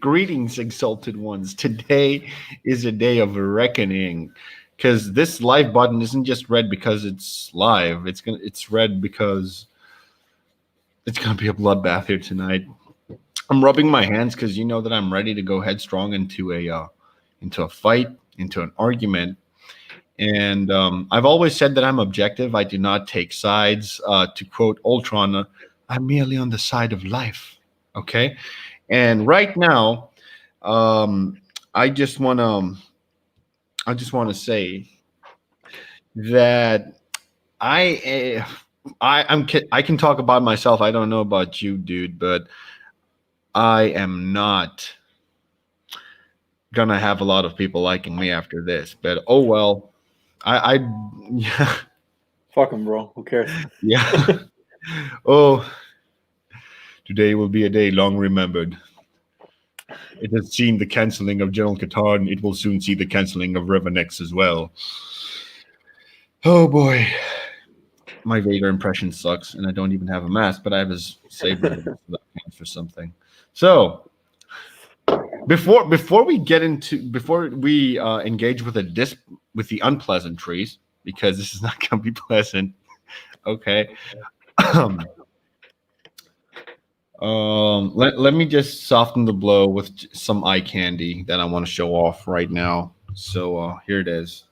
Greetings, exalted ones. Today is a day of reckoning. Because this live button isn't just red because it's live. It's red because it's gonna be a bloodbath here tonight. I'm rubbing my hands because you know that I'm ready to go headstrong into a fight, into an argument. And I've always said that I'm objective. I do not take sides. To quote Ultron, I'm merely on the side of life. Okay. And right now, um, I just want to I just want to say that I I can talk about myself. I don't know about you, dude, but I am not gonna have a lot of people liking me after this. But oh well. I yeah, Fuck him, bro. Who cares? yeah. Oh, today will be a day long remembered. It has seen the canceling of General Qatar, and it will soon see the canceling of RevanX as well. Oh boy, my Vader impression sucks, and I don't even have a mask, but I have his saber for something. So before we engage with with the unpleasantries, because this is not going to be pleasant. Okay. Let me just soften the blow with some eye candy that I want to show off right now. So here it is.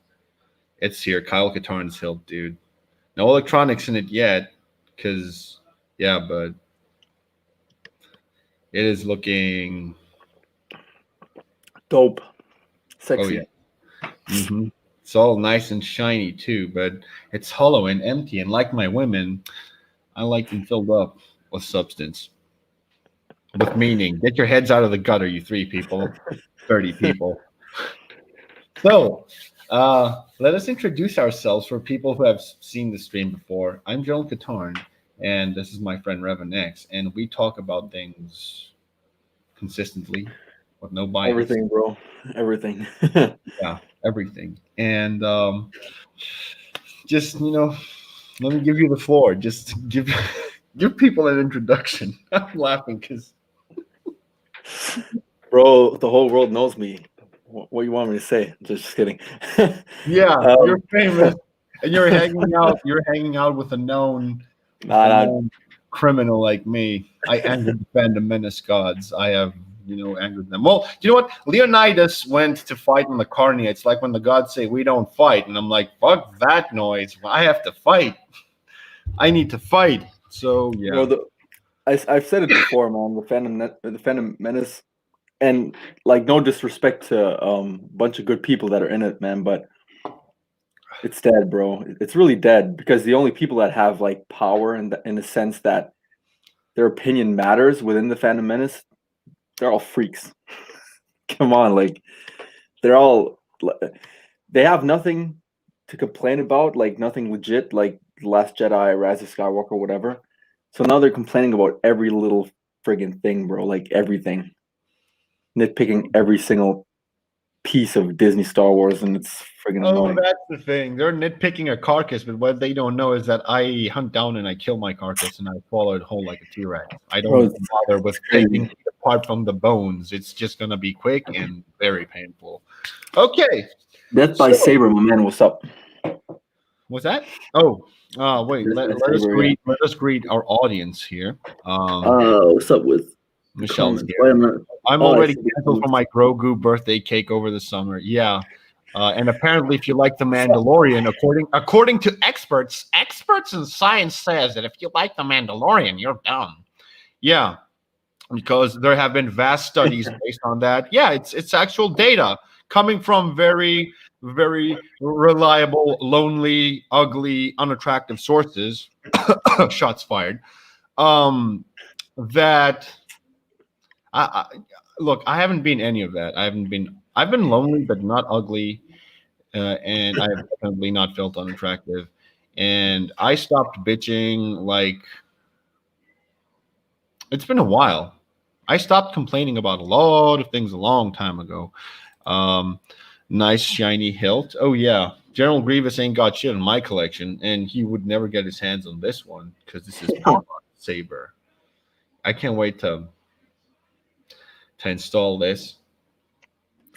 It's here, Kyle Katarn's hilt, dude. No electronics in it yet, because yeah, but it is looking. Dope. Oh yeah. Sexy. Mm-hmm. It's all nice and shiny too, but it's hollow and empty. And like my women, I like them filled up with substance, with meaning. Get your heads out of the gutter, you 3 people, 30 people. So, let us introduce ourselves for people who have seen the stream before. I'm Joel Katarn, and this is my friend RevanX, and we talk about things consistently with no bias. Everything, bro. Everything. Yeah, everything. And just let me give you the floor. Just give give people an introduction. I'm laughing because Bro, the whole world knows me. What you want me to say? Just kidding. yeah, um, you're famous, and you're hanging out. You're hanging out with nah, a nah. known criminal like me. I angered the Phantom Menace gods. I have angered them. Well, you know what? Leonidas went to fight in the Carnia. It's like when the gods say we don't fight, and I'm like, fuck that noise. I have to fight. I need to fight. So Bro, yeah. I've said it before, man. The Phantom Menace, and like no disrespect to bunch of good people that are in it, man, but it's dead, bro. It's really dead because the only people that have like power in the sense that their opinion matters within the Phantom Menace, they're all freaks. Come on, like they're all they have nothing to complain about, like nothing legit, like The Last Jedi, Rise of Skywalker, whatever. So now they're complaining about every little friggin' thing, bro. Like everything, nitpicking every single piece of Disney Star Wars, and it's friggin' Oh, annoying. that's the thing. They're nitpicking a carcass, but what they don't know is that I hunt down and I kill my carcass and I swallow it whole like a T-Rex. I Bro, don't bother it's with taking crazy. it apart from the bones. It's just gonna be quick and very painful. Okay, Death by so Saber, my man. What's up? what's that? Oh, wait. Death by Let us Saber, yeah. greet our audience here. What's up with the Michelle's comments? here. Why am I? I'm Oh, I already see the canceled for comments. my Grogu birthday cake over the summer. Yeah. And apparently, if you like the Mandalorian, according to experts in science says that if you like the Mandalorian, you're dumb. Yeah, because there have been vast studies based on that. Yeah, it's actual data coming from very reliable, lonely, ugly, unattractive sources. Shots fired. Um, that I look. I haven't been any of that. I haven't been. I've been lonely, but not ugly, and I have definitely not felt unattractive. And I stopped bitching like it's been a while. I stopped complaining about a lot of things a long time ago. Um, nice shiny hilt. Oh yeah, General Grievous ain't got shit in my collection, and he would never get his hands on this one because this is Power Saber. I can't wait to install this.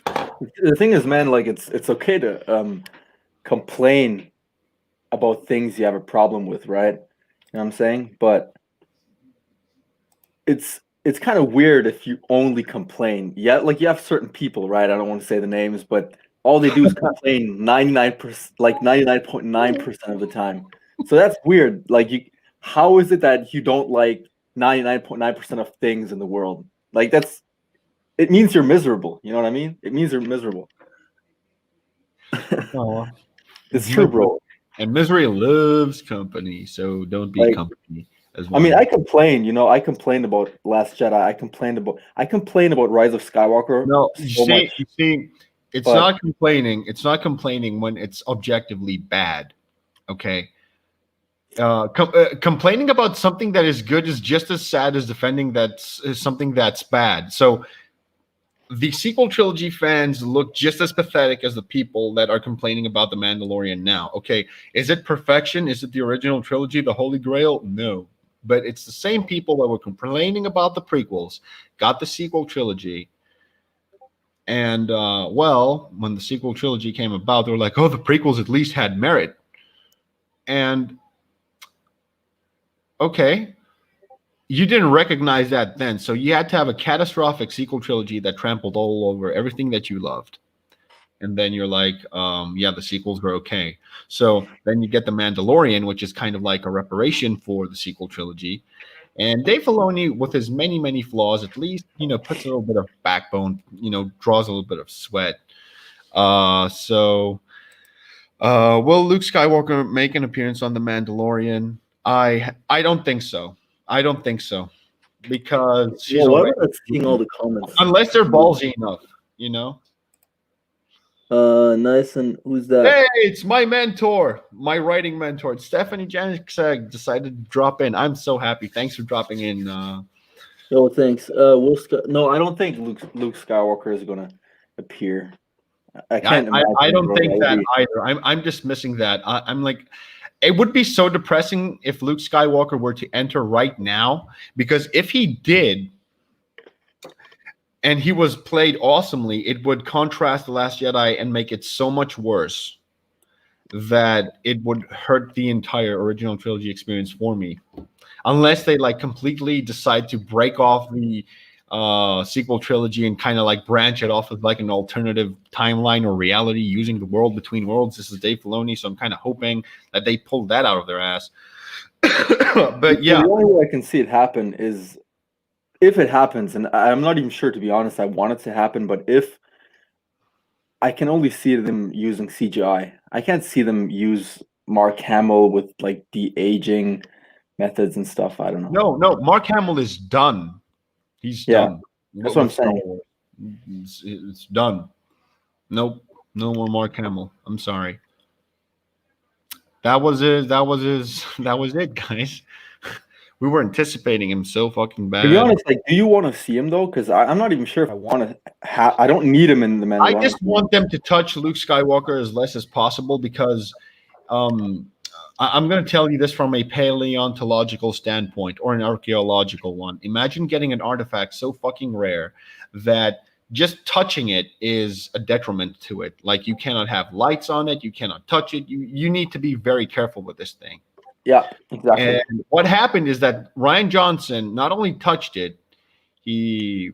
The thing is, man, like it's okay to complain about things you have a problem with, right? You know what I'm saying? But it's kind of weird if you only complain. Yeah, like you have certain people, right? I don't want to say the names, but all they do is complain 99%, like 99.9% of the time. So that's weird. Like how is it that you don't like 99.9% of things in the world? Like it means you're miserable. You know what I mean? It means you're miserable. Oh, It's true, bro. And misery loves company, so don't be Like, company as I mean, one. I complain. You know, I complained about Last Jedi. I complained about Rise of Skywalker No, so much. you see, it's But not complaining. It's not complaining when it's objectively bad. Okay. Complaining about something that is good is just as sad as defending something that's bad. So the sequel trilogy fans look just as pathetic as the people that are complaining about The Mandalorian now. Okay, is it perfection? Is it the original trilogy, the Holy Grail? No. But it's the same people that were complaining about the prequels, got the sequel trilogy, and well, when the sequel trilogy came about, they were like, oh, the prequels at least had merit. And okay, you didn't recognize that then. So you had to have a catastrophic sequel trilogy that trampled all over everything that you loved. And then you're like, yeah, the sequels were okay. So then you get The Mandalorian, which is kind of like a reparation for the sequel trilogy. And Dave Filoni, with his many, many flaws, at least, puts a little bit of backbone, draws a little bit of sweat. Will Luke Skywalker make an appearance on The Mandalorian? I don't think so. I don't think so. Because she's why am already, I not seeing all the comments? unless they're ballsy enough. Nice. And who's that? Hey, it's my mentor, my writing mentor. Stephanie Janicek decided to drop in. I'm so happy. Thanks for dropping in. Oh, thanks. No, I don't think Luke Skywalker is gonna appear. I can't imagine. I don't bro. think that either. I'm dismissing that. I'm like, it would be so depressing if Luke Skywalker were to enter right now, because if he did, and he was played awesomely, it would contrast The Last Jedi and make it so much worse that it would hurt the entire original trilogy experience for me. Unless they like completely decide to break off the sequel trilogy and kind of like branch it off as like an alternative timeline or reality using the world between worlds. This is Dave Filoni, so I'm kind of hoping that they pull that out of their ass. But yeah, the only way I can see it happen is if it happens, and I'm not even sure, to be honest. I want it to happen, but if I can only see them using CGI, I can't see them use Mark Hamill with like de-aging methods and stuff. I don't know. no, Mark Hamill is done. He's done. That's what I'm saying. It's done. Nope, no more Mark Hamill. I'm sorry. That was it. That was it, guys. We were anticipating him so fucking bad. To be honest, like, do you want to see him though? Because I'm not even sure if I want to. I don't need him in the Mandalorian. I just want them to touch Luke Skywalker as less as possible because I'm going to tell you this from a paleontological standpoint or an archaeological one. Imagine getting an artifact so fucking rare that just touching it is a detriment to it. Like, you cannot have lights on it, you cannot touch it. You need to be very careful with this thing. Yeah, exactly. And what happened is that Rian Johnson not only touched it, he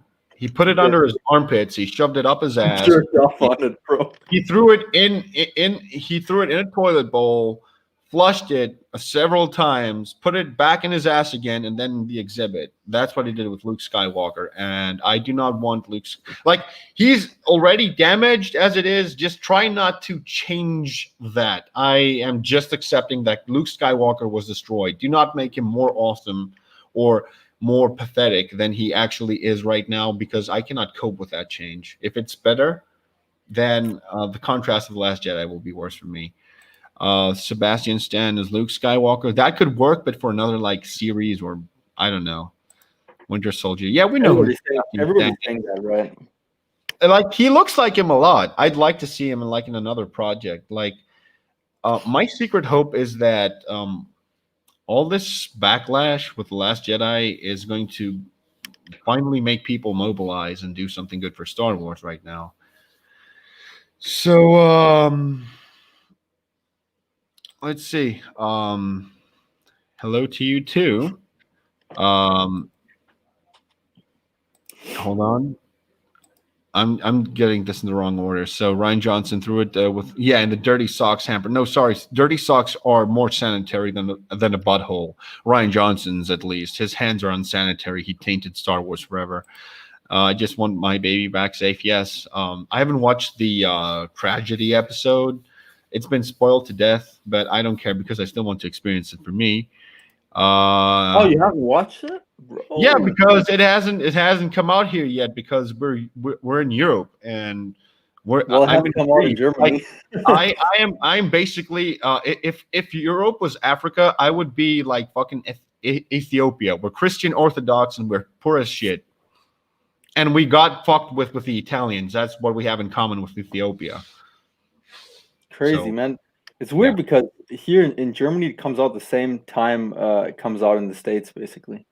put it under his armpits, he shoved it up his ass. Jerked off on it, bro. He threw it in a toilet bowl, flushed it several times, put it back in his ass again, and then the exhibit. That's what he did with Luke Skywalker. And I do not want he's already damaged as it is. Just try not to change that. I am just accepting that Luke Skywalker was destroyed. Do not make him more awesome or more pathetic than he actually is right now, because I cannot cope with that change. If it's better, then the contrast of The Last Jedi will be worse for me. Sebastian Stan as Luke Skywalker. That could work, but for another like series or I don't know, Winter Soldier. Yeah, we know. Everybody's saying that, right? Like, he looks like him a lot. I'd like to see him in another project. Like, my secret hope is that all this backlash with The Last Jedi is going to finally make people mobilize and do something good for Star Wars right now. So let's see. Hello to you too. Um, hold on. I'm getting this in the wrong order. So Ryan Johnson threw it with in the dirty socks hamper. No, sorry, dirty socks are more sanitary than a butthole. Ryan Johnson's at least. His hands are unsanitary. He tainted Star Wars forever. I just want my baby back safe. Yes. I haven't watched the tragedy episode. It's been spoiled to death, but I don't care because I still want to experience it for me. Oh, you haven't watched it, bro? Yeah, because it hasn't come out here yet because we're in Europe and Well, it I'm hasn't come out in Germany. Like, I'm basically if Europe was Africa, I would be like fucking Ethiopia. We're Christian Orthodox and we're poor as shit. And we got fucked with the Italians. That's what we have in common with Ethiopia. Crazy, man. It's weird because here in Germany it comes out the same time it comes out in the States, basically.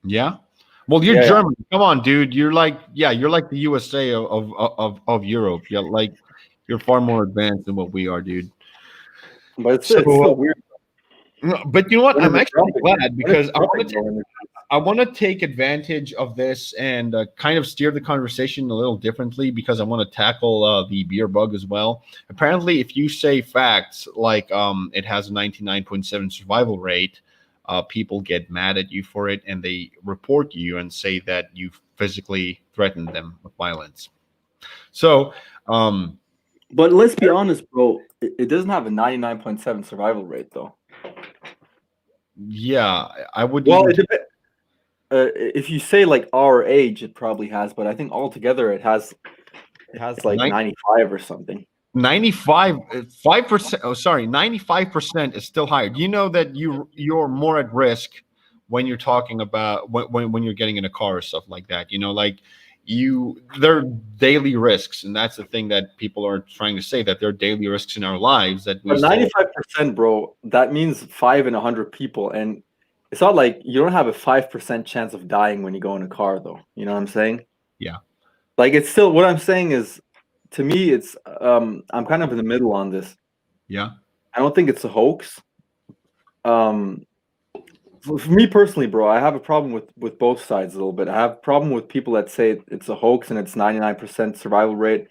Yeah. Well, you're German. Come on, dude. You're like the USA of Europe. You're far more advanced than what we are, dude. But it's still weird. But you know what? I'm actually glad because I want to take advantage of this and kind of steer the conversation a little differently because I want to tackle the beer bug as well. Apparently, if you say facts like it has a 99.7 survival rate, people get mad at you for it and they report you and say that you physically threatened them with violence. So, but let's be honest, bro. It doesn't have a 99.7 survival rate, though. Yeah, I would. Well, if you say like our age, it probably has, but I think altogether it has like 95 or something. 5%. Oh, sorry, 95% is still higher. Do you know that you're more at risk when you're talking about when you're getting in a car or stuff like that? You know, like there are daily risks, and that's the thing that people are trying to say, that there are daily risks in our lives that we. But 95%, bro, that means 5 in 100 people, and it's not like you don't have a 5% chance of dying when you go in a car, though. You know what I'm saying? Yeah. Like, it's still, what I'm saying is, to me, it's I'm kind of in the middle on this. Yeah. I don't think it's a hoax. For me personally, bro, I have a problem with both sides a little bit. I have a problem with people that say it's a hoax and it's 99% survival rate.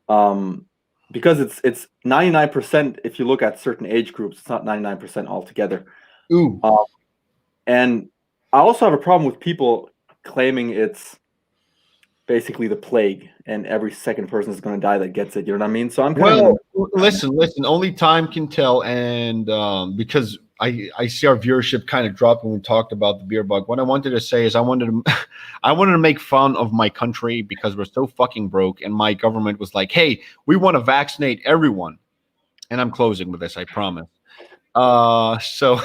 Because it's 99% if you look at certain age groups. It's not 99% altogether. Ooh. And I also have a problem with people claiming it's basically the plague and every second person is going to die that gets it. You know what I mean? So I'm kind of listen. Only time can tell, and because I see our viewership kind of drop when we talked about the beer bug. What I wanted to say is I wanted to make fun of my country because we're so fucking broke, and my government was like, "Hey, we want to vaccinate everyone," and I'm closing with this, I promise. So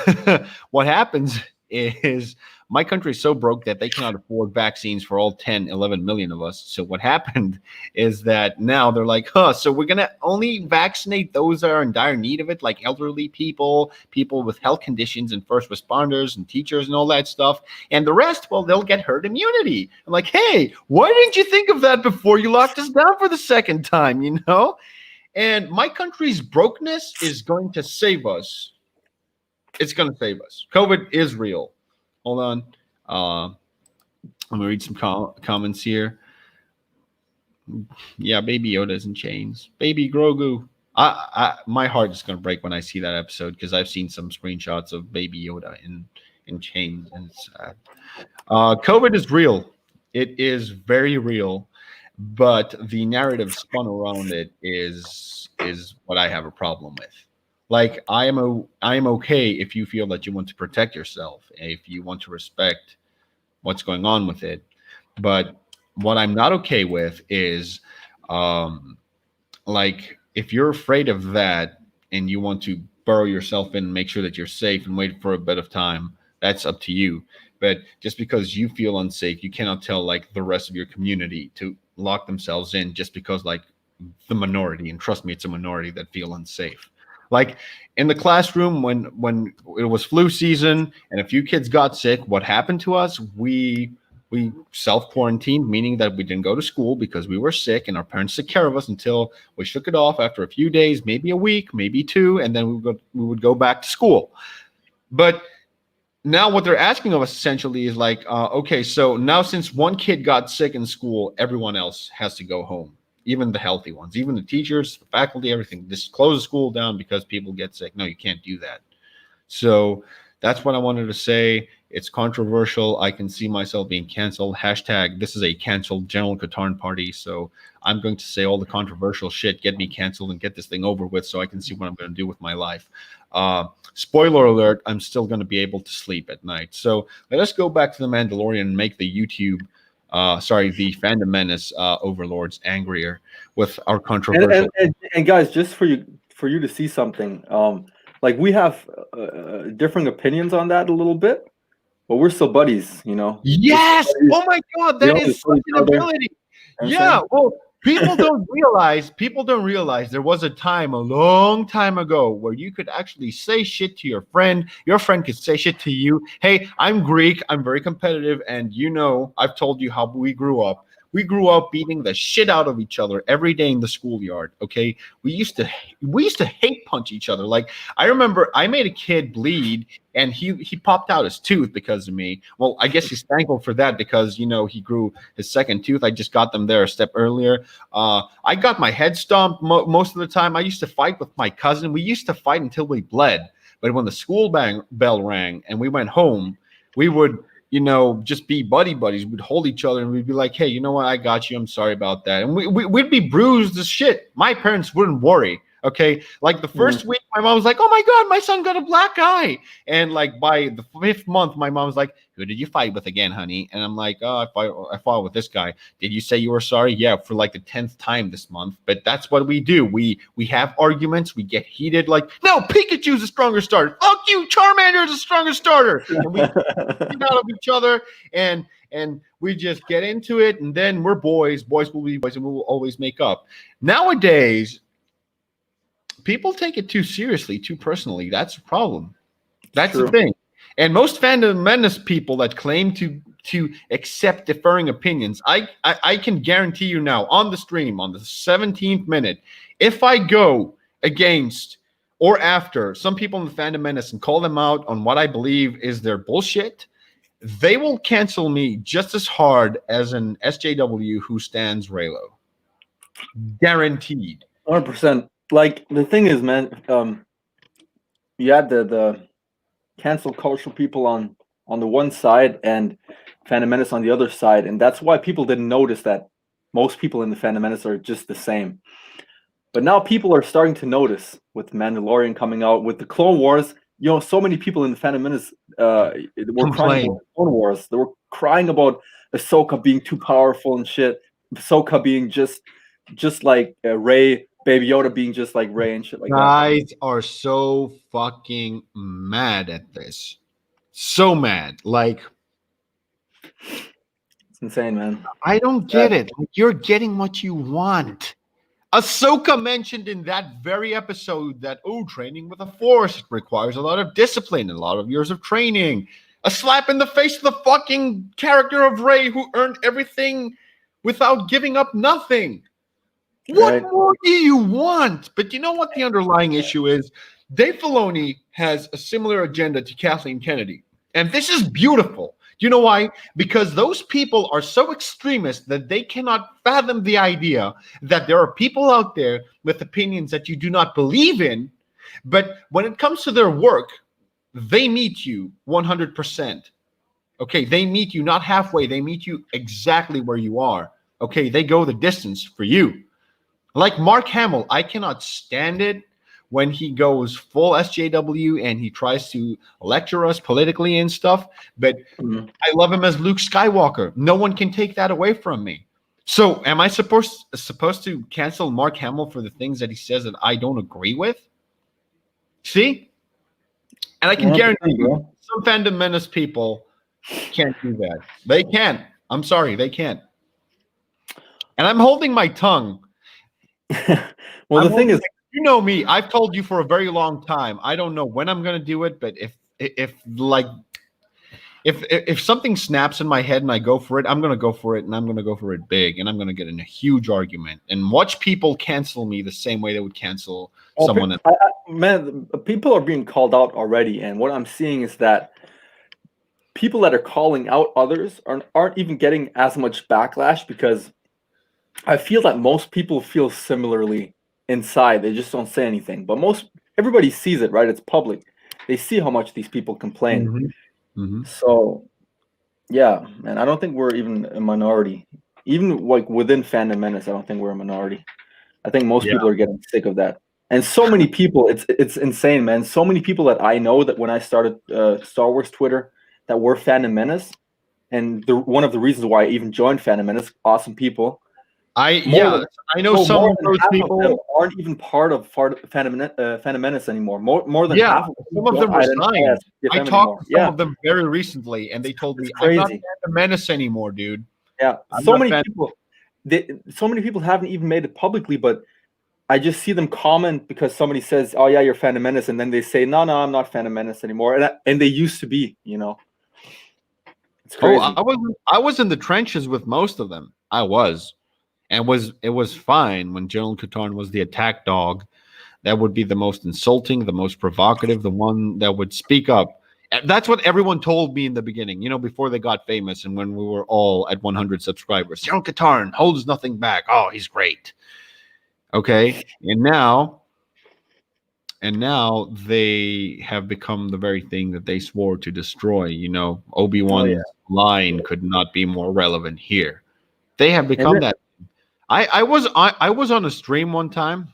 what happens is my country is so broke that they cannot afford vaccines for all 10, 11 million of us. So what happened is that now they're like, so we're going to only vaccinate those that are in dire need of it, like elderly people, people with health conditions and first responders and teachers and all that stuff. And the rest, well, they'll get herd immunity. I'm like, hey, why didn't you think of that before you locked us down for the second time, you know? And my country's brokenness is going to save us. It's going to save us. COVID is real. Hold on. I'm going to read some comments here. Yeah, Baby Yoda's in chains. Baby Grogu. My heart is going to break when I see that episode because I've seen some screenshots of Baby Yoda in chains, and it's sad. COVID is real. It is very real, but the narrative spun around it is what I have a problem with. Like I am okay if you feel that you want to protect yourself, if you want to respect what's going on with it. But what I'm not okay with is like if you're afraid of that and you want to burrow yourself in and make sure that you're safe and wait for a bit of time, that's up to you. But just because you feel unsafe, you cannot tell like the rest of your community to lock themselves in just because like the minority, and trust me, it's a minority that feel unsafe. Like in the classroom when it was flu season and a few kids got sick, what happened to us? We self-quarantined, meaning that we didn't go to school because we were sick, and our parents took care of us until we shook it off after a few days, maybe a week, maybe two, and then we would go back to school. But now what they're asking of us essentially is like, okay, so now since one kid got sick in school, everyone else has to go home, even the healthy ones, even the teachers, the faculty, everything. Just close the school down because people get sick. No, you can't do that. So that's what I wanted to say. It's controversial. I can see myself being canceled. Hashtag this is a canceled General Qatar party. So I'm going to say all the controversial shit, get me canceled and get this thing over with so I can see what I'm going to do with my life. Spoiler alert, I'm still going to be able to sleep at night. So let us go back to The Mandalorian and make the the Fandom Menace overlords angrier with our controversial. And guys, just for you to see something, like we have differing opinions on that a little bit, but we're still buddies, you know. Yes. Oh my God, that is such an ability. Yeah. Well, people don't realize there was a time a long time ago where you could actually say shit to your friend. Your friend could say shit to you. Hey, I'm Greek. I'm very competitive. And I've told you how we grew up. We grew up beating the shit out of each other every day in the schoolyard. Okay. We used to hate punch each other. Like I remember I made a kid bleed and he popped out his tooth because of me. Well, I guess he's thankful for that because, he grew his second tooth. I just got them there a step earlier. I got my head stomped most of the time. I used to fight with my cousin. We used to fight until we bled. But when the school bell rang and we went home, we would just be buddies. We'd hold each other and we'd be like, hey, you know what? I got you. I'm sorry about that. And we'd be bruised as shit. My parents wouldn't worry. Okay. Like the first week, my mom was like, oh my God, my son got a black eye. And like by the 5th month, my mom was like, who did you fight with again, honey? And I'm like, oh, I fought with this guy. Did you say you were sorry? Yeah, for like the 10th time this month. But that's what we do. We have arguments. We get heated. Like, no, Pikachu's a stronger starter. Fuck you, Charmander's a stronger starter. And we get out of each other and we just get into it. And then we're boys. Boys will be boys, and we will always make up. Nowadays, people take it too seriously, too personally. That's a problem. That's the thing. And most Fandom Menace people that claim to accept differing opinions, I can guarantee you now on the stream, on the 17th minute, if I go against or after some people in the Fandom Menace and call them out on what I believe is their bullshit, they will cancel me just as hard as an SJW who stands Raylo. Guaranteed. 100%. Like the thing is, man, you had the cancel culture people on the one side and Phantom Menace on the other side, and that's why people didn't notice that most people in the Phantom Menace are just the same. But now people are starting to notice with Mandalorian coming out, with the Clone Wars. So many people in the Phantom Menace were crying about Clone Wars. They were crying about Ahsoka being too powerful and shit. Ahsoka being just like Rey. Baby Yoda being just like Rey and shit like that. Guys are so fucking mad at this. So mad. Like, it's insane, man. I don't get it. Like, you're getting what you want. Ahsoka mentioned in that very episode that, training with the Force requires a lot of discipline and a lot of years of training. A slap in the face to the fucking character of Rey who earned everything without giving up nothing. What more do you want? But you know what the underlying issue is? Dave Filoni has a similar agenda to Kathleen Kennedy. And this is beautiful. Do you know why? Because those people are so extremist that they cannot fathom the idea that there are people out there with opinions that you do not believe in. But when it comes to their work, they meet you 100%. Okay, they meet you not halfway. They meet you exactly where you are. Okay, they go the distance for you. Like Mark Hamill, I cannot stand it when he goes full SJW and he tries to lecture us politically and stuff. But I love him as Luke Skywalker. No one can take that away from me. So am I supposed to cancel Mark Hamill for the things that he says that I don't agree with? See? And I can guarantee you, some Fandom Menace people can't do that. They can't. I'm sorry, they can't. And I'm holding my tongue. Well, the thing is, You know me. I've told you for a very long time. I don't know when I'm gonna do it, but if like if something snaps in my head and I go for it, I'm gonna go for it, and I'm gonna go for it big, and I'm gonna get in a huge argument and watch people cancel me the same way they would cancel someone else. Man, people are being called out already, and what I'm seeing is that people that are calling out others aren't even getting as much backlash because I feel that most people feel similarly inside. They just don't say anything. But everybody sees it, right? It's public. They see how much these people complain. Mm-hmm. Mm-hmm. So, yeah, man, I don't think we're even a minority. Even like within Fandom Menace, I don't think we're a minority. I think most people are getting sick of that. And so many people, it's insane, man. So many people that I know that when I started Star Wars Twitter that were Fandom Menace, and one of the reasons why I even joined Fandom Menace, awesome people. I know some of those people of them aren't even part of Phantom Menace anymore. More than half of them. Some of them resigned. I talked to some of them very recently, and they told me, "I'm not Phantom Menace anymore, dude." Yeah, so many people haven't even made it publicly, but I just see them comment because somebody says, "Oh yeah, you're Phantom Menace," and then they say, "No, I'm not Phantom Menace anymore," and they used to be, It's crazy. Oh, I was in the trenches with most of them. I was. And it was fine when General Katarn was the attack dog. That would be the most insulting, the most provocative, the one that would speak up. That's what everyone told me in the beginning, before they got famous and when we were all at 100 subscribers. General Katarn holds nothing back. Oh, he's great. Okay, and now they have become the very thing that they swore to destroy. Obi-Wan's line could not be more relevant here. They have become that. I was on a stream one time,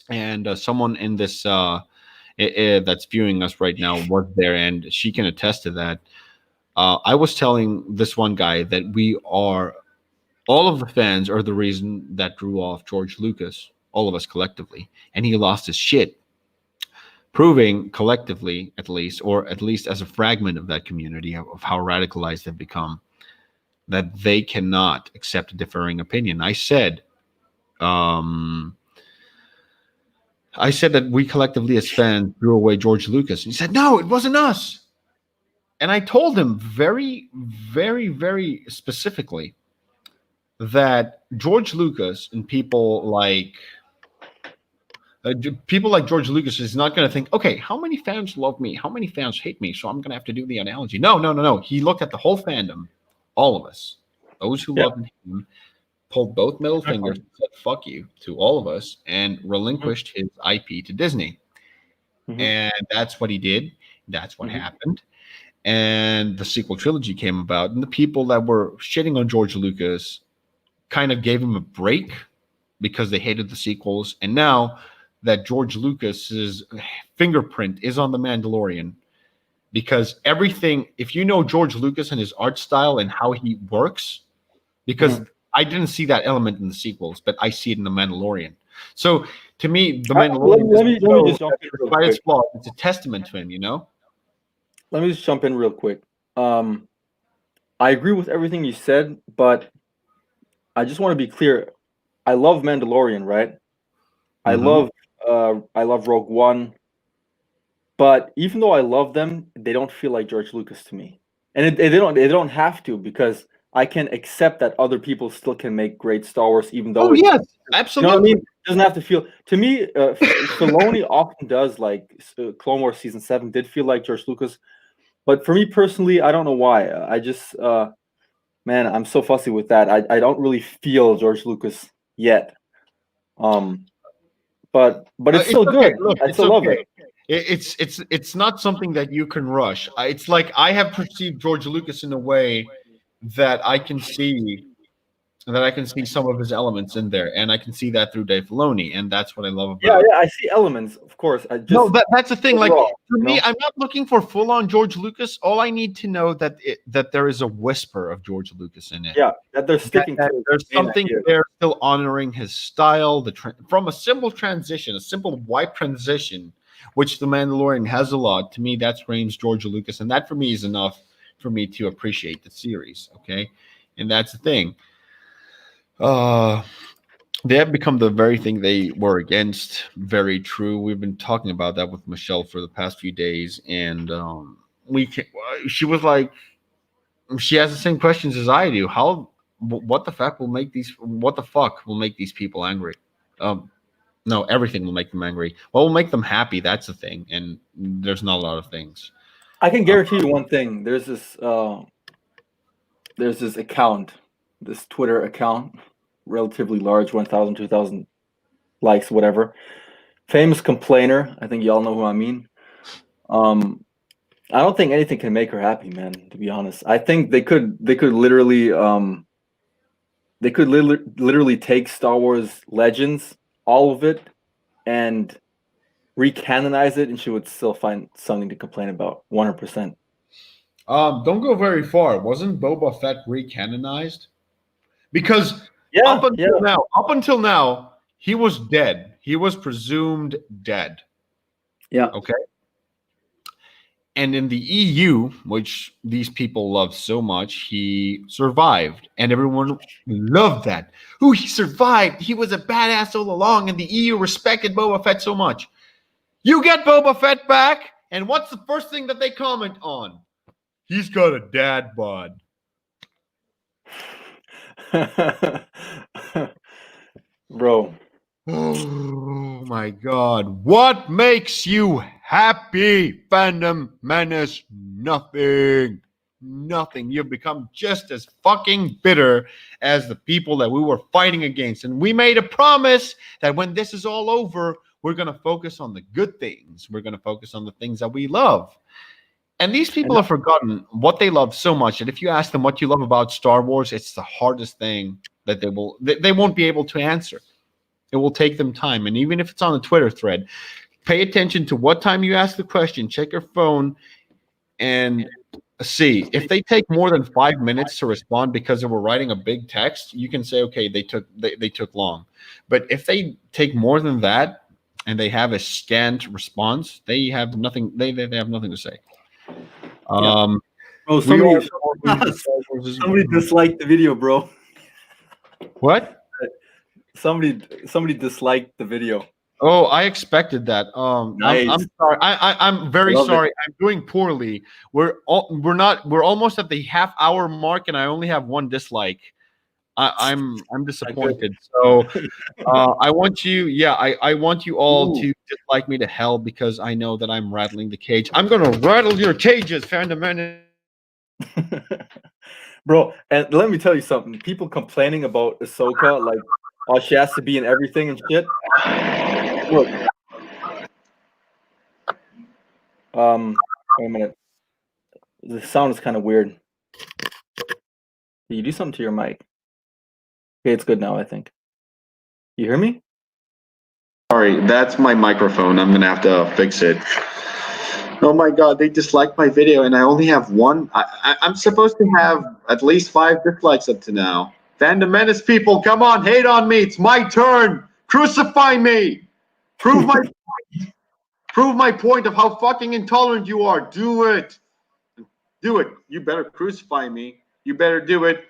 and someone in this that's viewing us right now was there, and she can attest to that. I was telling this one guy that all of the fans are the reason that drew off George Lucas, all of us collectively, and he lost his shit, proving collectively, at least, or at least as a fragment of that community, of how radicalized they've become, that they cannot accept a differing opinion. I said that we collectively as fans threw away George Lucas. And he said, no, it wasn't us. And I told him very, very, very specifically that George Lucas and people like George Lucas is not going to think, okay, how many fans love me? How many fans hate me? So I'm going to have to do the analogy. No. He looked at the whole fandom, all of us, those who loved him, pulled both middle fingers and said, fuck you to all of us, and relinquished his IP to Disney. And that's what he did. That's what happened. And the sequel trilogy came about, and the people that were shitting on George Lucas kind of gave him a break because they hated the sequels. And now that George Lucas's fingerprint is on The Mandalorian, because everything, if you know George Lucas and his art style and how he works, because I didn't see that element in the sequels, but I see it in The Mandalorian. So to me, The Mandalorian let me just jump in real quick. It's a testament to him, Let me just jump in real quick. I agree with everything you said, but I just want to be clear. I love Mandalorian, right? I love Rogue One, but even though I love them, they don't feel like George Lucas to me, and they don't have to, because I can accept that other people still can make great Star Wars, even though yes, absolutely. You know what I mean? It doesn't have to feel to me. Filoni often does, like Clone Wars season 7 did feel like George Lucas, but for me personally, I don't know why. I just man, I'm so fussy with that. I don't really feel George Lucas yet. But it's still good. Look, I still love it. It's not something that you can rush. It's like I have perceived George Lucas in a way that I can see some of his elements in there, and I can see that through Dave Filoni, and that's what I love about. Yeah, I see elements, of course. That's the thing. Like for me, I'm not looking for full-on George Lucas. All I need to know that there is a whisper of George Lucas in it. Yeah, that they're sticking to. There's something there, still honoring his style. From a simple transition, a simple wipe transition, which The Mandalorian has a lot. To me, that screams George Lucas, and that for me is enough for me to appreciate the series. Okay, and that's the thing. They have become the very thing they were against. Very true. We've been talking about that with Michelle for the past few days, and we can, she was like, she has the same questions as I do. What the fuck will make these? What the fuck will make these people angry? Um, no, everything will make them angry. What will make them happy? That's the thing, and there's not a lot of things. I can Uh, guarantee you one thing. There's this account, this Twitter account, relatively large, 1,000, 2,000 likes, whatever. Famous complainer. I think y'all know who I mean. I don't think anything can make her happy, man. To be honest, I think they could literally take Star Wars Legends, all of it, and recanonize it, and she would still find something to complain about. 100%. don't go very far. Wasn't Boba Fett recanonized? Because Yeah, yeah, up until now, he was dead. He was presumed dead. yeah. Okay. And in the EU, which these people love so much, he survived, and everyone loved that. Ooh, he survived. He was a badass all along, and the EU respected Boba Fett so much. You get Boba Fett back, and what's the first thing that they comment on? He's got a dad bod. Bro. Oh my god. What makes you happy, Phantom Menace? Nothing. Nothing. You've become just as fucking bitter as the people that we were fighting against. And we made a promise that when this is all over, we're going to focus on the good things. We're going to focus on the things that we love. And these people have forgotten what they love so much. And if you ask them what you love about Star Wars, it's the hardest thing that they won't be able to answer. It will take them time. And even if it's on a Twitter thread, pay attention to what time you ask the question. Check your phone and see. If they take more than 5 minutes to respond because they were writing a big text, you can say, okay, they took long. But if they take more than that and they have a scant response, they have nothing. They have nothing to say. Oh, We somebody disliked the video, bro. What? Somebody disliked the video. Oh, I expected that. Nice. I'm sorry. I'm very Love sorry. it. I'm doing poorly. We're almost at the half hour mark, and I only have one dislike. I'm disappointed. So I want you, I want you all Ooh. to dislike me to hell because I know that I'm rattling the cage. I'm gonna rattle your cages, Phantom Menace. Bro, and let me tell you something. People complaining about Ahsoka, like, oh, she has to be in everything and shit. Look. Wait a minute. The sound is kind of weird. Did you do something to your mic? Okay, it's good now, I think. You hear me? Sorry, that's my microphone. I'm gonna have to fix it. Oh my god, they disliked my video and I only have one. I'm supposed to have at least 5 dislikes up to now. Phantom Menace people, come on, hate on me. It's my turn. Crucify me. Prove my point of how fucking intolerant you are. Do it. Do it. You better crucify me. You better do it.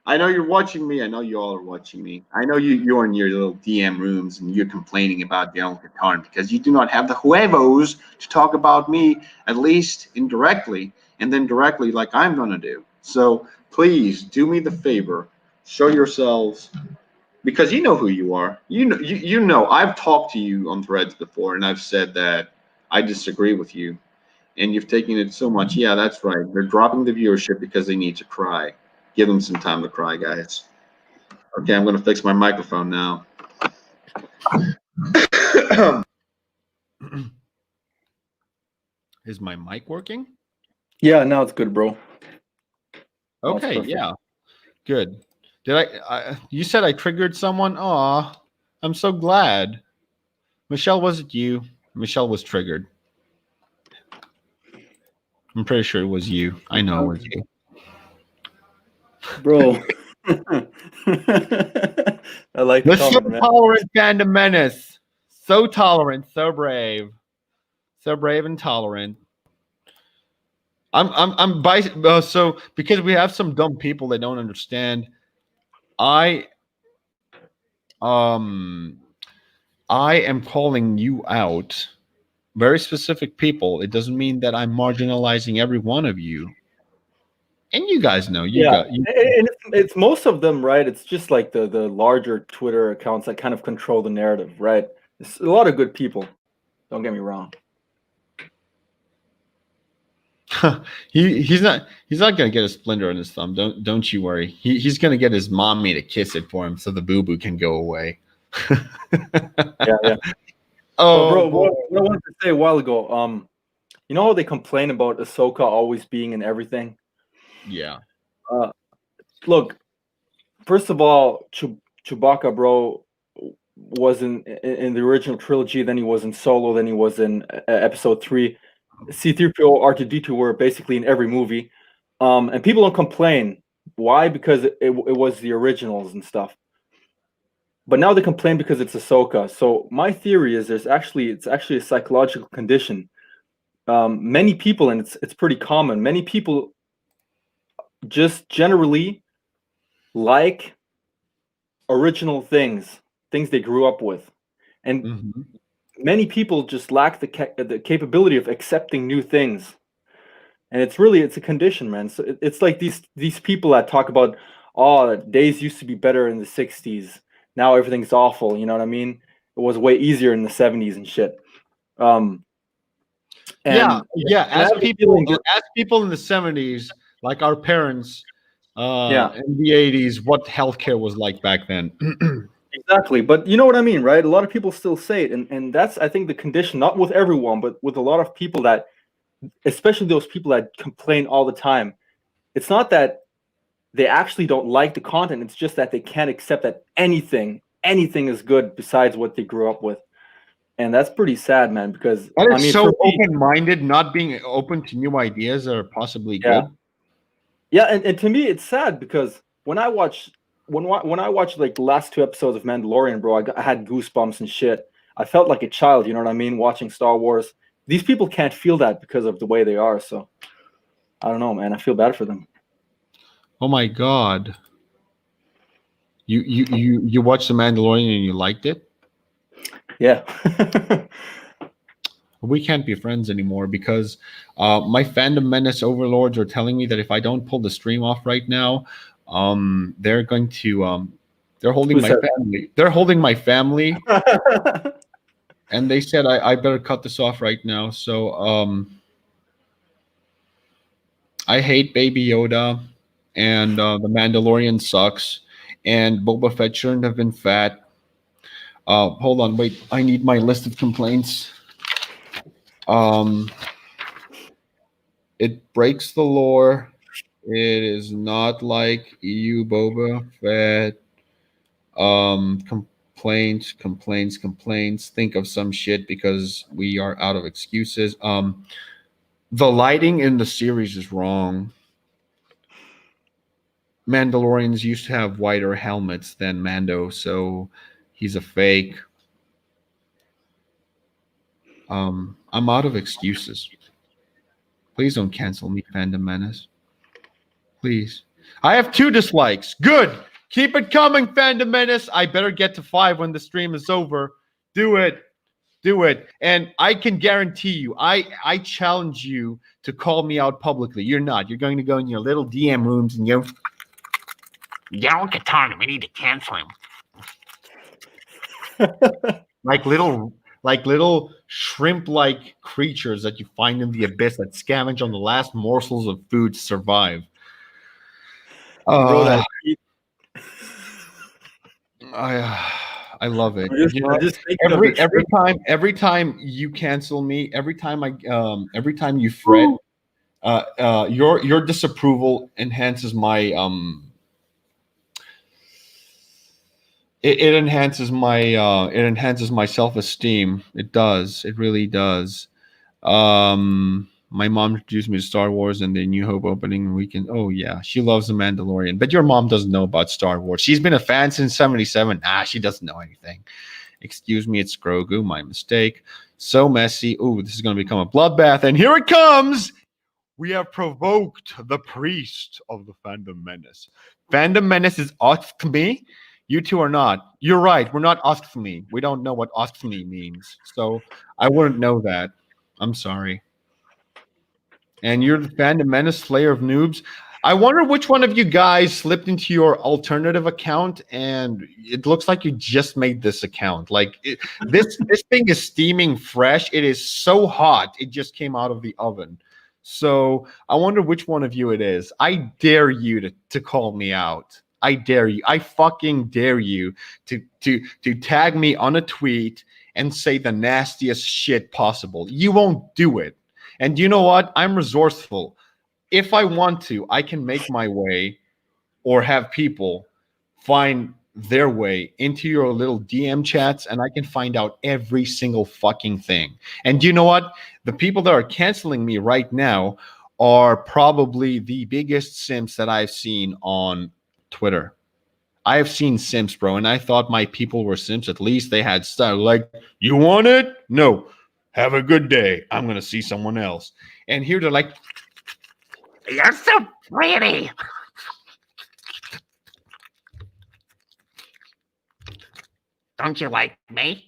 I know you're watching me. I know you all are watching me. I know you're in your little DM rooms and you're complaining about your own Qatar because you do not have the huevos to talk about me, at least indirectly, and then directly like I'm going to do. So please do me the favor. Show yourselves because you know who you are. You know I've talked to you on threads before and I've said that I disagree with you. And you've taken it so much. Yeah, that's right. They're dropping the viewership because they need to cry. Give them some time to cry, guys. Okay, I'm going to fix my microphone now. Is my mic working? Yeah, now it's good, bro. Okay, yeah. Good. Did I you said I triggered someone? Aw, I'm so glad. Michelle, was it you? Michelle was triggered. I'm pretty sure it was you. I know it was you. Bro. I like the The so comment, man. tolerant Phantom Menace. So tolerant, so brave. So brave and tolerant. So because we have some dumb people that don't understand, I I am calling you out, very specific people. It doesn't mean that I'm marginalizing every one of you. And you guys know, you Yeah, got you. and it's most of them, right? It's just like the larger Twitter accounts that kind of control the narrative, right? It's a lot of good people. Don't get me wrong. He's not gonna get a splinter on his thumb. Don't you worry. He's gonna get his mommy to kiss it for him so the boo boo can go away. Yeah. Oh, bro, boy. what I wanted to say a while ago, you know how they complain about Ahsoka always being in everything? Yeah. Look, first of all, Chewbacca, bro, was in the original trilogy. Then he was in Solo. Then he was in Episode 3. C-3PO, R2-D2 were basically in every movie, and people don't complain. Why? Because it was the originals and stuff. But now they complain because it's Ahsoka. So my theory is it's actually a psychological condition. Many people, and it's pretty common. Many people just generally like original things they grew up with, and Mm-hmm. many people just lack the capability of accepting new things. And it's a condition, man. So it's like these people that talk about, oh, days used to be better in the 60s, now everything's awful, you know what I mean? It was way easier in the 70s and shit. Yeah, And yeah. I As have a feeling people in the 70s, like our parents, yeah, in the 80s, what healthcare was like back then. exactly. But you know what I mean, right? A lot of people still say it, and that's, I think, the condition, not with everyone, but with a lot of people, that especially those people that complain all the time. It's not that they actually don't like the content, it's just that they can't accept that anything is good besides what they grew up with. And that's pretty sad, man, because That I is mean, so for me, open-minded, not being open to new ideas that are possibly yeah. good. Yeah, and to me it's sad because when I watch like the last 2 episodes of Mandalorian, bro, I had goosebumps and shit. I felt like a child, you know what I mean, watching Star Wars. These people can't feel that because of the way they are, so I don't know, man. I feel bad for them. Oh my God. You watched The Mandalorian and you liked it? Yeah. We can't be friends anymore because my fandom menace overlords are telling me that if I don't pull the stream off right now, they're going to they're holding Who my said family. They're holding my family, that? and they said I better cut this off right now. So I hate Baby Yoda, and the Mandalorian sucks, and Boba Fett shouldn't have been fat. Hold on, wait. I need my list of complaints. Um, it breaks the lore. It is not like EU Boba Fett. Complaints. Think of some shit because we are out of excuses. The lighting in the series is wrong. Mandalorians used to have whiter helmets than Mando, so he's a fake. I'm out of excuses. Please don't cancel me, Fandom Menace. Please. I have 2 dislikes. Good. Keep it coming, Fandom Menace. I better get to 5 when the stream is over. Do it. Do it. And I can guarantee you, I challenge you to call me out publicly. You're not. You're going to go in your little DM rooms and go, Yell Katana, we need to cancel him. like little shrimp-like creatures that you find in the abyss that scavenge on the last morsels of food to survive. Bro, that I love it. I'm just thinking of the Every time you cancel me, every time you fret, your disapproval enhances my it enhances my self-esteem. It does. It really does. My mom introduced me to Star Wars and the New Hope opening weekend. Oh yeah, she loves The Mandalorian. But your mom doesn't know about Star Wars. She's been a fan since '77. She doesn't know anything. Excuse me, it's Grogu. My mistake. So messy. Ooh, this is going to become a bloodbath. And here it comes. We have provoked the priest of the Fandom Menace. Fandom Menace is asked me. You two are not. You're right. We're not Oskfni. We don't know what Oskfni means. So I wouldn't know that. I'm sorry. And you're the Phantom Menace, Slayer of Noobs. I wonder which one of you guys slipped into your alternative account, and it looks like you just made this account. Like this thing is steaming fresh. It is so hot. It just came out of the oven. So I wonder which one of you it is. I dare you to call me out. I dare you. I fucking dare you to tag me on a tweet and say the nastiest shit possible. You won't do it. And you know what? I'm resourceful. If I want to, I can make my way or have people find their way into your little DM chats, and I can find out every single fucking thing. And you know what? The people that are canceling me right now are probably the biggest simps that I've seen on Twitter. I have seen simps, bro, and I thought my people were simps. At least they had style. Like, you want it? No. Have a good day. I'm gonna see someone else. And here they're like, you're so pretty. Don't you like me?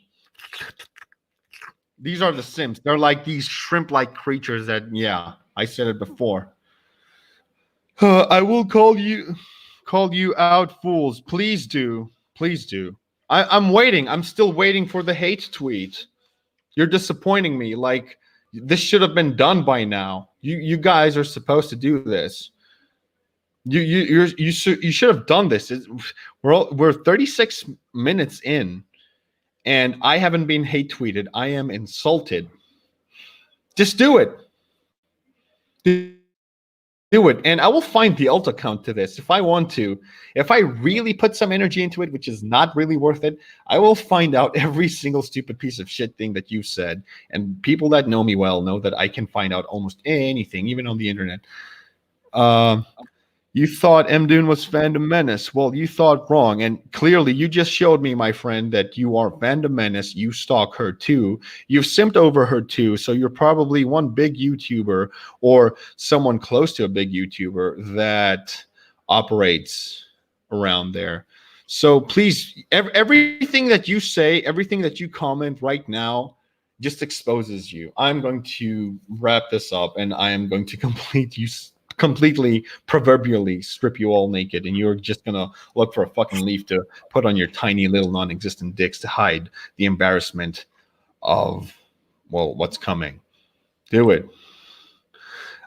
These are the Sims. They're like these shrimp-like creatures that, yeah, I said it before. I will call you out, fools. Please do. Please do. I'm waiting. I'm still waiting for the hate tweet. You're disappointing me. Like, this should have been done by now. You guys are supposed to do this. You should have done this. We're 36 minutes in, and I haven't been hate tweeted. I am insulted. Just do it. Do it, and I will find the alt account to this if I want to. If I really put some energy into it, which is not really worth it, I will find out every single stupid piece of shit thing that you said. And people that know me well know that I can find out almost anything, even on the internet. You thought Mdune was Phantom Menace. Well, you thought wrong. And clearly, you just showed me, my friend, that you are Phantom Menace. You stalk her too. You've simped over her too. So you're probably one big YouTuber or someone close to a big YouTuber that operates around there. So please, everything that you say, everything that you comment right now just exposes you. I'm going to wrap this up, and I am going to completely proverbially strip you all naked, and you're just gonna look for a fucking leaf to put on your tiny little non-existent dicks to hide the embarrassment of, well, what's coming. Do it.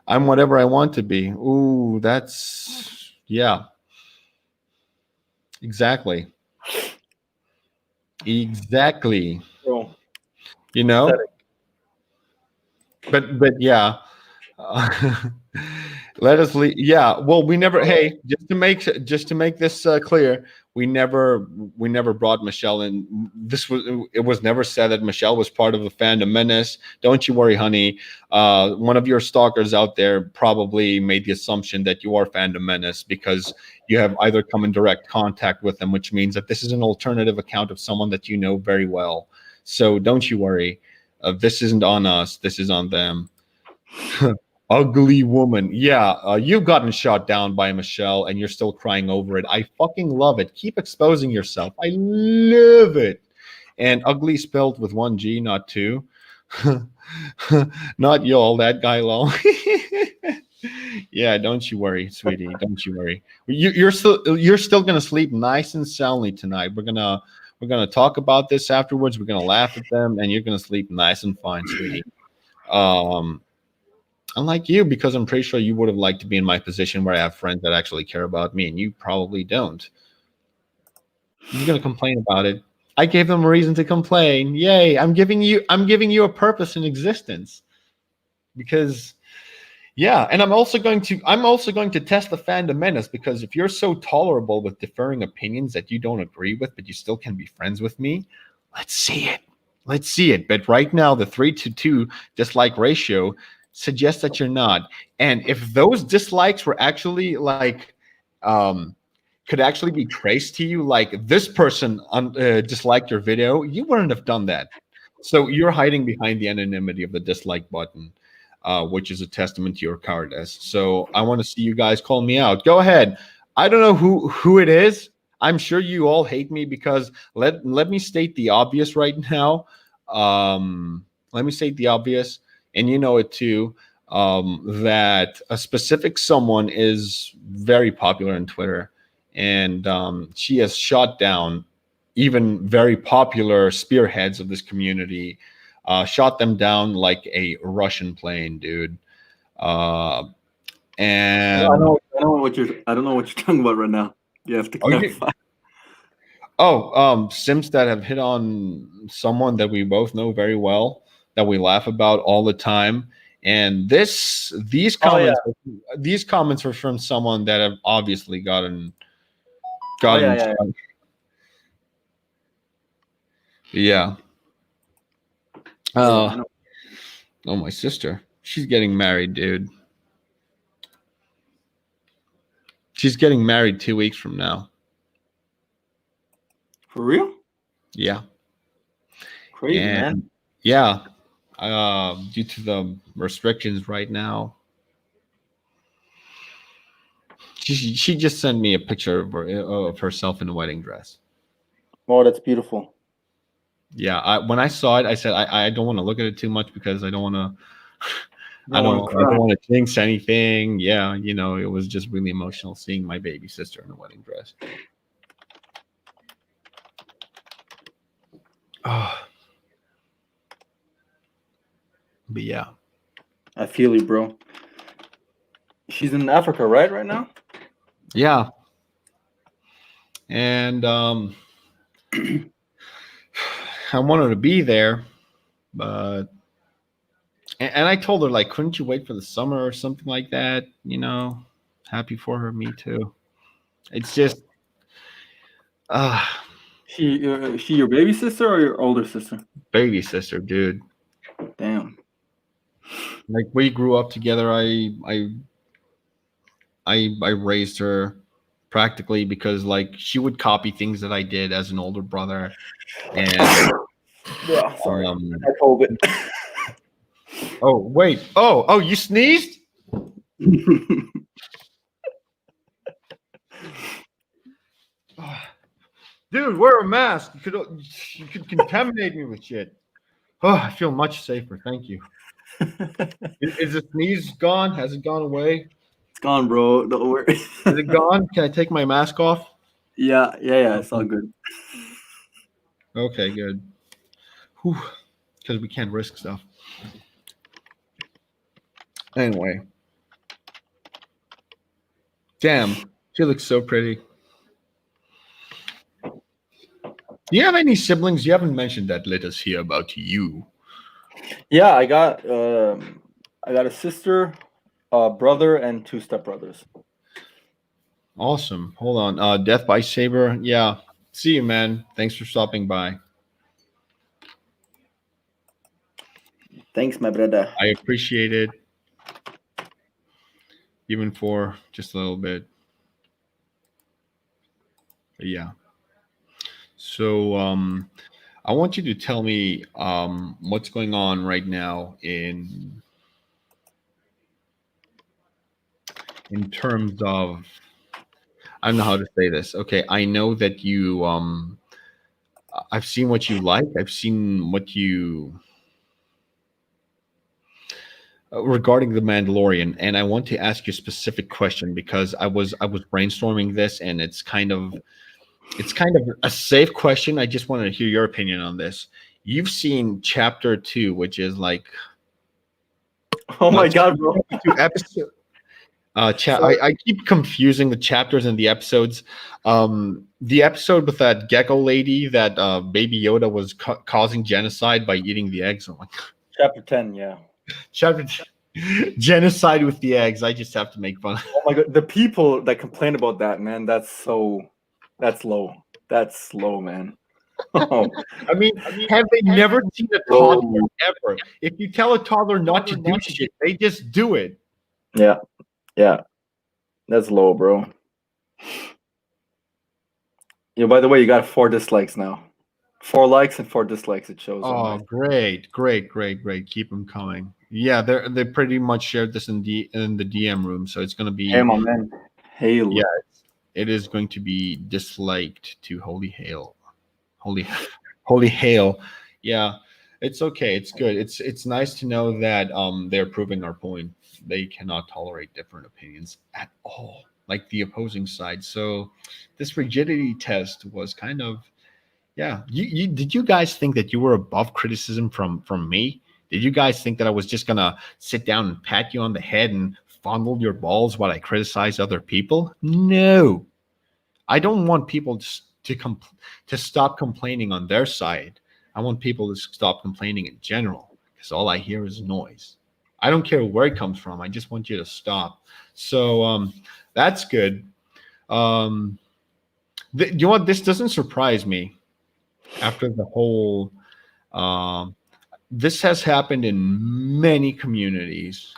I'm whatever I want to be. Ooh, that's, yeah, exactly Bro, you know, but yeah. Let us leave. Yeah. Well, we never. Hey, just to make this clear, we never brought Michelle in. It was never said that Michelle was part of the Phantom Menace. Don't you worry, honey. One of your stalkers out there probably made the assumption that you are Phantom Menace because you have either come in direct contact with them, which means that this is an alternative account of someone that you know very well. So don't you worry. This isn't on us. This is on them. Ugly woman. Yeah, you've gotten shot down by Michelle and you're still crying over it. I fucking love it. Keep exposing yourself. I love it. And ugly spelled with one G, not two. Not y'all, that guy lol. Yeah, don't you worry, sweetie. Don't you worry. You're still gonna sleep nice and soundly tonight. We're gonna talk about this afterwards. We're gonna laugh at them, and you're gonna sleep nice and fine, sweetie. Unlike you, because I'm pretty sure you would have liked to be in my position where I have friends that actually care about me, and you probably don't. You're gonna complain about it. I gave them a reason to complain. Yay! I'm giving you a purpose in existence. Because, yeah, and I'm also going to test the Phantom Menace, because if you're so tolerable with differing opinions that you don't agree with, but you still can be friends with me, let's see it. Let's see it. But right now, the 3-to-2 dislike ratio suggests that you're not. And if those dislikes were actually like could actually be traced to you, like this person disliked your video, you wouldn't have done that. So you're hiding behind the anonymity of the dislike button, which is a testament to your cowardice. So I want to see you guys call me out. Go ahead. I don't know who it is. I'm sure you all hate me because let me state the obvious right now. Let me state the obvious, and you know it too. That a specific someone is very popular on Twitter, and she has shot down even very popular spearheads of this community. Shot them down like a Russian plane, dude. Uh, and I don't know what you're talking about right now. You have to clarify. Sims that have hit on someone that we both know very well, that we laugh about all the time. And these comments are from someone that have obviously gotten yeah. Oh, my sister. She's getting married, dude. She's getting married 2 weeks from now. For real? Yeah. Crazy, man. Yeah. Due to the restrictions right now. She just sent me a picture of herself in a wedding dress. Oh, that's beautiful. Yeah, when I saw it, I said I don't want to look at it too much because I don't want to. I don't want to jinx anything. Yeah, you know, it was just really emotional seeing my baby sister in a wedding dress. Oh. But yeah, I feel you, bro. She's in Africa, right now? Yeah. And I wanted to be there, but and I told her, like, couldn't you wait for the summer or something like that? You know, happy for her. Me too. It's just she your baby sister or your older sister? Baby sister, dude. Damn. Like, we grew up together. I raised her practically because, like, she would copy things that I did as an older brother. And yeah, sorry. I COVID. Oh, wait. Oh, you sneezed? Dude, wear a mask. You could contaminate me with shit. Oh, I feel much safer. Thank you. Is the sneeze gone? Has it gone away? It's gone, bro. Don't worry. Is it gone? Can I take my mask off? Yeah. It's all good. Okay, good. Because we can't risk stuff. Anyway. Damn, she looks so pretty. Do you have any siblings? You haven't mentioned that. Let us hear about you. Yeah, I got a sister, a brother, and 2 stepbrothers. Awesome. Hold on. Death by Saber. Yeah. See you, man. Thanks for stopping by. Thanks, my brother. I appreciate it. Even for just a little bit. But yeah. So I want you to tell me what's going on right now in terms of, I don't know how to say this. Okay, I know that you I've seen what you like. I've seen what you regarding the Mandalorian, and I want to ask you a specific question because I was brainstorming this, and it's kind of a safe question. I just wanted to hear your opinion on this. You've seen chapter 2, which is like, oh my god, bro. 2 episode. I keep confusing the chapters and the episodes. The episode with that gecko lady that Baby Yoda was causing genocide by eating the eggs. Oh my god. Chapter 10, yeah. Chapter genocide with the eggs. I just have to make fun. Oh my god, the people that complain about that, man, that's low. That's low, man. I mean, have they never seen a toddler ever? If you tell a toddler not to do shit, they just do it. Yeah. That's low, bro. Yeah, by the way, you got 4 dislikes now. 4 likes and 4 dislikes, it shows. Oh, great. Keep them coming. Yeah, they pretty much shared this in the DM room, so it's gonna be. Hey, my man. Halo. Yeah, it is going to be disliked to holy hail. Holy holy hail. Yeah, it's okay. It's good. It's nice to know that they're proving our point. They cannot tolerate different opinions at all, like the opposing side. So this rigidity test was kind of, yeah. You did you guys think that you were above criticism from me? Did you guys think that I was just gonna sit down and pat you on the head and fondle your balls while I criticize other people? No. I don't want people to stop complaining on their side. I want people to stop complaining in general because all I hear is noise. I don't care where it comes from. I just want you to stop. So that's good. You know what? This doesn't surprise me. After the whole, um, this has happened in many communities.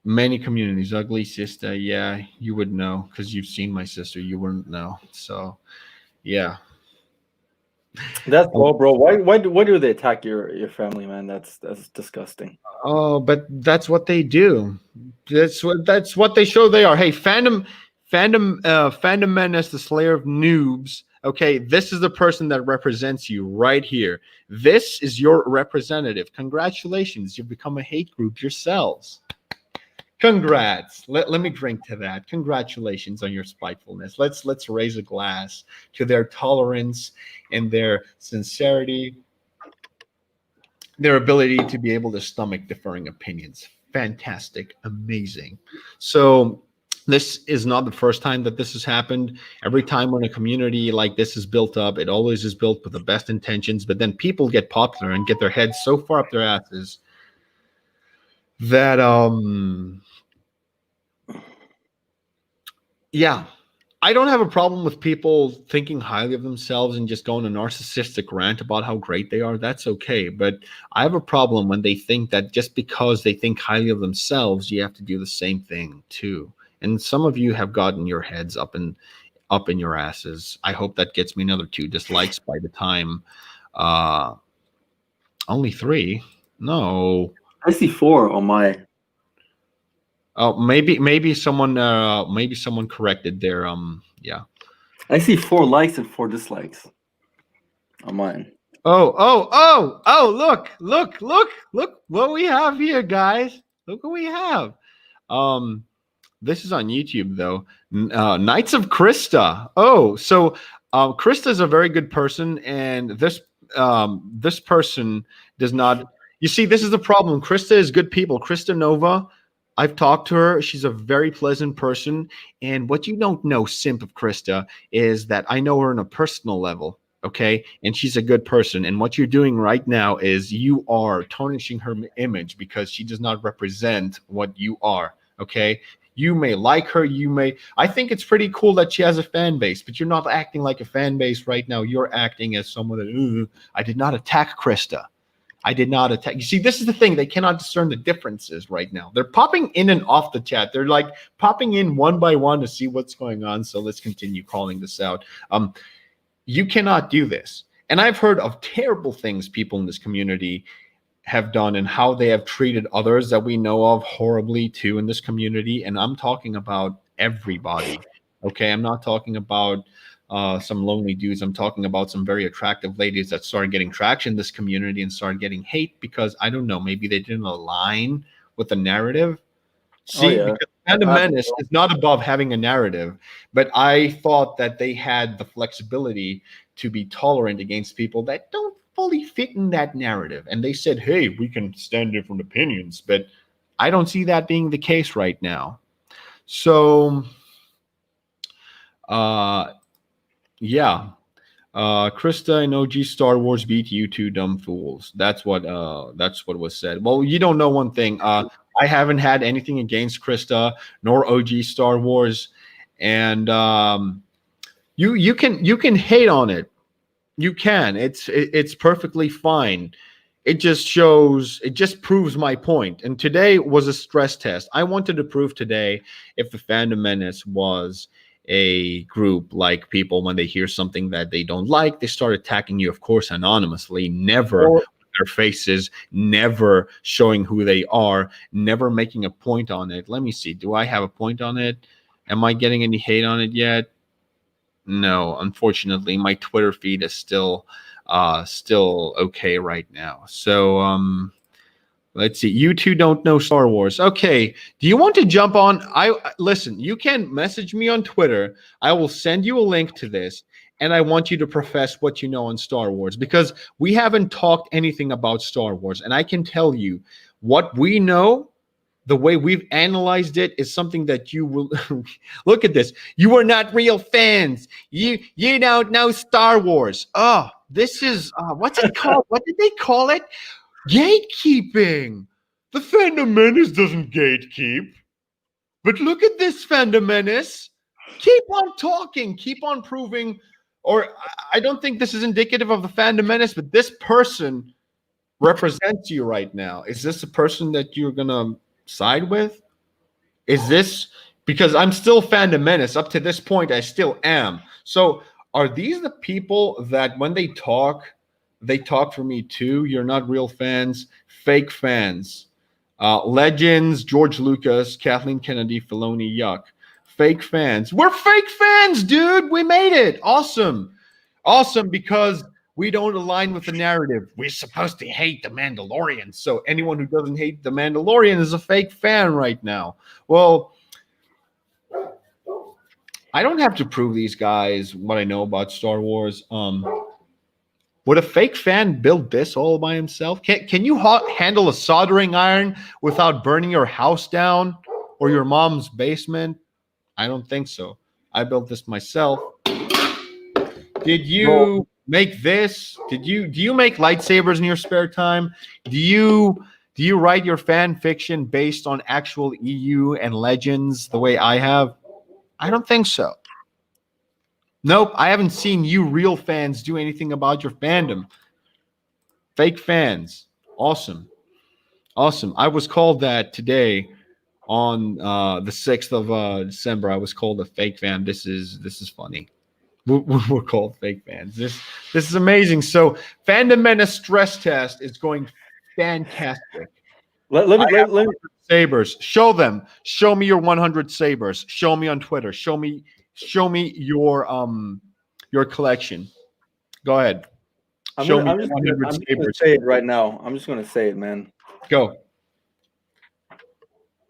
Many communities. Ugly sister, yeah, you would know because you've seen my sister. You wouldn't know. So yeah. That's all, bro. Why do they attack your family, man? That's disgusting. Oh, but that's what they do. That's what they show they are. Hey, fandom menace, the slayer of noobs. Okay, this is the person that represents you right here. This is your representative. Congratulations, you've become a hate group yourselves. Congrats. Let me drink to that. Congratulations on your spitefulness. Let's raise a glass to their tolerance and their sincerity, their ability to be able to stomach differing opinions. Fantastic, amazing. So this is not the first time that this has happened. Every time when a community like this is built up, it always is built with the best intentions, but then people get popular and get their heads so far up their asses that yeah, I don't have a problem with people thinking highly of themselves and just going a narcissistic rant about how great they are. That's okay. But I have a problem when they think that just because they think highly of themselves, you have to do the same thing too. And some of you have gotten your heads up in your asses. I hope that gets me another 2 dislikes by the time. Uh, only 3. No. I see 4 on my. Oh, maybe someone corrected their yeah. I see 4 likes and 4 dislikes on mine. Oh, look what we have here, guys. Look what we have. This is on YouTube though. Knights of Krista. Oh, so Krista is a very good person, and this person does not. You see, this is the problem. Krista is good people. Krista Nova. I've talked to her. She's a very pleasant person. And what you don't know, simp of Krista, is that I know her on a personal level. Okay. And she's a good person. And what you're doing right now is you are tarnishing her image because she does not represent what you are. Okay. You may like her. I think it's pretty cool that she has a fan base, but you're not acting like a fan base right now. You're acting as someone that, I did not attack Krista. I did not attack. You see, this is the thing. They cannot discern the differences right now. They're popping in and off the chat. They're like popping in one by one to see what's going on. So let's continue calling this out. You cannot do this. And I've heard of terrible things people in this community have done and how they have treated others that we know of horribly too in this community. And I'm talking about everybody. Okay. I'm not talking about some lonely dudes. I'm talking about some very attractive ladies that started getting traction in this community and started getting hate because I don't know, maybe they didn't align with the narrative. See, because Phantom Menace is not above having a narrative, but I thought that they had the flexibility to be tolerant against people that don't fully fit in that narrative. And they said, hey, we can stand different opinions, but I don't see that being the case right now. So, yeah. Krista and OG Star Wars beat you two dumb fools. That's what was said. Well, you don't know one thing. I haven't had anything against Krista nor OG Star Wars, and you can hate on it. You can. It's perfectly fine. It just proves my point. And today was a stress test. I wanted to prove today if the Phantom Menace was a group like people when they hear something that they don't like, they start attacking you, of course, anonymously, never with their faces, never showing who they are, never making a point on it. Let me see. Do I have a point on it? Am I getting any hate on it yet? No, unfortunately, my Twitter feed is still okay right now. So let's see. You two don't know Star Wars. Okay. Do you want to jump on? I listen, you can message me on Twitter. I will send you a link to this, and I want you to profess what you know on Star Wars, because we haven't talked anything about Star Wars, and I can tell you what we know. The way we've analyzed it is something that you will look at this. You are not real fans. You don't know Star Wars. Oh, this is what's it called? What did they call it? Gatekeeping. The Phantom Menace doesn't gatekeep. But look at this, Phantom Menace. Keep on talking. Keep on proving. Or I don't think this is indicative of the Phantom Menace, but this person represents you right now. Is this a person that you're going to side with? Is this because I'm still Phantom Menace? Up to this point, I still am. So are these the people that when they talk for me too? You're not real fans, fake fans. Legends, George Lucas, Kathleen Kennedy, Filoni, yuck. Fake fans. We're fake fans, dude. We made it. Awesome. Awesome, because we don't align with the narrative. We're supposed to hate the Mandalorian. So anyone who doesn't hate the Mandalorian is a fake fan right now. Well, I don't have to prove these guys what I know about Star Wars. Would a fake fan build this all by himself? Can you handle a soldering iron without burning your house down or your mom's basement? I don't think so. I built this myself. Did you make this? Do you make lightsabers in your spare time? Do you write your fan fiction based on actual EU and Legends the way I have? I don't think so. Nope, I haven't seen you real fans do anything about your fandom. Fake fans. Awesome. Awesome. I was called that today on the 6th of December. I was called a fake fan. This is funny. We're called fake fans. This is amazing. So Fandom Menace stress test is going fantastic. Let me Sabers. Show them. Show me your 100 sabers. Show me on Twitter. Show me your collection. Go ahead. I'm just gonna say it right now. I'm just gonna say it, man. Go.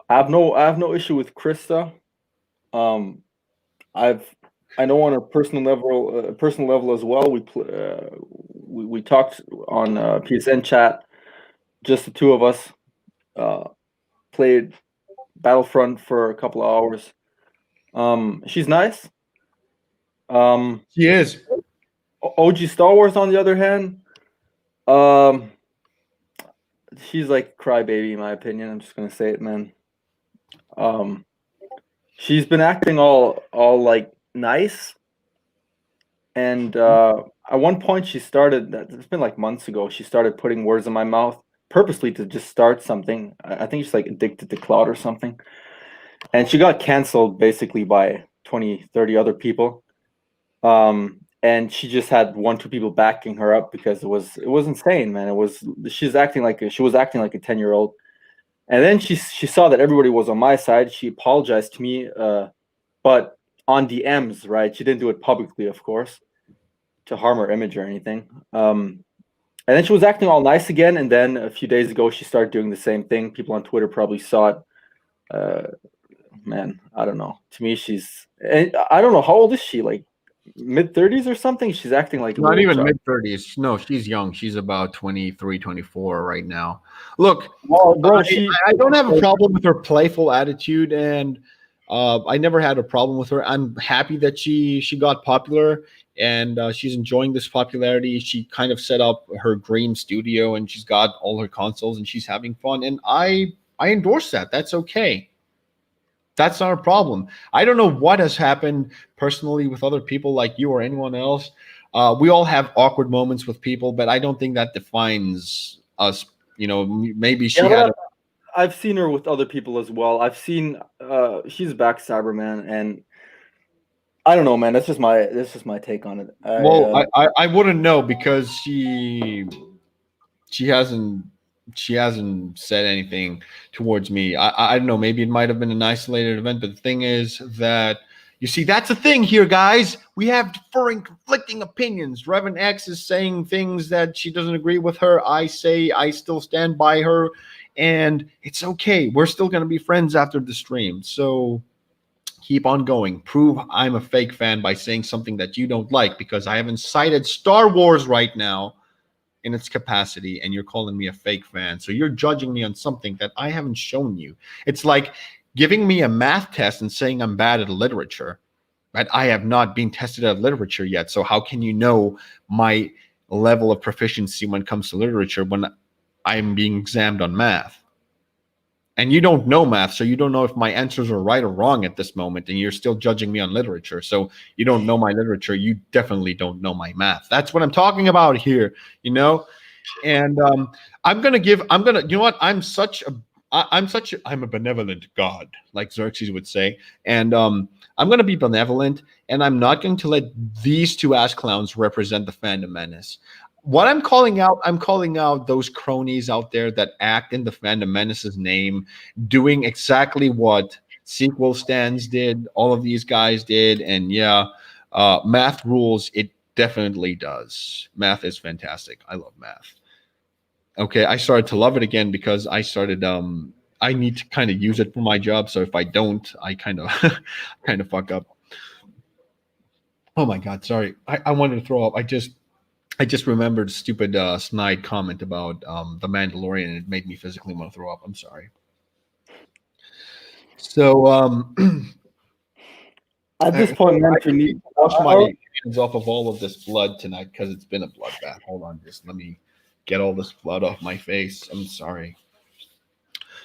I have no issue with Krista. I know on a personal level as well. We talked on PSN chat. Just the two of us played Battlefront for a couple of hours. She's nice. She is. OG Star Wars, on the other hand, she's like crybaby in my opinion. I'm just gonna say it, man. She's been acting all like nice, and at one point she started. It's been like months ago. She started putting words in my mouth purposely to just start something. I think she's like addicted to clout or something, and she got canceled basically by 20, 30 other people. And she just had 1-2 people backing her up because it was insane, man. She was acting like a 10-year-old. And then she saw that everybody was on my side. She apologized to me, but on DMs, right? She didn't do it publicly, of course, to harm her image or anything. And then she was acting all nice again. And then a few days ago, she started doing the same thing. People on Twitter probably saw it. Man, I don't know. To me, I don't know, how old is she? Like mid-30s or something? She's acting like not even mid-30s. No, she's young. She's about 23, 24 right now. Look, bro, I don't have a problem with her playful attitude, and I never had a problem with her. I'm happy that she got popular, and she's enjoying this popularity. She kind of set up her dream studio, and she's got all her consoles, and she's having fun, and I endorse that. That's okay. That's not a problem. I don't know what has happened personally with other people like you or anyone else. We all have awkward moments with people, but I don't think that defines us. You know, maybe she had. I've seen her with other people as well. I've seen she's back, Saber, man, and I don't know, man. That's just my take on it. I wouldn't know because she hasn't She hasn't said anything towards me. I don't know. Maybe it might have been an isolated event, but the thing is that you see, that's the thing here, guys. We have differing, conflicting opinions. RevanX is saying things that she doesn't agree with her. I say I still stand by her, and it's okay. We're still going to be friends after the stream. So keep on going. Prove I'm a fake fan by saying something that you don't like, because I haven't cited Star Wars right now in its capacity, and you're calling me a fake fan. So you're judging me on something that I haven't shown you. It's like giving me a math test and saying I'm bad at literature, but I have not been tested at literature yet. So how can you know my level of proficiency when it comes to literature when I'm being examined on math? And you don't know math, so you don't know if my answers are right or wrong at this moment, and you're still judging me on literature. So you don't know my literature. You definitely don't know my math. That's what I'm talking about here, you know? And I'm going to, you know what? I'm a benevolent God, like Xerxes would say. And I'm going to be benevolent, and I'm not going to let these two ass clowns represent the fandom menace. What I'm calling out those cronies out there that act in the fandom menace's name, doing exactly what sequel stands did, all of these guys did, and yeah, math rules. It definitely does. Math is fantastic. I love math. Okay, I started to love it again because I started. I need to kind of use it for my job. So if I don't, I kind of kind of fuck up. Oh my god, sorry. I wanted to throw up. I just remembered a stupid snide comment about the Mandalorian, and it made me physically want to throw up. I'm sorry. So at this point, man, I need to wash my hands off of all of this blood tonight because it's been a bloodbath. Hold on, just let me get all this blood off my face. I'm sorry.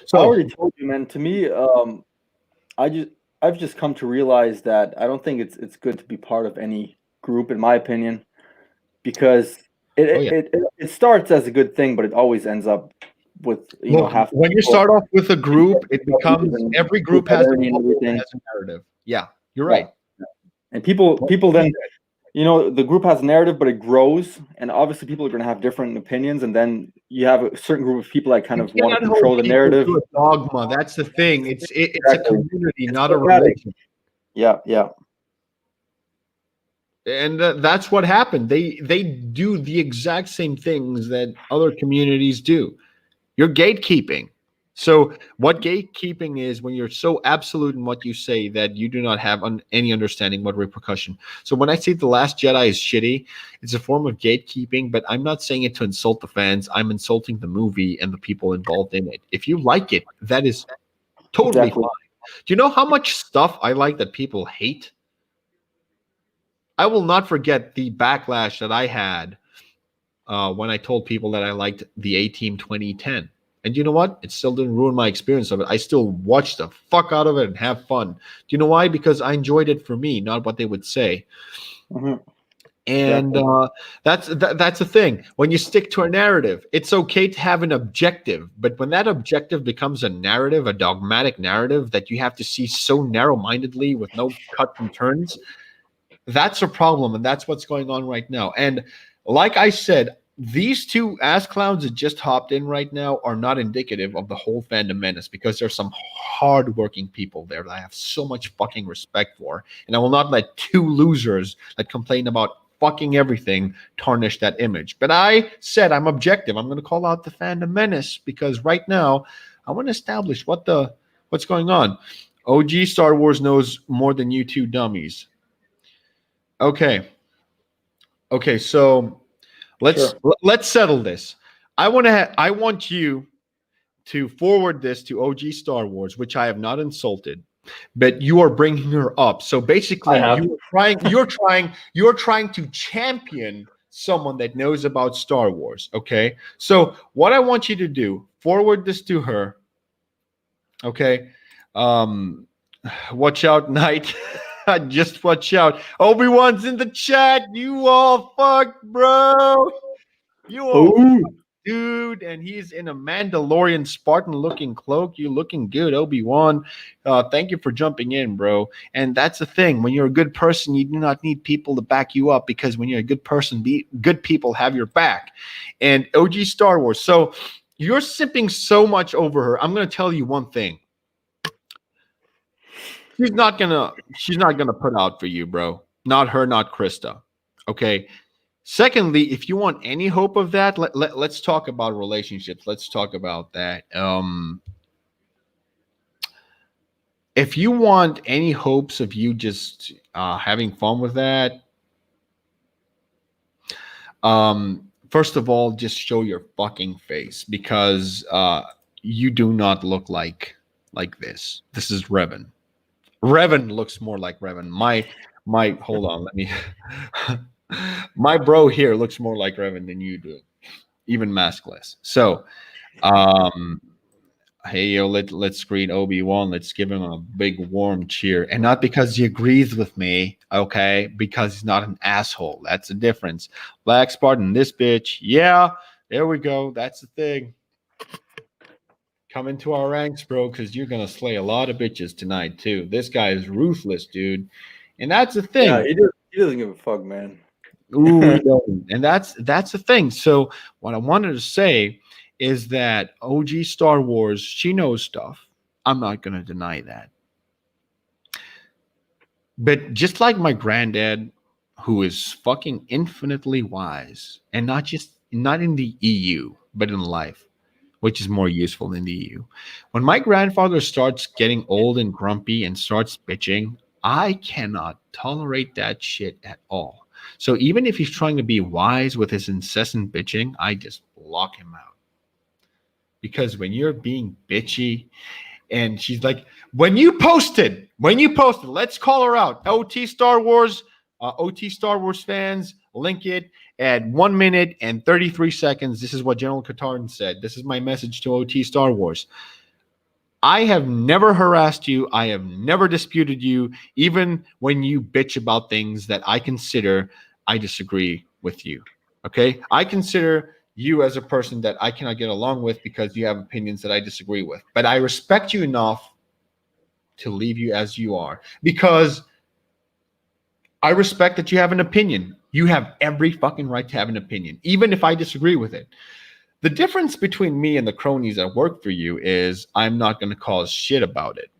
So I already told you, man. To me, I've just come to realize that I don't think it's good to be part of any group, in my opinion, because it starts as a good thing, but it always ends up with half. When you start off with a group, it becomes every group has a narrative. Yeah, you're right. And people then, the group has a narrative, but it grows, and obviously people are going to have different opinions, and then you have a certain group of people that kind of want to control the narrative. Dogma. That's the thing. It's a community, not a religion. Yeah, yeah. And that's what happened. They do the exact same things that other communities do. You're gatekeeping. So what gatekeeping is when you're so absolute in what you say that you do not have any understanding what repercussion. So when I say The Last Jedi is shitty, it's a form of gatekeeping, but I'm not saying it to insult the fans. I'm insulting the movie and the people involved in it. If you like it, that is totally fine. Do you know how much stuff I like that people hate? I will not forget the backlash that I had when I told people that I liked the A-Team 2010. And you know what? It still didn't ruin my experience of it. I still watched the fuck out of it and have fun. Do you know why? Because I enjoyed it for me, not what they would say. Mm-hmm. And that's the thing. When you stick to a narrative, it's okay to have an objective. But when that objective becomes a narrative, a dogmatic narrative that you have to see so narrow-mindedly with no cuts and turns, that's a problem. And that's what's going on right now. And like I said, these two ass clowns that just hopped in right now are not indicative of the whole fandom menace, because there's some hardworking people there that I have so much fucking respect for. And I will not let two losers that complain about fucking everything tarnish that image. But I said I'm objective. I'm going to call out the fandom menace because right now I want to establish what's going on. OG Star Wars knows more than you two dummies. Okay, so let's settle this. I want you to forward this to OG Star Wars, which I have not insulted, but you are bringing her up. So basically, you're trying to champion someone that knows about Star Wars. Okay, so what I want you to do, forward this to her. Okay, watch out, Knight. Just watch out. Obi-Wan's in the chat. You all fucked, bro. You all fucked, dude. And he's in a Mandalorian Spartan-looking cloak. You looking good, Obi-Wan. Thank you for jumping in, bro. And that's the thing. When you're a good person, you do not need people to back you up, because when you're a good person, good people have your back. And OG Star Wars. So You're sipping so much over her. I'm gonna tell you one thing. She's not gonna put out for you, bro. Not her, not Krista. Okay. Secondly, if you want any hope of that, let's talk about relationships. Let's talk about that. If you want any hopes of you just having fun with that, first of all, just show your fucking face because you do not look like this. This is Revan. Revan looks more like Revan. My hold on, let me. My bro here looks more like Revan than you do, even maskless. So, um, hey yo, let's greet Obi-Wan. Let's give him a big warm cheer, and not because he agrees with me, okay? Because he's not an asshole. That's the difference. Black Spartan, this bitch. Yeah, there we go. That's the thing. Come into our ranks, bro, because you're gonna slay a lot of bitches tonight too. This guy is ruthless, dude, and that's the Yeah, thing. he doesn't give a fuck, man. Ooh, he doesn't. And that's the thing. So what I wanted to say is that OG Star Wars, she knows stuff. I'm not gonna deny that. But just like my granddad, who is fucking infinitely wise, and not in the EU, but in life, which is more useful than the EU. When my grandfather starts getting old and grumpy and starts bitching, I cannot tolerate that shit at all. So even if he's trying to be wise with his incessant bitching, I just block him out. Because when you're being bitchy and she's like, when you posted, let's call her out. OT Star Wars fans, link it at 1 minute and 33 seconds. This is what General Katarn said. This is my message to OT Star Wars. I have never harassed you. I have never disputed you, even when you bitch about things that I disagree with you. Okay? I consider you as a person that I cannot get along with because you have opinions that I disagree with. But I respect you enough to leave you as you are because I respect that you have an opinion. You have every fucking right to have an opinion, even if I disagree with it. The difference between me and the cronies that work for you is I'm not going to cause shit about it.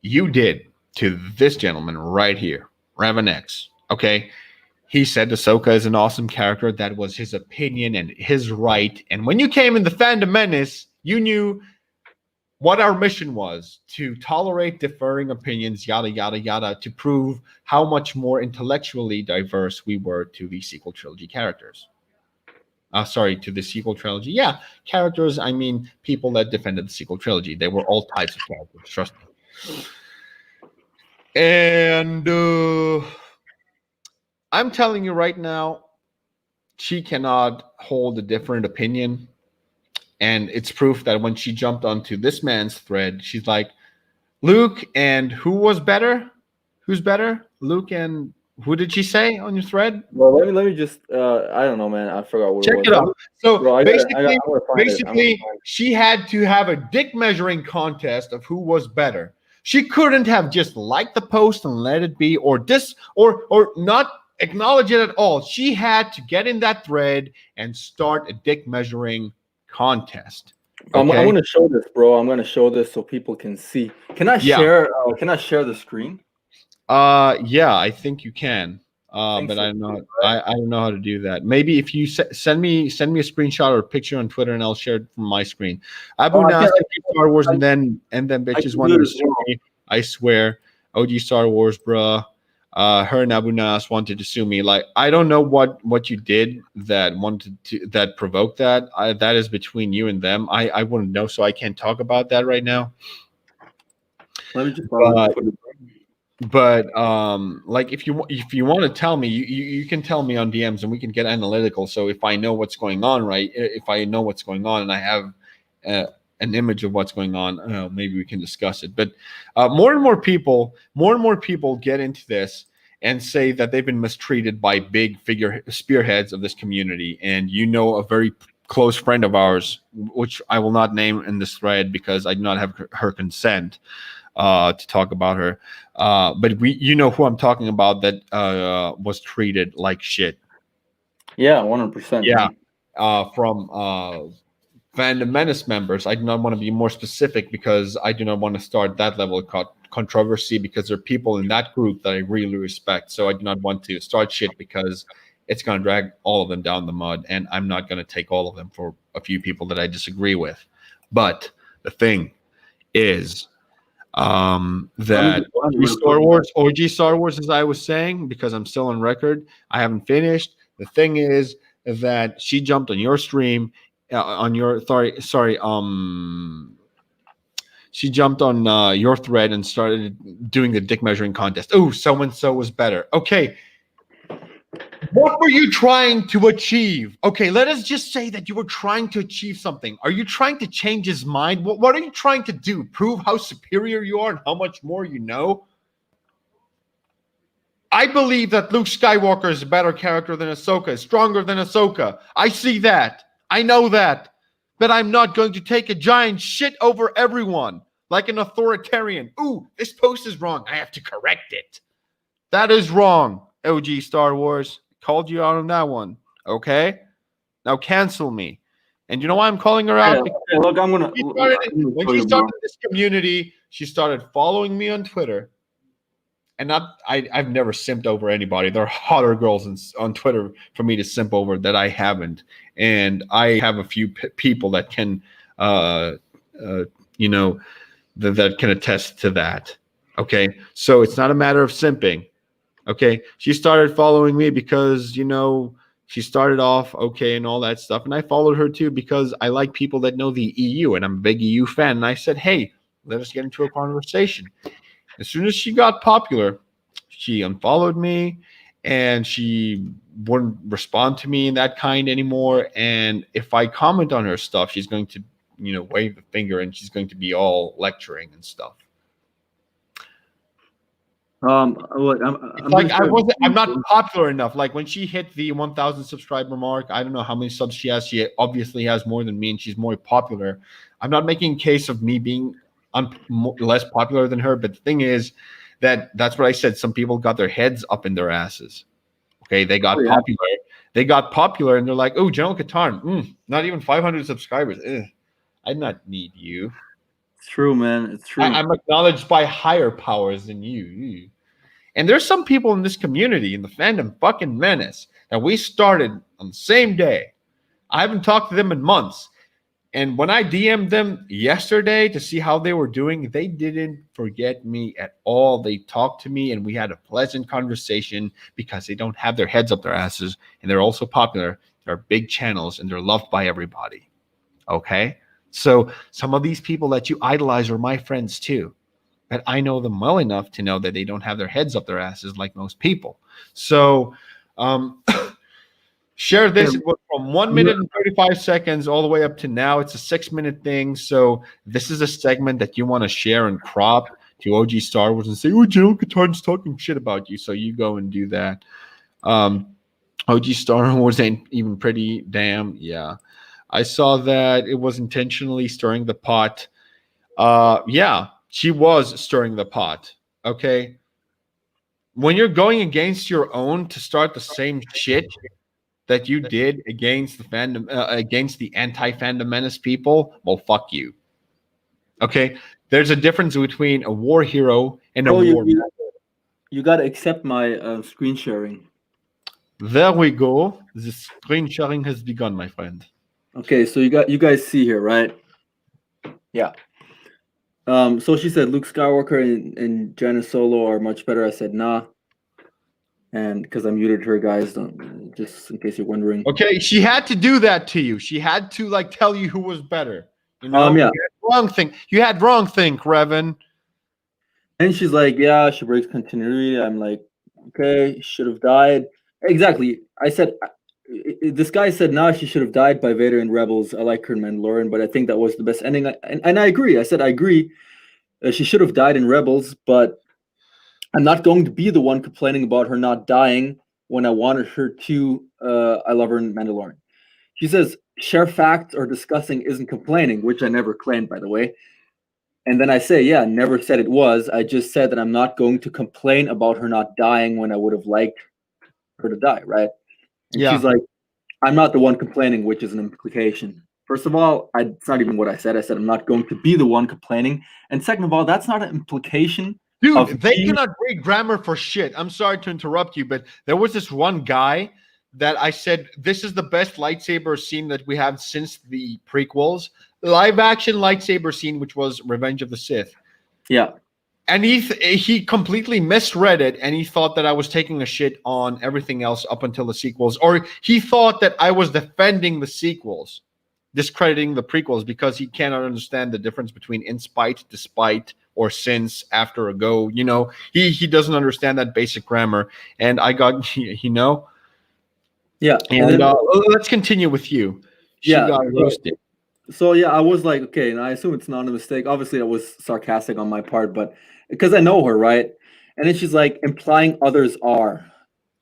You did to this gentleman right here, RevanX. Okay? He said Ahsoka is an awesome character. That was his opinion and his right. And when you came in the Phantom Menace, you knew what our mission was to tolerate differing opinions, yada, yada, yada, to prove how much more intellectually diverse we were to the sequel trilogy characters. To the sequel trilogy. Yeah, characters, I mean, people that defended the sequel trilogy. They were all types of characters, trust me. And I'm telling you right now, she cannot hold a different opinion. And it's proof that when she jumped onto this man's thread, she's like, Luke and who was better? Who's better? Luke and who did she say on your thread? Well, let me just I don't know, man. I forgot what Check it it was. out. So Bro, basically, she had to have a dick measuring contest of who was better. She couldn't have just liked the post and let it be, or not acknowledge it at all. She had to get in that thread and start a dick measuring contest. Okay? I'm going to show this, bro. I'm going to show this so people can see. Can I share? Can I share the screen? Yeah, I think you can. But I don't know. I don't know how to do that. Maybe if you send me a screenshot or a picture on Twitter, and I'll share it from my screen. Abu Nas, Star Wars, and then bitches wanted to sue me. I swear, OG Star Wars, bruh. Her and Abu Nas wanted to sue me. Like, I don't know what you did that provoked that. That is between you and them. I wouldn't know, so I can't talk about that right now. Let me just. But like if you want to tell me, you can tell me on DMs and we can get analytical. So if I know what's going on, right? If I know what's going on and I have an image of what's going on, maybe we can discuss it. But more and more people get into this and say that they've been mistreated by big spearheads of this community. And a very close friend of ours, which I will not name in this thread because I do not have her consent to talk about her. But who I'm talking about that was treated like shit. Yeah, 100%. Yeah. from Fandom Menace members. I do not want to be more specific because I do not want to start that level of controversy because there are people in that group that I really respect. So I do not want to start shit because it's going to drag all of them down the mud, and I'm not going to take all of them for a few people that I disagree with. But the thing is that OG Star Wars, as I was saying, because I'm still on record, I haven't finished. The thing is that she jumped on your stream on your she jumped on your thread and started doing the dick measuring contest. Oh, so and so was better. Okay, what were you trying to achieve? Okay, let us just say that you were trying to achieve something. Are you trying to change his mind? What are you trying to do? Prove how superior you are and how much more you know? I believe that Luke Skywalker is a better character than Ahsoka, is stronger than Ahsoka. I see that. I know that. But I'm not going to take a giant shit over everyone like an authoritarian. Ooh, this post is wrong. I have to correct it. That is wrong, OG Star Wars. Called you out on that one. Okay? Now cancel me. And you know why I'm calling her out? Yeah, look, when she started this community, she started following me on Twitter. And I've never simped over anybody. There are hotter girls on Twitter for me to simp over that I haven't. And I have a few people that can, that can attest to that. Okay? So it's not a matter of simping. Okay? She started following me because, she started off okay and all that stuff. And I followed her too because I like people that know the EU. And I'm a big EU fan. And I said, hey, let us get into a conversation. As soon as she got popular, she unfollowed me and she wouldn't respond to me in that kind anymore. And if I comment on her stuff, she's going to, wave the finger and she's going to be all lecturing and stuff. Look, I'm not popular enough. Like when she hit the 1,000 subscriber mark, I don't know how many subs she has. She obviously has more than me and she's more popular. I'm not making a case of me being less popular than her, but the thing is that's what I said. Some people got their heads up in their asses. Okay, they got popular. They got popular, and they're like, "Oh, General Katarn, not even 500 subscribers. I do not need you." It's true, man. It's true. I'm acknowledged by higher powers than you. And there's some people in this community, in the fandom fucking menace, that we started on the same day. I haven't talked to them in months. And when I DM'd them yesterday to see how they were doing, they didn't forget me at all. They talked to me and we had a pleasant conversation because they don't have their heads up their asses and they're also popular. They're big channels and they're loved by everybody. Okay? So some of these people that you idolize are my friends too. But I know them well enough to know that they don't have their heads up their asses like most people. So, share this. It was from 1 minute and 35 seconds all the way up to now. It's a 6-minute thing. So this is a segment that you want to share and crop to OG Star Wars and say, oh, General Katarn's talking shit about you. So you go and do that. OG Star Wars ain't even pretty. Damn. Yeah. I saw that it was intentionally stirring the pot. Yeah, she was stirring the pot. Okay. When you're going against your own to start the same shit that you did against the fandom, against the anti-fandom menace people, well, fuck you. Okay, there's a difference between a war hero and a war. You gotta accept my screen sharing. There we go. The screen sharing has begun, my friend. Okay, so you guys see here, right? Yeah. So she said Luke Skywalker and Jaina Solo are much better. I said nah. And because I muted her, guys, just in case you're wondering. Okay, she had to do that to you. She had to tell you who was better. Yeah. You had wrong thing. You had wrong think, Revan. And she's like, yeah, she breaks continuity. I'm like, okay, should have died. Exactly. I said, this guy said, nah, she should have died by Vader and Rebels. I like her in Mandalorian, but I think that was the best ending. And I agree. I said, I agree. She should have died in Rebels, but I'm not going to be the one complaining about her not dying when I wanted her to. I love her in Mandalorian. She says, share facts or discussing isn't complaining, which I never claimed, by the way. And then I say, yeah, never said it was. I just said that I'm not going to complain about her not dying when I would have liked her to die, right? And she's like, I'm not the one complaining, which is an implication. First of all, it's not even what I said. I said I'm not going to be the one complaining. And second of all, that's not an implication. Dude, they cannot read grammar for shit. I'm sorry to interrupt you, but there was this one guy that I said, this is the best lightsaber scene that we have since the prequels. Live action lightsaber scene, which was Revenge of the Sith. Yeah. And he completely misread it, and he thought that I was taking a shit on everything else up until the sequels, or he thought that I was defending the sequels, discrediting the prequels, because he cannot understand the difference between in spite, despite, or since, after, ago. You know, he doesn't understand that basic grammar, and I got Yeah. And then, let's continue with you. She got roasted. So yeah, I was like, okay, and I assume it's not a mistake. Obviously, that was sarcastic on my part, but because I know her, right? And then she's like implying others are,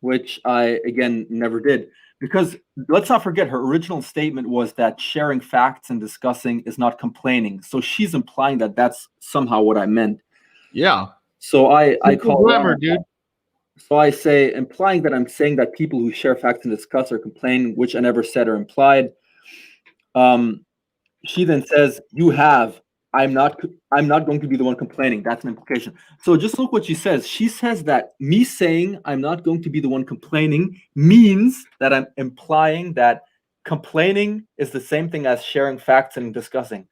which I again never did. Because let's not forget, her original statement was that sharing facts and discussing is not complaining. So she's implying that that's somehow what I meant. Yeah. So I call grammar, dude. So I say, implying that I'm saying that people who share facts and discuss are complaining, which I never said or implied. She then says, "You have. I'm not going to be the one complaining." That's an implication. So just look what she says. She says that me saying I'm not going to be the one complaining means that I'm implying that complaining is the same thing as sharing facts and discussing.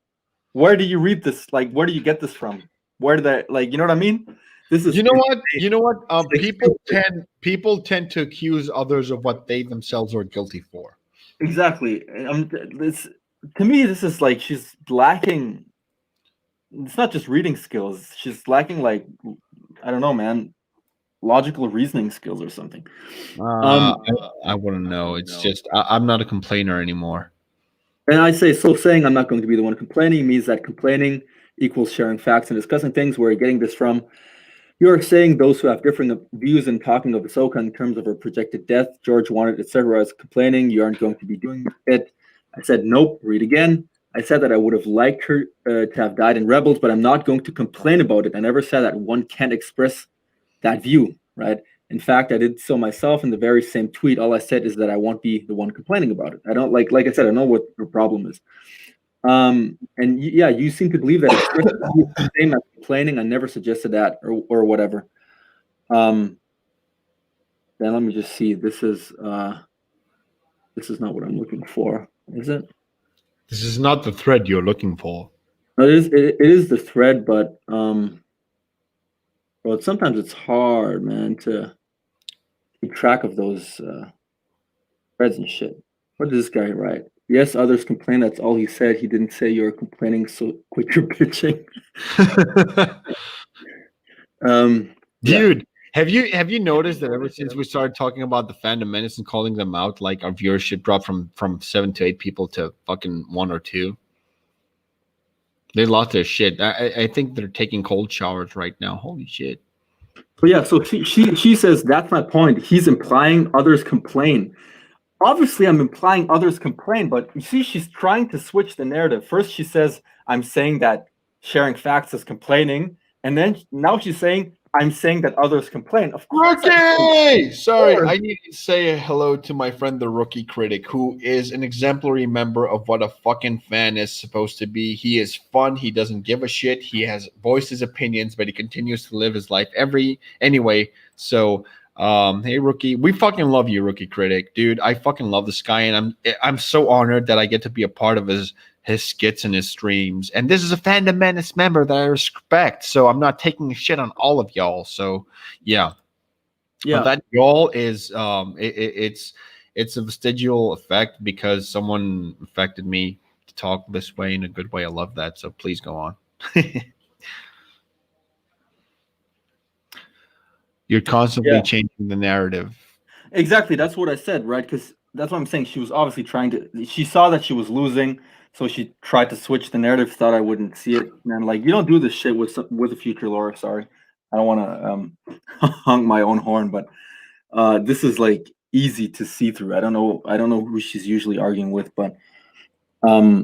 Where do you read this? Like, where do you get this from? Where did that, like, you know what I mean? This is, you know what? People tend to accuse others of what they themselves are guilty for. Exactly. This, to me, this is like she's lacking. It's not just reading skills. She's lacking, like, I don't know, man, logical reasoning skills or something. I wouldn't know. It's just I'm not a complainer anymore. And I say, so saying I'm not going to be the one complaining means that complaining equals sharing facts and discussing things. Where are you getting this from? You're saying those who have differing views and talking of Ahsoka in terms of her projected death, George wanted, etc., as complaining. You aren't going to be doing it. I said, nope, read again. I said that I would have liked her to have died in Rebels, but I'm not going to complain about it. I never said that one can't express that view, right? In fact, I did so myself in the very same tweet. All I said is that I won't be the one complaining about it. I don't like I said, I know what your problem is. And yeah, you seem to believe that it's the same as complaining. I never suggested that or whatever. Then let me just see. This is not what I'm looking for, is it? This is not the thread you're looking for. No, it is the thread, but well, sometimes it's hard, man, to keep track of those threads and shit. What did this guy write? Yes, others complain. That's all he said. He didn't say you're complaining, so quit your bitching. Dude, have you noticed that ever since we started talking about the Phantom Menace and calling them out, like our viewership dropped from 7 to 8 people to fucking 1 or 2? They lost their shit. I think they're taking cold showers right now. Holy shit. But yeah, so she says that's my point. He's implying others complain. Obviously, I'm implying others complain, but you see, she's trying to switch the narrative. First, she says, I'm saying that sharing facts is complaining. And then now she's saying, I'm saying that others complain. Of course. Rookie! Sorry, I need to say hello to my friend, the Rookie Critic, who is an exemplary member of what a fucking fan is supposed to be. He is fun. He doesn't give a shit. He has voiced his opinions, but he continues to live his life anyway. So, hey, Rookie, we fucking love you, Rookie Critic, dude. I fucking love this guy, and I'm so honored that I get to be a part of his skits and his streams. And this is a Phantom Menace member that I respect, so I'm not taking shit on all of y'all. So yeah. But that y'all is it's a vestigial effect because someone affected me to talk this way in a good way. I love that. So please go on. You're constantly changing the narrative. Exactly. That's what I said, right? Because that's what I'm saying. She was obviously she saw that she was losing, so she tried to switch the narrative, thought I wouldn't see it. And like, you don't do this shit with a future Laura. Sorry. I don't want to honk my own horn, but this is like easy to see through. I don't know who she's usually arguing with, but yeah,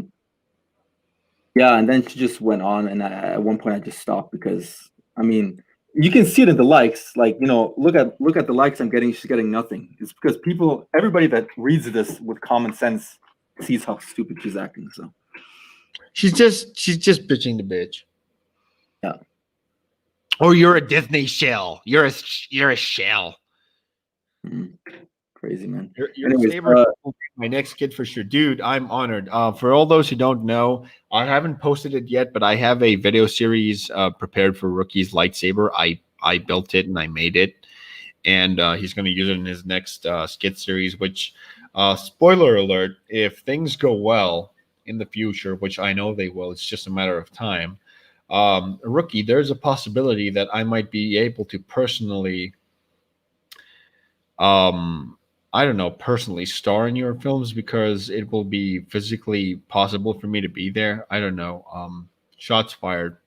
and then she just went on, and at one point I just stopped because, I mean, you can see it in the likes. Like, look at the likes I'm getting. She's getting nothing. It's because everybody that reads this with common sense sees how stupid she's acting. So She's just bitching the bitch. yeah. Or you're a Disney shell. You're a shell. Crazy, man. You're Anyways, Saber, my next kid for sure, dude. I'm honored. For all those who don't know, I haven't posted it yet, but I have a video series prepared for Rookie's lightsaber. I built it and I made it, and he's going to use it in his next skit series. Which, spoiler alert, if things go well in the future, which I know they will, it's just a matter of time. Rookie, there's a possibility that I might be able to personally I don't know, personally star in your films because it will be physically possible for me to be there. I don't know. Shots fired.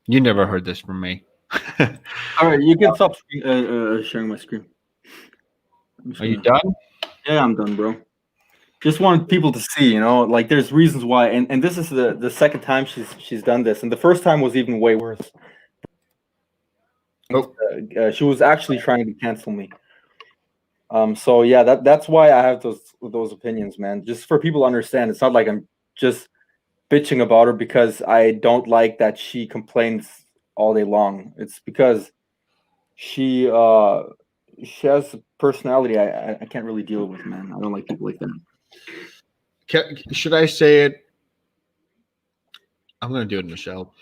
You never heard this from me. all right, you can stop sharing my screen. Are you done? Yeah, I'm done, bro. Just want people to see, like there's reasons why, and this is the second time she's done this, and the first time was even way worse. Oh. She was actually trying to cancel me. So yeah, that's why I have those opinions, man. Just for people to understand, it's not like I'm just bitching about her because I don't like that she complains all day long. It's because she has a personality I can't really deal with, man. I don't like people like that. Should I say it? I'm gonna do it, Michelle.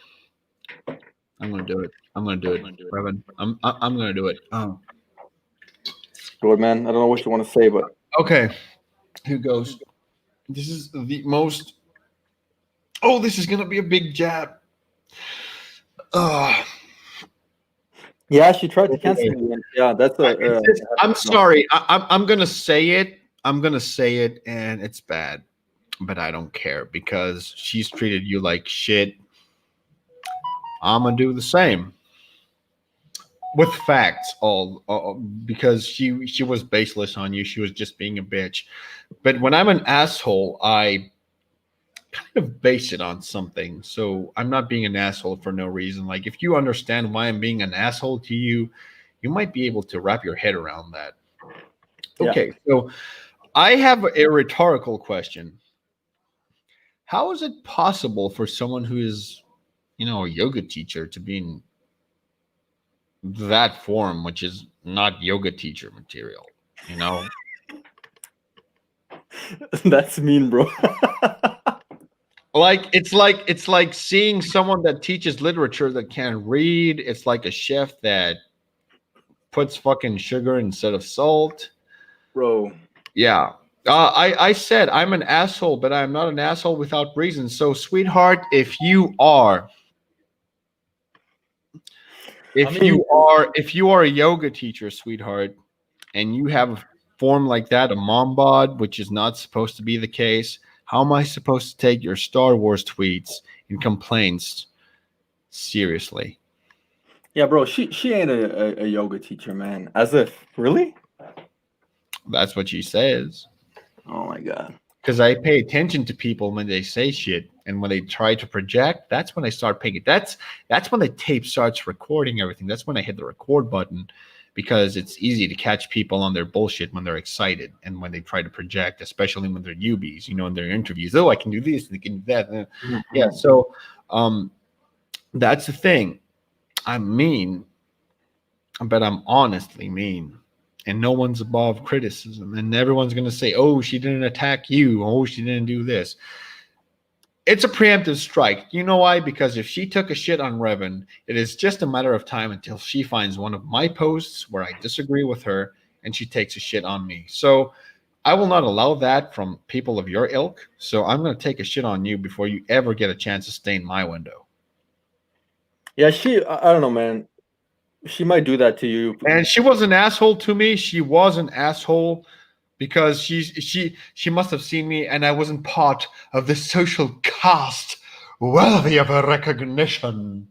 I'm gonna do it. Revan. I'm gonna do it. Oh. Good, man. I don't know what you want to say, but okay. Here goes. This is the most. Oh, this is gonna be a big jab. Yeah, she tried to cancel me. Yeah, that's a. I'm sorry. I'm gonna say it. I'm gonna say it, and it's bad, but I don't care because she's treated you like shit. I'm gonna do the same with facts, all because she was baseless on you. She was just being a bitch. But when I'm an asshole, I kind of base it on something. So I'm not being an asshole for no reason. Like if you understand why I'm being an asshole to you, you might be able to wrap your head around that. Okay, yeah. So I have a rhetorical question. How is it possible for someone who is, a yoga teacher to be in that form, which is not yoga teacher material, That's mean, bro. It's like seeing someone that teaches literature that can't read. It's like a chef that puts fucking sugar instead of salt. Bro. Yeah. I said I'm an asshole, but I'm not an asshole without reason. So, sweetheart, if you are a yoga teacher, sweetheart, and you have a form like that, a mom bod, which is not supposed to be the case, how am I supposed to take your Star Wars tweets and complaints seriously? Yeah, bro, she ain't a yoga teacher, man. As if, really? That's what she says. Oh my god. Because I pay attention to people when they say shit, and when they try to project, that's when I start paying it. That's when the tape starts recording everything. That's when I hit the record button, because it's easy to catch people on their bullshit when they're excited and when they try to project, especially when they're newbies, in their interviews. Oh, I can do this and I can do that. Mm-hmm. Yeah, so that's the thing. I'm mean, but I'm honestly mean. And no one's above criticism. And everyone's going to say, oh, she didn't attack you. Oh, she didn't do this. It's a preemptive strike. You know why? Because if she took a shit on Revan, it is just a matter of time until she finds one of my posts where I disagree with her and she takes a shit on me. So I will not allow that from people of your ilk. So I'm going to take a shit on you before you ever get a chance to stain my window. Yeah, I don't know, man. She might do that to you. And she was an asshole to me. She was an asshole because she must have seen me and I wasn't part of the social caste worthy of a recognition.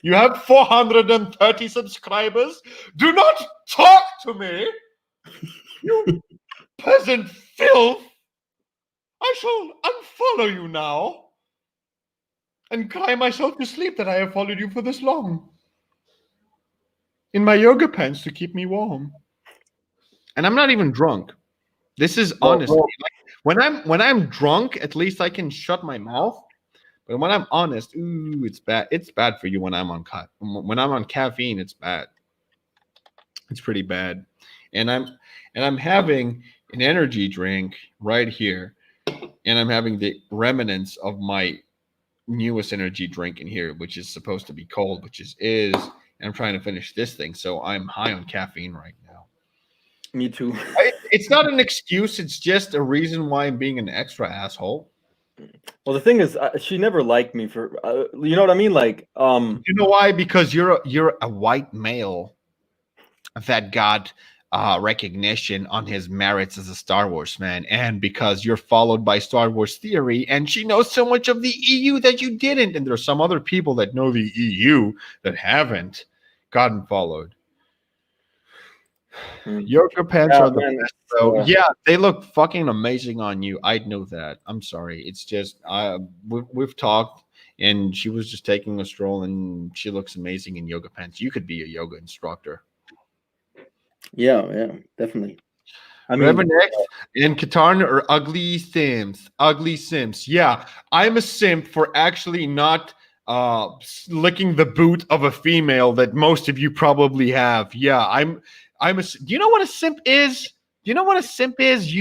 You have 430 subscribers. Do not talk to me, you peasant filth. I shall unfollow you now and cry myself to sleep that I have followed you for this long. in my yoga pants to keep me warm. And I'm not even drunk. This is honesty. Bro, Like when I'm drunk, at least I can shut my mouth. But when I'm honest, ooh, it's bad. It's bad for you when I'm on when I'm on caffeine. It's bad. It's pretty bad. And I'm having an energy drink right here, and I'm having the remnants of my newest energy drink in here, which is supposed to be cold, which is. And I'm trying to finish this thing, so I'm high on caffeine right now. me too. It's not an excuse. It's just a reason why I'm being an extra asshole. Well, the thing is, she never liked me for, you know what I mean? Like, You know why? Because you're a white male that got recognition on his merits as a Star Wars fan, and because you're followed by Star Wars theory, and she knows so much of the EU that you didn't, and there's some other people that know the EU that haven't gotten followed. Yoga pants are the best, though. Yeah, they look fucking amazing on you. I know that. I'm sorry. It's just we've talked, and she was just taking a stroll, and she looks amazing in yoga pants. You could be a yoga instructor. yeah, definitely. I mean, RevanX and Katarn are ugly sims. Ugly sims. Yeah, I'm a simp for actually not licking the boot of a female that most of you probably have. Yeah, I'm a. Do you know what a simp is? Do you know what a simp is?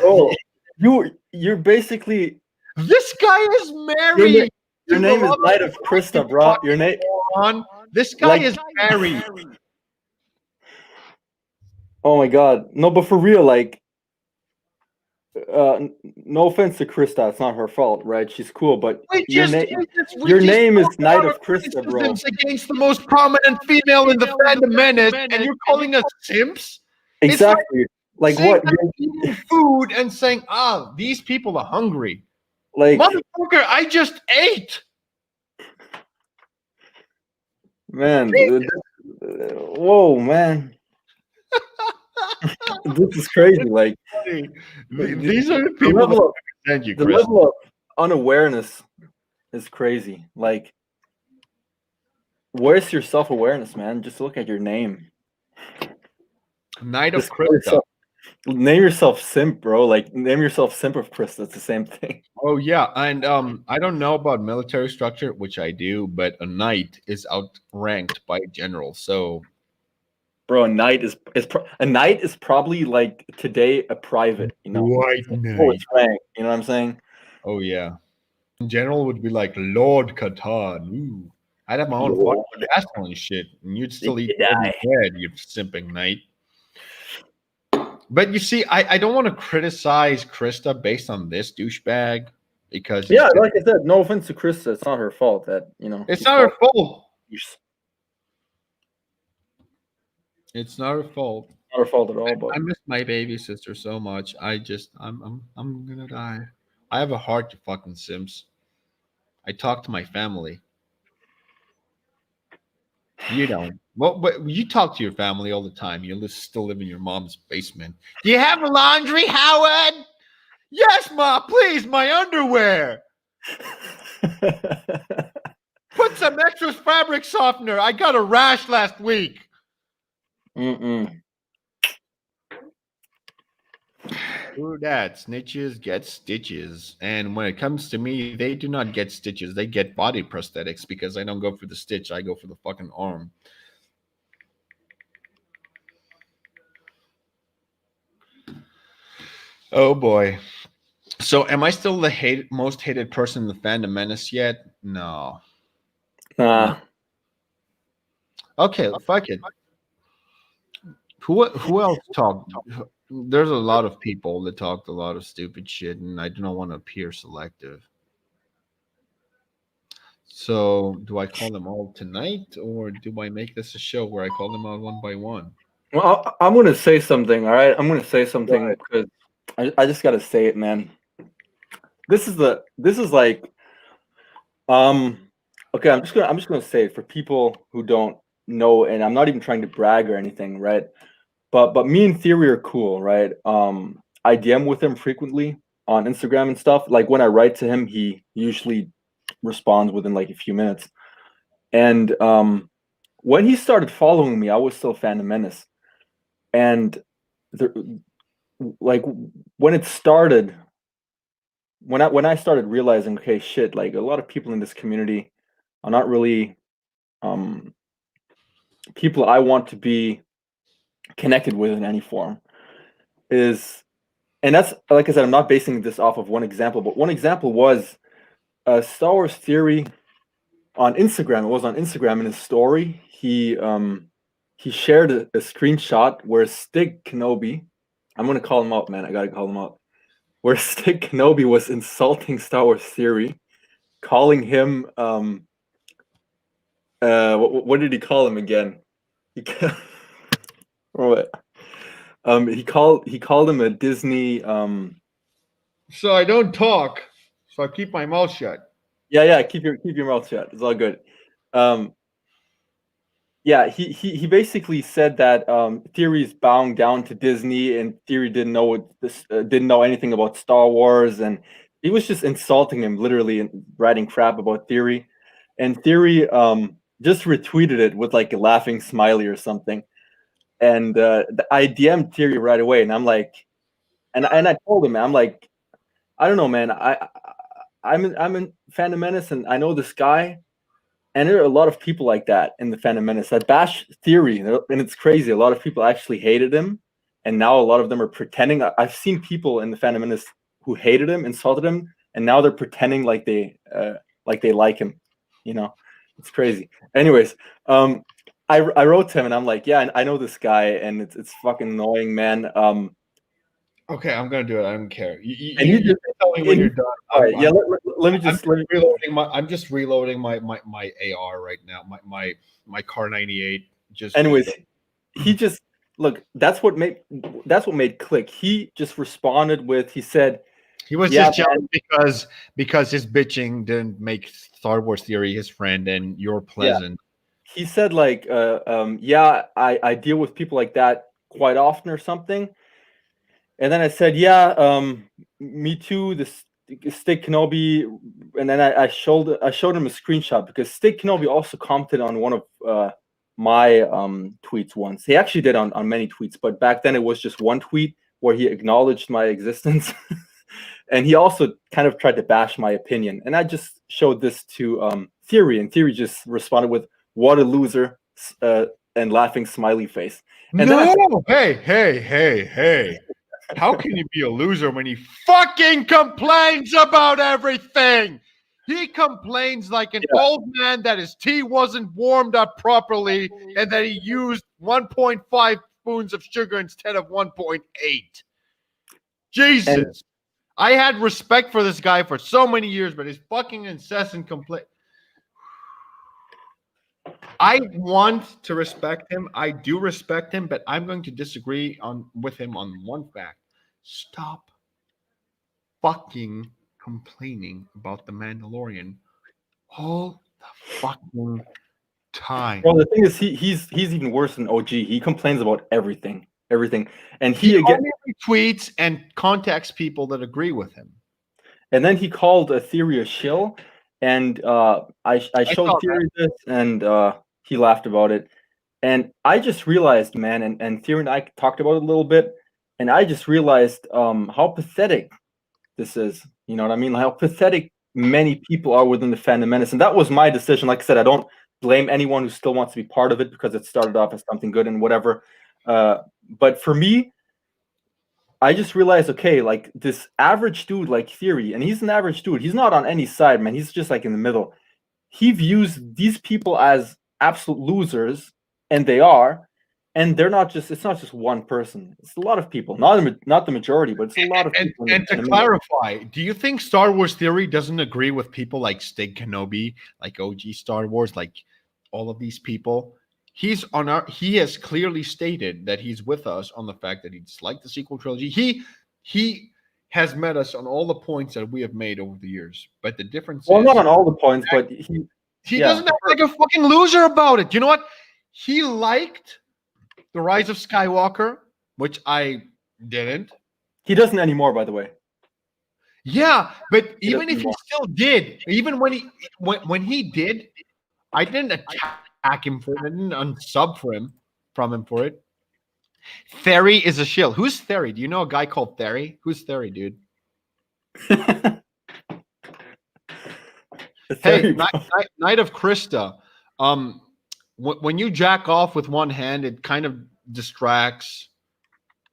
oh, you're basically. This guy is married. Your name is Knight of Krista, bro. Your name. This guy is married. Oh my god, no, but for real, like, no offense to Krista, it's not her fault, right? She's cool, but your name is Knight of Krista, bro. Against the most prominent female in the fandom menace, and you're calling us simps? Exactly. Like what? You're eating food and saying, these people are hungry. Like, motherfucker, I just ate. Man, whoa, man. This is crazy. Like, these are the people the level of unawareness is crazy. Like, where's your self-awareness, man? Just look at your name. Knight of Krista. Name yourself Simp, bro. Like, name yourself Simp of Krista. It's the same thing. Oh yeah, and I don't know about military structure, which I do, but a knight is outranked by a general. So, bro, a knight is probably like today a private. You know, white knight. Oh, it's rank. You know what I'm saying? Oh yeah, general would be like Lord Catan. Ooh, I'd have my own fucking castle and shit, and you'd still eat bread, you simping knight. But you see, I don't want to criticize Krista based on this douchebag because like I said, no offense to Krista, it's not her fault that it's not her fault. It's not her fault. Not her fault at all. But I miss my baby sister so much. I'm gonna die. I have a heart to fucking Sims. I talk to my family. You don't. Well, but you talk to your family all the time. You still live in your mom's basement. Do you have laundry, Howard? Yes, Ma. Please, my underwear. Put some extra fabric softener. I got a rash last week. True that. Snitches get stitches. And when it comes to me, they do not get stitches. They get body prosthetics because I don't go for the stitch. I go for the fucking arm. Oh, boy. So am I still the most hated person in the fandom menace yet? No. Nah. Okay, fuck it. Who else talked? There's a lot of people that talked a lot of stupid shit, and I do not want to appear selective. So, do I call them all tonight, or do I make this a show where I call them out one by one? Well, I'm going to say something, all right? I'm going to say something because I just got to say it, man. This is like, okay, I'm just going to say it for people who don't know, and I'm not even trying to brag or anything, right? But me and Theory are cool, right? I DM with him frequently on Instagram and stuff. Like when I write to him, he usually responds within like a few minutes. And when he started following me, I was still Phantom Menace, and like when it started, when I started realizing, okay, shit, like a lot of people in this community are not really people I want to be connected with in any form. And that's, like I said, I'm not basing this off of one example, but one example was Star Wars Theory on Instagram. It was on Instagram in his story. He shared a screenshot where Stig Kenobi, I'm gonna call him out, man. I gotta call him out. Where Stig Kenobi was insulting Star Wars Theory, calling him what did he call him again? What? He called him a Disney. So I don't talk. So I keep my mouth shut. Yeah. Keep your mouth shut. It's all good. Yeah, he basically said that Theory is bowing down to Disney, and Theory didn't know anything about Star Wars, and he was just insulting him, literally, and writing crap about Theory. And Theory just retweeted it with like a laughing smiley or something. And I DM'd Theory right away, and I'm like, and I told him, I'm like, I don't know, man. I'm in Phantom Menace, and I know this guy, and there are a lot of people like that in the Phantom Menace that bash Theory, and it's crazy. A lot of people actually hated him, and now a lot of them are pretending. I've seen people in the Phantom Menace who hated him, insulted him, and now they're pretending like they like him. You know, it's crazy. Anyways, I wrote to him, and I'm like, yeah, I know this guy, and it's fucking annoying, man. Okay, I'm gonna do it. I don't care. You just tell me when you're done. Right, yeah, let me just reloading my. I'm just reloading my AR right now. My Car 98. Just anyways, he just look. That's what made click. He just responded with. He said he was just jealous because his bitching didn't make Star Wars Theory his friend, and you're pleasant. Yeah. He said like, yeah, I deal with people like that quite often or something. And then I said, yeah, me too. This Stig Kenobi, and then I showed him a screenshot because Stig Kenobi also commented on one of my tweets once. He actually did on many tweets, but back then it was just one tweet where he acknowledged my existence, and he also kind of tried to bash my opinion. And I just showed this to Theory, and Theory just responded with "What a loser" and laughing smiley face. And no, then hey. How can you be a loser when he fucking complains about everything? He complains like an old man that his tea wasn't warmed up properly and that he used 1.5 spoons of sugar instead of 1.8. Jesus. I had respect for this guy for so many years, but his fucking incessant complaint. I want to respect him. I do respect him, but I'm going to disagree with him on one fact. Stop fucking complaining about the Mandalorian all the fucking time. Well, the thing is, he's even worse than OG. He complains about everything, and he again tweets and contacts people that agree with him. And then he called a Theory a shill, and I showed Theory this, and he laughed about it. And I just realized, man, and Theory and I talked about it a little bit, and I just realized how pathetic this is. You know what I mean? How pathetic many people are within the Phantom Menace. And that was my decision. Like I said, I don't blame anyone who still wants to be part of it because it started off as something good and whatever. But for me, I just realized, okay, like this average dude like Theory, and he's an average dude. He's not on any side, man. He's just like in the middle. He views these people as absolute losers, and they are. And they're not just, it's not just one person. It's a lot of people. Not the majority, but it's a lot of people. And to clarify, do you think Star Wars Theory doesn't agree with people like Stig Kenobi, like OG Star Wars, like all of these people? He has clearly stated that he's with us on the fact that he disliked the sequel trilogy. He has met us on all the points that we have made over the years. But the difference is, not on all the points, but he doesn't act like a fucking loser about it. You know what? He liked The Rise of Skywalker, which I didn't. He doesn't anymore, by the way. Yeah, but even if he still did, even when he did, I didn't attack hack him for it. I didn't unsub from him for it. Theory is a shill. Who's Theory? Do you know a guy called Theory? Who's Theory, dude? Hey, Knight of Krista. When you jack off with one hand, it kind of distracts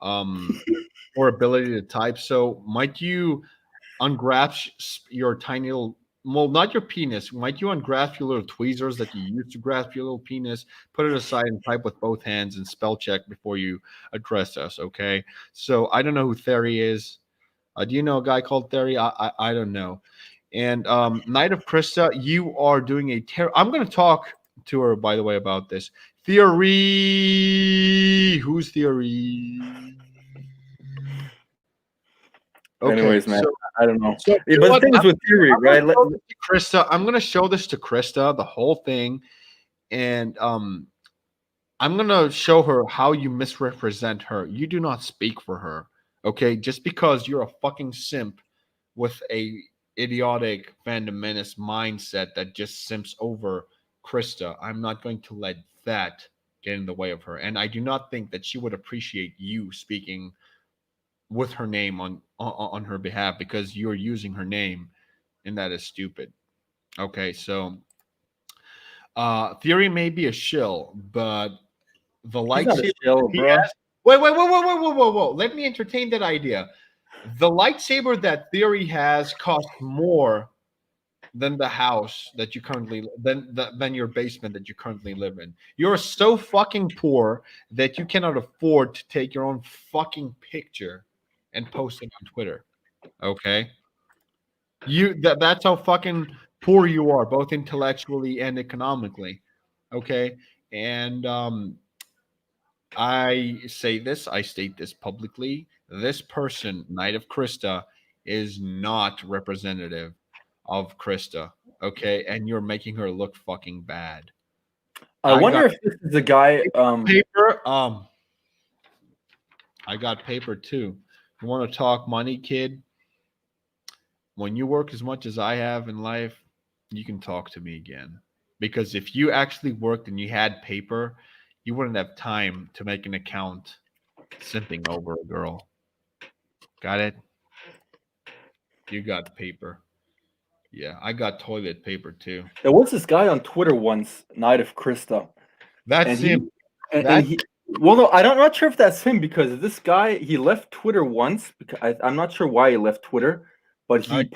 or ability to type. So might you ungrasp your tiny little, well, not your penis. Might you ungrasp your little tweezers that you use to grasp your little penis, put it aside and type with both hands and spell check before you address us, okay? So I don't know who Theory is. Do you know a guy called Theory? I don't know. And Knight of Krista, you are doing a I'm going to talk to her, by the way, about this. Theory. Who's Theory? Okay, anyways, man, so, I don't know. So, Yeah, but the thing is with Theory, right? Krista, I'm going to show this to Krista, the whole thing. And I'm going to show her how you misrepresent her. You do not speak for her. Okay, just because you're a fucking simp with a idiotic fandom menace mindset that just simps over Krista, I'm not going to let that get in the way of her. And I do not think that she would appreciate you speaking with her name on her behalf, because you're using her name, and that is stupid. Okay, so Theory may be a shill, but the lightsaber Wait. Let me entertain that idea. The lightsaber that Theory has costs more than the house that you currently than your basement that you currently live in. You're so fucking poor that you cannot afford to take your own fucking picture and post it on Twitter. Okay? That's how fucking poor you are, both intellectually and economically. Okay? And I state this publicly. This person, Knight of Krista, is not representative of Krista. Okay, and you're making her look fucking bad. I wonder if this is a guy. Paper. I got paper too. You want to talk money, kid? When you work as much as I have in life, you can talk to me again. Because if you actually worked and you had paper, you wouldn't have time to make an account simping over a girl. Got it? You got paper. Yeah, I got toilet paper too. There was this guy on Twitter once, Knight of Krista. That's him. Well, no, I'm not sure if that's him, because this guy, he left Twitter once. Because I'm not sure why he left Twitter, but he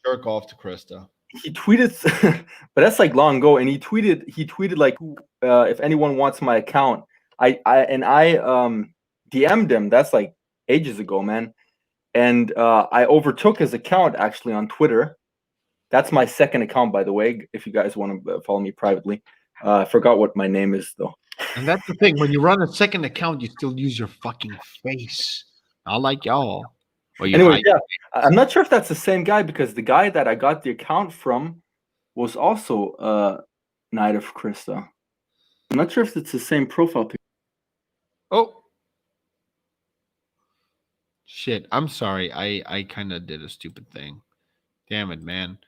jerk off to Krista. He tweeted, but that's like long ago, and he tweeted like, if anyone wants my account, I DM'd him. That's like ages ago, man. And I overtook his account actually on Twitter. That's my second account, by the way, if you guys want to follow me privately. I forgot what my name is, though. And that's the thing. When you run a second account, you still use your fucking face. Not like y'all. Anyway, yeah, I'm not sure if that's the same guy, because the guy that I got the account from was also Knight of Krista. I'm not sure if it's the same profile picture. Oh. Shit, I'm sorry. I kind of did a stupid thing. Damn it, man.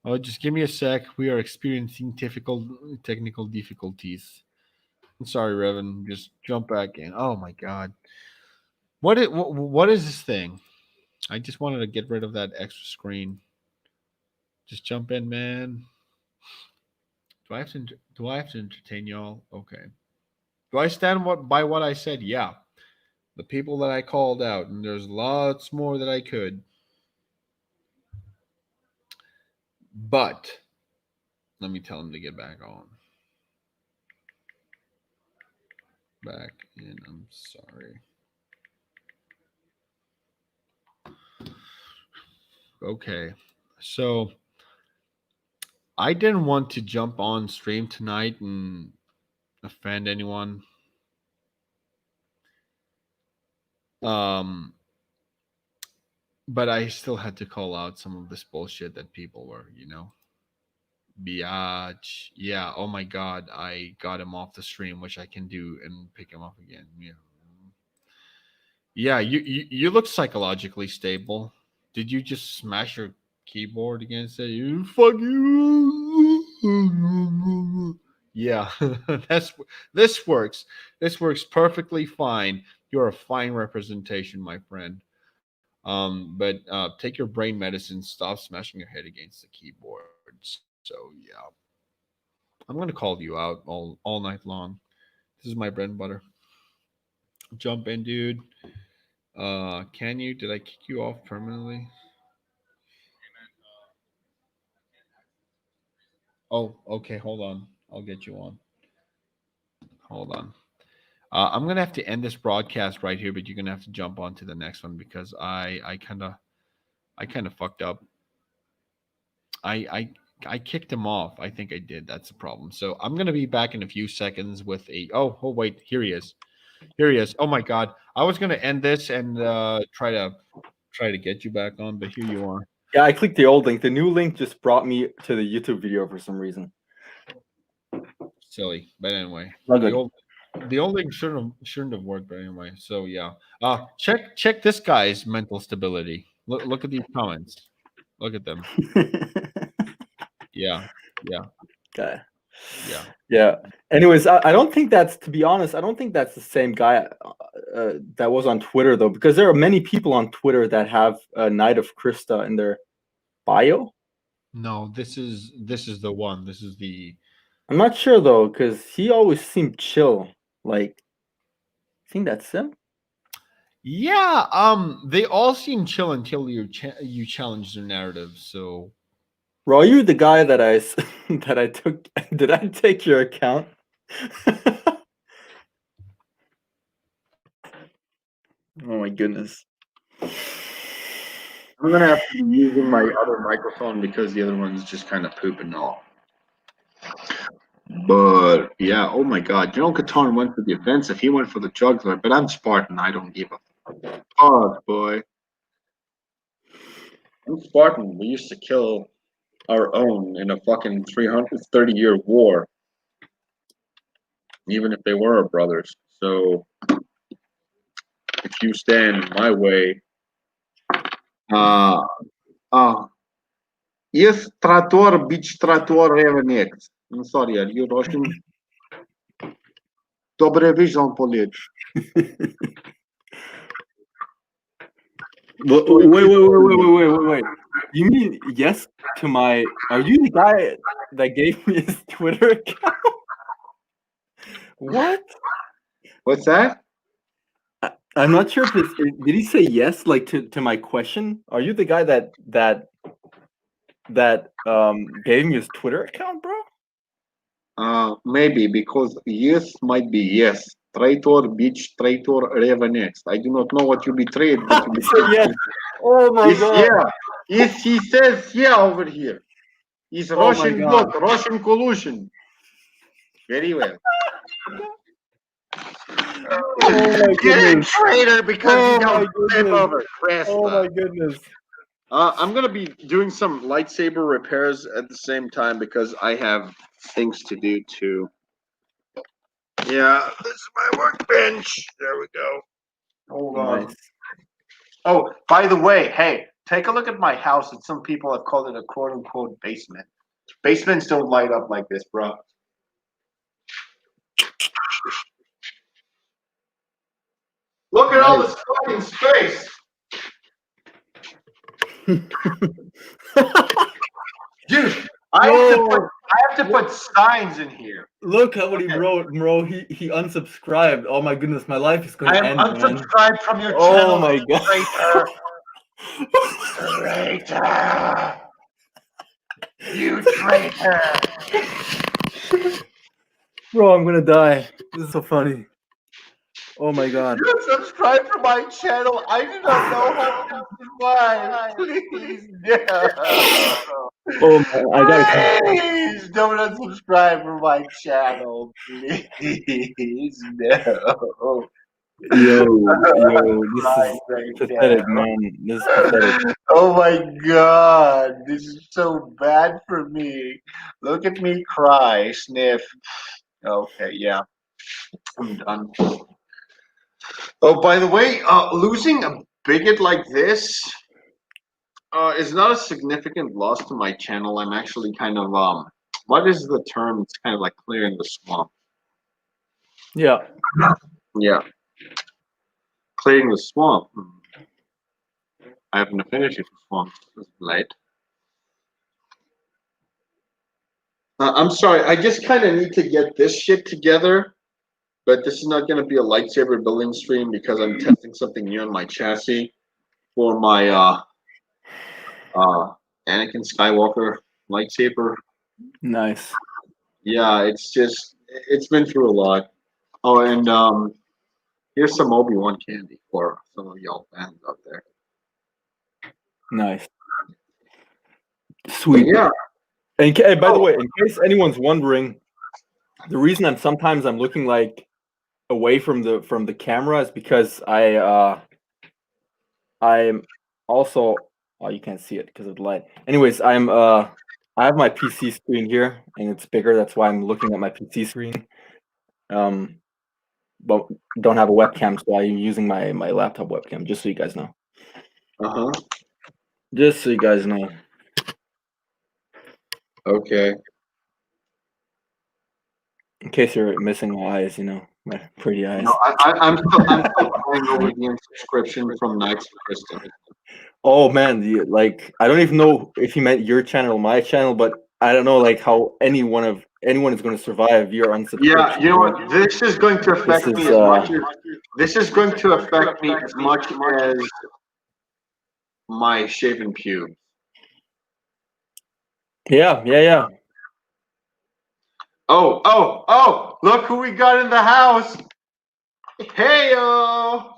Oh, just give me a sec. We are experiencing technical difficulties. I'm sorry, Revan. Just jump back in. Oh my god. What is this thing? I just wanted to get rid of that extra screen. Just jump in, man. Do I have to entertain y'all? Okay. Do I stand by what I said? Yeah. The people that I called out, and there's lots more that I could. But let me tell them to get back on. Back in. I'm sorry. Okay. So I didn't want to jump on stream tonight and offend anyone. But I still had to call out some of this bullshit that people were, biatch. Yeah, oh my god, I got him off the stream, which I can do and pick him up again. Yeah, you look psychologically stable. Did you just smash your keyboard against it? You fuck you. Yeah, that's this works. This works perfectly fine. You're a fine representation, my friend. But take your brain medicine. Stop smashing your head against the keyboard. So yeah, I'm gonna call you out all night long. This is my bread and butter. Jump in, dude. Can you? Did I kick you off permanently? Oh, okay. Hold on. I'll get you on. Hold on. I'm gonna have to end this broadcast right here, but you're gonna have to jump on to the next one because I kind of fucked up. I I I kicked him off. I think I did. That's the problem. So I'm gonna be back in a few seconds with a. Oh wait, here he is. Here he is. Oh my god, I was gonna end this and try to get you back on, but here you are. Yeah, I clicked the old link. The new link just brought me to the YouTube video for some reason. Silly, but anyway, Not the good. old the old link shouldn't have worked, but anyway. So yeah, check this guy's mental stability. Look at these comments. Look at them. Yeah, yeah, Okay. yeah. Yeah. Anyways, I don't think that's, to be honest, I don't think that's the same guy that was on Twitter though, because there are many people on Twitter that have Night of Krista in their bio. No, this is the one. This is the I'm not sure though, because he always seemed chill. Like, I think that's him. yeah. They all seem chill until you challenge their narrative. So Bro, are you the guy that that I took? Did I take your account? Oh my goodness. I'm gonna have to be using my other microphone because the other one's just kind of pooping off. But yeah, oh my god, Katarn went for the offensive. He went for the juggler, but I'm Spartan. I don't give a fuck, boy. I'm Spartan. We used to kill our own in a fucking 330-year war, even if they were our brothers. So if you stand in my way, uh, uh, yes, Trator, beach Trator, RevanX. I'm sorry, are you Russian? Dobre vision, Polit. Wait. You mean yes to my? Are you the guy that gave me his Twitter account? What? What's that? I'm not sure if it's. Did he say yes, like to my question? Are you the guy that gave me his Twitter account, bro? Maybe because yes might be yes. Traitor, beach, traitor, RevanX. I do not know what you betrayed, but you He said betrayed. yes. Oh my Yes, god. yeah. Yes, he says yeah over here. He's Oh my Russian god. bot, Russian collusion. Very well. Oh my Get a goodness. traitor because Oh you my don't flip goodness. over. Oh my Krista. goodness. I'm gonna be doing some lightsaber repairs at the same time because I have things to do too. Yeah, this is my workbench. There we go. Hold on. Nice. Oh, by the way, hey, take a look at my house. And some people have called it a quote unquote basement. Basements don't light up like this, bro. Look at all Nice. this fucking space. Dude, I have to put signs in here. Look at what he Okay. wrote, bro. He unsubscribed. Oh my goodness, my life is I gonna am end, man. unsubscribed from your Oh channel. my god. Traitor. You traitor. Bro, I'm gonna die. This is so funny. Oh my god. You subscribe to my channel. I do not know how to subscribe. Please, no. Oh my, I gotta. Please don't unsubscribe from my channel. Please, no. Yo, this Right, is right pathetic, there. man. This is pathetic. Oh my god, this is so bad for me. Look at me cry, sniff. Okay, yeah, I'm done. Oh, by the way, losing a bigot like this is not a significant loss to my channel. I'm actually kind of what is the term? It's kind of like clearing the swamp. Yeah. Yeah, clearing the swamp. I have an affinity for swamps. It's late. I'm sorry. I just kind of need to get this shit together. But this is not going to be a lightsaber building stream because I'm testing something new on my chassis for my Anakin Skywalker lightsaber. Nice. Yeah, it's been through a lot. Oh, and here's some Obi-Wan candy for some of y'all fans out there. Nice. But Sweet. yeah. And by the way, in case anyone's wondering, the reason I'm looking like away from the camera is because I'm also, oh, you can't see it because of the light. Anyways, I have my PC screen here and it's bigger. That's why I'm looking at my PC screen. But don't have a webcam, so I'm using my laptop webcam. Just so you guys know. Just so you guys know. Okay. In case you're missing my eyes, my pretty eyes. No, I'm still going over the subscription from Knights of Krista. Oh man, I don't even know if you meant your channel or my channel, but I don't know like how anyone is going to survive your unsubscription. Yeah, you know what? This is going to affect me as much as this is going to affect me as much as my shaven pubes. Yeah. Oh! Look who we got in the house! Hey-o!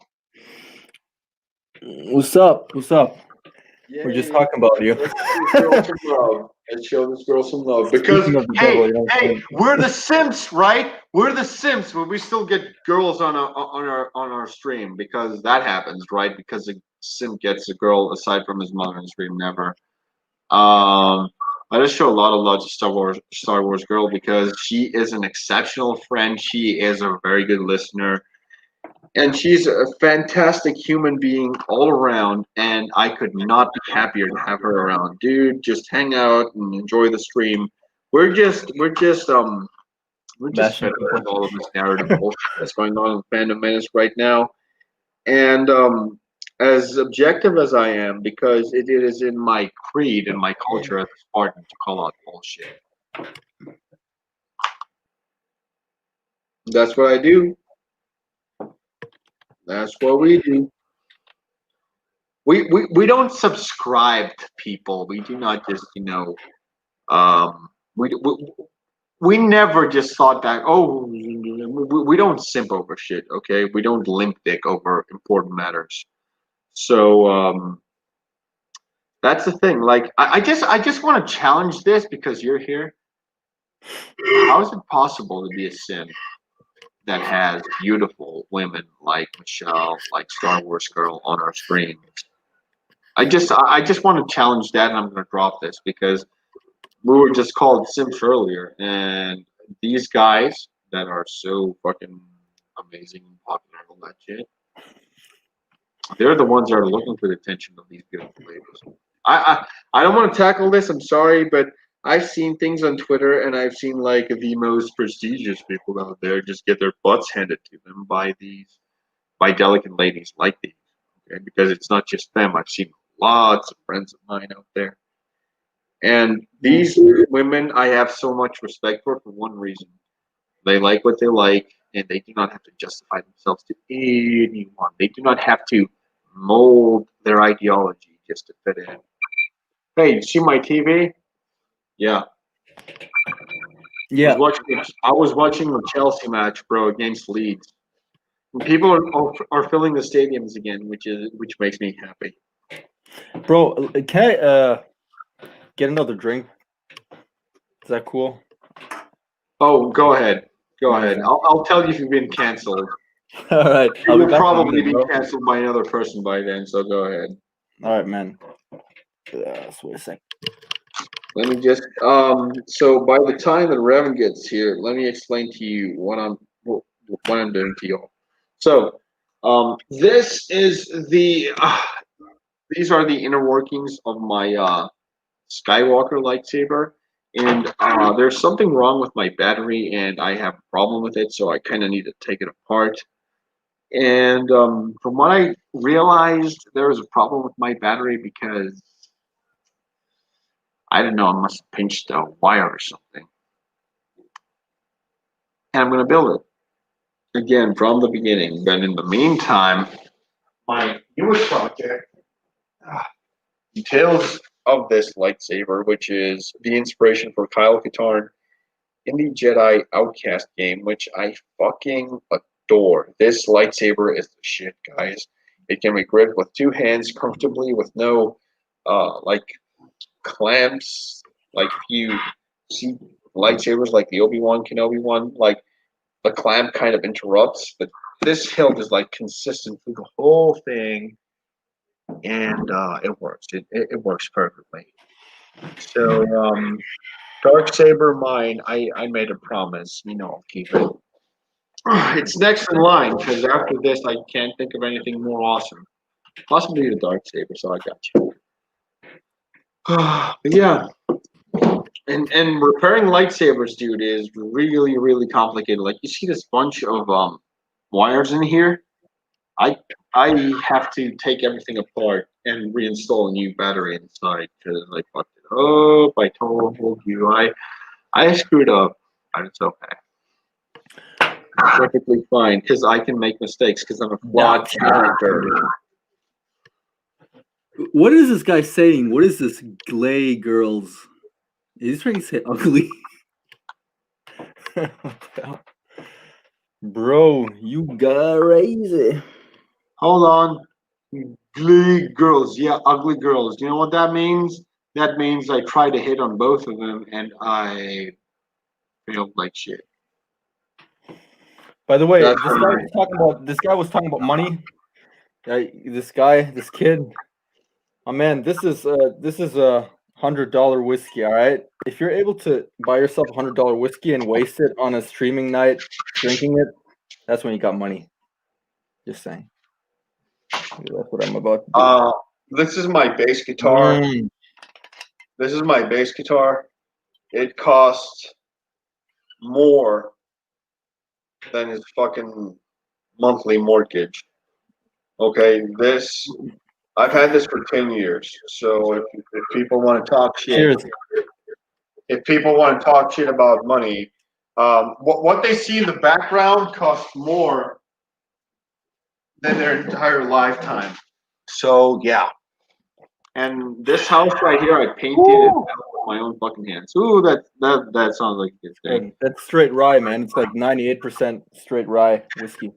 What's up? Yay. We're just talking about you. Let's show this girl some love. Because hey, we're the simps, right? We're the simps, but we still get girls on our stream because that happens, right? Because a simp gets a girl aside from his mother on the stream, never. I just show a lot of love to Star Wars girl because she is an exceptional friend. She is a very good listener. And she's a fantastic human being all around, and I could not be happier to have her around. Dude, just hang out and enjoy the stream. We're just fed up with all of this narrative bullshit that's going on in Fandom Menace right now. And as objective as I am, because it is in my creed and my culture as a Spartan to call out bullshit. That's what I do. That's what we do. We don't subscribe to people. We do not just, we never just thought that, we don't simp over shit, okay? We don't limp dick over important matters. So that's the thing. Like, I just want to challenge this because you're here. How is it possible to be a simp that has beautiful women like Michelle, like Star Wars Girl on our streams? I just want to challenge that, and I'm going to drop this because we were just called simps earlier, and these guys that are so fucking amazing and popular and all that shit, they're the ones that are looking for the attention of these beautiful ladies. I don't want to tackle this. I'm sorry, but I've seen things on Twitter, and I've seen like the most prestigious people out there just get their butts handed to them by delicate ladies like these. Okay, because it's not just them. I've seen lots of friends of mine out there, and these women I have so much respect for one reason: they like what they like, and they do not have to justify themselves to anyone. They do not have to mold their ideology just to fit in. Hey, you see my TV? Yeah. Yeah. I was watching the Chelsea match, bro, against Leeds. And people are filling the stadiums again, which makes me happy. Bro, can I get another drink? Is that cool? Oh, go ahead. Go ahead. I'll tell you if you've been canceled. All right. You will probably be canceled by another person by then, so go ahead. All right, man. Let's wait a second. Let me just so by the time that Revan gets here, let me explain to you what I'm doing to y'all. So this is these are the inner workings of my Skywalker lightsaber, And there's something wrong with my battery, and I have a problem with it, so I kind of need to take it apart. And from what I realized, there was a problem with my battery because I don't know, I must have pinched a wire or something. And I'm going to build it again from the beginning. But in the meantime, my newest project details of this lightsaber, which is the inspiration for Kyle Katarn in the Jedi Outcast game, which I fucking adore. This lightsaber is the shit, guys. It can be gripped with two hands comfortably with no like clamps. Like if you see lightsabers like the Obi-Wan Kenobi one, like the clamp kind of interrupts, but this hilt is like consistent through the whole thing, and it works. It works perfectly. So Dark Saber mine, I made a promise. I'll keep it. It's next in line because after this, I can't think of anything more awesome. Possibly the Dark Saber, so I got you. But yeah, and repairing lightsabers, dude, is really really complicated. Like you see this bunch of wires in here. I I have to take everything apart and reinstall a new battery inside because I fucked it up. I told you I screwed up, but it's okay. Perfectly fine because I can make mistakes because I'm a flawed character. What is this guy saying? What is this glay girls? Is he trying to say ugly? What the hell? Bro, you crazy. Hold on. Ugly girls. Yeah, ugly girls. You know what that means? That means I tried to hit on both of them and I failed like shit. By the way, That's right. this guy was talking about money. This kid. Oh man, this is a $100 whiskey. All right, if you're able to buy yourself $100 whiskey and waste it on a streaming night drinking it, that's when you got money. Just saying. That's what I'm about to do. This is my bass guitar. This is my bass guitar. It costs more than his fucking monthly mortgage. Okay, I've had this for 10 years. So if people want to talk shit, Cheers. if people want to talk shit about money, what they see in the background costs more than their entire lifetime. So yeah. And this house right here, I painted it with my own fucking hands. Ooh, that sounds like a good thing. That's straight rye, man. It's like 98% straight rye whiskey.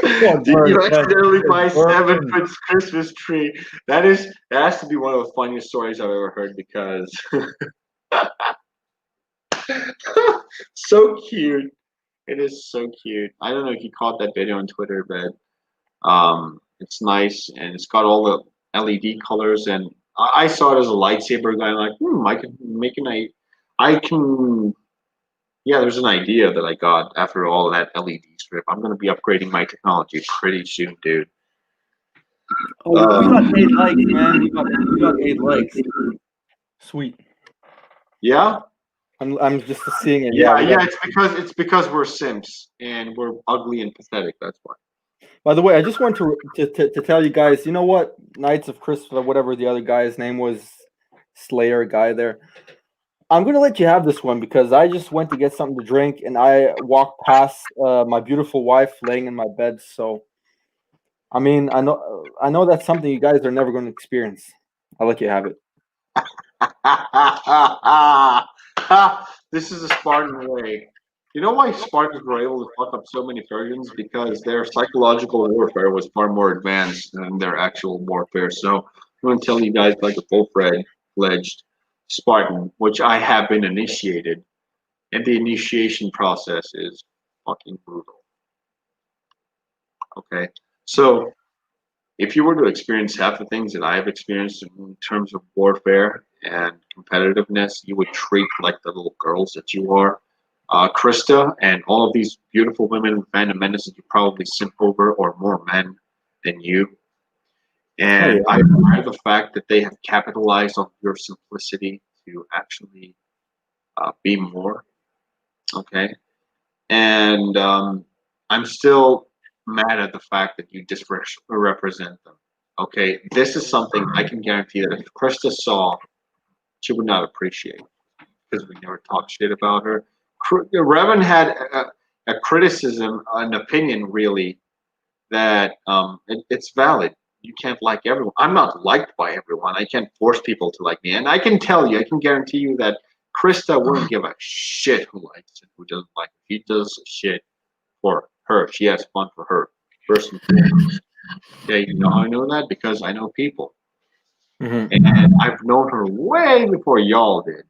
Did you accidentally buy 7-foot Christmas tree? That has to be one of the funniest stories I've ever heard because so cute. It is so cute. I don't know if you caught that video on Twitter, but it's nice and it's got all the LED colors and I saw it as a lightsaber guy. I'm like, I can make I can. Yeah, there's an idea that I got after all that LED strip. I'm gonna be upgrading my technology pretty soon, dude. Oh, we got 8 likes, man. We got 8 likes. Sweet. Yeah. I'm just seeing it. Yeah. It's because we're simps and we're ugly and pathetic. That's why. By the way, I just want to tell you guys. You know what? Knights of Krista, whatever the other guy's name was, Slayer guy there. I'm gonna let you have this one because I just went to get something to drink and I walked past my beautiful wife laying in my bed. So, I mean, I know that's something you guys are never going to experience. I'll let you have it. This is a Spartan way. You know why Spartans were able to fuck up so many Persians? Because their psychological warfare was far more advanced than their actual warfare. So I'm going to tell you guys like a full-fledged Spartan, which I have been initiated, and the initiation process is fucking brutal. Okay, so if you were to experience half the things that I have experienced in terms of warfare and competitiveness, you would treat like the little girls that you are. Krista and all of these beautiful women in Phantom Menace that you probably simp over or more men than you. And I admire the fact that they have capitalized on your simplicity to actually be more. Okay, and I'm still mad at the fact that you represent them. Okay, this is something I can guarantee that if Krista saw, she would not appreciate because we never talked shit about her. Revan had a criticism, an opinion, really, that it's valid. You can't like everyone. I'm not liked by everyone. I can't force people to like me. And I can tell you, I can guarantee you that Krista wouldn't give a shit who likes it, who doesn't like it. She does shit for her. She has fun for her. First and foremost. Okay, you know how I know that? Because I know people. Mm-hmm. And I've known her way before y'all did.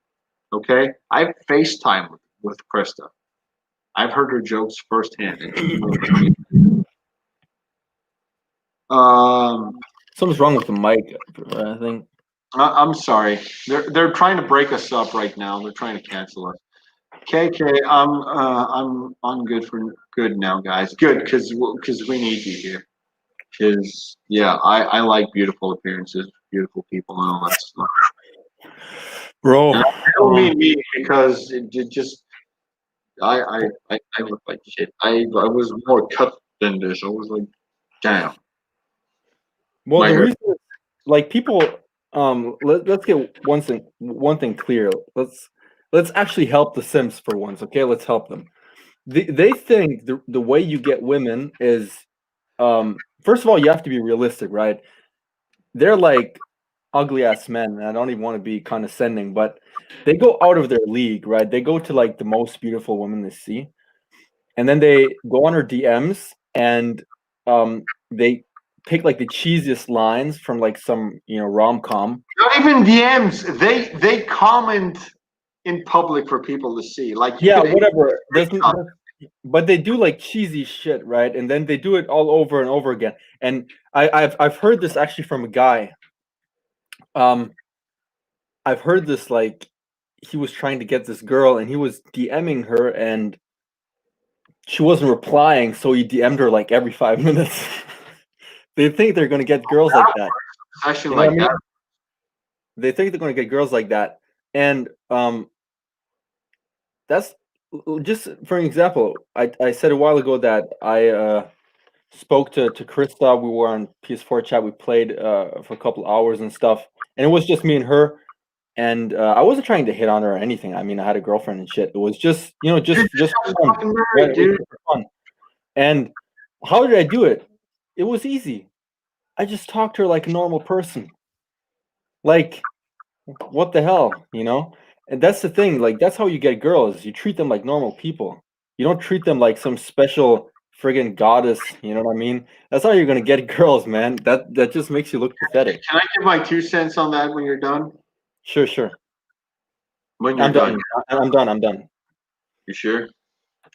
Okay? I've FaceTime with Krista. I've heard her jokes firsthand. And she knows me. Something's wrong with the mic, I think. I'm sorry. They're trying to break us up right now. They're trying to cancel us. KK, I'm on good now, guys. Good, because we need you here. Because yeah, I like beautiful appearances, beautiful people, and all that stuff. Bro, And I don't mean me because it just I look like shit. I was more cut than this. I was like, damn. well, My the hair. reason, like, people, let's get one thing clear. Let's actually help the Sims for once, okay? Let's help them. They think the way you get women is, first of all, you have to be realistic, right? They're like ugly ass men, and I don't even want to be condescending, but they go out of their league, right? They go to like the most beautiful women they see, and then they go on her DMs and they pick like the cheesiest lines from like some rom-com. Not even DMs. They comment in public for people to see. Like you Yeah, could. whatever. But they do like cheesy shit, right? And then they do it all over and over again. And I've heard this actually from a guy. I've heard this, like, he was trying to get this girl and he was DMing her and she wasn't replying, so he DM'd her like every 5 minutes. They think they're gonna get girls like that. Actually, You know what I like mean? that. They think they're gonna get girls like that. And that's just for an example. I said a while ago that I spoke to Krista. We were on PS4 chat. We played for a couple hours and stuff, and it was just me and her. And I wasn't trying to hit on her or anything. I mean, I had a girlfriend and shit. It was just just fun. Fucking Yeah, married, it was dude. super fun. And how did I do it? It was easy. I just talked to her like a normal person. Like, what the hell, you know? And that's the thing. Like, that's how you get girls. You treat them like normal people. You don't treat them like some special friggin' goddess. You know what I mean? That's how you're gonna get girls, man. That just makes you look pathetic. Can I give my 2 cents on that when you're done? Sure, sure. When you're I'm done. done. I'm done. I'm done. You sure?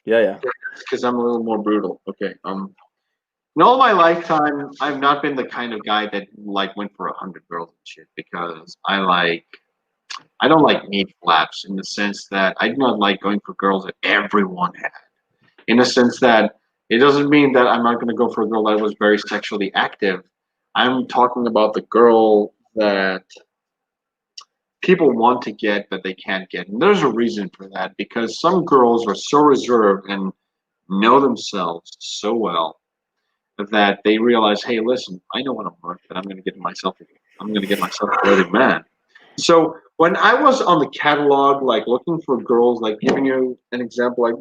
Yeah, yeah. Because I'm a little more brutal. Okay. In all my lifetime, I've not been the kind of guy that like went for 100 girls and shit because I don't like neat flaps in the sense that I do not like going for girls that everyone had. In the sense that it doesn't mean that I'm not going to go for a girl that was very sexually active. I'm talking about the girl that people want to get but they can't get. And there's a reason for that because some girls are so reserved and know themselves so well that they realize, hey, listen, I know what I'm worth, and I'm going to get myself a worthy man. So when I was on the catalog, like looking for girls, like giving you an example, like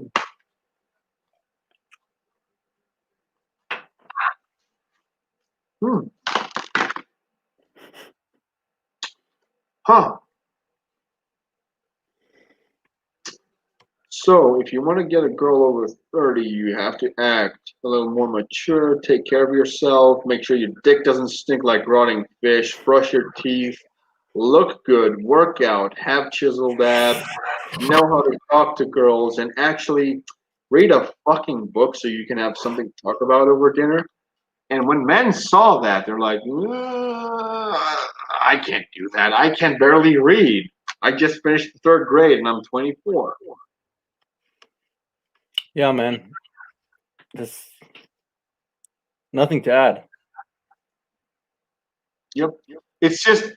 hmm, huh. So if you want to get a girl over 30, you have to act a little more mature, take care of yourself, make sure your dick doesn't stink like rotting fish, brush your teeth, look good, work out, have chiseled abs, know how to talk to girls, and actually read a fucking book so you can have something to talk about over dinner. And when men saw that, they're like, I can't do that. I can barely read. I just finished the third grade and I'm 24. Yeah, man. There's nothing to add. Yep. It's just,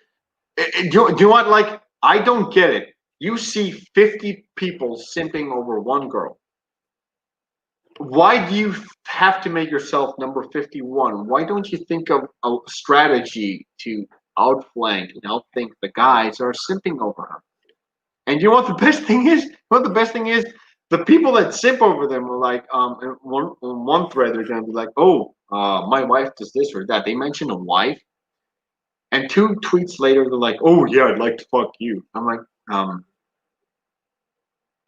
do you want, like, I don't get it. you see 50 people simping over one girl. Why do you have to make yourself number 51? Why don't you think of a strategy to outflank and outthink the guys that are simping over her? And you know what the best thing is? What the best thing is? The people that simp over them are like, in one thread they're gonna be like, oh, my wife does this or that. They mention a wife, and 2 tweets later they're like, oh yeah, I'd like to fuck you. I'm like,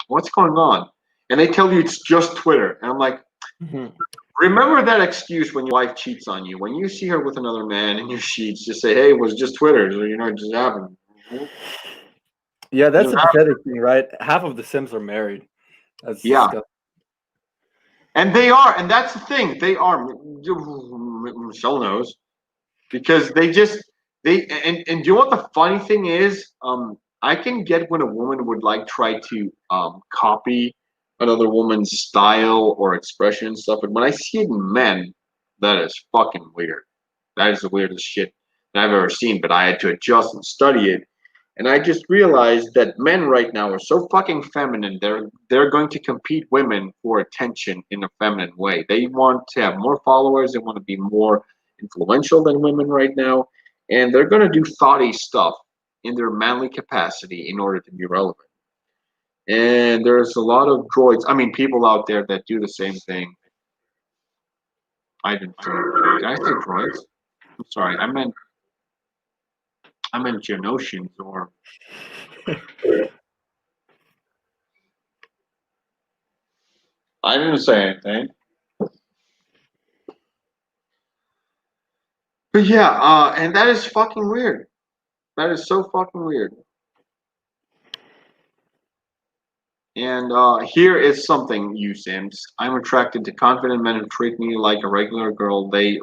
what's going on? And they tell you it's just Twitter, and I'm like, remember that excuse when your wife cheats on you. When you see her with another man and you cheats, just say, hey, it was just Twitter. You know, it just happened. Yeah, that's the pathetic thing, right? Half of the Sims are married. That's disgusting. And they are, and that's the thing. They are. Michelle knows because and do you know what the funny thing is? I can get when a woman would like try to copy another woman's style or expression and stuff, but when I see it in men, that is fucking weird. That is the weirdest shit that I've ever seen. But I had to adjust and study it. And I just realized that men right now are so fucking feminine. They're going to compete women for attention in a feminine way. They want to have more followers. They want to be more influential than women right now. And they're going to do thoughty stuff in their manly capacity in order to be relevant. And there's a lot of droids. I mean, people out there that do the same thing. Did I say droids? I'm sorry. I meant Genosians or. I didn't say anything. But yeah, and that is fucking weird. That is so fucking weird. And here is something, you Sims. I'm attracted to confident men who treat me like a regular girl. I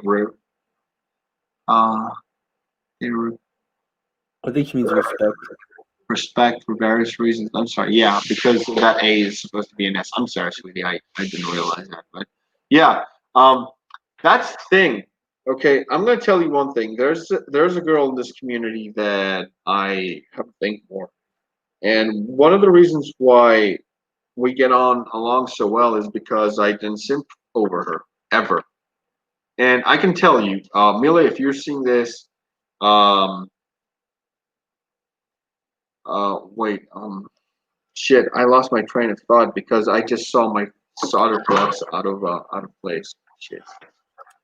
think he means respect. Respect for various reasons. I'm sorry. Yeah, because that A is supposed to be an S. I'm sorry, sweetie. I didn't realize that. But yeah, that's the thing. Okay, I'm gonna tell you one thing. There's a girl in this community that I have a thing for, and one of the reasons why we get on along so well is because I didn't simp over her ever. And I can tell you, Mila, if you're seeing this, shit, I lost my train of thought because I just saw my solder flux out of place. Shit.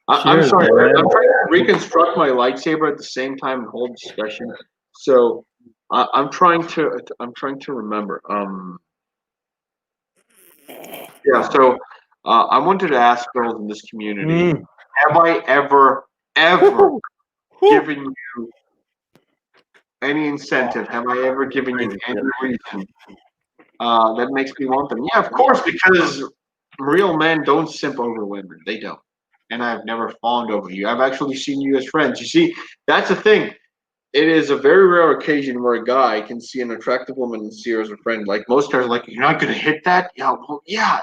I'm sorry. I'm trying to reconstruct my lightsaber at the same time and hold discussion. So I'm trying to remember. Yeah. So I wanted to ask girls in this community: have I ever given you any incentive? Have I ever given you any reason that makes me want them? Yeah, of course, because real men don't simp over women. They don't. And I've never fawned over you. I've actually seen you as friends. You see, that's the thing. It is a very rare occasion where a guy can see an attractive woman and see her as a friend. Like most guys are like, you're not gonna hit that? Yeah, well, yeah.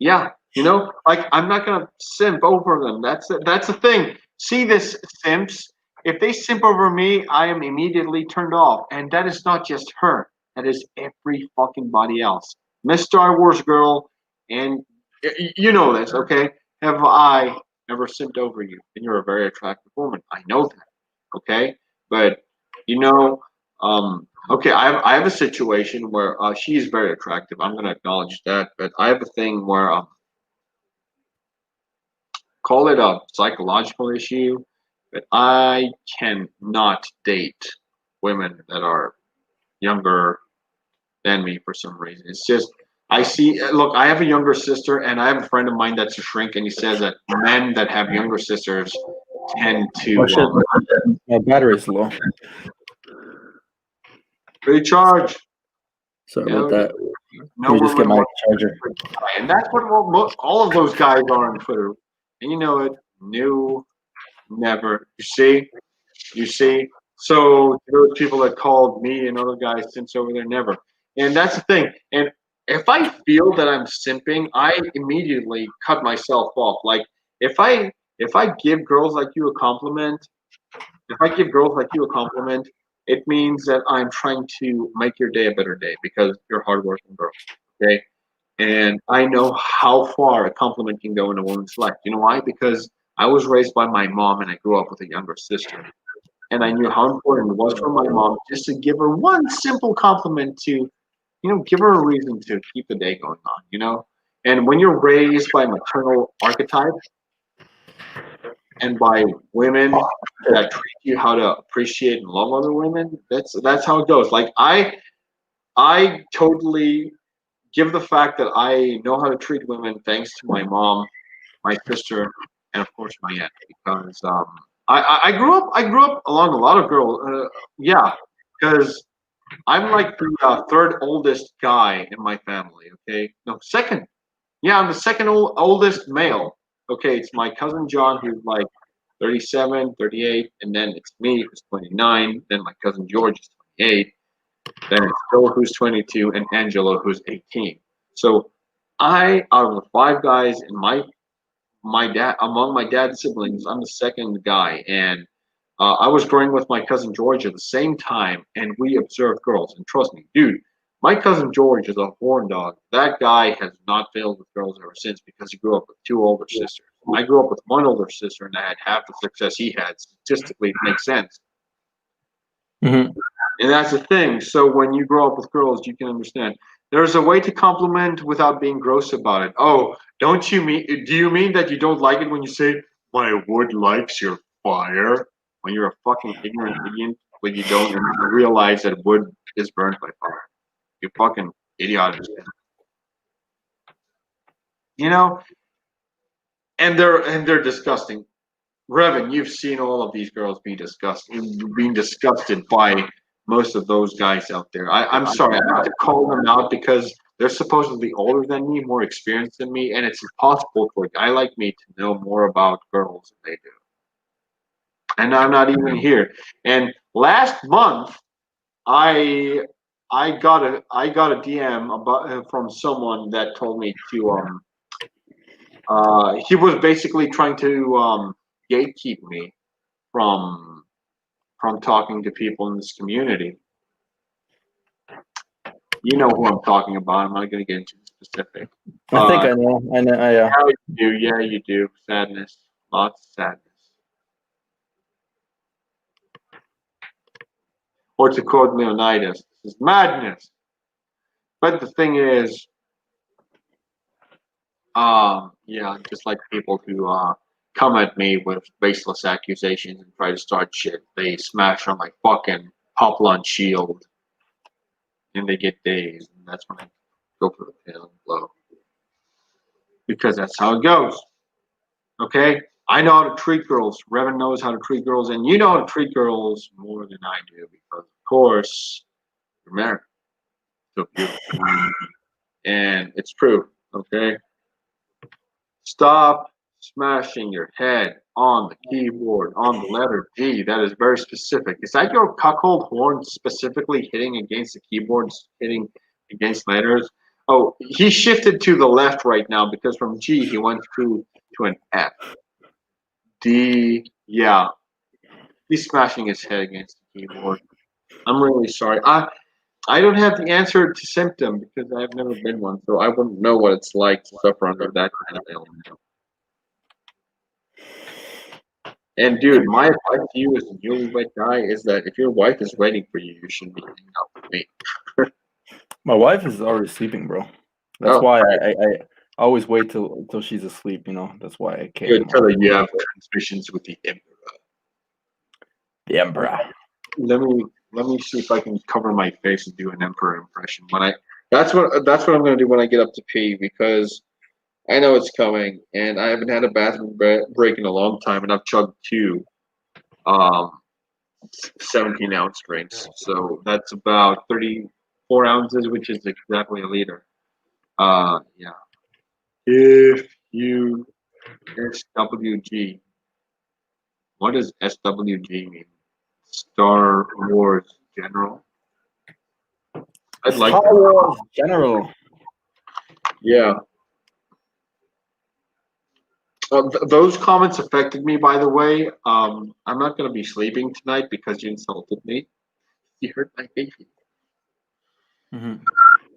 Yeah, you know, like I'm not gonna simp over them. That's the thing. See this simps. If they simp over me, I am immediately turned off. And that is not just her. That is every fucking body else. Miss Star Wars girl, and you know this, okay? Have I ever simped over you? And you're a very attractive woman. I know that, okay? But you know, okay, I have a situation where she is very attractive. I'm gonna acknowledge that, but I have a thing where call it a psychological issue, but I cannot date women that are younger than me for some reason. It's just I see. Look, I have a younger sister, and I have a friend of mine that's a shrink, and he says that men that have younger sisters tend to. My battery's low. Recharge. Sorry about that. No, you just get my charger. And that's what all of those guys are on Twitter. And you know it. New, never. You see. So those people that called me and other guys since over there, never. And that's the thing. And if I feel that I'm simping, I immediately cut myself off. Like if I give girls like you a compliment, It means that I'm trying to make your day a better day because you're a hardworking girl. Okay. And I know how far a compliment can go in a woman's life. You know why? Because I was raised by my mom and I grew up with a younger sister. And I knew how important it was for my mom just to give her one simple compliment to, give her a reason to keep the day going on. And when you're raised by maternal archetype and by women that treat you how to appreciate and love other women, that's how it goes. Like I totally give the fact that I know how to treat women thanks to my mom, my sister, and of course my aunt. Because I grew up along a lot of girls. Yeah, because I'm like the third oldest guy in my family. Okay, no, second. Yeah, I'm the second oldest male. Okay, it's my cousin John who's like 37, 38, and then it's me who's 29. Then my cousin George is 28. Then it's Phil who's 22 and Angelo who's 18. So out of the five guys in my dad among my dad's siblings, I'm the second guy, and I was growing with my cousin George at the same time, and we observed girls. And trust me, dude, my cousin George is a horn dog. That guy has not failed with girls ever since because he grew up with two older sisters. I grew up with one older sister, and I had half the success he had. Statistically, it makes sense. Mhm. And that's the thing. So when you grow up with girls, you can understand. There's a way to compliment without being gross about it. Oh, don't you mean? Do you mean that you don't like it when you say my wood likes your fire? When you're a fucking ignorant idiot, when you don't realize that wood is burned by fire. You fucking idiotic. You know, and they're disgusting. Revan, you've seen all of these girls be disgusted, being disgusted by most of those guys out there. I'm sorry, I have to call them out because they're supposedly older than me, more experienced than me, and it's impossible for a guy like me to know more about girls than they do. And I'm not even here. And last month, I I got a DM about from someone that told me to he was basically trying to gatekeep me from talking to people in this community. You know who I'm talking about. I'm not going to get into the specific. I think I know. I know. Yeah, you do. Yeah, you do. Sadness. Lots of sadness. Or to quote Leonidas, this is madness. But the thing is, yeah, just like people who come at me with baseless accusations and try to start shit, they smash on my fucking Hoplon shield and they get dazed. And that's when I go for the tail and blow. Because that's how it goes. Okay? I know how to treat girls. Revan knows how to treat girls, and you know how to treat girls more than I do because, of course, you're married. So beautiful. And it's true. Okay? Stop smashing your head on the keyboard on the letter G. That is very specific. Is that your cuckold horn specifically hitting against the keyboards, hitting against letters? Oh, he shifted to the left right now because from G he went to an F. D, yeah, he's smashing his head against the keyboard. I'm really sorry. I don't have the answer to symptom because I've never been one, so I wouldn't know what it's like to suffer under that kind of ailment. And dude, my advice to you as a newlywed guy is that if your wife is waiting for you, you should be hanging out with me. My wife is already sleeping, bro. That's Oh, why I always wait till she's asleep. You know, that's why I good. came. Tell her you have transmissions with the Emperor. The Emperor. Let me see if I can cover my face and do an Emperor impression. That's what I'm gonna do when I get up to pee because I know it's coming and I haven't had a bathroom break in a long time and I've chugged two um 17-ounce drinks. So that's about 34 ounces, which is exactly a liter. Yeah. If you SWG, what does SWG mean? Star Wars General. I'd like Star that. Wars General. Yeah. Those comments affected me, by the way. I'm not going to be sleeping tonight because you insulted me. You hurt my baby. Mhm.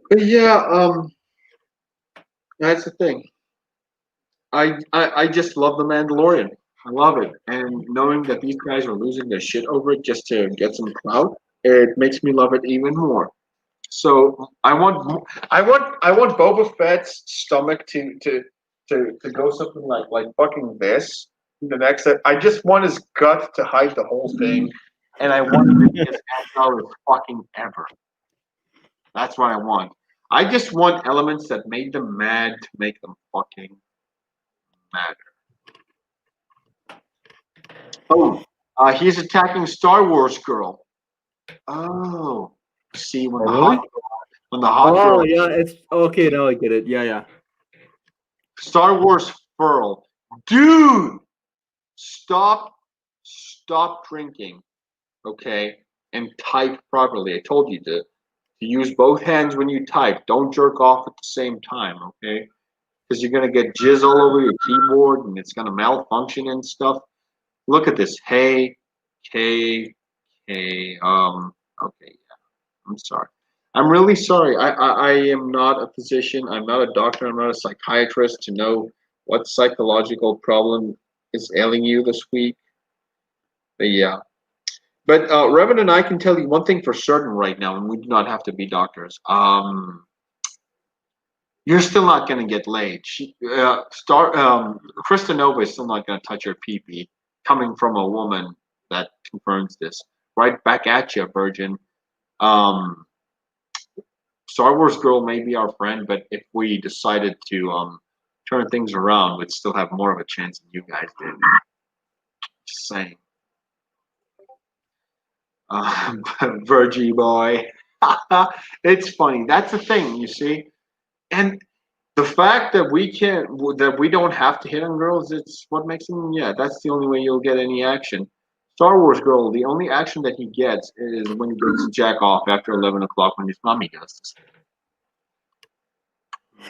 But yeah, that's the thing. I just love the Mandalorian. I love it, and knowing that these guys are losing their shit over it just to get some clout, it makes me love it even more. So I want Boba Fett's stomach to go something like fucking this. The next, I just want his gut to hide the whole thing, and I want him to be as agile as fucking ever. That's what I want. I just want elements that made them mad to make them fucking mad. Oh, he's attacking Star Wars girl. Oh, see when Oh, the really? when the hot Oh, girl yeah. It's okay. Now I get it. Yeah, yeah. Star Wars Furl, dude, stop drinking, okay, and type properly. I told you to use both hands when you type. Don't jerk off at the same time, okay? Because you're gonna get jizz all over your keyboard and it's gonna malfunction and stuff. Look at this. Hey, K, K. Okay, yeah. I'm sorry. I'm really sorry. I am not a physician. I'm not a doctor. I'm not a psychiatrist to know what psychological problem is ailing you this week. But yeah. But Revan and I can tell you one thing for certain right now, and we do not have to be doctors. You're still not going to get laid. Krista Nova is still not going to touch your pee-pee, coming from a woman that confirms this. Right back at you, virgin. Um, Star Wars girl may be our friend, but if we decided to turn things around, we'd still have more of a chance than you guys did. Just saying. Virgie boy. It's funny. That's the thing, you see. And the fact that we don't have to hit on girls, it's what makes him, yeah, that's the only way you'll get any action. Star Wars girl, the only action that he gets is when he goes to jack off after 11 o'clock when his mommy does this.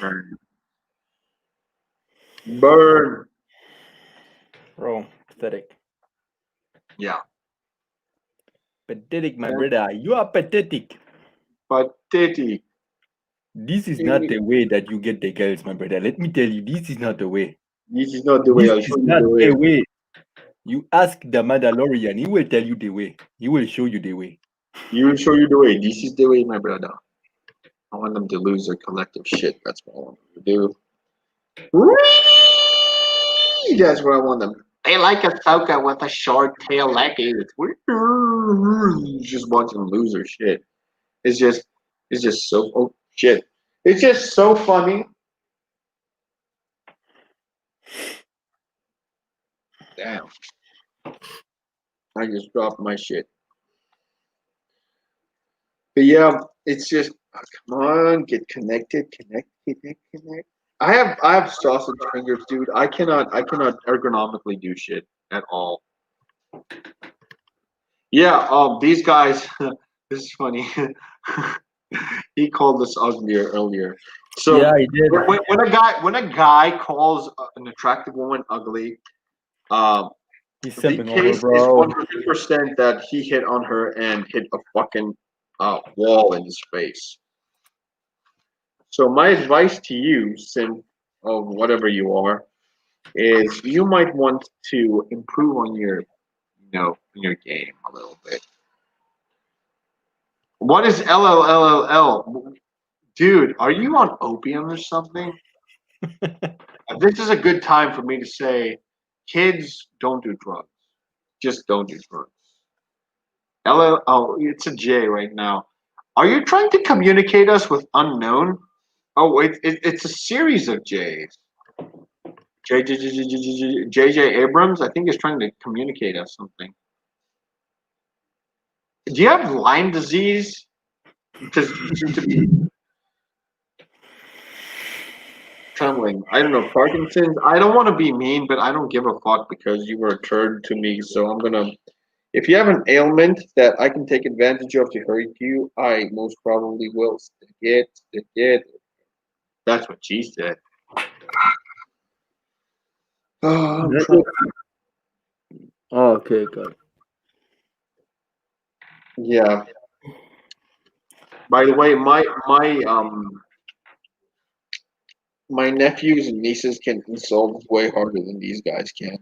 Burn. Burn. Bro, pathetic. Yeah. Pathetic, my And brother. You are pathetic. pathetic. This is not the way that you get the girls, my brother. Let me tell you, this is not the way. This is not the way. This I'll is show you not the the way. way. You ask the Mandalorian, he will tell you the way. He will show you the way. You will show you the way. This is the way, my brother. I want them to lose their collective shit. That's what I want them to do. Whee! That's what I want them. They like Ahsoka with a short tail like it. Just watch them lose their shit. It's just, so. Oh shit! It's just so funny. Damn! I just dropped my shit. But yeah, it's just, come on, get connected, connect. I have sausage fingers, dude. I cannot ergonomically do shit at all. Yeah, these guys. This is funny. He called us uglier earlier. So Yeah, he did. when a guy calls an attractive woman ugly, He's the stepping on her, case is bro. 100% that he hit on her and hit a fucking wall in his face. So my advice to you, simp of whatever you are, is you might want to improve on your game a little bit. What is LLLL? Dude, are you on opium or something? This is a good time for me to say, kids, don't do drugs. Just don't do drugs. LL, oh, it's a J right now. Are you trying to communicate us with unknown? Oh, it's a series of J's. J Abrams, I think, is trying to communicate us something. Do you have Lyme disease? Because you seem to be trembling. I don't know, Parkinson's. I don't want to be mean, but I don't give a fuck because you were a turd to me. So I'm gonna. If you have an ailment that I can take advantage of to hurt you, I most probably will. Stick it. That's what she said. Oh, I'm That's trying. it. Oh, okay, good. Yeah. By the way, my nephews and nieces can insult way harder than these guys can.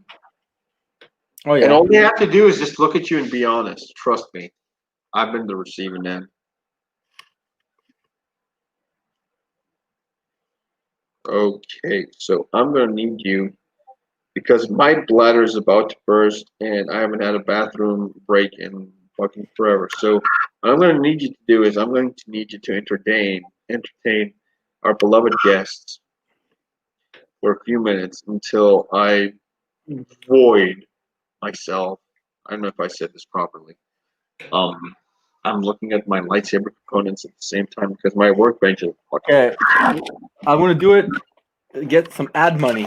Oh And yeah. all they have to do is just look at you and be honest. Trust me. I've been the receiving end. Okay, so I'm gonna need you because my bladder is about to burst and I haven't had a bathroom break in fucking forever. So what I'm gonna need you to do is I'm going to need you to entertain our beloved guests for a few minutes until I void myself. I don't know if I said this properly. I'm looking at my lightsaber components at the same time because my workbench is fucking. Okay. I'm gonna do it. Get some ad money.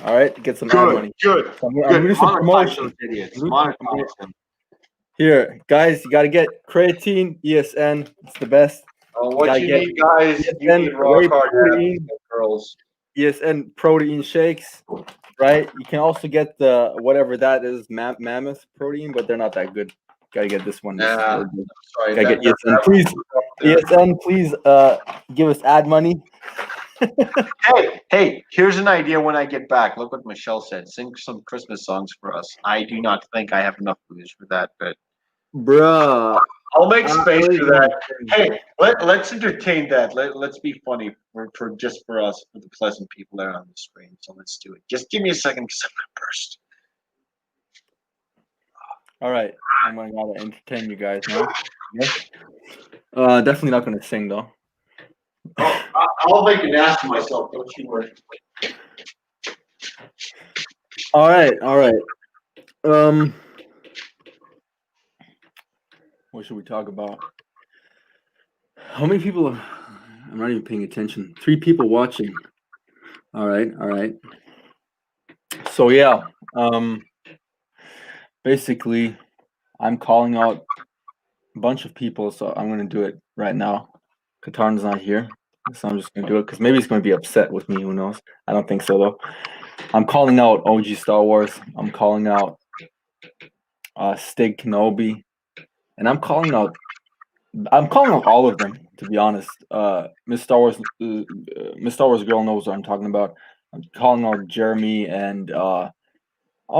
All right. Get some ad money. Good. So I'm gonna do some Monetize promotion. those idiots. I'm Monetize them. Here, guys, you gotta get creatine, ESN. It's the best. What gotta you get need, guys, you ESN need raw whey card protein, girls. ESN protein shakes. Right. You can also get the whatever that is, mammoth protein, but they're not that good. Gotta get this one. This is really good. Sorry, Gotta get ESN. Please, ESN, please give us ad money. Hey, here's an idea when I get back. Look what Michelle said. Sing some Christmas songs for us. I do not think I have enough booze for that, but Bruh. I'll make space for that. Hey, let's entertain that. Let's be funny for just for us, for the pleasant people that are on the screen. So let's do it. Just give me a second because I'm gonna burst. All right. I'm gonna gotta entertain you guys now. Okay. Definitely not gonna sing though. I'll make an ass of myself. Don't you worry. All right. What should we talk about? How many people? I'm not even paying attention. 3 people watching. All right. So yeah, basically, I'm calling out a bunch of people. So I'm gonna do it right now. Katarn's not here, so I'm just gonna do it because maybe he's gonna be upset with me. Who knows? I don't think so though. I'm calling out OG Star Wars. I'm calling out Stig Kenobi, and I'm calling out all of them. To be honest, Miss Star Wars girl knows what I'm talking about. I'm calling out Jeremy and all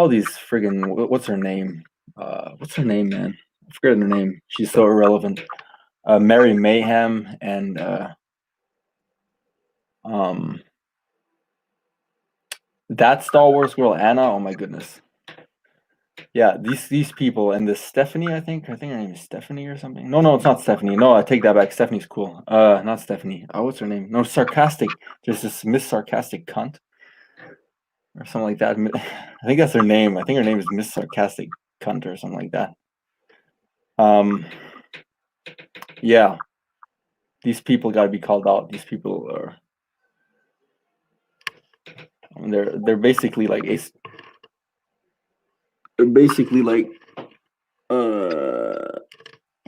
these friggin' what's her name? What's her name, man? I forget her name. She's so irrelevant. Mary Mayhem and that Star Wars girl Anna. Oh my goodness. Yeah, these people and this Stephanie, I think her name is Stephanie or something. No, it's not Stephanie. No, I take that back. Stephanie's cool. Not Stephanie. Oh, what's her name? No, Sarcastic. There's this Miss Sarcastic Cunt or something like that. I think that's her name. I think her name is Miss Sarcastic Cunt or something like that. Yeah, these people got to be called out. These people are. They're basically like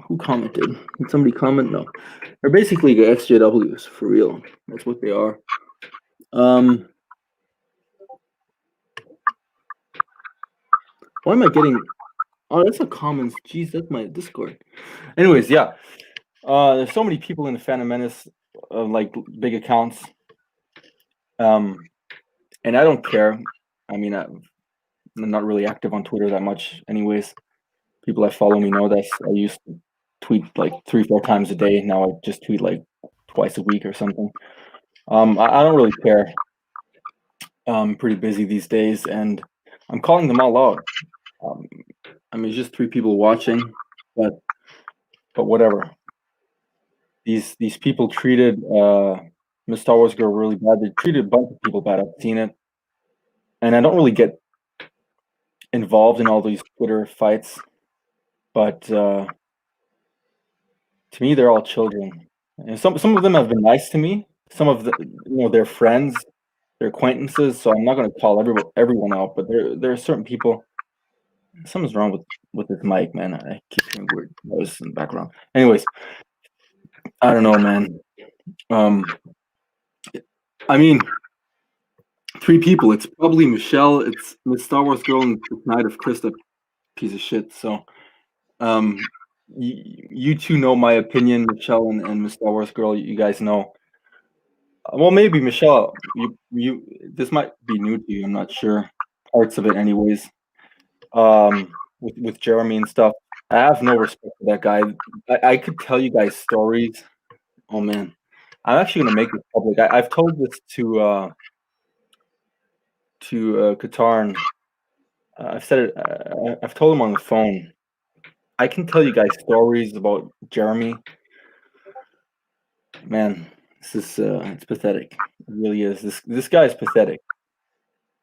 who commented? Did somebody comment? No. They're basically the XJWs for real. That's what they are. Why am I getting? Oh, that's a comments. Jeez, that's my Discord. Anyways, yeah. There's so many people in the Phantom Menace, like big accounts. And I don't care. I mean, I'm not really active on Twitter that much, anyways. People that follow me know this. I used to tweet like 3-4 times a day. Now I just tweet like twice a week or something. I don't really care. I'm pretty busy these days, and I'm calling them all out. I mean, it's just 3 people watching, but whatever. These people treated Miss Star Wars girl really bad. They treated a bunch of people bad. I've seen it, and I don't really get involved in all these Twitter fights, but to me, they're all children. And some of them have been nice to me. Some of their friends, their acquaintances. So I'm not going to call everyone out, but there are certain people. Something's wrong with this mic, man. I keep hearing weird noise in the background. Anyways, I don't know, man. I mean, 3 people. It's probably Michelle. It's Miss Star Wars girl and Night of Krista, piece of shit. So, you two know my opinion, Michelle and Miss Star Wars Girl. You guys know. Well, maybe Michelle, you this might be new to you. I'm not sure. Parts of it, anyways. With Jeremy and stuff. I have no respect for that guy. I could tell you guys stories. Oh man, I'm actually gonna make this public. I've told this to Katarn. I've said it. I've told him on the phone. I can tell you guys stories about Jeremy. Man, this is it's pathetic. It really is. This guy is pathetic.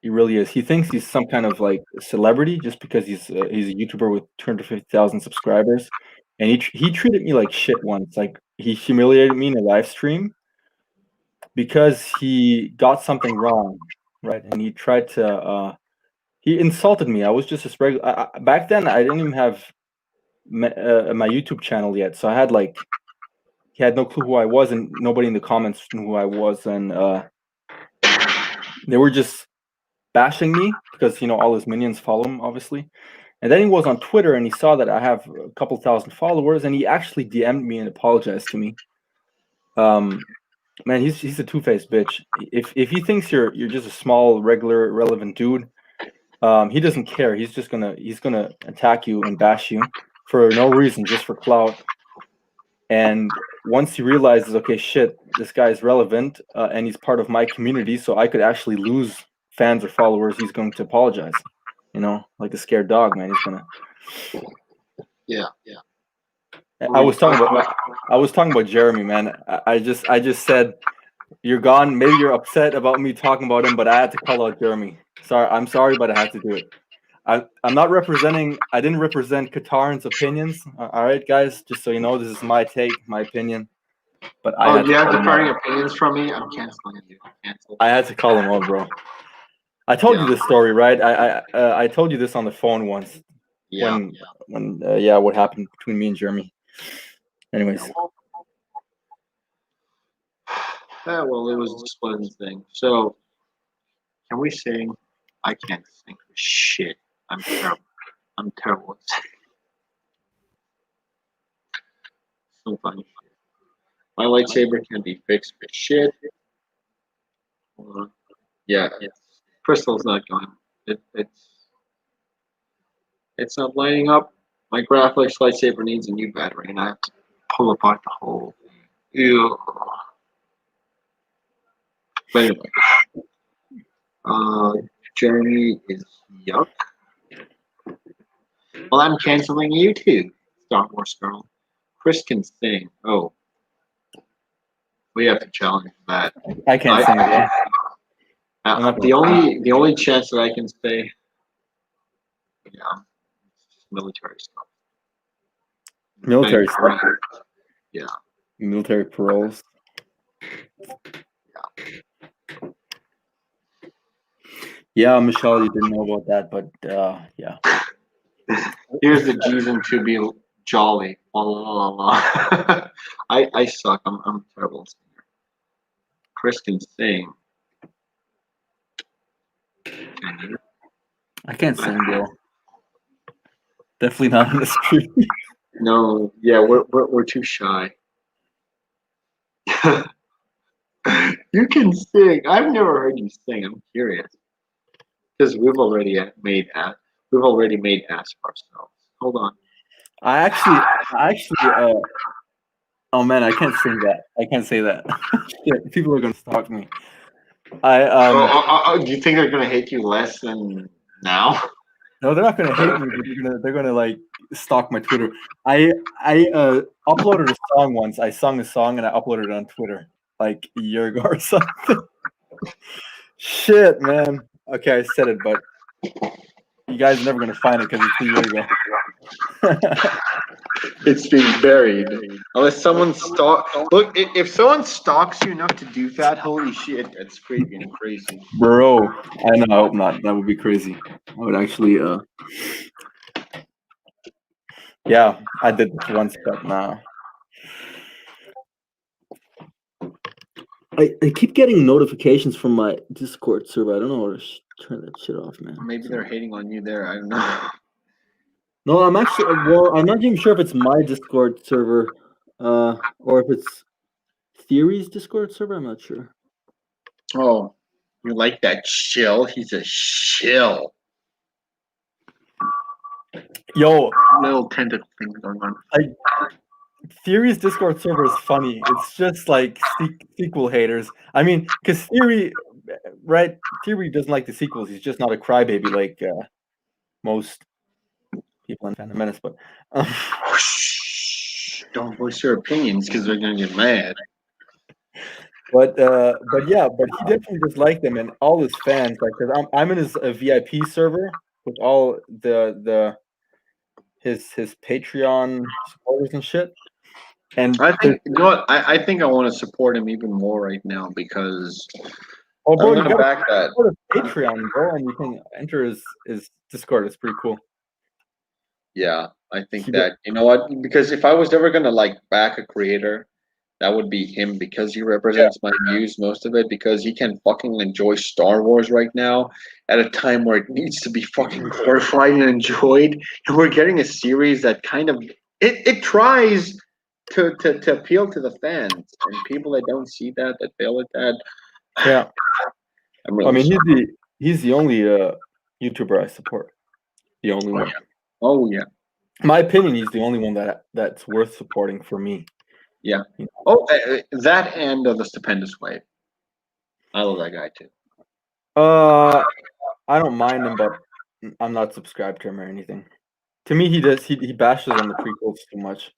He really is. He thinks he's some kind of like celebrity just because he's a YouTuber with 250,000 subscribers, and he treated me like shit once. Like he humiliated me in a live stream because he got something wrong, right? And he tried to he insulted me. I was just a regular. Back then, I didn't even have my YouTube channel yet, so I had like he had no clue who I was, and nobody in the comments knew who I was, and they were just bashing me because all his minions follow him, obviously. And then he was on Twitter and he saw that I have a couple thousand followers, and he actually DM'd me and apologized to me. Man, he's a two-faced bitch. If he thinks you're just a small, regular, irrelevant dude, he doesn't care. He's gonna attack you and bash you for no reason, just for clout. And once he realizes, okay, shit, this guy is relevant and he's part of my community, so I could actually lose fans or followers, he's going to apologize. Like a scared dog, man. He's gonna. Yeah. I was talking about Jeremy, man. I just said you're gone. Maybe you're upset about me talking about him, but I had to call out Jeremy. I'm sorry, but I had to do it. I'm not representing. I didn't represent Katarn's opinions. All right, guys. Just so you know, this is my take, my opinion. But you have differing opinions from me. I'm canceling you. I had to call him out, bro. I told you this story, right? I told you this on the phone once. When what happened between me and Jeremy. Anyways. Yeah, well, it was a splitting thing. So, can we sing? I can't sing for shit. I'm terrible. I'm terrible at singing. So funny. My lightsaber can be fixed for shit. Yeah, Crystal's not going. It's not lighting up. My graphics lightsaber needs a new battery, and I have to pull apart the whole thing. Ew. But anyway, Jeremy is yuck. Well, I'm canceling you too, Star Wars Girl. Chris can sing. Oh, we have to challenge that. I can't sing. The only chance that I can say, military stuff. Military stuff. Yeah. Military paroles. Yeah, Michelle, you didn't know about that, but yeah. Here's the reason to be jolly. La, la, la. I suck. I'm a terrible singer. Chris can sing. Can you? I can't sing, bro. Definitely not in the street. No, yeah, we're too shy. You can sing. I've never heard you sing. I'm curious because we've already made ass of ourselves. Hold on. I actually. Oh man, I can't sing that. I can't say that. Shit, people are gonna stalk me. Do you think they're gonna hate you less than now? No, they're not gonna hate me. But they're gonna like stalk my Twitter. I uploaded a song once. I sung a song and I uploaded it on Twitter like a year ago or something. Shit, man. Okay, I said it, but you guys are never gonna find it because it's a year ago. It's being buried. Unless someone Look, if someone stalks you enough to do that, holy shit, that's freaking crazy. Bro, I know. I hope not. That would be crazy. I would actually. Yeah, I did this once, but nah. I keep getting notifications from my Discord server. I don't know how to turn that shit off, man. Maybe they're hating on you there. I don't know. No, I'm actually I'm not even sure if it's my Discord server, or if it's Theory's Discord server. I'm not sure. Oh, you like that shill? He's a shill. Yo, Little tentacle thing going on. Theory's Discord server is funny. It's just like sequel haters. I mean, because Theory, right? Theory doesn't like the sequels. He's just not a crybaby like most people in Phantom Menace. But Don't voice your opinions because they're gonna get mad. but yeah, but he definitely just liked them and all his fans. Like, cause I'm in his VIP server with all his Patreon supporters and shit. And I think you know what? I think I want to support him even more right now because oh, bro, I'm you gonna got back that. to Patreon, bro, and you can enter his Discord. It's pretty cool. Yeah, I think that you know what? Because if I was ever gonna like back a creator, that would be him because he represents my views most of it because he can fucking enjoy Star Wars right now at a time where it needs to be fucking glorified and enjoyed. And we're getting a series that kind of it tries to appeal to the fans and people that don't see that fail at that. Yeah, I'm really I mean sorry. he's the only YouTuber I support. The only one. Oh yeah. My opinion, he's the only one that's worth supporting for me. Yeah. You Oh, that and the Stupendous Wave. I love that guy too. know? I don't mind him, but I'm not subscribed to him or anything. To me, he bashes on the prequels too much.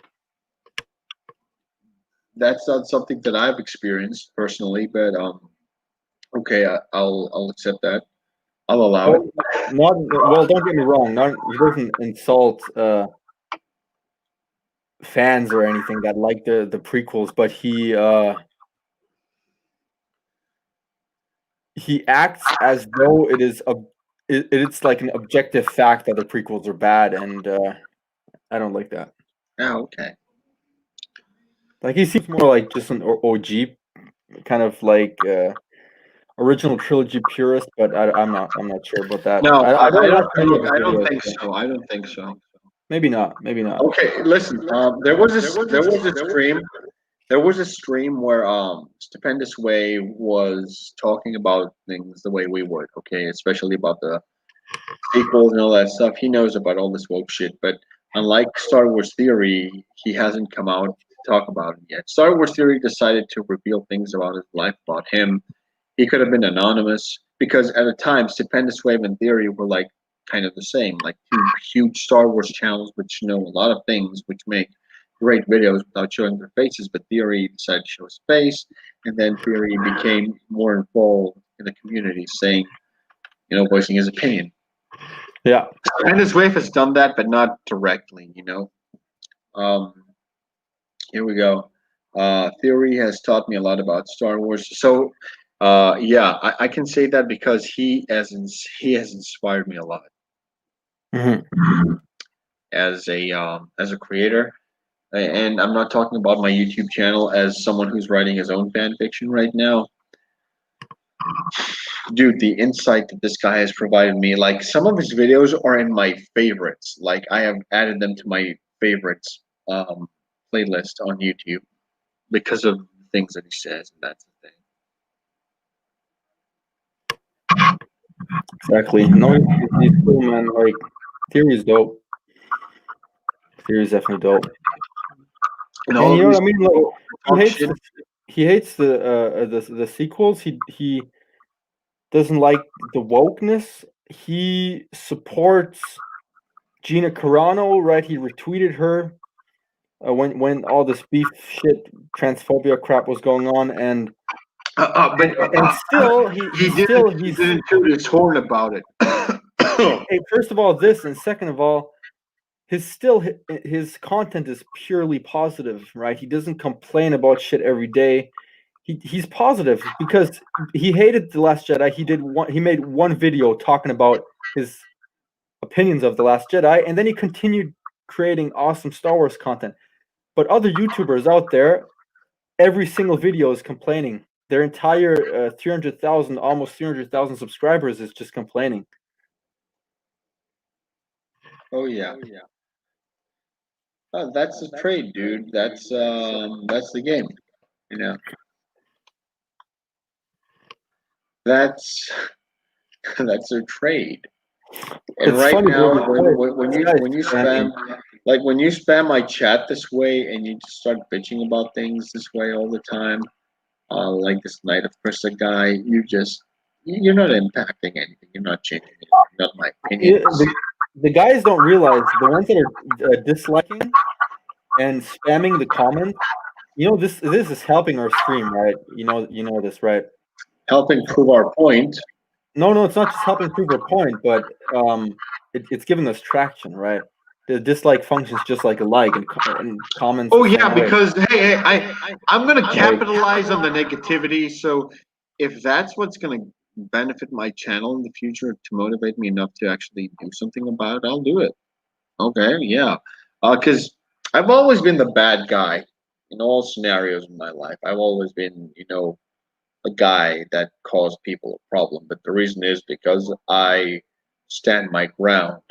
That's not something that I've experienced personally, but okay, I'll accept that. I'll allow it. Well, don't get me wrong. He doesn't insult fans or anything that like the prequels, but he acts as though it's like an objective fact that the prequels are bad, and I don't like that. Oh, okay. Like he seems more like just an OG kind of like original trilogy purist, but I'm not sure about that. No, I don't watch many of his I don't videos. think So so. I don't think so. maybe not. Maybe not. Okay, listen. There was a stream where Stupendous Way was talking about things the way we would. Okay, especially about the sequels and all that stuff. He knows about all this woke shit, but unlike Star Wars Theory, he hasn't come out to talk about it yet. Star Wars Theory decided to reveal things about his life, about him. He could have been anonymous because at the time, Stupendous Wave and Theory were like kind of the same, like two huge Star Wars channels which know a lot of things, which make great videos without showing their faces. But Theory decided to show his face, and then Theory became more involved in the community, saying, voicing his opinion. Yeah. And his wife has done that, but not directly, Here we go. Theory has taught me a lot about Star Wars. So, yeah, I can say that because he has inspired me a lot as a creator. And I'm not talking about my YouTube channel as someone who's writing his own fan fiction right now. Dude, the insight that this guy has provided me, like some of his videos are in my favorites. Like I have added them to my favorites playlist on YouTube because of the things that he says, and that's the thing. Exactly. No, he's cool, man. Like Theory is dope. Theory is definitely dope. And And all you know of what I mean? Like shit. he hates the sequels. He doesn't like the wokeness. He supports Gina Carano, right? He retweeted her when all this beef shit, transphobia crap was going on, and still he didn't toot his horn about it. Hey, first of all, this, and second of all, his content is purely positive, right? He doesn't complain about shit every day. He's positive because he hated The Last Jedi. He made one video talking about his opinions of The Last Jedi, and then he continued creating awesome Star Wars content. But other YouTubers out there, every single video is complaining. Their entire 300,000, almost 300,000 subscribers is just complaining. Oh yeah. That's the trade, dude. That's the game. You know, that's that's their trade. And It's right funny, now, bro. when you spam, like when you spam my chat this way, and you just start bitching about things this way all the time, like this Night of Krista guy, you're not impacting anything. You're not changing anything. Not my Yeah, opinions. the guys don't realize the ones that are disliking and spamming the comments. You know this is helping our stream, right? You know this, right? Helping prove our point. No, it's not just helping prove our point, but it's giving us traction, right? The dislike functions just like a like, and comments Oh the yeah, same way. because hey, I'm gonna Like, capitalize on the negativity. So if that's what's gonna benefit my channel in the future to motivate me enough to actually do something about it, I'll do it. Okay, yeah. Because I've always been the bad guy in all scenarios in my life. I've always been, a guy that caused people a problem. But the reason is because I stand my ground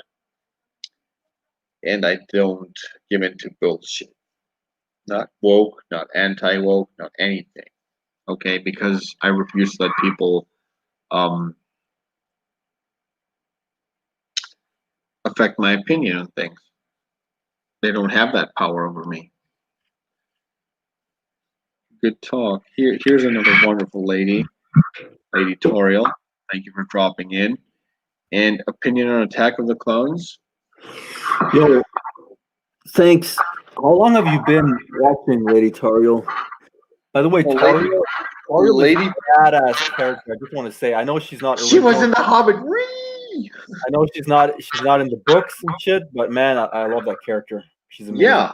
and I don't give in to bullshit. Not woke, not anti woke, not anything. Okay, because I refuse to let people um, affect my opinion on things. They don't have that power over me. Good talk. Here's another wonderful lady, Lady Toriel. Thank you for dropping in. And opinion on Attack of the Clones? yo, thanks. How long have you been watching Lady Tariel? By the way, Well, Tariel is lady, a badass character. I just want to say, I know she's not she was original. in the Hobbit. Whee! I know she's not in the books and shit, but man, I love that character. She's amazing. Yeah,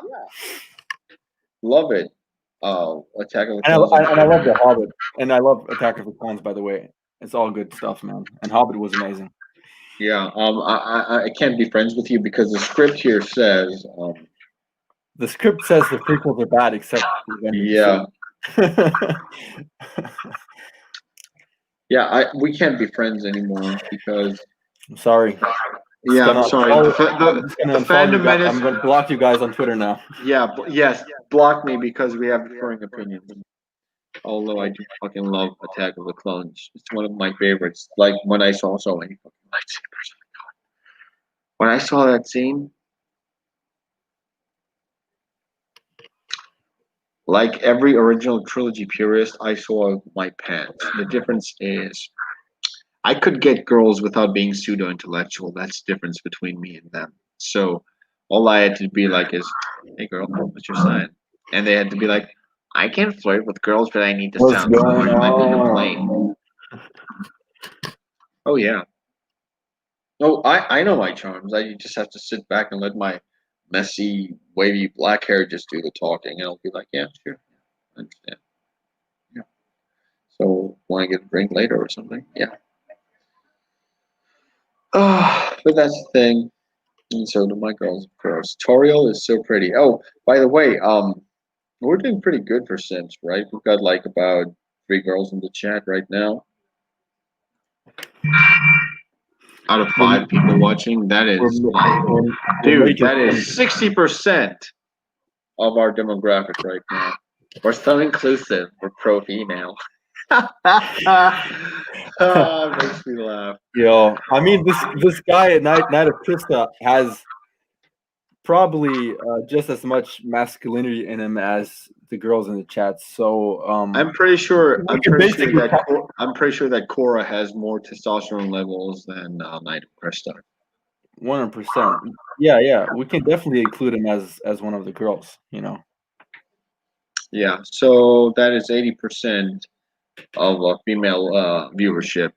love it. Attack of the And Clones. I love The Hobbit. And I love Attack of the Clones, by the way. It's all good stuff, man. And Hobbit was amazing. Yeah. I can't be friends with you because the script here says. The script says the prequels are bad, except Yeah. Yeah. We can't be friends anymore because. I'm sorry. Yeah, I'm sorry. I'm The, just gonna the unfollow you fandom guys. menace. I'm gonna block you guys on Twitter now. Yeah. Yes. Block me because we have differing opinions. Although I do fucking love Attack of the Clones. It's one of my favorites. Like when I saw so many fucking lightsabers. When I saw that scene, like every original trilogy purist, I saw my pants. The difference is I could get girls without being pseudo intellectual. That's the difference between me and them. So all I had to be like is, hey girl, what's your sign? And they had to be like, I can flirt with girls, but I need to What's sound going smart. Let me on? complain. Oh yeah. Oh, I know my charms. I just have to sit back and let my messy, wavy black hair just do the talking, and I'll be like, yeah, sure, I understand. Yeah. So, want to get a drink later or something? Yeah. But that's the thing. And so do my girls, of course. Toriel is so pretty. Oh, by the way, we're doing pretty good for Sims, right? We've got like about 3 girls in the chat right now. Out of 5 people watching, that is like, dude, that is 60% of our demographic right now. We're so inclusive. We're pro female. Makes me laugh. Yo, I mean, this guy at Night of Krista has probably just as much masculinity in him as the girls in the chat. So I'm pretty sure. we can basically I'm pretty sure that Cora has more testosterone levels than Knight of Krista. 100%. Yeah, we can definitely include him as one of the girls. Yeah. So that is 80% of female viewership.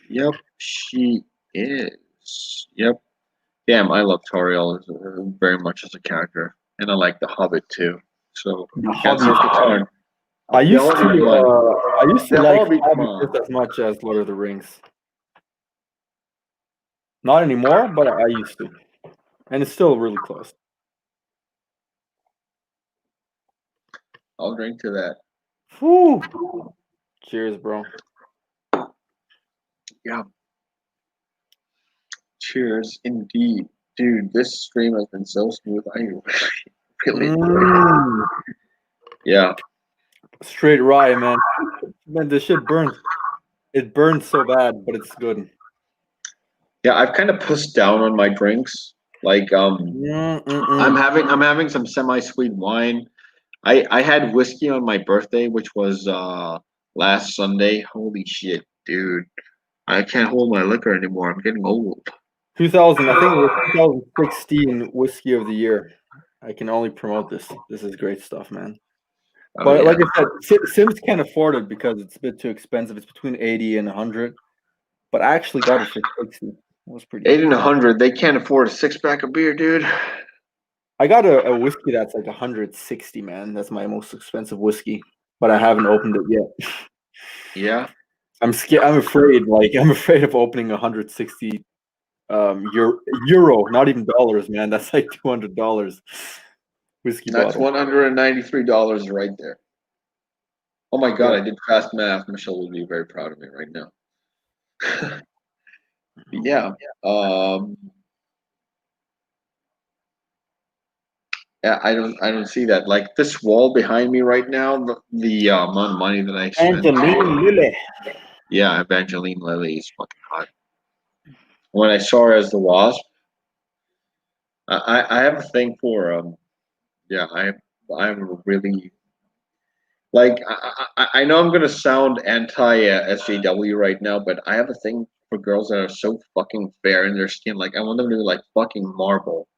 Yep, she is. Yep. Damn, I love Toriel very much as a character, and I like The Hobbit too. So can't seem to turn. I used to The like Hobbit, Hobbit man. just as much as Lord of the Rings. Not anymore, but I used to, and it's still really close. I'll drink to that. Whew. Cheers, bro. Yeah. Cheers, indeed, dude. This stream has been so smooth. I really, yeah. Straight rye, man. Man, this shit burns. It burns so bad, but it's good. Yeah, I've kind of pushed down on my drinks. Like, I'm having some semi-sweet wine. I had whiskey on my birthday, which was last Sunday. Holy shit, dude! I can't hold my liquor anymore. I'm getting old. 2000, I think it was 2016 whiskey of the year. I can only promote this. This is great stuff, man. Oh, But yeah. like I said, Sims can't afford it because it's a bit too expensive. It's between 80 and 100. But I actually got it for 60. It was pretty. 8 and 100. They can't afford a 6-pack of beer, dude. I got a whiskey that's like 160, man. That's my most expensive whiskey, but I haven't opened it yet. Yeah. I'm scared. I'm afraid. Like I'm afraid of opening 160 euro, not even dollars, man. That's like $200 whiskey That's bottle. $193 right there. Oh my god, Yeah. I did fast math. Michelle will be very proud of me right now. Yeah. Yeah, I don't see that. Like this wall behind me right now, the amount of money that I spent. Angeline Lilly. Yeah, Evangeline Lilly is fucking hot. When I saw her as the Wasp, I have a thing for yeah, I'm really like I know I'm gonna sound anti SJW right now, but I have a thing for girls that are so fucking fair in their skin. Like I want them to be like fucking marble,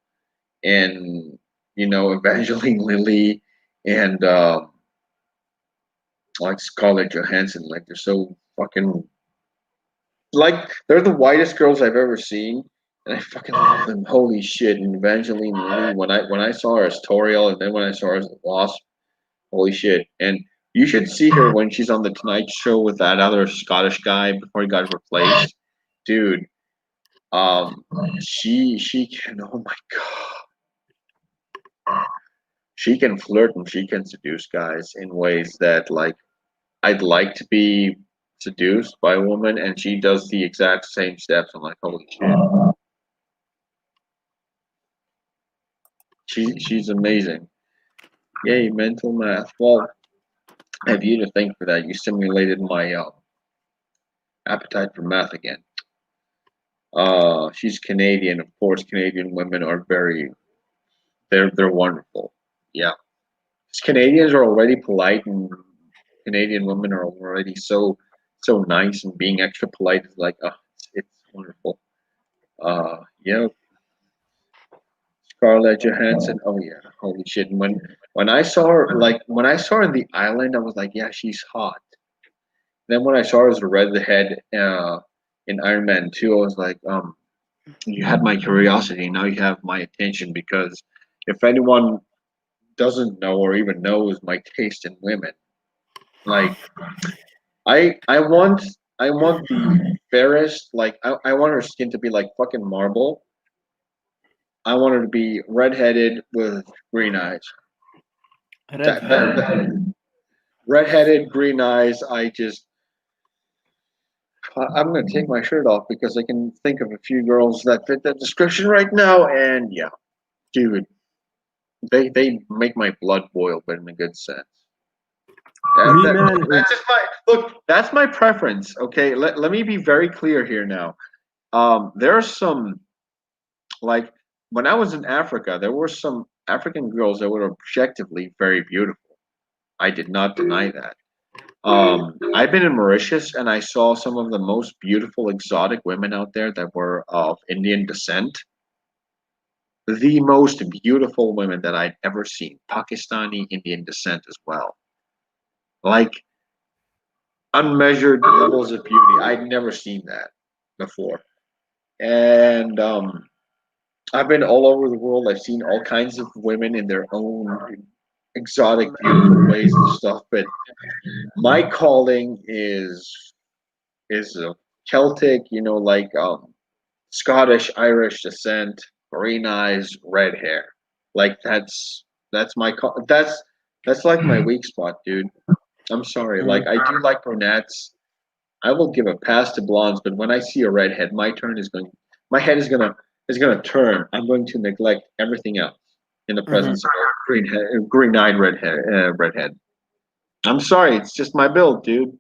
and Evangeline Lilly and like Scarlett Johansson. Like they're so fucking like they're the whitest girls I've ever seen, and I fucking love them. Holy shit! And Evangeline Lilly, when I saw her as Toriel, and then when I saw her as the Wasp, holy shit! And you should see her when she's on the Tonight Show with that other Scottish guy before he got replaced, dude. She can. Oh my god, she can flirt and she can seduce guys in ways that like I'd like to be seduced by a woman, and she does the exact same steps. I'm like, holy shit. She's amazing. Yay, mental math. Well, I have you to thank for that. You stimulated my appetite for math again. She's Canadian. Of course, Canadian women are they're wonderful. Yeah. Canadians are already polite, and Canadian women are already so nice, and being extra polite is like, oh, it's wonderful. Yeah, Scarlett Johansson. Oh yeah, holy shit! And when I saw her, like when I saw her in the island, I was like, yeah, she's hot. Then when I saw her as a redhead in Iron Man 2, I was like, you had my curiosity. Now you have my attention because if anyone doesn't know or even knows my taste in women, like I want the fairest. Like I want her skin to be like fucking marble. I want her to be redheaded with green eyes. Redheaded, green eyes. I'm gonna take my shirt off because I can think of a few girls that fit that description right now, and yeah, dude, they make my blood boil, but in a good sense. That's just my look. That's my preference. Okay, let me be very clear here now. There are some like when I was in Africa, there were some African girls that were objectively very beautiful. I did not deny that. I've been in Mauritius and I saw some of the most beautiful exotic women out there that were of Indian descent. The most beautiful women that I'd ever seen, Pakistani Indian descent as well. Like unmeasured levels of beauty. I'd never seen that before. And I've been all over the world. I've seen all kinds of women in their own exotic, beautiful ways and stuff. But my calling is Celtic, like Scottish, Irish descent, green eyes, red hair. Like that's my call. That's like my weak spot, dude. I'm sorry. Like I do like brunettes. I will give a pass to blondes, but when I see a redhead, my turn is going. my head is gonna turn. I'm going to neglect everything else in the Mhm. presence of a green-eyed redhead. I'm sorry, it's just my build, dude.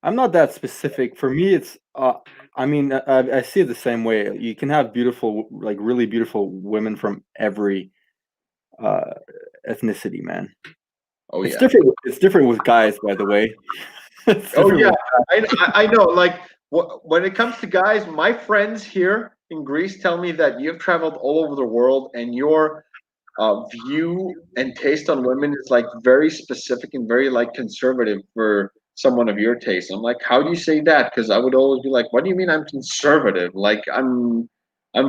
I'm not that specific. For me, it's. I mean, I see it the same way. You can have beautiful, like really beautiful women from every uh, ethnicity, man. Oh It's yeah. different. It's different with guys, by the way. It's Oh different yeah. with. I know. Like when it comes to guys, my friends here in Greece tell me that you've traveled all over the world and your view and taste on women is like very specific and very like conservative for someone of your taste. I'm like, how do you say that? Because I would always be like, what do you mean I'm conservative? Like I'm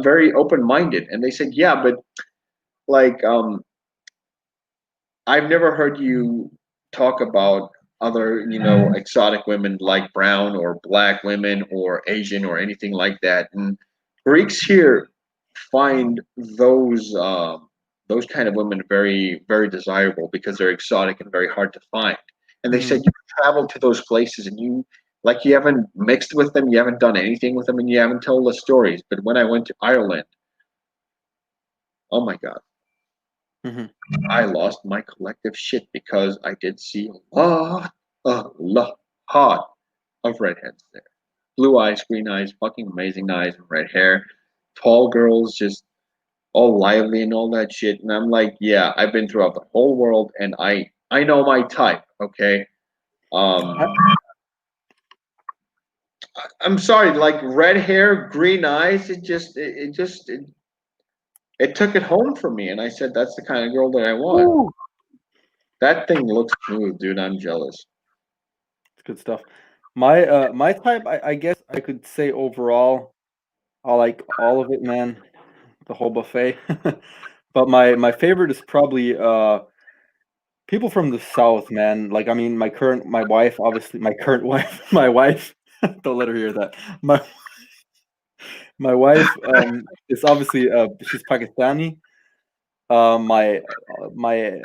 very open minded. And they said, yeah, but like I've never heard you talk about other, exotic women like brown or black women or Asian or anything like that. And Greeks here find those kind of women very, very desirable because they're exotic and very hard to find. And they said Mhm. you travel to those places and you haven't mixed with them, you haven't done anything with them, and you haven't told us stories. But when I went to Ireland, oh my God, Mhm. I lost my collective shit because I did see a lot of redheads there. Blue eyes, green eyes, fucking amazing eyes, and red hair. Tall girls, just all lively and all that shit. And I'm like, yeah, I've been throughout the whole world, and I know my type. Okay. Um, I'm sorry, like red hair, green eyes. It took it home for me, and I said that's the kind of girl that I want. Woo. That thing looks smooth, dude. I'm jealous. Good stuff. My type, I guess I could say overall, I like all of it, man. The whole buffet. But my favorite is probably people from the south, man. Like I mean, my wife, obviously, my current wife, my wife. Don't let her hear that. My wife is obviously she's Pakistani. My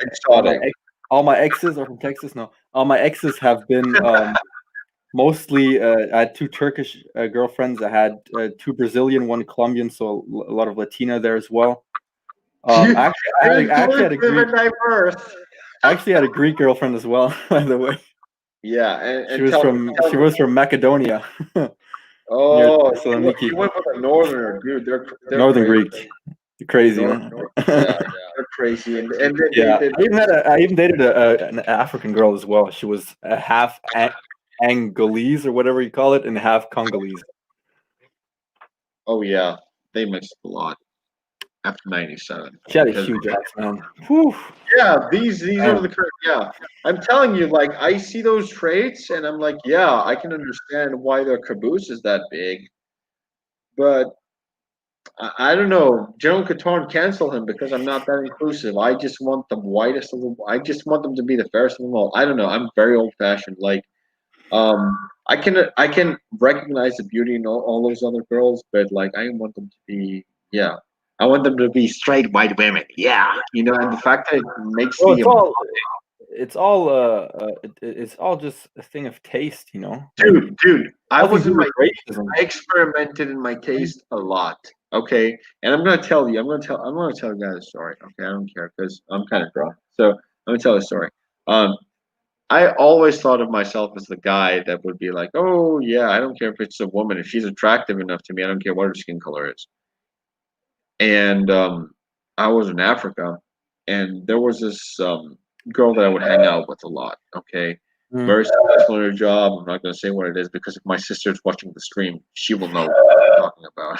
Exotic. all my exes are from Texas. No, all my exes have been mostly. I had two Turkish girlfriends. I had two Brazilian, one Colombian, so a lot of Latina there as well. Actually, Diverse. I actually had a Greek girlfriend as well. By the way, Yeah, she and was tell she me. was from Macedonia, near Oh, Thessaloniki. you went with a northerner, dude. They're Northern crazy. Greek, crazy North, man. yeah, they're crazy, and Yeah, they I even dated an African girl as well. She was a half Angolese or whatever you call it, and half Congolese. oh yeah, they mixed a lot after '97 She had a because huge ass, man. Whew. yeah, these are Man. the current. Yeah, I'm telling you, like I see those traits, and I'm like, yeah, I can understand why their caboose is that big, but I don't know. General Katarn cancel him because I'm not that inclusive. I just want the whitest of them. I just want them to be the fairest of them all. I don't know. I'm very old fashioned. Like, I can recognize the beauty in all those other girls, but like I want them to be yeah. I want them to be straight white women. Yeah, and the fact that it makes Well, the it's all just a thing of taste, like dude. I nothing was to in do my with racism. I experimented in my taste a lot. Okay, and I'm gonna tell you. I'm gonna tell you guys a story. Okay, I don't care because I'm kind of drunk. So I'm gonna tell a story. Um, I always thought of myself as the guy that would be like, oh yeah, I don't care if it's a woman. If she's attractive enough to me, I don't care what her skin color is. And I was in Africa, and there was this girl that I would hang out with a lot. Okay, Mm. very successful in her job. I'm not going to say what it is because if my sister's watching the stream, she will know what I'm talking about.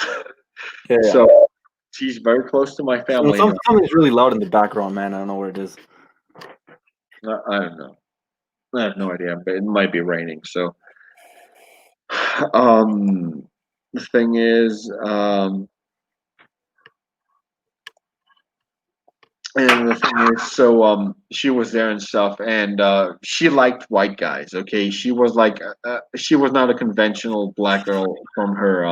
Yeah, yeah. So she's very close to my family. Something's really loud in the background, man. I don't know what it is. I don't know. I have no idea, but it might be raining. So, um, the thing is, and the thing is, so she was there and stuff, and she liked white guys. Okay, she was like, she was not a conventional black girl from her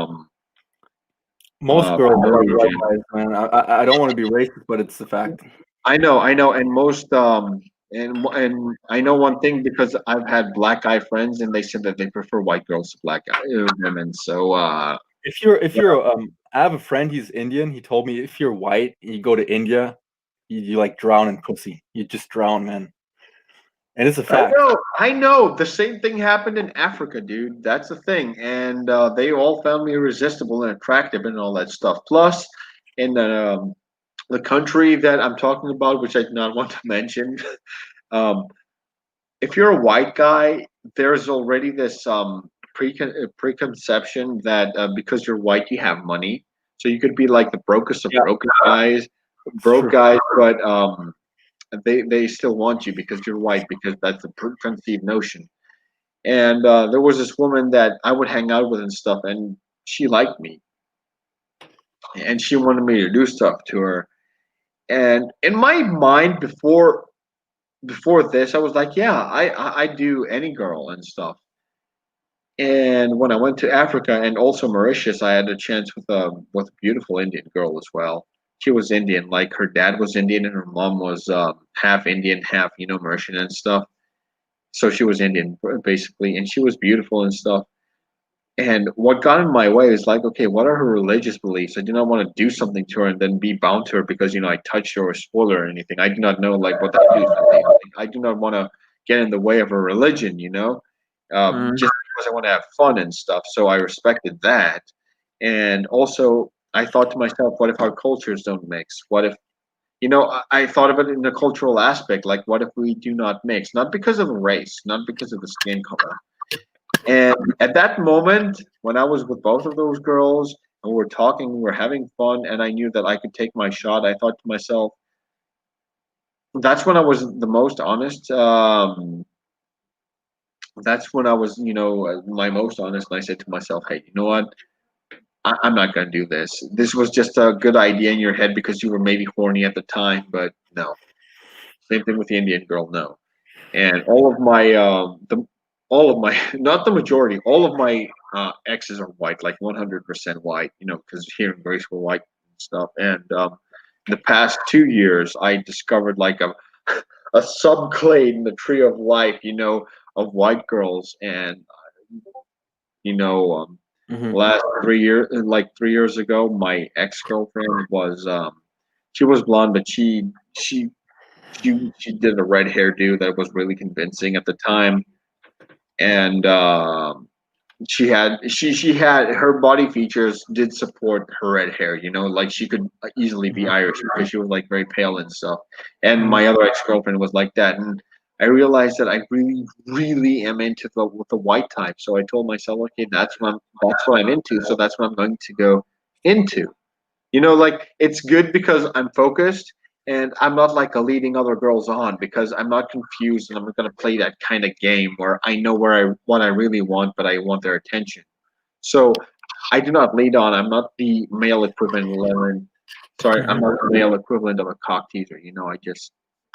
Most girls from her like white region. guys, man. I don't want to be racist, but it's the fact. I know, and most and I know one thing because I've had black guy friends, and they said that they prefer white girls to black guy women. So If you're I have a friend. He's Indian. He told me if you're white, and you go to India, you like drown in pussy. You just drown, man. And it's a fact. I know. The same thing happened in Africa, dude. That's the thing, and they all found me irresistible and attractive and all that stuff. Plus, in the country that I'm talking about, which I do not want to mention, um, if you're a white guy, there's already this preconception that because you're white, you have money. So you could be like the brokest of Yeah. broke True. guys, but they still want you because you're white because that's the preconceived notion. And there was this woman that I would hang out with and stuff, and she liked me, and she wanted me to do stuff to her. And in my mind, before this, I was like, yeah, I do any girl and stuff. And when I went to Africa and also Mauritius, I had a chance with a beautiful Indian girl as well. She was Indian, like her dad was Indian and her mom was half Indian, half Mauritian and stuff. So she was Indian basically, and she was beautiful and stuff. And what got in my way is like, okay, what are her religious beliefs? I do not want to do something to her and then be bound to her because I touched her or spoiled her or anything. I do not know like what that is. I do not want to get in the way of her religion, just because I want to have fun and stuff. So I respected that, and also I thought to myself, what if our cultures don't mix? What if I thought of it in the cultural aspect, like what if we do not mix? Not because of the race, not because of the skin color, and at that moment, when I was with both of those girls and we're talking, we're having fun, and I knew that I could take my shot, I thought to myself, that's when I was the most honest. That's when I was, my most honest, and I said to myself, hey, you know what? I'm not going to do this. This was just a good idea in your head because you were maybe horny at the time, but no. Same thing with the Indian girl, no. And all of my not the majority, all of my exes are white, like 100% white, because here in Grace we're white and stuff. And the past 2 years I discovered like a subclade in the tree of life, of white girls. And you know um last 3 years, like 3 years ago, my ex-girlfriend was she was blonde, but she did a red hairdo that was really convincing at the time. And she had her body features did support her red hair, like she could easily be Irish because she was like very pale and stuff. And my other ex-girlfriend was like that, and I realized that I really really am into the white type. So I told myself, okay, that's what I'm into, so that's what I'm going to go into. Like it's good because I'm focused and I'm not like leading other girls on because I'm not confused and I'm not going to play that kind of game where I know what I really want, but I want their attention. So I do not lead on. I'm not the male equivalent. Sorry, I'm not the male equivalent of a cock teaser.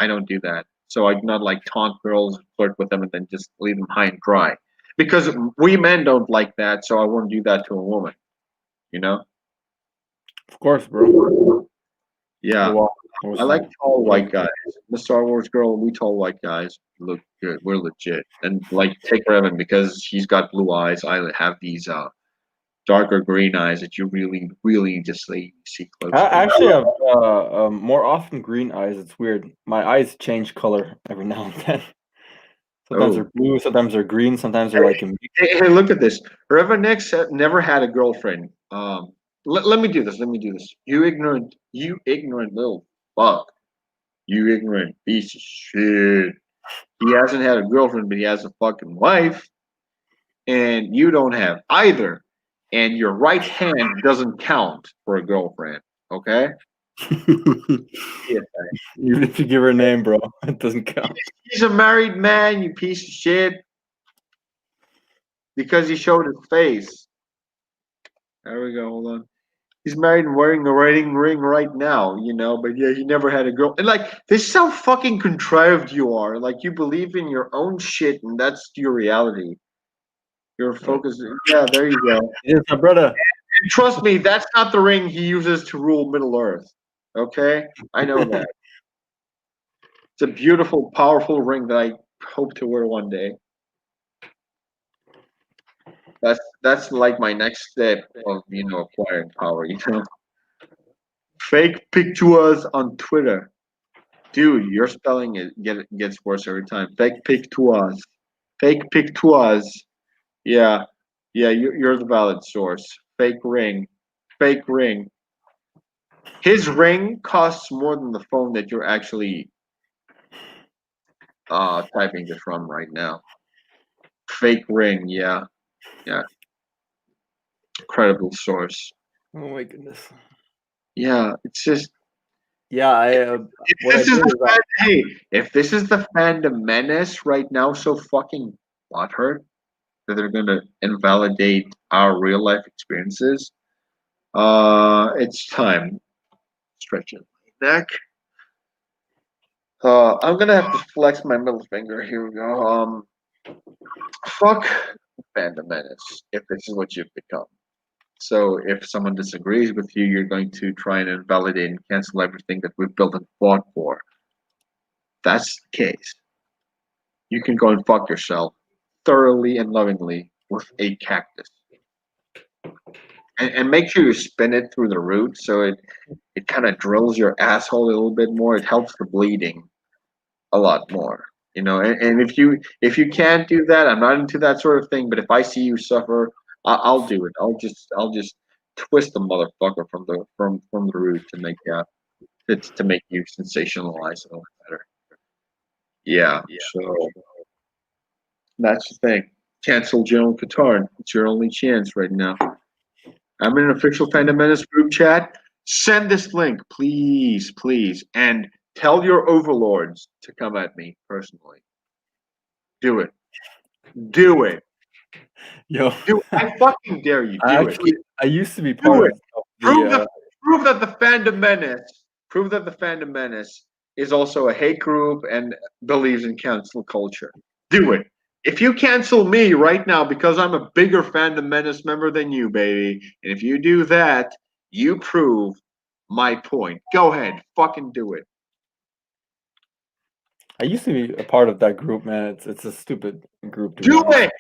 I don't do that. So I do not like taunt girls, flirt with them, and then just leave them high and dry. Because we men don't like that, so I won't do that to a woman. You know? Of course, bro. Yeah. Well, I like tall white guys. The Star Wars girl, we tall white guys look good. We're legit. And like take Revan because he's got blue eyes. I have these darker green eyes that you really, really just see close I to. actually have more often green eyes. It's weird. My eyes change color every now and then. Sometimes Oh. they're blue, sometimes they're green, sometimes they're like a mix. Hey, look at this. RevanX never had a girlfriend. Let me do this. Let me do this. You ignorant little fuck. You ignorant piece of shit. He hasn't had a girlfriend, but he has a fucking wife, and you don't have either. And your right hand doesn't count for a girlfriend. Okay? Yeah. Even if you give her a name, bro, it doesn't count. He's a married man, you piece of shit. Because he showed his face. There we go. Hold on. He's married and wearing a wedding ring right now, but yeah, he never had a girl. And like, this is how fucking contrived you are. Like, you believe in your own shit, and that's your reality. Your focus. Yeah, there you go. Yes, my brother. And trust me, that's not the ring he uses to rule Middle Earth. Okay? I know that. It's a beautiful, powerful ring that I hope to wear one day. That's like my next step of acquiring power. Fake pictures on Twitter, dude. Your spelling gets worse every time. Fake pictures, fake pictures. Yeah, yeah. You're the valid source. Fake ring, fake ring. His ring costs more than the phone that you're actually typing it from right now. Fake ring, yeah, yeah. Credible source. Oh my goodness. Yeah, it's just Yeah, if what I this is did the is I, hey, if this is the fandom menace right now, so fucking butthurt that they're gonna invalidate our real life experiences. It's time. Stretching my neck. I'm gonna have to flex my middle finger. Here we go. Fuck fandom menace. If this is what you've become. So if someone disagrees with you, you're going to try and invalidate and cancel everything that we've built and fought for. That's the case. You can go and fuck yourself thoroughly and lovingly with a cactus. And make sure you spin it through the root so it kind of drills your asshole a little bit more. It helps the bleeding a lot more. And if you can't do that, I'm not into that sort of thing. But if I see you suffer, I'll do it. I'll just twist the motherfucker from the root to make to make you sensationalize it a little better. Yeah. So that's the thing. Cancel Joan Qatar. It's your only chance right now. I'm in an official Fandom Menace group chat. Send this link, please, please, and tell your overlords to come at me personally. Do it. Do it. yo, Do it. I fucking dare you. I Do it. actually I used to be Do part it. of Prove the that prove that the Fandom Menace prove that the Fandom Menace is also a hate group and believes in cancel culture. Do it. If you cancel me right now because I'm a bigger Fandom Menace member than you, baby, and if you do that, you prove my point. Go ahead, fucking do it. I used to be a part of that group, man. It's a stupid group to be Do honest. it.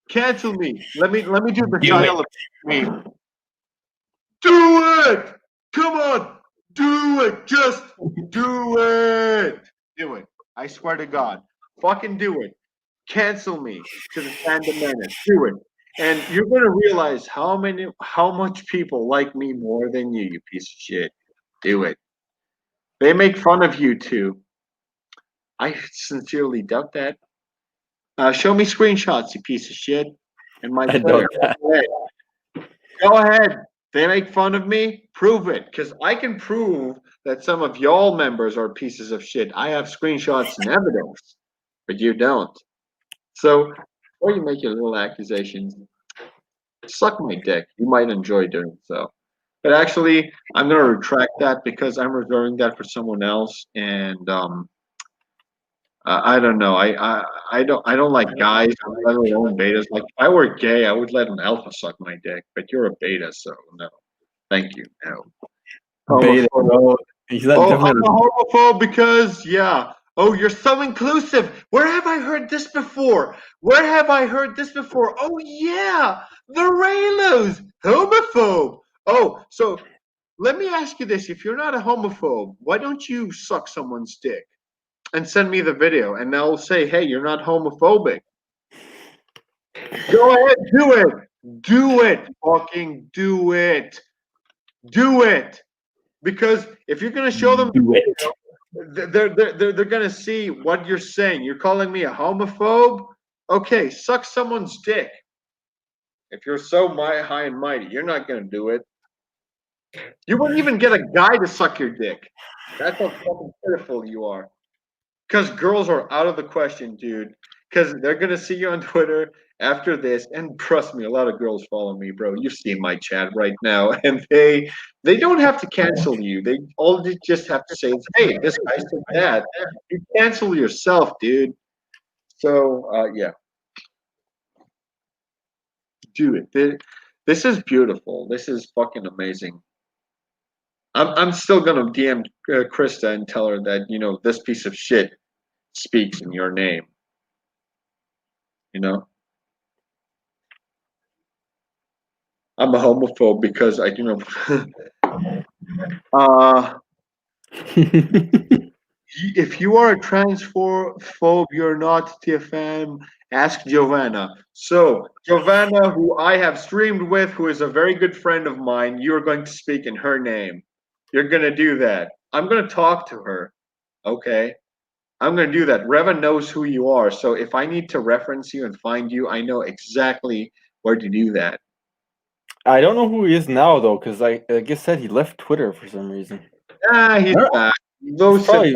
Cancel me. Let me do the Do it. style of meme. Do it. Come on. Do it. Just do it. Do it. I swear to God. Fucking do it. Cancel me to the Fandom Menace. Do it. And you're gonna realize how much people like me more than you piece of shit. Do it. They make fun of you too. I sincerely doubt that. Show me screenshots, you piece of shit. And my I Twitter. doubt that. Go ahead. Go ahead. They make fun of me. Prove it, because I can prove that some of y'all members are pieces of shit. I have screenshots and evidence, but you don't. So, before you make your little accusations, suck my dick. You might enjoy doing so. But actually, I'm going to retract that because I'm reserving that for someone else. And I don't know. I don't like guys who let alone betas. Like if I were gay, I would let an alpha suck my dick. But you're a beta, so no. Thank you. No. Beta, Homophobe. bro. He's not Oh, I'm definitely a homophobe because yeah. Oh, you're so inclusive. Where have I heard this before? Where have I heard this before? Oh yeah, the Raylos, homophobe. Oh, so let me ask you this: if you're not a homophobe, why don't you suck someone's dick and send me the video, and they'll say, "Hey, you're not homophobic." Go ahead, do it. Do it. Fucking do it. Do it. Because if you're gonna show them the do it. video, they're gonna see what you're saying. You're calling me a homophobe? Okay, suck someone's dick. If you're so high and mighty, you're not gonna do it. You wouldn't even get a guy to suck your dick. That's how fucking pitiful you are. Because girls are out of the question, dude. Because they're gonna see you on Twitter after this, and trust me, a lot of girls follow me, bro. You see my chat right now, and they don't have to cancel you. They all they just have to say, is, "Hey, this guy said that." You cancel yourself, dude. So yeah, do it. This is beautiful. This is fucking amazing. I'm still gonna DM Krista and tell her that this piece of shit speaks in your name. You know. I'm a homophobe because I do not. uh, if you are a transphobe, you're not TFM. Ask Giovanna. So, Giovanna, who I have streamed with, who is a very good friend of mine, you are going to speak in her name. You're going to do that. I'm going to talk to her. Okay? I'm going to do that. Revan knows who you are. So, if I need to reference you and find you, I know exactly where to do that. I don't know who he is now though, because like I said, he left Twitter for some reason. He's back. He's probably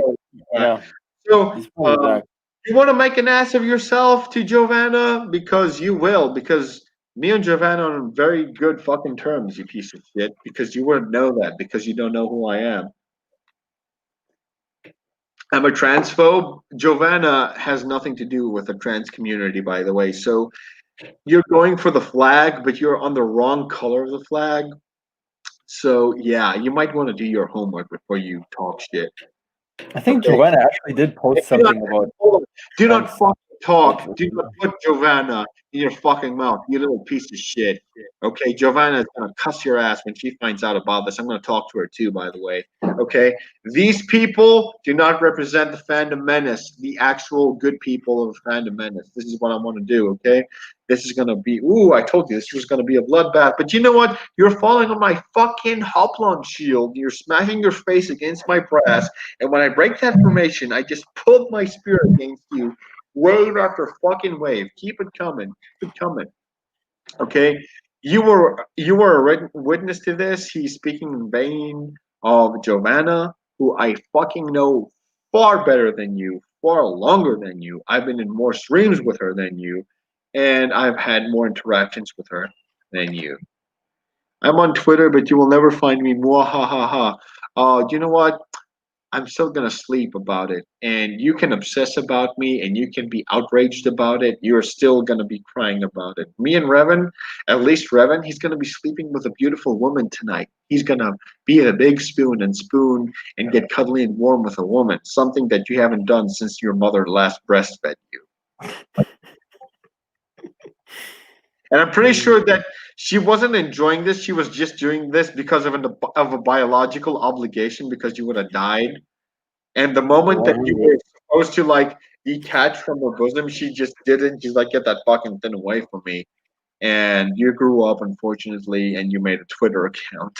yeah. So, He's probably back. you want to make an ass of yourself to Giovanna? Because you will. Because me and Giovanna are on very good fucking terms, you piece of shit. Because you wouldn't know that. Because you don't know who I am. I'm a transphobe. Giovanna has nothing to do with the trans community, by the way. So you're going for the flag, but you're on the wrong color of the flag. So yeah, you might want to do your homework before you talk shit. I think Okay. Giovanna actually did post something about. Do not fucking talk. Do not put Giovanna in your fucking mouth, you little piece of shit. Okay, Giovanna is gonna cuss your ass when she finds out about this. I'm gonna talk to her too, by the way. Okay, these people do not represent the fandom menace, the actual good people of the fandom menace. This is what I want to do. Okay, this is gonna be. Ooh, I told you this was gonna be a bloodbath. But you know what? You're falling on my fucking Hoplon shield. You're smashing your face against my brass, and when I break that formation, I just pull my spear against you. Wave after fucking wave. Keep it coming. Keep it coming. Okay? You were a witness to this. He's speaking in vain of Giovanna, who I fucking know far better than you, far longer than you. I've been in more streams with her than you, and I've had more interactions with her than you. I'm on Twitter, but you will never find me. Mwahaha. Do you know what? I'm still gonna sleep about it, and you can obsess about me, and you can be outraged about it. You're still gonna be crying about it. Me and Revan, at least Revan, he's gonna be sleeping with a beautiful woman tonight. He's gonna be at a big spoon and get cuddly and warm with a woman, something that you haven't done since your mother last breastfed you. And I'm pretty sure that she wasn't enjoying this. She was just doing this because of a biological obligation, because you would have died. And the moment that you were supposed to like detach from her bosom, she just didn't. She's like, get that fucking thing away from me. And you grew up, unfortunately, and you made a Twitter account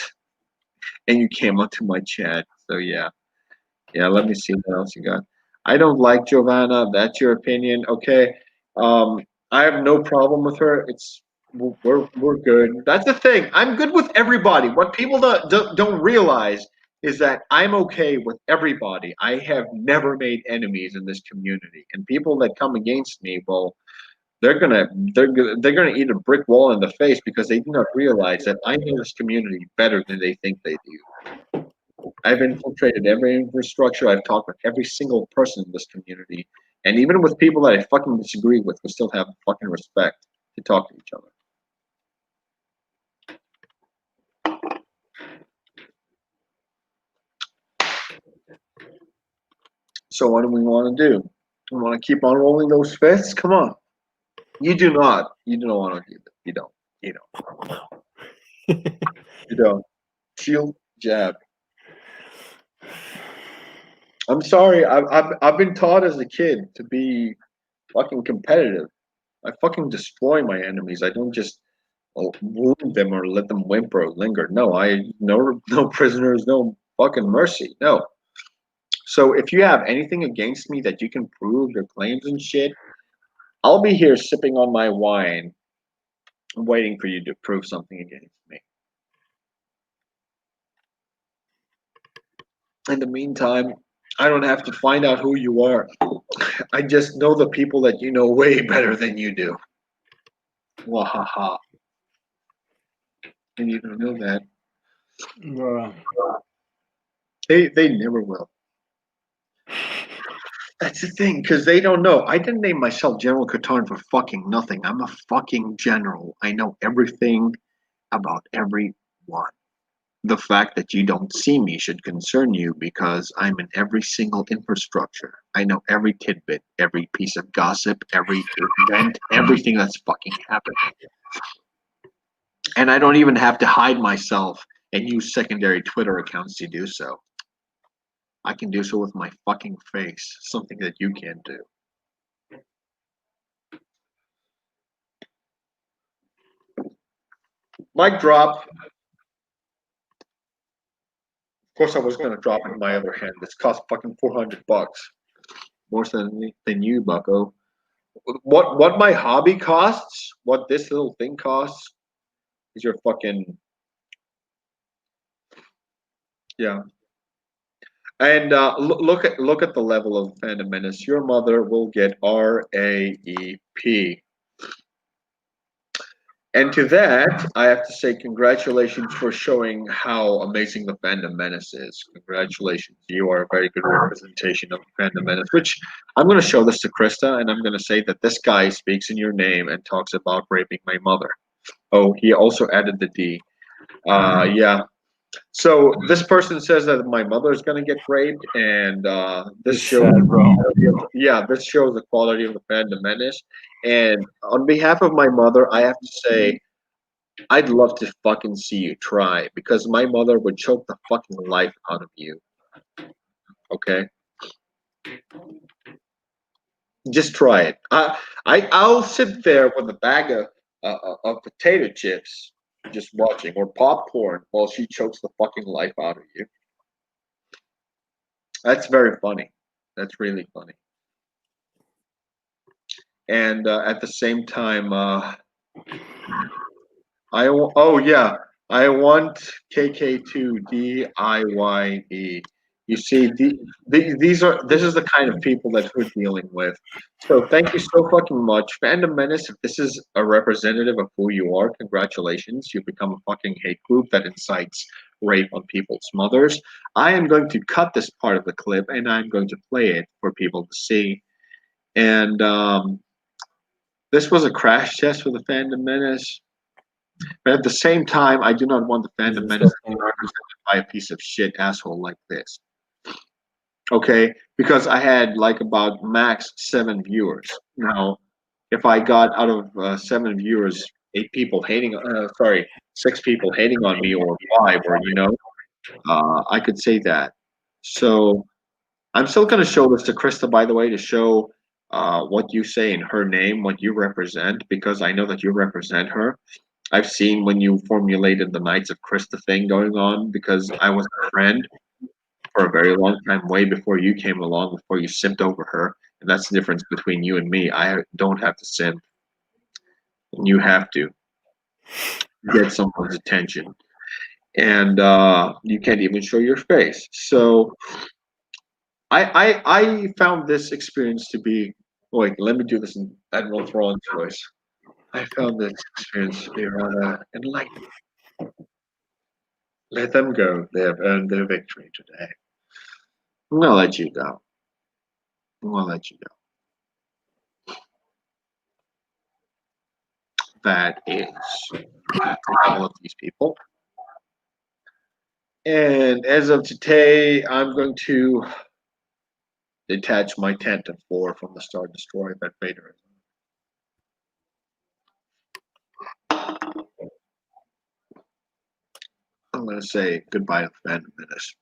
and you came onto my chat. So yeah. Yeah, let me see what else you got. I don't like Giovanna. That's your opinion. Okay. I have no problem with her. We're good. That's the thing. I'm good with everybody. What people don't realize is that I'm okay with everybody. I have never made enemies in this community, and people that come against me, well, they're gonna eat a brick wall in the face, because they do not realize that I know this community better than they think they do. I've infiltrated every infrastructure. I've talked with every single person in this community, and even with people that I fucking disagree with, we still have fucking respect to talk to each other. So what do we want to do? We want to keep on rolling those fists? Come on. You do not. You don't want to do that. You don't. You don't. You don't. Shield jab. I'm sorry. I've been taught as a kid to be fucking competitive. I fucking destroy my enemies. I don't just wound them or let them whimper or linger. No, no prisoners, no fucking mercy. No. So if you have anything against me that you can prove your claims and shit, I'll be here sipping on my wine, waiting for you to prove something against me. In the meantime, I don't have to find out who you are. I just know the people that you know way better than you do. Wahaha. And you don't know that. They never will. That's the thing, because they don't know. I didn't name myself General Katarn for fucking nothing. I'm a fucking general. I know everything about everyone. The fact that you don't see me should concern you, because I'm in every single infrastructure. I know every tidbit, every piece of gossip, every event, everything that's fucking happening. And I don't even have to hide myself and use secondary Twitter accounts to do so. I can do so with my fucking face, something that you can't do. Mic drop. Of course, I was gonna drop in my other hand. This cost fucking $400, more than you, Bucko. What my hobby costs? What this little thing costs? Is your fucking yeah. And look at the level of Phantom Menace. Your mother will get RAEP. And to that, I have to say congratulations for showing how amazing the Phantom Menace is. Congratulations. You are a very good representation of the Phantom Menace, which I'm going to show this to Krista, and I'm going to say that this guy speaks in your name and talks about raping my mother. Oh, he also added the D. Yeah. So this person says that my mother is going to get raped, and this It's shows, sad, bro. yeah, this shows the quality of the Phantom Menace. And on behalf of my mother, I have to say, I'd love to fucking see you try because my mother would choke the fucking life out of you. Okay, just try it. I'll sit there with a bag of potato chips, just watching, or popcorn while she chokes the fucking life out of you. That's very funny. That's really funny. And at the same time, oh yeah, I want KK2DIYE. You see, this is the kind of people that we're dealing with. So thank you so fucking much, Fandom Menace. If this is a representative of who you are, congratulations. You've become a fucking hate group that incites rape on people's mothers. I am going to cut this part of the clip and I'm going to play it for people to see. And this was a crash test for the Fandom Menace. But at the same time, I do not want the Phantom Menace to be represented by a piece of shit asshole like this. Okay? Because I had like about max 7 viewers. Now, if I got out of 7 viewers, 8 people hating, 6 people hating on me, or 5, or I could say that. So I'm still going to show this to Krista, by the way, to show what you say in her name, what you represent, because I know that you represent her. I've seen when you formulated the Knights of Krista thing going on because I was a friend for a very long time, way before you came along, before you simped over her. And that's the difference between you and me. I don't have to simp. And you have to get someone's attention. And you can't even show your face. So I found this experience to be, wait, let me do this in Admiral Thrawn's voice. I found this experience to be rather enlightening. Let them go. They have earned their victory today. I'm gonna let you go. I'm gonna let you go. That is all of these people. And as of today, I'm going to detach my tent of 4 from the Star Destroyer that Vader is on. I'm gonna say goodbye to the Phantom Menace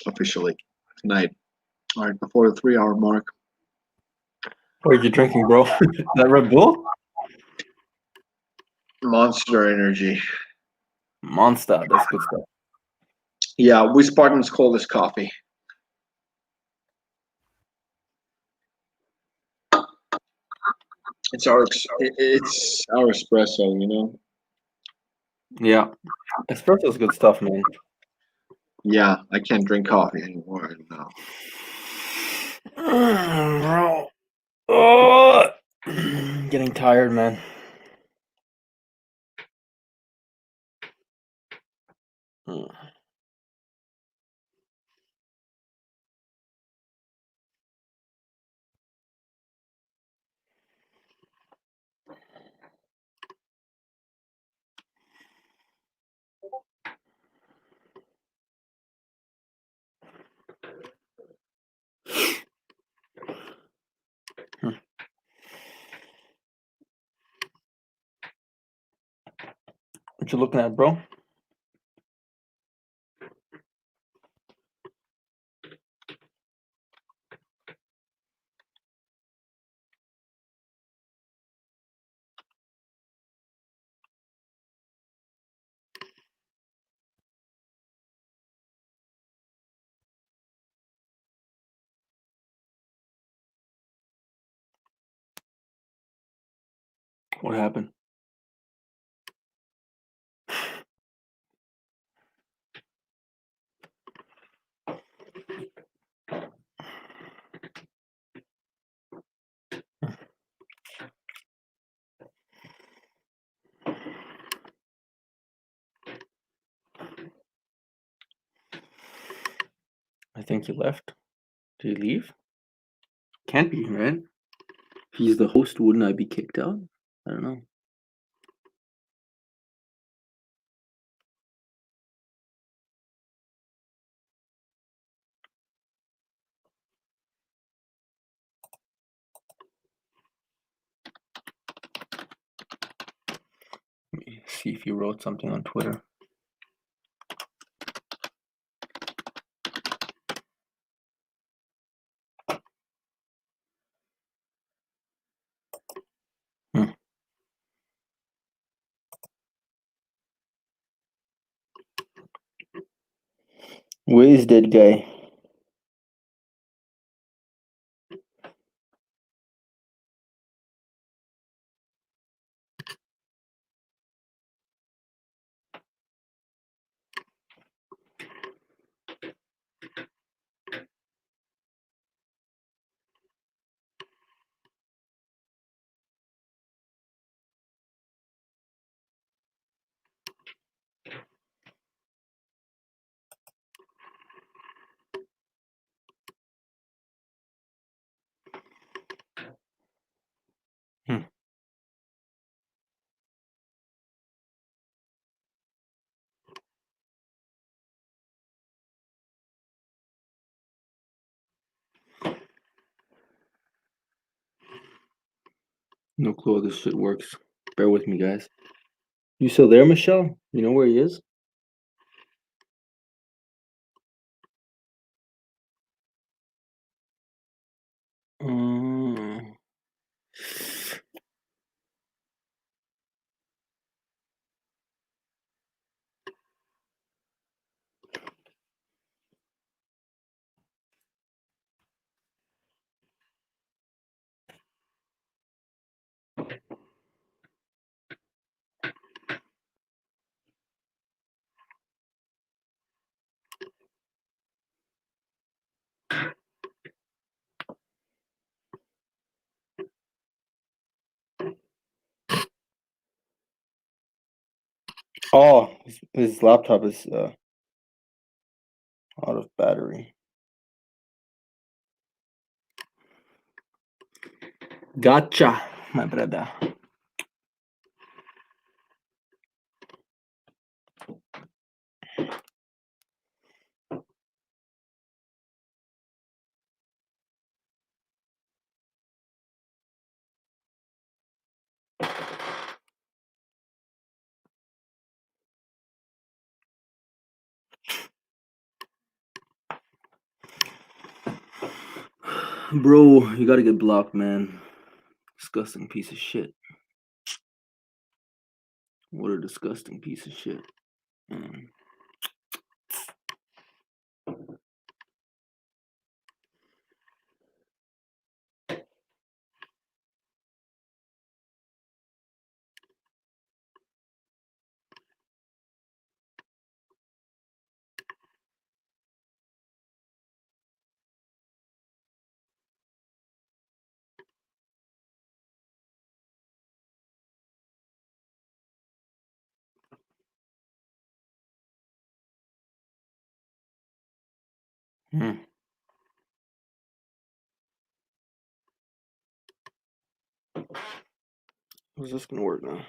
officially tonight. All right, before the 3-hour mark. What are you drinking, bro? Is that Red Bull? Monster Energy. Monster. That's good stuff. Yeah, we Spartans call this coffee. It's our espresso, you know. Yeah. Espresso is good stuff, man. Yeah, I can't drink coffee anymore. I don't know. Bro. Oh, getting tired, man. What you looking at, bro? What happened? I think he left. Did he leave? Can't be, right? If he's the host, wouldn't I be kicked out? I don't know. Let me see if he wrote something on Twitter. Where is that guy? No clue how this shit works. Bear with me, guys. You still there, Michelle? You know where he is? Mm. Oh, his laptop is out of battery. Gotcha, my brother. Bro, you gotta get blocked, man. Disgusting piece of shit. What a disgusting piece of shit. Mm. Hmm. How's this gonna work now?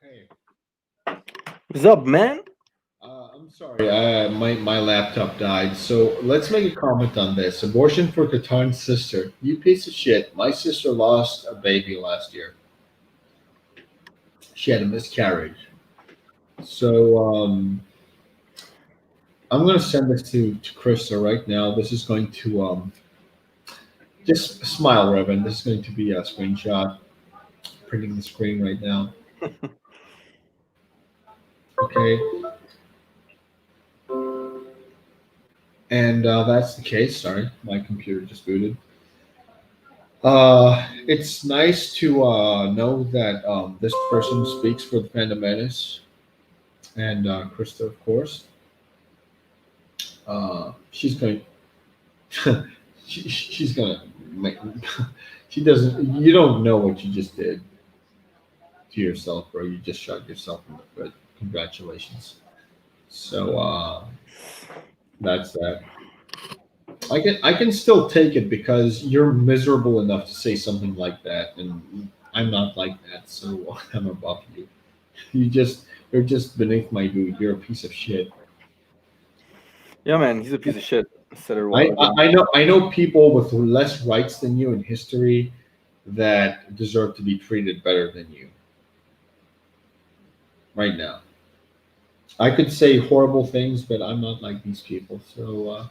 Hey, What's up, man? I'm sorry. My laptop died. So let's make a comment on this. Abortion for Qatar's sister. You piece of shit. My sister lost a baby last year. She had a miscarriage. So I'm gonna send this to Krista right now. This is going to just smile, Revan. This is going to be a screenshot. Printing the screen right now. Okay, and that's the case. Sorry, my computer just booted. It's nice to know that this person speaks for the Phantom Menace and Krista, of course. She's going. She's gonna make. She doesn't. You don't know what you just did to yourself, bro. You just shot yourself in the foot. Congratulations. So that's that. I can still take it because you're miserable enough to say something like that, and I'm not like that. So I'm above you. You're just beneath my boot. You're a piece of shit. Yeah, man, he's a piece of shit. I said it a I, while I ago. I know people with less rights than you in history that deserve to be treated better than you right now. I could say horrible things, but I'm not like these people. So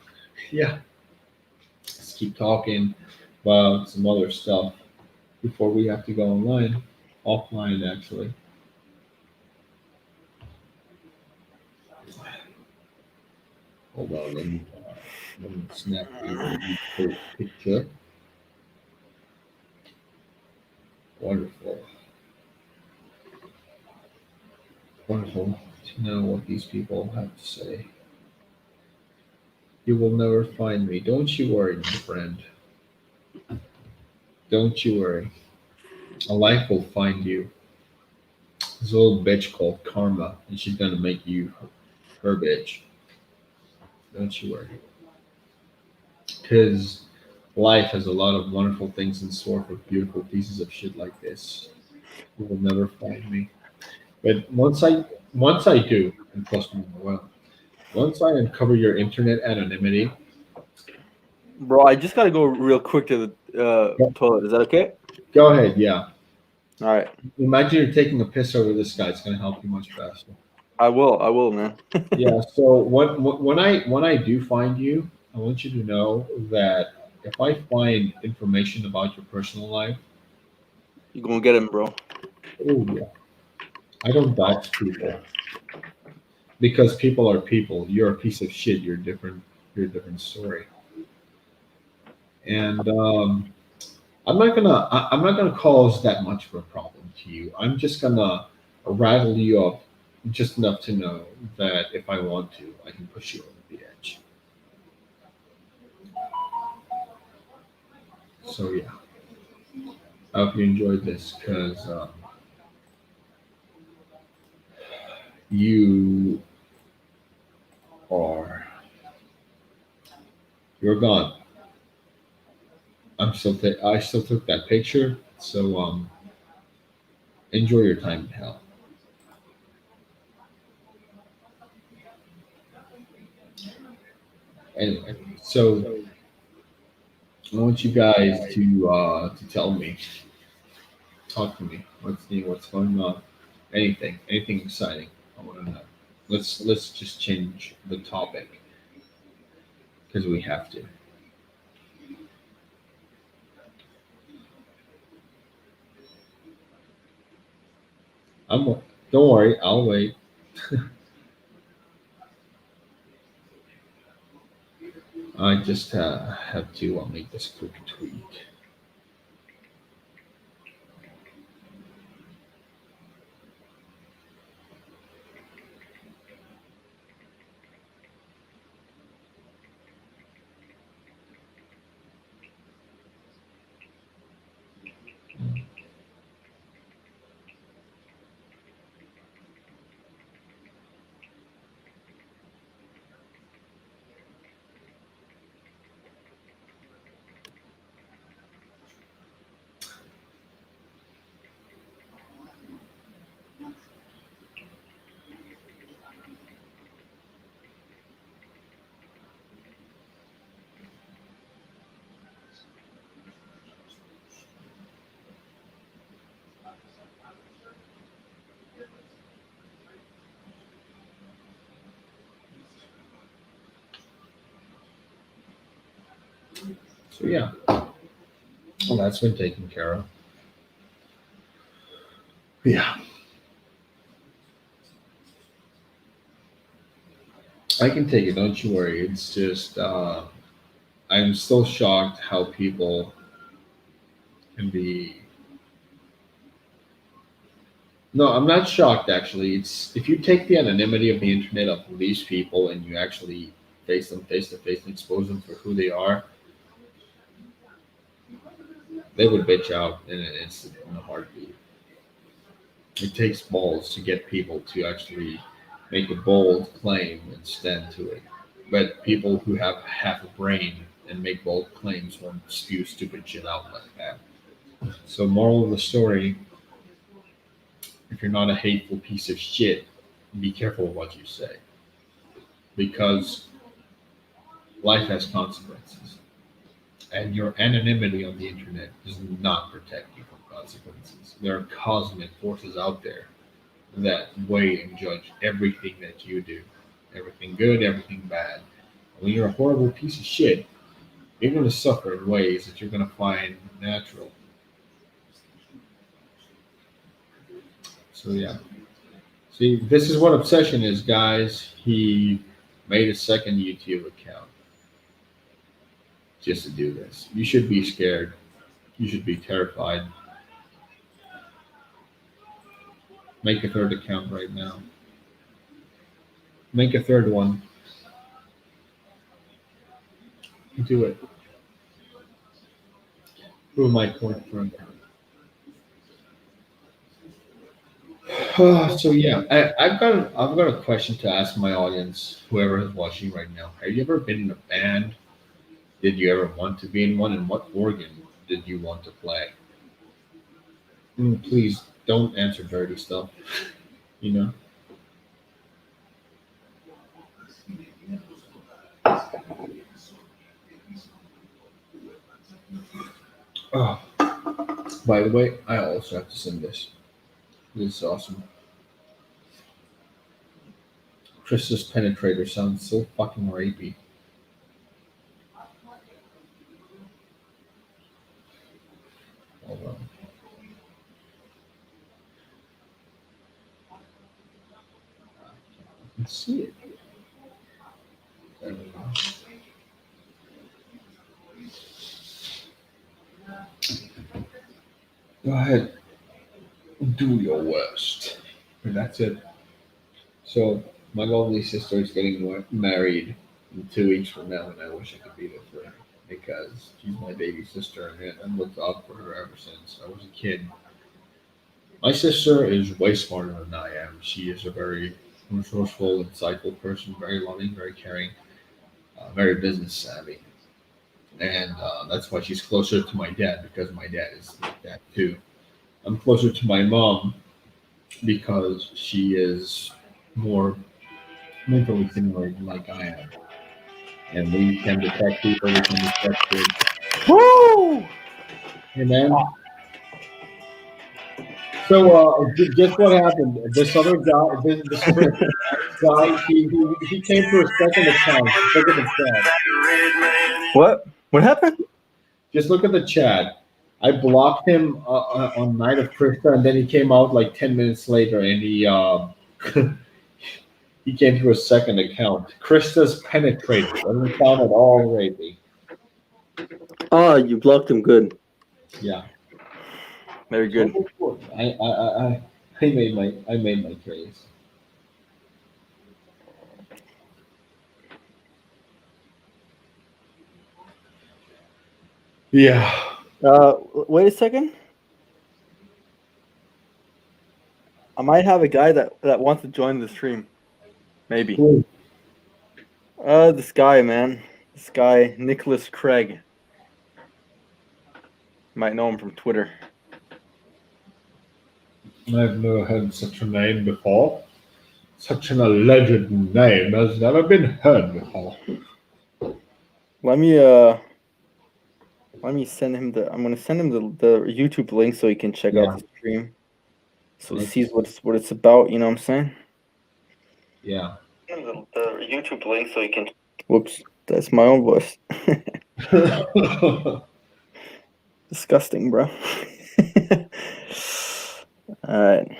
yeah, let's keep talking about some other stuff before we have to go online, offline actually. Hold on, let me snap a picture. Wonderful, wonderful to know what these people have to say. You will never find me. Don't you worry, my friend. Don't you worry. A life will find you. This little bitch called Karma, and she's gonna make you her bitch. Don't you worry. Because life has a lot of wonderful things in store for beautiful pieces of shit like this. You will never find me. But once I do, and trust me, I will. Once I uncover your internet anonymity, Bro, I just gotta go real quick to the toilet. Is that okay? go ahead. Yeah. All right. Imagine you're taking a piss over this guy. It's gonna help you much faster. I will. I will, man. Yeah. So when I do find you, I want you to know that if I find information about your personal life, You gonna get him, bro. oh yeah, I don't dox people because people are people. You're a piece of shit. You're different. You're a different story. And I'm not gonna cause that much of a problem to you. I'm just gonna rattle you up just enough to know that if I want to, I can push you over the edge. So yeah, I hope you enjoyed this because you are you're gone. I still took that picture. So enjoy your time in hell. Anyway, so I want you guys to tell me, talk to me. What's new? What's going on? Anything exciting? I want to know. Let's just change the topic because we have to. I'm. Don't worry, I'll wait. I just have to make this quick tweet. So yeah, well, that's been taken care of. Yeah, I can take it. Don't you worry. It's just I'm still shocked how people can be. No, I'm not shocked actually. It's if you take the anonymity of the internet of these people and you actually face them face to face and expose them for who they are, they would bitch out in an instant, in a heartbeat. It takes balls to get people to actually make a bold claim and stand to it. But people who have half a brain and make bold claims won't spew stupid shit out like that. So, moral of the story: if you're not a hateful piece of shit, be careful of what you say because life has consequences, and your anonymity on the internet does not protect you from consequences. There are cosmic forces out there that weigh and judge everything that you do, everything good, everything bad. When you're a horrible piece of shit, you're going to suffer in ways that you're going to find natural. So yeah. See, this is what obsession is, guys. He made a second YouTube account just to do this. You should be scared. You should be terrified. Make a third account right now. Make a third one. Do it. Prove my point from so yeah, I've got a question to ask my audience, whoever is watching right now. Have you ever been in a band? Did you ever want to be in one? And what organ did you want to play? Please don't answer dirty stuff. You know. Oh, by the way, I also have to send this. This is awesome. Krista's penetrator sounds so fucking rapey. Hold on. Let's see it. There we go. Go ahead. Do your worst. And that's it. So, my lovely sister is getting married in 2 weeks from now, and I wish I could be there for her because she's my baby sister, and I've looked out for her ever since I was a kid. My sister is way smarter than I am. She is a very resourceful, insightful person, very loving, very caring, very business savvy. And that's why she's closer to my dad because my dad is like that too. I'm closer to my mom because she is more mentally stimulated like I am. And we can detect people, we can detect kids. Woo! Hey man. So just what happened? This other guy, this other guy, he came for a second account. Look at the chat. What? What happened? Just look at the chat. I blocked him on Night of Krista, and then he came out like 10 minutes later, and he he came through a second account. Krista's penetrated. Doesn't sound at all rapey. Oh, you blocked him. Good. Yeah. Very good. I made my case. Yeah. Wait a second. I might have a guy that wants to join the stream. Maybe. Cool. This guy, man. This guy, Nicholas Craig. You might know him from Twitter. I've never heard such a name before. Such an alleged name has never been heard before. Let me send him I'm gonna send him the YouTube link so he can check out the stream. So he sees what it's about, you know what I'm saying? Yeah. The YouTube link so he can. Whoops, that's my own voice. Disgusting, bro. All right.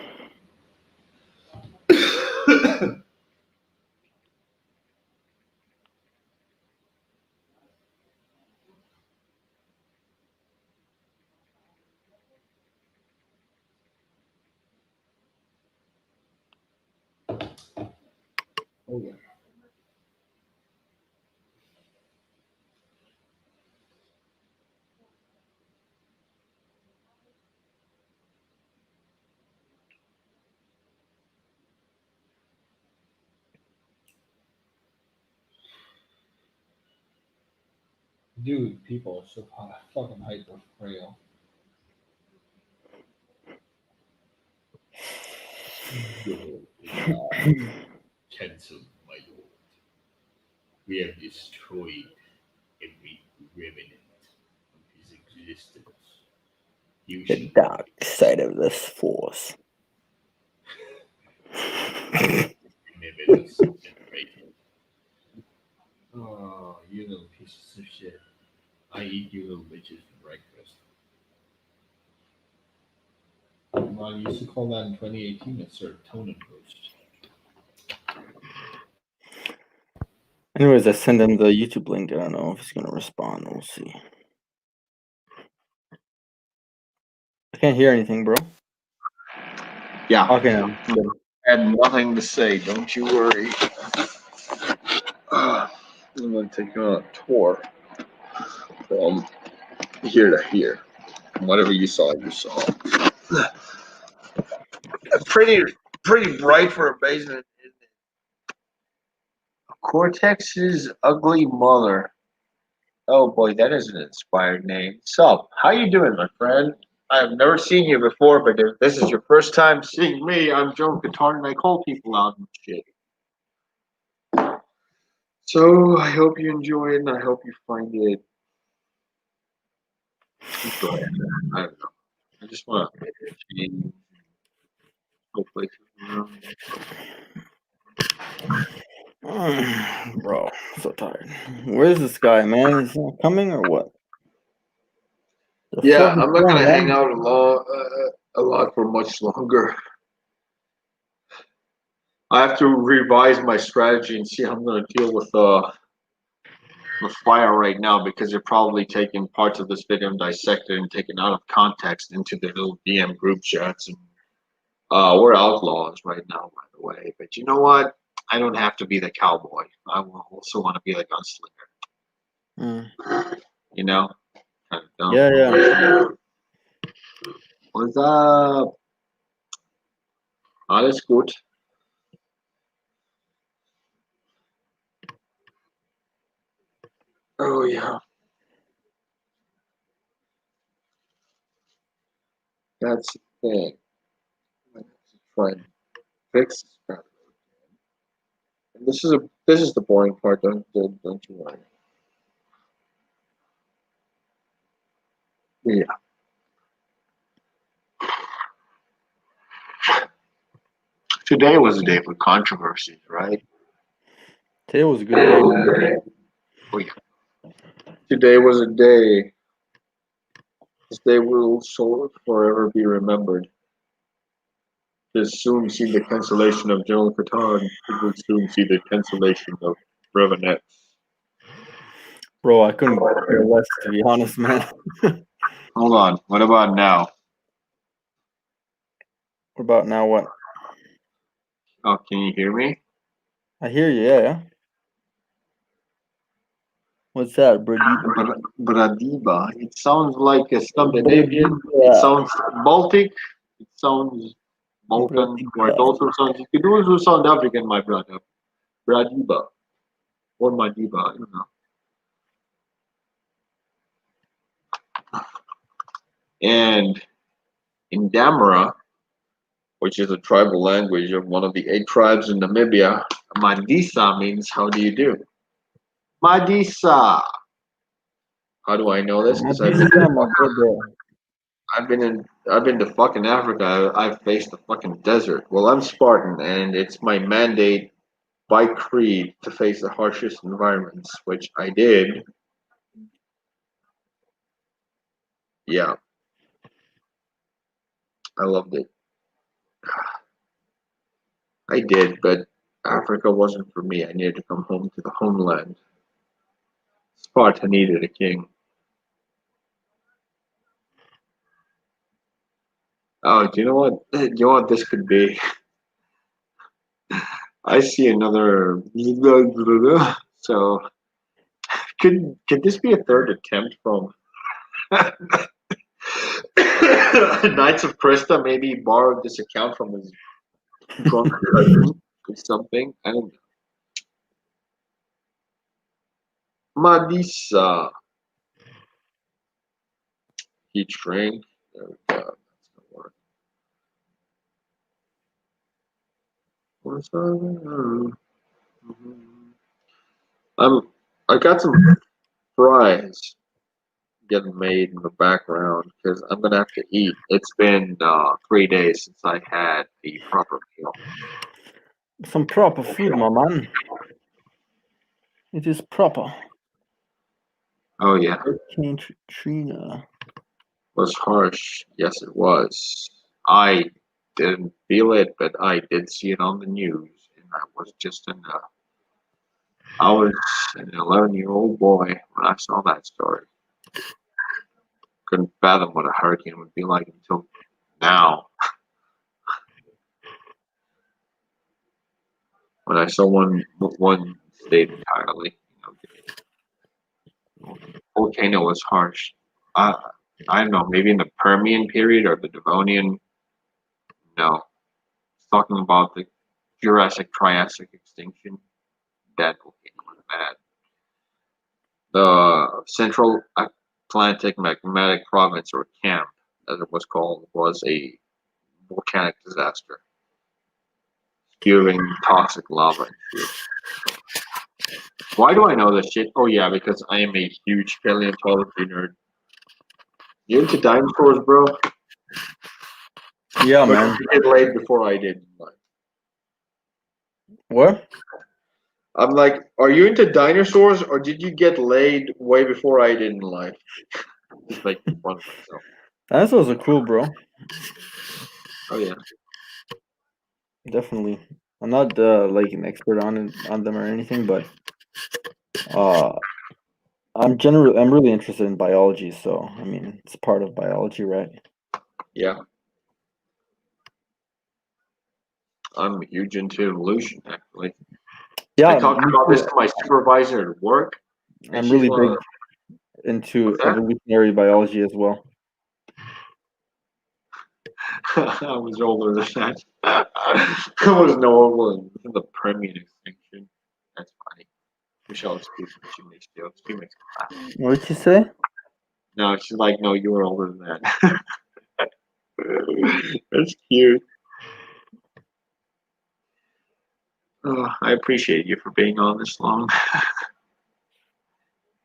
Oh yeah. Dude, people are so fucking hyper frail. Cancel, my lord. We have destroyed every remnant of his existence. You The should dark side of this force. remember us and break it. Oh, you little pieces of shit. I eat you little bitches for breakfast. Well, I used to call that in 2018 a serotonin boost. Anyways, I send him the YouTube link. I don't know if he's gonna respond. We'll see. I can't hear anything, bro. Yeah. Okay, now. Good. I had nothing to say. Don't you worry. I'm gonna take you on a tour from here to here. Whatever you saw, you saw. Pretty bright for a basement, isn't it? Cortex's ugly mother. Oh boy, that is an inspired name. Sup? How you doing, my friend? I've never seen you before, but if this is your first time seeing me, I'm Joe Guitar and I call people out and shit. So I hope you enjoy it and I hope you find it enjoyable. I don't know. I just want to change. Hopefully, Bro, so tired. Where's this guy, man? He's not coming or what? The yeah, fuck is I'm not going gonna hang on? out a lot for much longer. I have to revise my strategy and see how I'm gonna deal with the fire right now because they're probably taking parts of this video and dissected and taken out of context into the little DM group chats. And we're outlaws right now, by the way. But you know what? I don't have to be the cowboy. I also want to be the gunslinger. You know? Kind of dumb. Yeah, yeah. What's up? Alles gut. Oh yeah. That's the thing. I have to try and fix this crap. And this is the boring part. Don't you worry. Yeah. Today was a day for controversies, right? Today was a good day, man. Oh, yeah. Today was a day. This day will forever be remembered. We'll soon see the cancellation of General Qatar, and we will soon see the cancellation of RevanX. Bro, I couldn't care less, to be honest, man. Hold on. What about now? What about now? What? Oh, can you hear me? I hear you, yeah. What's that, bro? Bradiba. It sounds like a Scandinavian. It sounds Baltic. It sounds Balkan. Or it also sounds. It could also sound African, my brother. Bradiba. Or Madiba. I don't know. And in Damara, which is a tribal language of one of the 8 tribes in Namibia, Madisa means how do you do? Madisa. How do I know this? Because I've been to fucking Africa. I've faced the fucking desert. Well, I'm Spartan, and it's my mandate by creed to face the harshest environments, which I did. Yeah, I loved it. I did, but Africa wasn't for me. I needed to come home to the homeland. Sparta needed a king. Oh, do you know what? Do you know what this could be? I see another. So could this be a third attempt from Knights of Krista? Maybe borrowed this account from his drunk cousin or something. I don't know. Madisa. He drank. There we go. That's gonna work. What's that? I got some fries getting made in the background because I'm gonna have to eat. It's been 3 days since I had the proper meal. Some proper food, my man. It is proper. Oh yeah, Hurricane Katrina. was harsh. Yes, it was. I didn't feel it, but I did see it on the news, and that was just enough. I was an 11-year-old boy when I saw that story. Couldn't fathom what a hurricane would be like until now. When I saw one state entirely, volcano was harsh. I don't know, maybe in the Permian period or the Devonian. No, it's talking about the Jurassic Triassic extinction. That volcano was bad. The Central Atlantic Magmatic Province, or CAMP, as it was called, was a volcanic disaster, spewing toxic lava and shit. Why do I know this shit? Oh yeah, because I am a huge paleontology nerd. You into dinosaurs, bro? Yeah, But man. you get laid before I did. What? I'm like, are you into dinosaurs, or did you get laid way before I did in life? Just making fun of myself. Dinosaurs are cool, bro. Oh yeah. Definitely. I'm not like an expert on them or anything, but uh, I'm really interested in biology. So I mean, it's part of biology, right? Yeah. I'm huge into evolution, actually. Yeah, I talked about this to my supervisor at work. And I'm she's really one big of into What's that? evolutionary biology as well. I was older than that. I was normal in the Permian extinction. That's funny. Michelle speaks when she makes jokes. She makes me laugh. What did you say? No, she's like, no, you were older than that. That's cute. Oh, I appreciate you for being on this long.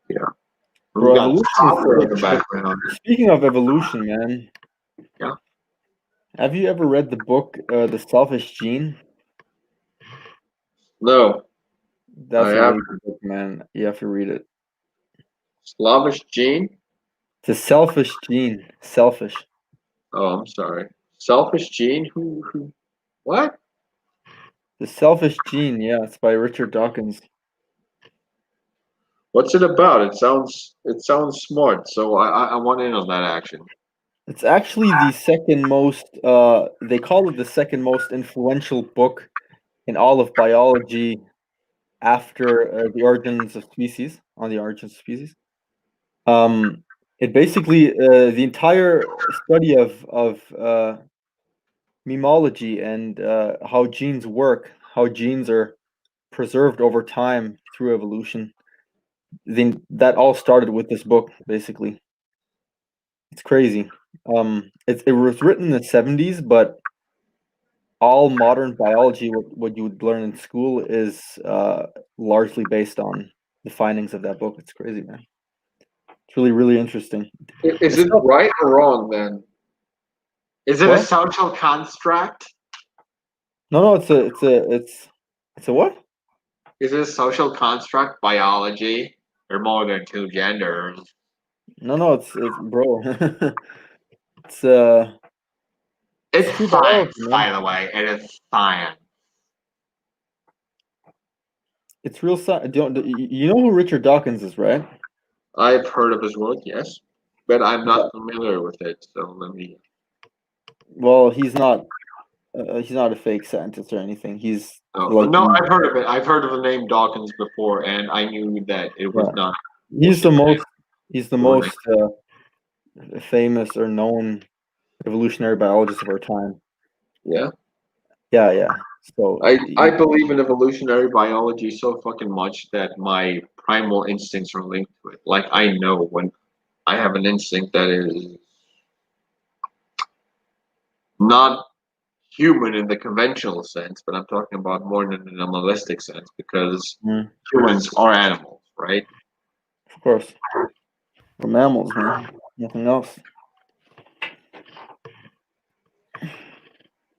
Yeah. We Bro, got evolution Saber in the is background. Speaking of evolution, man. Yeah. Have you ever read the book The Selfish Gene? No, That's I a have really good book, man. You have to read it. Slavish Gene. The Selfish Gene. Selfish. Oh, I'm sorry. Selfish Gene. Who? What? The Selfish Gene, yeah, it's by Richard Dawkins. What's it about? It sounds smart. So I want in on that action. It's actually the second most they call it the second most influential book in all of biology after the origins of species, on the origins of species. It basically the entire study of memology and how genes work, how genes are preserved over time through evolution. That all started with this book, basically. It's crazy. It was written in the 70s, but all modern biology, what you would learn in school, is largely based on the findings of that book. It's crazy, man. It's really, really interesting. Is it right or wrong then? Is it a What? social construct? No, it's a what? Is it a social construct, biology? There are more than two genders. No, it's bro. it's It's true science, biology, man. by the way. It is science. It's real science. You know who Richard Dawkins is, right? I've heard of his work, yes, but I'm Yeah. not familiar with it. So let me. Well, he's not. He's not a fake scientist or anything. He's Oh, like, no, I've heard of it. I've heard of the name Dawkins before, and I knew that it was yeah. not. He's the bullshit. most. He's the most famous or known evolutionary biologist of our time. Yeah, Yeah. So I believe in evolutionary biology so fucking much that my primal instincts are linked to it. Like I know when I have an instinct that is not human in the conventional sense, but I'm talking about more in an animalistic sense because mm, humans are animals, right? of course, we're mammals, man. Nothing else.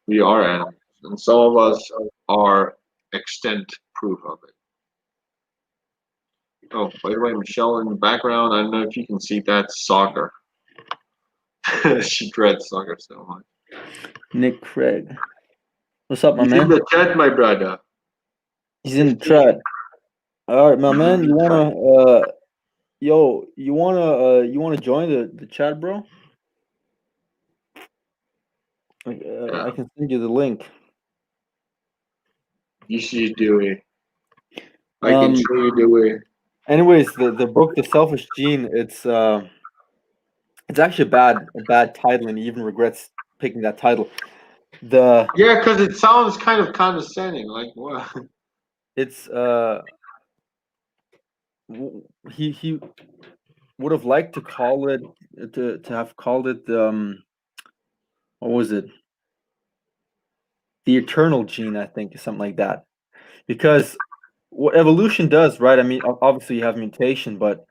We are animals, and some of us are extent proof of it. Oh, by the way, Michelle in the background, I don't know if you can see that soccer. She dreads soccer so much. Nick Craig. What's up, my He's in man? the chat, my brother. He's in the chat. All right, my man. You wanna you wanna join the chat, bro? Yeah, I can send you the link. you should do it. I can Um. show you the way. Anyways, the book, The Selfish Gene, it's actually a bad title, and he even regrets picking that title. The Yeah, because it sounds kind of condescending. Like what? it's he would have liked to call it to have called it what was it, the eternal gene, I think, something like that, because what evolution does, right? I mean, obviously you have mutation, but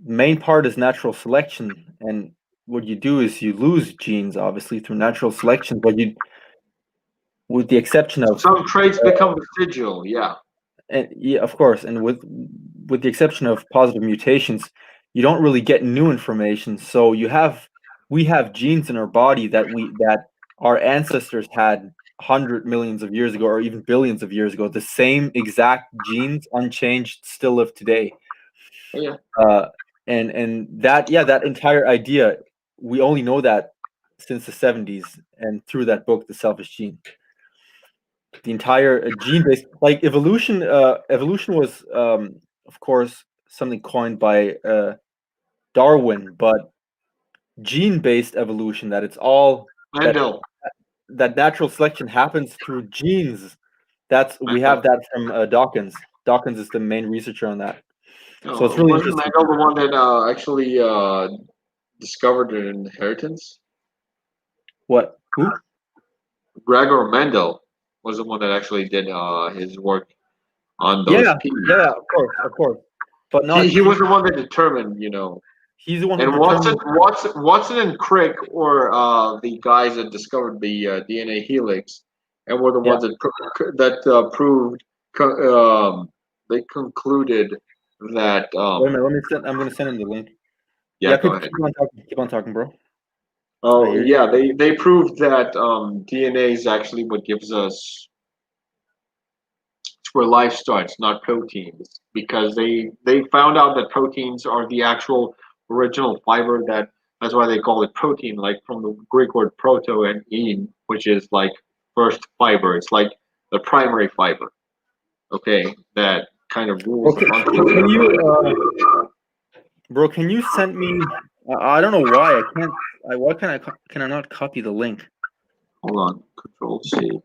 main part is natural selection, and what you do is you lose genes obviously through natural selection, but you, with the exception of Some traits become residual. Yeah. and yeah, of course, and with the exception of positive mutations, you don't really get new information. So we have genes in our body that our ancestors had 100 millions of years ago, or even billions of years ago. The same exact genes, unchanged, still live today. Oh, yeah. And that, yeah, that entire idea, we only know that since the 70s and through that book, The Selfish Gene. The entire gene based, like evolution was of course something coined by Darwin, but gene based evolution, that it's all Mendel. that natural selection happens through genes, that's, we have Mendel. that from Dawkins is the main researcher on that. So it's No, really wasn't interesting. Mendel the one that actually discovered an inheritance? What, who? Gregor Mendel was the one that actually did his work on those Yeah, people. yeah, of course, but not He was the one that determined, he's the one who and determined. Watson and Crick were the guys that discovered the DNA helix, and were the Yeah. ones that proved. They concluded that. Wait a minute, I'm gonna send him the link. Yeah, go ahead. Keep on talking, bro. I Oh hear you. yeah, they proved that DNA is actually what gives us, it's where life starts, not proteins, because they found out that proteins are the actual original fiber. That's why they call it protein, like from the Greek word proto and "in," which is like first fiber. It's like the primary fiber. Okay, that kind of rules the Okay, can you bro, can you send me, I don't know why I can't, why can I not copy the link? Hold on, Control C.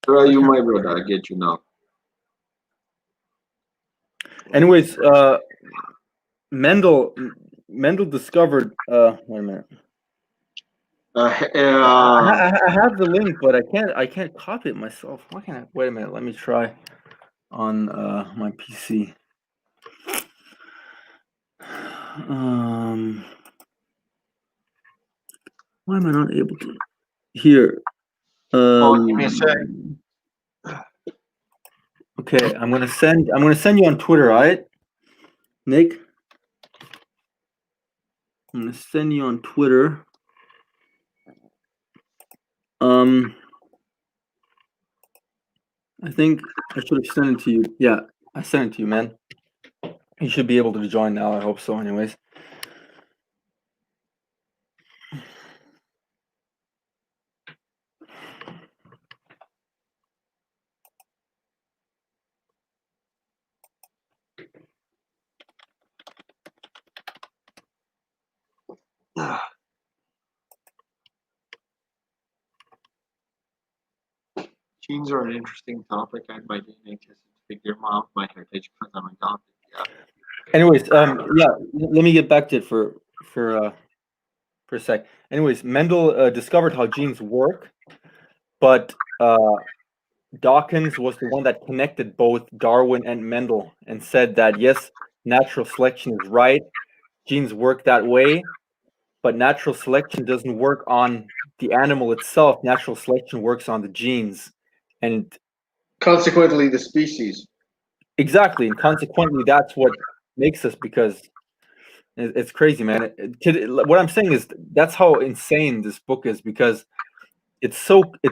Where are you, my brother? I get you now. Anyways, Mendel discovered wait a minute. I have the link, but I can't copy it myself. Why can't I? Wait a minute, let me try on my PC. Why am I not able to? Here. Give me a sec. Okay, I'm gonna send you on Twitter, all right, Nick? I'm gonna send you on Twitter. I think I should have sent it to you. Yeah, I sent it to you, man. You should be able to join now. I hope so. Anyways. Genes are an interesting topic. I might be anxious to figure out my heritage because I'm adopted. Yeah. Anyways, yeah. Let me get back to it for a sec. Anyways, Mendel discovered how genes work, but Dawkins was the one that connected both Darwin and Mendel and said that yes, natural selection is right, genes work that way, but natural selection doesn't work on the animal itself. Natural selection works on the genes, and Consequently, the species. exactly, and consequently, that's what makes us. Because it's crazy, man. What I'm saying is that's how insane this book is, because it's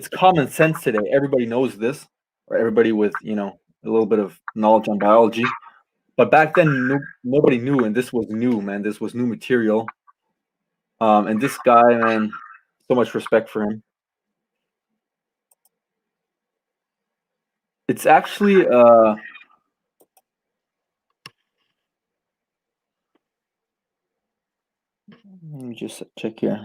common sense today. Everybody knows this, or everybody with a little bit of knowledge on biology. But back then, nobody knew, and this was new, man. This was new material. And this guy, man, so much respect for him. It's actually let me just check here.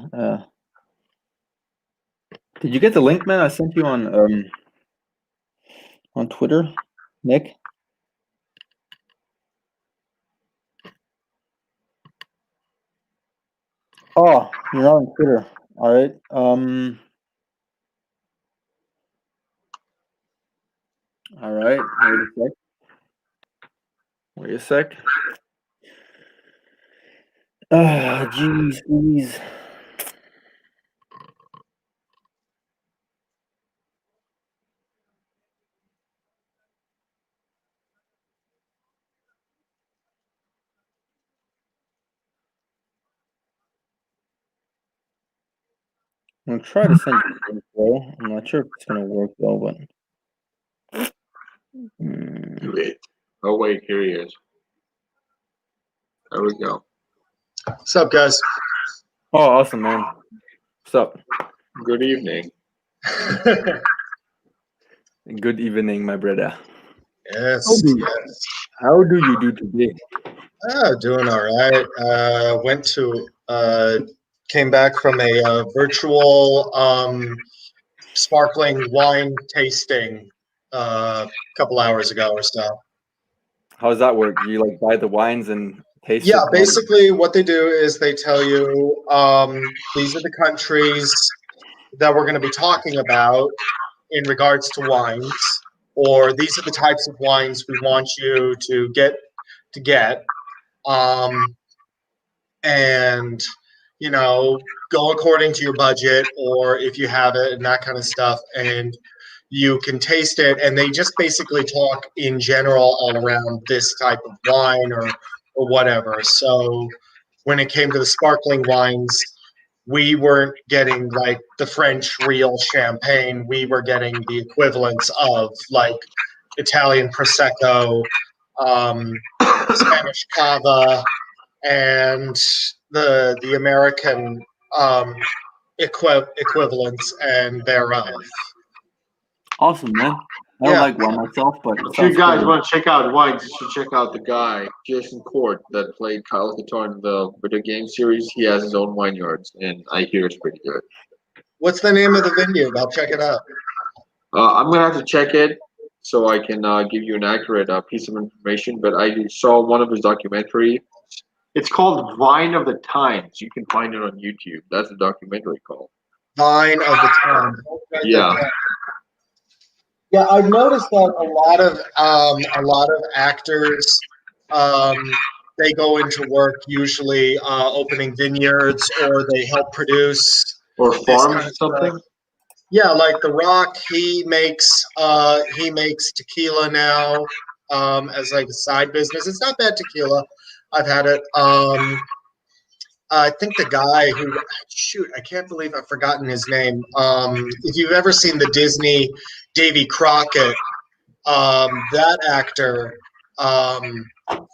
Did you get the link, man? I sent you on Twitter, Nick. Oh, you're not on Twitter. All right. All right. Wait a sec. Ah, jeez. I'm gonna try to send you a link, bro. I'm not sure if it's gonna work though, but Wait. Oh wait, here he is. There we go. What's up, guys? Oh, awesome, man. What's up? Good evening. Good evening, my brother. Yes, How do yes. How do you do today? Doing all right. Came back from a virtual sparkling wine tasting a couple hours ago or so. How does that work? You like buy the wines and taste Yeah, it? basically what they do is they tell you these are the countries that we're going to be talking about in regards to wines, or these are the types of wines we want you to get. And go according to your budget, or if you have it and that kind of stuff, and you can taste it. And they just basically talk in general all around this type of wine or whatever. So when it came to the sparkling wines, we weren't getting like the French real champagne. We were getting the equivalents of like Italian Prosecco, Spanish Cava, and the American equivalents and thereof. Awesome, man. I don't like wine myself, but If you guys want to check out wines, you should check out the guy, Jason Court, that played Kyle's guitar in the video game series. He has his own vineyards, and I hear it's pretty good. What's the name of the vineyard? I'll check it out. I'm going to have to check it so I can give you an accurate piece of information, but I saw one of his documentary. It's called Vine of the Times. You can find it on YouTube. That's a documentary called Vine of the Times. Yeah. Yeah, I've noticed that a lot of actors, they go into work usually opening vineyards, or they help produce Or farms kind or of something. stuff. Yeah, like The Rock, he makes tequila now as like a side business. It's not bad tequila. I've had it. I think the guy who shoot, I can't believe I've forgotten his name. If you've ever seen the Disney Davy Crockett, that actor, um,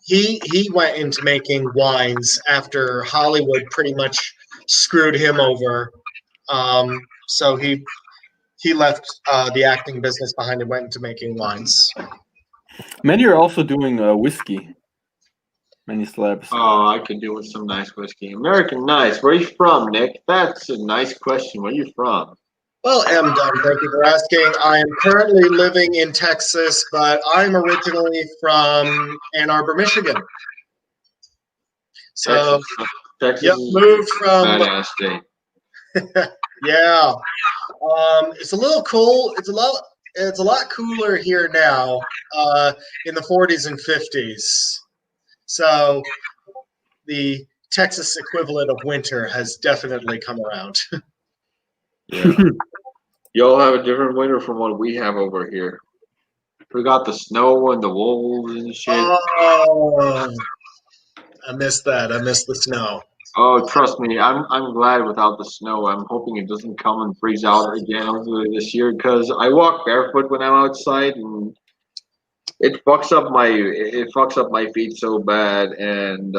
he went into making wines after Hollywood pretty much screwed him over. So he left the acting business behind and went into making wines. Many are also doing whiskey. Many celebs. Oh, I could do with some nice whiskey. American Nice. Where are you from, Nick? That's a nice question. Where are you from? Well, I'm done. Thank you for asking. I am currently living in Texas, but I'm originally from Ann Arbor, Michigan. So, Texas yep, is moved a from badass state. yeah. It's a little cool. It's a lot cooler here now, in the 40s and 50s. So the Texas equivalent of winter has definitely come around. Yeah. Y'all have a different winter from what we have over here. We got the snow and the wolves and shit. Oh, I missed that. I missed the snow. Oh, trust me, I'm glad without the snow. I'm hoping it doesn't come and freeze out again this year because I walk barefoot when I'm outside and it fucks up my feet so bad. And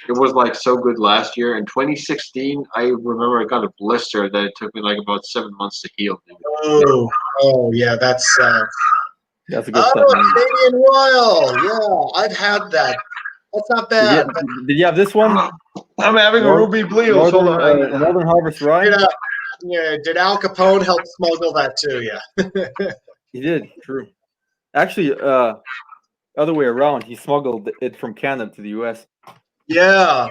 it was like so good last year. In 2016, I remember I got a blister that it took me like about 7 months to heal. Dude. Oh, yeah, that's a good stuff. Canadian Royal. Yeah, I've had that. That's not bad. Did you have this one? I'm having a Ruby Bleos. Hold on. Northern Harvest Rye. Did Al Capone help smuggle that to you? He did. True. Actually, other way around. He smuggled it from Canada to the U.S. Yeah.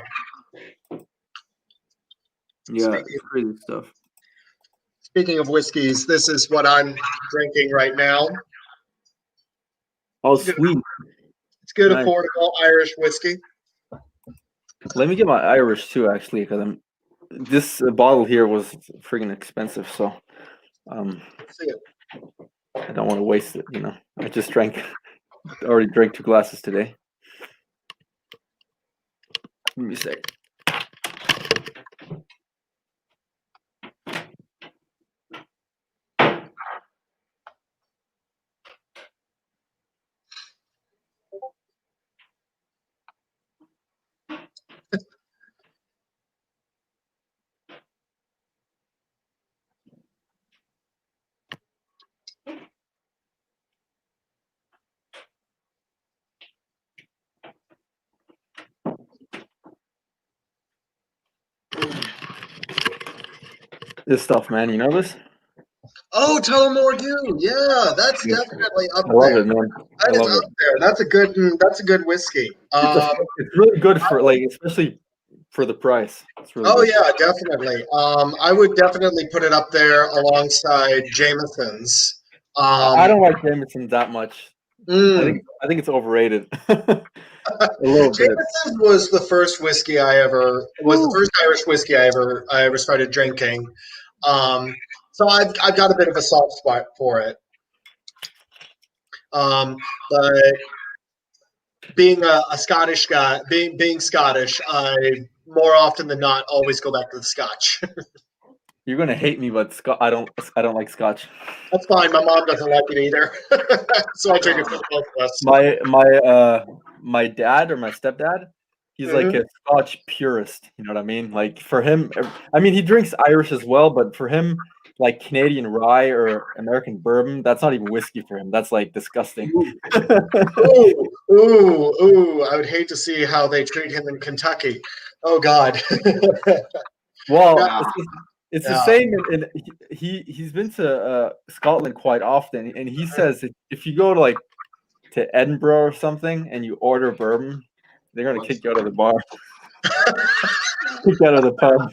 Yeah, crazy stuff. Speaking of whiskeys, this is what I'm drinking right now. Oh, sweet. It's good, Nice. affordable Irish whiskey. Let me get my Irish too, actually, because this bottle here was friggin' expensive, so See it. I don't want to waste it. I just already drank 2 glasses today. Let me say. This stuff, man. You know this? Oh, Tullamore Dew. Yeah, that's definitely up I love there. it, man. That is up there. That's a good whiskey. It's really good for especially for the price. It's really good. Yeah, definitely. I would definitely put it up there alongside Jameson's. I don't like Jameson that much. I think it's overrated. A little bit. Jameson's was the first Irish whiskey I ever started drinking. So I've got a bit of a soft spot for it. But being a Scottish guy, being Scottish, I more often than not always go back to the Scotch. You're gonna hate me, but I don't like Scotch. That's fine. My mom doesn't like it either, so I drink it for both of us. My dad or my stepdad, he's like a Scotch purist. You know what I mean? Like for him, I mean he drinks Irish as well, but for him, like Canadian rye or American bourbon, that's not even whiskey for him. That's like disgusting. Ooh! I would hate to see how they treat him in Kentucky. Oh God. Well, it's the same. He's been to Scotland quite often, and he says if you go to Edinburgh or something and you order bourbon, they're gonna kick you out of the bar, kick you out of the pub.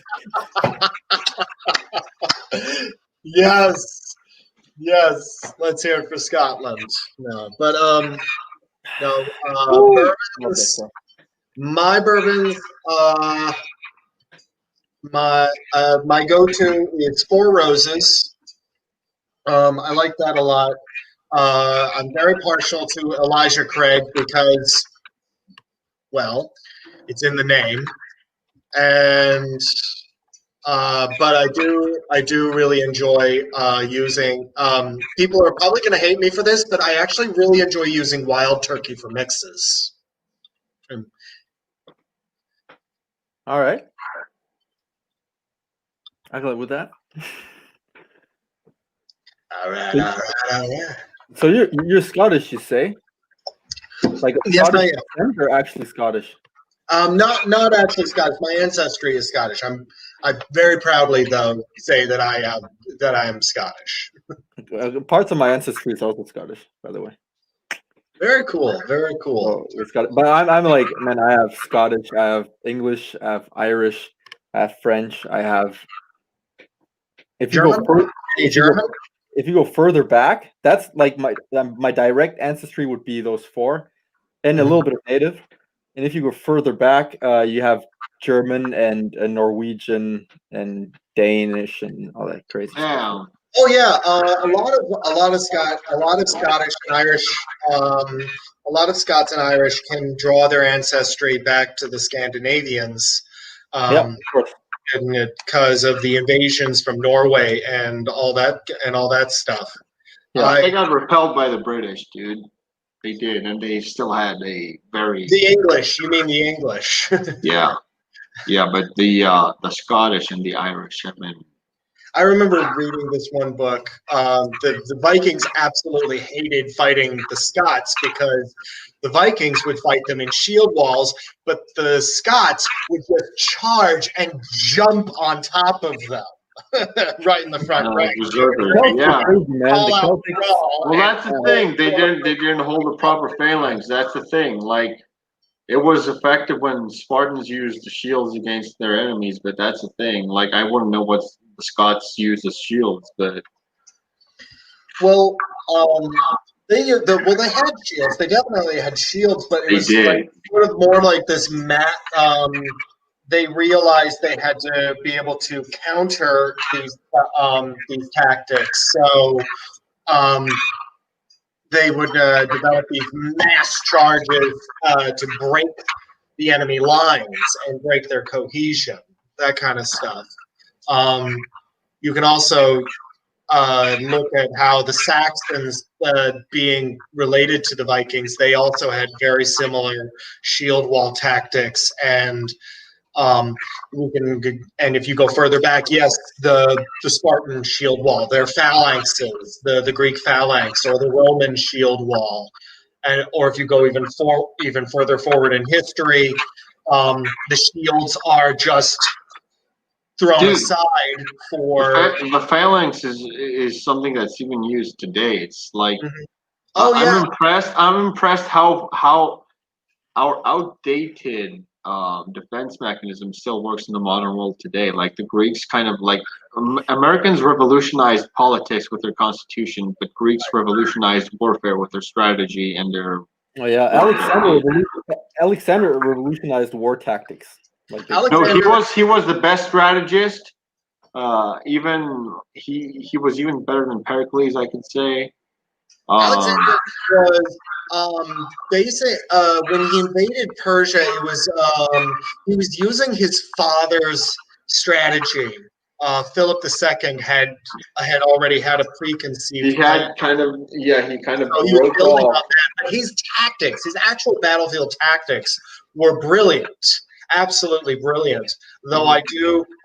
Yes. Let's hear it for Scotland. No, but bourbons. My bourbons. My go-to is Four Roses. I like that a lot. I'm very partial to Elijah Craig because, well, it's in the name. and but I do really enjoy using. People are probably going to hate me for this, but I actually really enjoy using wild turkey for mixes. All right. I go with that. All right, all right, all right. So you're Scottish, you say? Like a Yes, Scottish I am. descent or actually Scottish? Not actually Scottish. My ancestry is Scottish. I very proudly though say that I am Scottish. Parts of my ancestry is also Scottish, by the way. Very cool. Very cool. So it's got, but I'm like, man, I have Scottish, I have English, I have Irish, I have French, I have. If you German? go, German? if you go further back, that's like my direct ancestry would be those four, and a little bit of native. And if you go further back, you have German and Norwegian and Danish and all that crazy stuff. Damn. Oh yeah, a lot of Scottish and Irish, a lot of Scots and Irish can draw their ancestry back to the Scandinavians, Yeah, of course. because of the invasions from Norway and all that stuff. Yeah. They got repelled by the British, dude. They did, and they still had a very The English, you mean the English? yeah, but the Scottish and the Irish have been. I remember reading this one book. The Vikings absolutely hated fighting the Scots because the Vikings would fight them in shield walls, but the Scots would just charge and jump on top of them right in the front rank. Yeah. All Well, that's the thing. They didn't hold the proper phalanx. That's the thing. Like, it was effective when Spartans used the shields against their enemies, but that's the thing. Like, I wouldn't know what the Scots used as shields, but well, they had shields. They definitely had shields, but it was like sort of more like this mat. They realized they had to be able to counter these tactics. So they would develop these mass charges to break the enemy lines and break their cohesion, that kind of stuff. You can also look at how the Saxons, being related to the Vikings, they also had very similar shield wall tactics, and if you go further back, yes, the Spartan shield wall, their phalanxes, the Greek phalanx, or the Roman shield wall, or if you go even further forward in history, the shields are just thrown aside for the phalanx is something that's even used today. It's like I'm impressed how our outdated defense mechanism still works in the modern world today. Like the Greeks kind of like Americans revolutionized politics with their constitution, but Greeks revolutionized warfare with their strategy and their. Oh yeah, Alexander revolutionized war tactics. Like he was the best strategist. Even he was even better than Pericles, I could say. Alexander was when he invaded Persia, it was he was using his father's strategy. Philip II had already had a preconceived. He had kind of. He was building on that, but his tactics, his actual battlefield tactics, were brilliant. Absolutely brilliant. Though I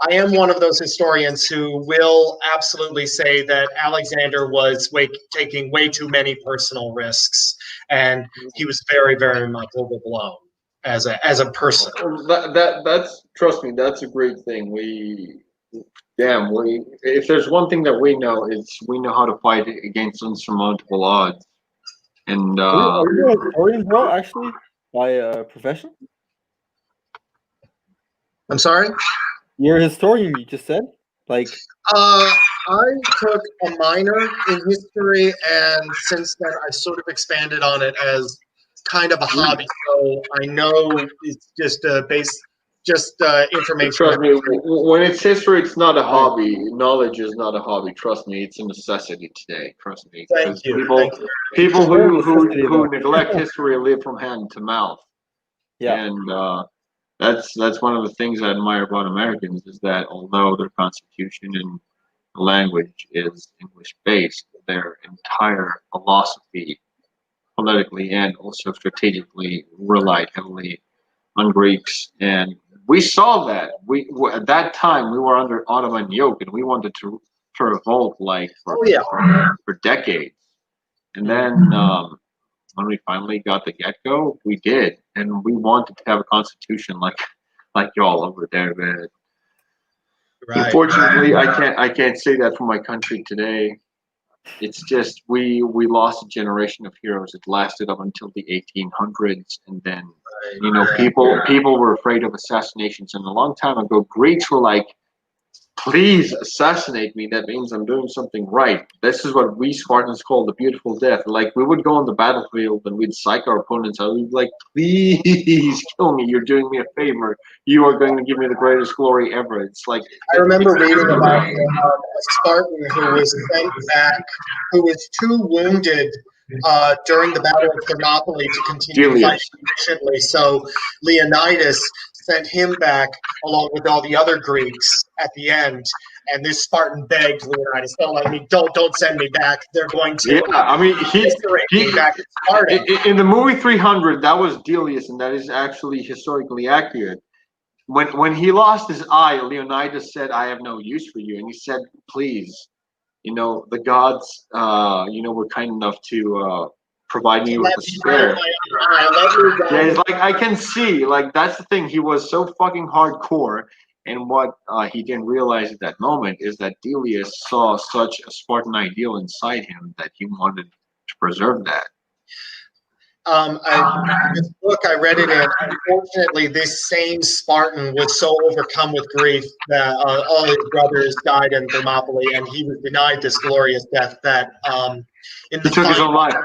am one of those historians who will absolutely say that Alexander was taking way too many personal risks, and he was very, very much overblown as a person. That's trust me, that's a great thing. If there's one thing that we know, it's we know how to fight against insurmountable odds. And are you a historian, bro? Actually, by profession? I'm sorry? You're a historian, you just said? Like I took a minor in history, and since then I've sort of expanded on it as kind of a hobby. So I know it's just information. Trust me, when it's history, it's not a hobby. Knowledge is not a hobby. Trust me, it's a necessity today. Trust me. Thank you. People who neglect history live from hand to mouth. Yeah. And That's one of the things I admire about Americans is that although their constitution and language is English based, their entire philosophy, politically and also strategically, relied heavily on Greeks. And we saw that. At that time we were under Ottoman yoke, and we wanted to revolt like Oh yeah. for decades. And then when we finally got the get go, we did, and we wanted to have a constitution like y'all over there, man. Right. Unfortunately, I can't say that for my country today. It's just we lost a generation of heroes. It lasted up until the 1800s, and then people were afraid of assassinations. And a long time ago, Greeks were like, please assassinate me. That means I'm doing something right. This is what we Spartans call the beautiful death. Like, we would go on the battlefield and we'd psych our opponents out. We'd be like, please kill me. You're doing me a favor. You are going to give me the greatest glory ever. It's like, I remember reading about a Spartan who was sent back, who was too wounded during the Battle of Thermopylae to continue fighting efficiently. So Leonidas sent him back along with all the other Greeks at the end. And this Spartan begged Leonidas, don't send me back. They're going to me back to Sparta. In the movie 300, that was Delius, and that is actually historically accurate. When he lost his eye, Leonidas said, "I have no use for you," and he said, "Please, the gods, were kind enough to provide me with a spare." Yeah, it's like, I can see, like, that's the thing. He was so fucking hardcore, and what he didn't realize at that moment is that Delius saw such a Spartan ideal inside him that he wanted to preserve that. This book, I read it in. Unfortunately, this same Spartan was so overcome with grief that all his brothers died in Thermopylae, and he was denied this glorious death. That in the fight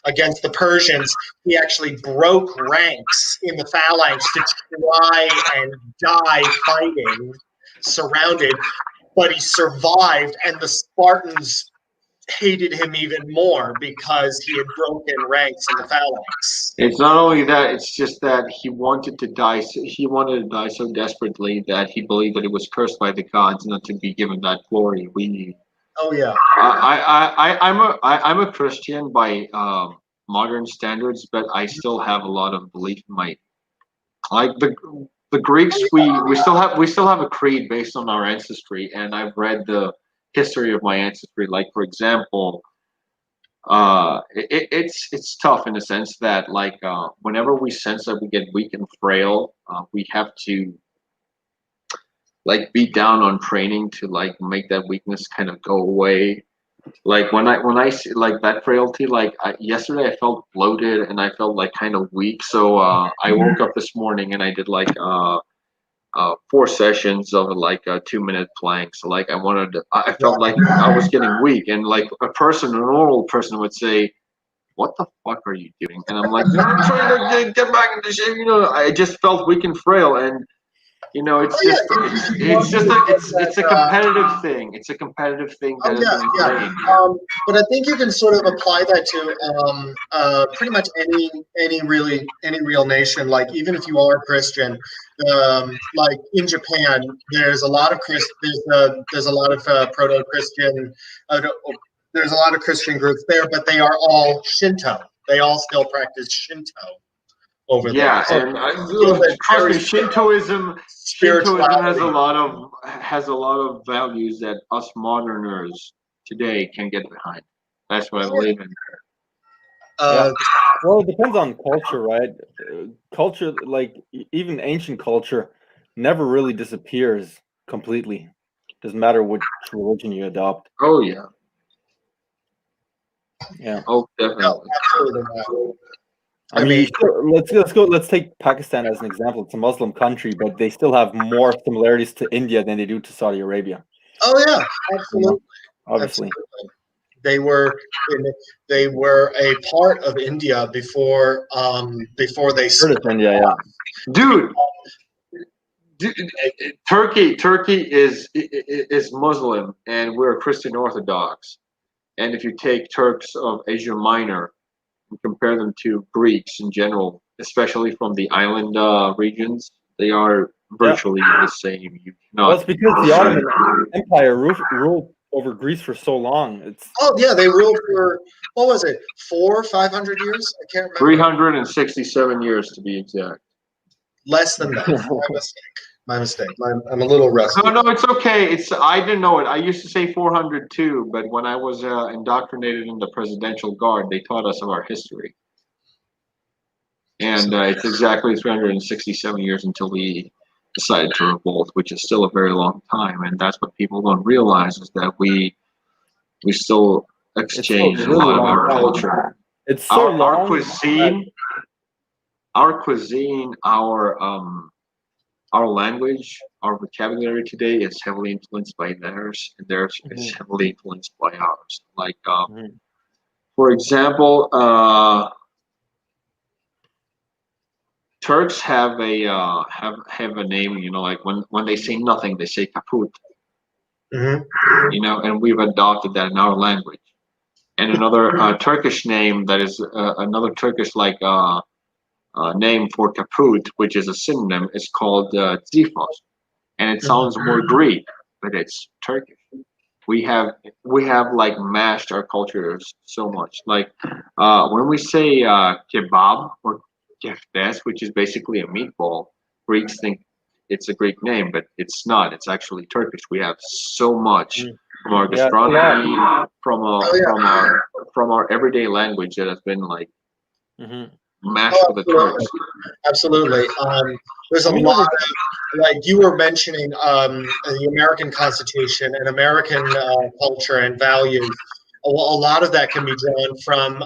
against the Persians, he actually broke ranks in the phalanx to try and die fighting, surrounded, but he survived, and the Spartans hated him even more because he had broken ranks in the phalanx. It's not only that; it's just that he wanted to die. He wanted to die so desperately that he believed that it was cursed by the gods not to be given that glory. Oh yeah. I'm a Christian by modern standards, but I still have a lot of belief in the Greeks. We still have a creed based on our ancestry, and I've read the history of my ancestry. Like, for example, it's tough in the sense that, like, whenever we sense that we get weak and frail, we have to, like, beat down on training to, like, make that weakness kind of go away. Like, when I see, like, that frailty, like, yesterday I felt bloated and I felt like kind of weak, so I woke up this morning and I did like 4 sessions of like a 2-minute plank. So, like, I felt like I was getting weak, and like a normal person would say, "What the fuck are you doing?" And I'm like, "No, I'm trying to get back into shape." I just felt weak and frail, and it's a competitive thing. It's a competitive thing that is ingrained. But I think you can sort of apply that to pretty much any real nation. Like, even if you are Christian, like in Japan, there's a lot of there's a lot of proto-Christian. There's a lot of Christian groups there, but they are all Shinto. They all still practice Shinto over there. Yeah, and trust me, Shintoism has a lot of values that us moderners today can get behind. That's what I believe in. Well, it depends on culture, right? Culture, like even ancient culture, never really disappears completely. Doesn't matter which religion you adopt. Oh yeah. Yeah. Oh, definitely. No, absolutely not. I mean, let's take Pakistan as an example. It's a Muslim country, but they still have more similarities to India than they do to Saudi Arabia. Oh yeah, absolutely. Obviously. Absolutely. They were a part of India before they started India, yeah. Dude, Turkey is Muslim, and we're Christian Orthodox. And if you take Turks of Asia Minor and compare them to Greeks in general, especially from the island regions, They are virtually the same. You Well, cannot. it's because the Ottoman Empire ruled over Greece for so long. It's Oh yeah, they ruled for what was it, 500 years? I can't remember. 367 years to be exact. Less than that. My mistake. I'm a little rusty. No, it's okay. I didn't know it. I used to say 402, but when I was indoctrinated in the presidential guard, they taught us of our history, and it's exactly 367 years until we decided to revolt, which is still a very long time. And that's what people don't realize is that we still exchange a lot of our culture. It's so long. Our cuisine, our language, our vocabulary today is heavily influenced by theirs, and theirs is heavily influenced by ours. Like, for example, Turks have a name. You know, like when they say nothing, they say kaput. You know, and we've adopted that in our language. And another Turkish name that is another Turkish name for kaput, which is a synonym, is called zifos, and it sounds more Greek, but it's Turkish. We have like mashed our cultures so much. Like when we say kebab or keftes, which is basically a meatball, Greeks think it's a Greek name, but it's not. It's actually Turkish. We have so much from our gastronomy, from our everyday language that has been like mashed with the Turks. Absolutely. There's a lot of, like you were mentioning, the American Constitution and American culture and values. A lot of that can be drawn from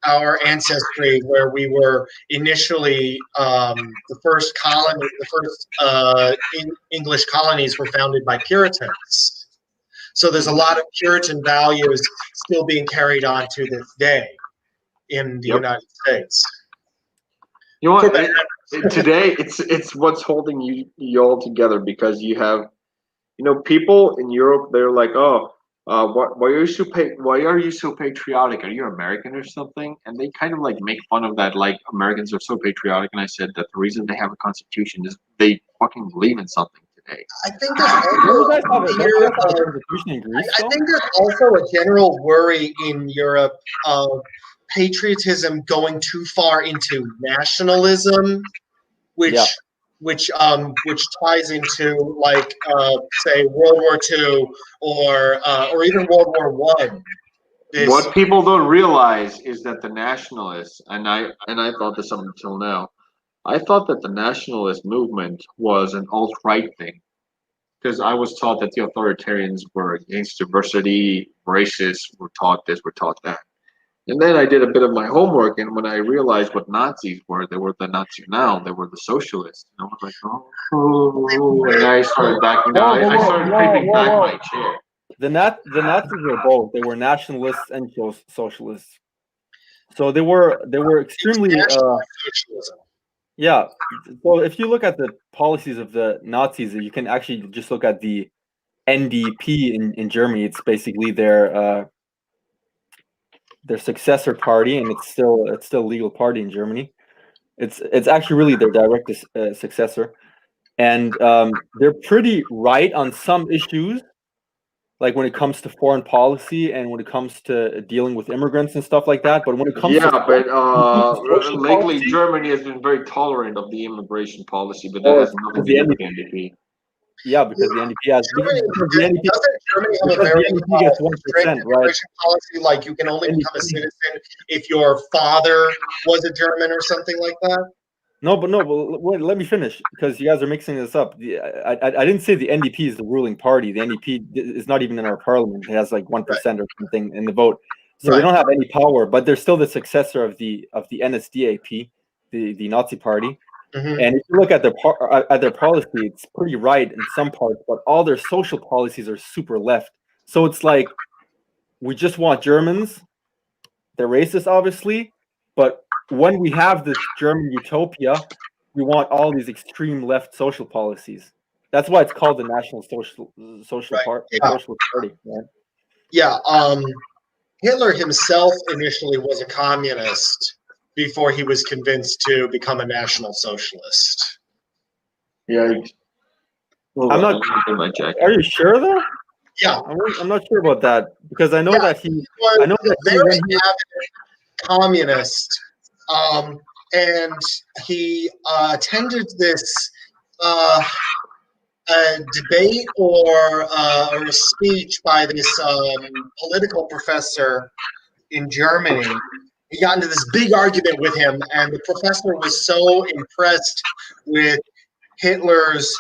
our ancestry, where we were initially the first English colonies were founded by Puritans. So there's a lot of Puritan values still being carried on to this day in the United States. You know what? Today, it's what's holding you all together, because you have, people in Europe. They're like, oh, why are you so patriotic? Are you American or something? And they kind of like make fun of that, like Americans are so patriotic. And I said that the reason they have a constitution is they fucking believe in something today. I think there's also a general worry in Europe of patriotism going too far into nationalism, which ties into like say World War II or even World War One. What people don't realize is that the nationalists, and I thought this up until now, I thought that the nationalist movement was an alt-right thing, because I was taught that the authoritarians were against diversity, racists were taught this, were taught that. And then I did a bit of my homework, and when I realized what Nazis were, they were the National, they were the socialists. And I was like, oh, and I started backing down. I started creeping back my chair. The Nazis were both. They were nationalists and socialists. So they were extremely socialism. Yeah. So if you look at the policies of the Nazis, you can actually just look at the NDP in Germany. It's basically their successor party, and it's still a legal party in Germany. It's actually really their direct successor, and they're pretty right on some issues, like when it comes to foreign policy and when it comes to dealing with immigrants and stuff like that. But when it comes lately Germany has been very tolerant of the immigration policy, but that has nothing to do with the NDP. Yeah, because the NDP has Germany have a very strict immigration policy, like you can only become a citizen if your father was a German or something like that. No, wait, let me finish, because you guys are mixing this up. I didn't say the NDP is the ruling party. The NDP is not even in our parliament. It has like 1% or something in the vote, so they don't have any power. But they're still the successor of the NSDAP, the Nazi party. And if you look at their policy, it's pretty right in some parts, but all their social policies are super left. So it's like, we just want Germans. They're racist, obviously, but when we have this German utopia, we want all these extreme left social policies. That's why it's called the National Social Party. Right? Yeah. Hitler himself initially was a communist before he was convinced to become a National Socialist. Yeah. I'm not. In my jacket. Are you sure though? Yeah, I'm not sure about that because I know Yeah, that he. was I know that he, very when he avid communist, and he attended this a debate or a speech by this political professor in Germany. He got into this big argument with him, and the professor was so impressed with Hitler's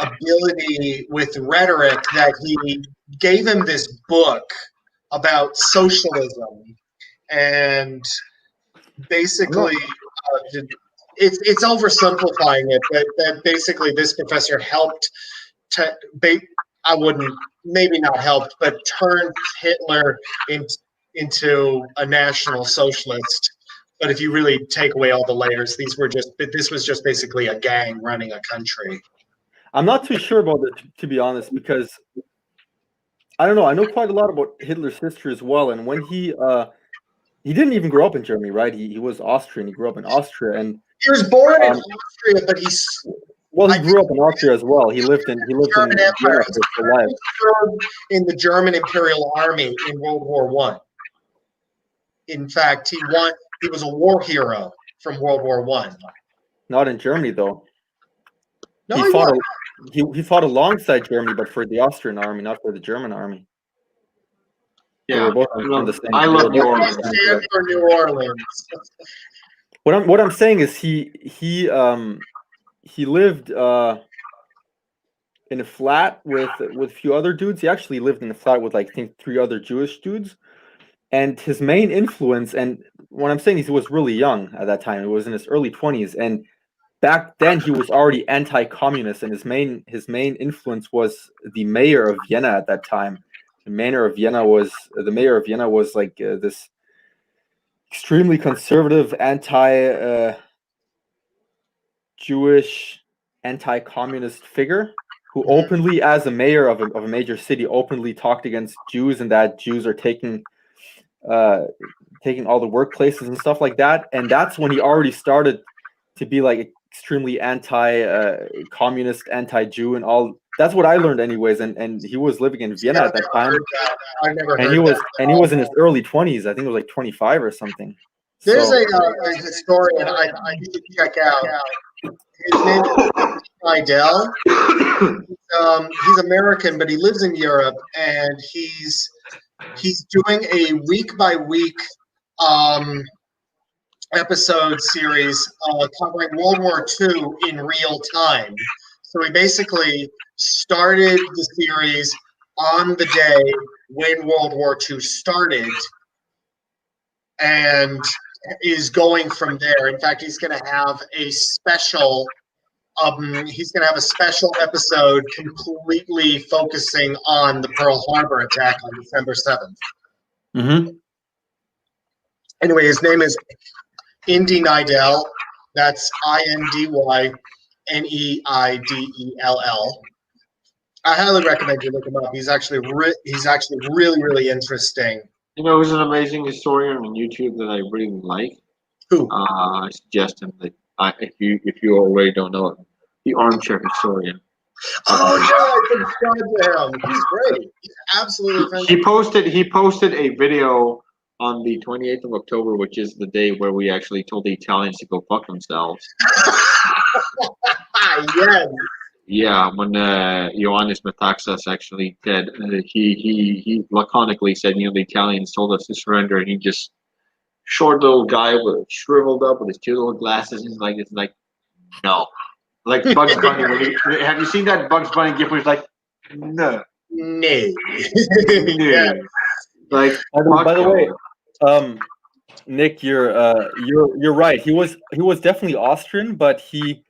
ability with rhetoric that he gave him this book about socialism, and basically it's oversimplifying it, but that basically this professor helped to I wouldn't, maybe not helped, but turned Hitler into a national socialist. But if you really take away all the layers, this was just basically a gang running a country. I'm not too sure about it, to be honest, because I don't know. I know quite a lot about Hitler's history as well. And when he didn't even grow up in Germany, right? He was Austrian. He grew up in Austria, and He was born in Austria, but he grew up in Austria as well. He lived in German Vienna Empire. his whole life. He served in the German Imperial Army in World War One. In fact, he was a war hero from World War One. Not in Germany though. No, He fought alongside Germany, but for the Austrian army, not for the German army. They Yeah. were both on the same. I love New Orleans. stand for New Orleans. What I'm saying is he lived in a flat with a few other dudes. He actually lived in a flat with, like, I think 3 other Jewish dudes. And his main influence, and what I'm saying is he was really young at that time. It was in his early 20s, and back then he was already anti-communist, and his main influence was the mayor of Vienna at that time. The mayor of Vienna was like this extremely conservative, anti-Jewish, anti-communist figure who openly, as a mayor of a major city, openly talked against Jews, and that Jews are taking all the workplaces and stuff like that. And that's when he already started to be like extremely anti-communist, anti-Jew, and all. That's what I learned, anyways. And he was living in Vienna at that time. I never And heard he was that. he was in his early 20s. I think it was like 25 or something. There's So, a historian I need to check out. His name is Nidell. He's American, but he lives in Europe, and he's doing a week by week episode series covering World War II in real time. So he basically started the series on the day when World War II started, and is going from there. In fact, he's going to have a special. He's going to have a special episode completely focusing on the Pearl Harbor attack on December 7th. mm-hmm. Anyway, his name is Indy Nidell. That's INDYNEIDELL. I highly recommend you look him up. He's actually really, really interesting. You know who's an amazing historian on YouTube that I really like? Who? I suggest him that if you already don't know him, the Armchair Historian. Oh yeah, I subscribe to him. He's great. He's absolutely fantastic. He posted a video on the 28th of October, which is the day where we actually told the Italians to go fuck themselves. Yes. Yeah, when Ioannis Metaxas actually said, he laconically said, the Italians told us to surrender, and he just, short little guy with shriveled up with his 2 little glasses, he's like, no. Like Bugs Bunny. Have you seen that Bugs Bunny gif where he's like, no. No. Yeah. Like, by the way, Nick, you're right. He was definitely Austrian, but he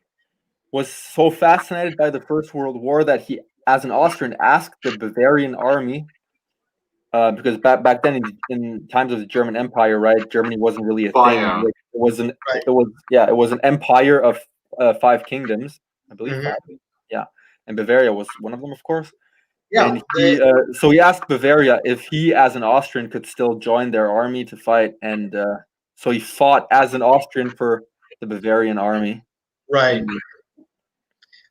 was so fascinated by the First World War that he, as an Austrian, asked the Bavarian army, because back then in times of the German Empire, right? Germany wasn't really a thing. It was an empire of 5 kingdoms, I believe. Mhm. 5. Yeah, and Bavaria was one of them, of course. Yeah. And so he asked Bavaria if he, as an Austrian, could still join their army to fight, and so he fought as an Austrian for the Bavarian army. Right.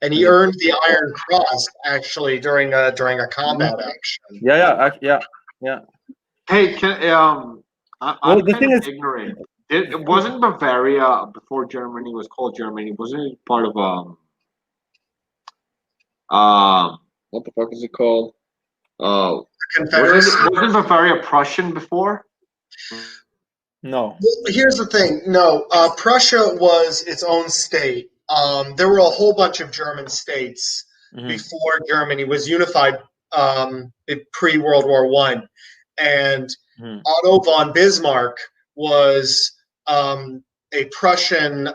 and he earned the Iron Cross actually during a combat action. Yeah. Hey, I'm Well, the kind thing of is, ignorant. It wasn't Bavaria before Germany was called Germany. Wasn't it part of what the fuck is it called? Confederacy. Wasn't Bavaria Prussian before? no. Well, here's the thing. No, Prussia was its own state. There were a whole bunch of German states before Germany was unified pre World War One, and Otto von Bismarck was a Prussian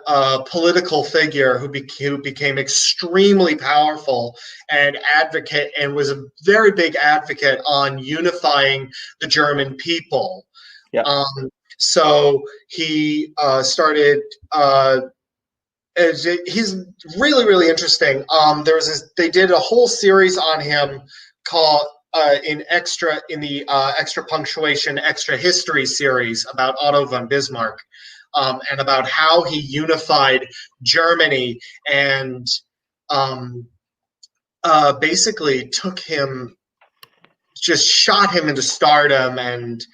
political figure who became extremely powerful and was a very big advocate on unifying the German people. Yeah. So he started. He's really interesting. They did a whole series on him called in the extra punctuation, extra history series about Otto von Bismarck, and about how he unified Germany and basically just shot him into stardom, and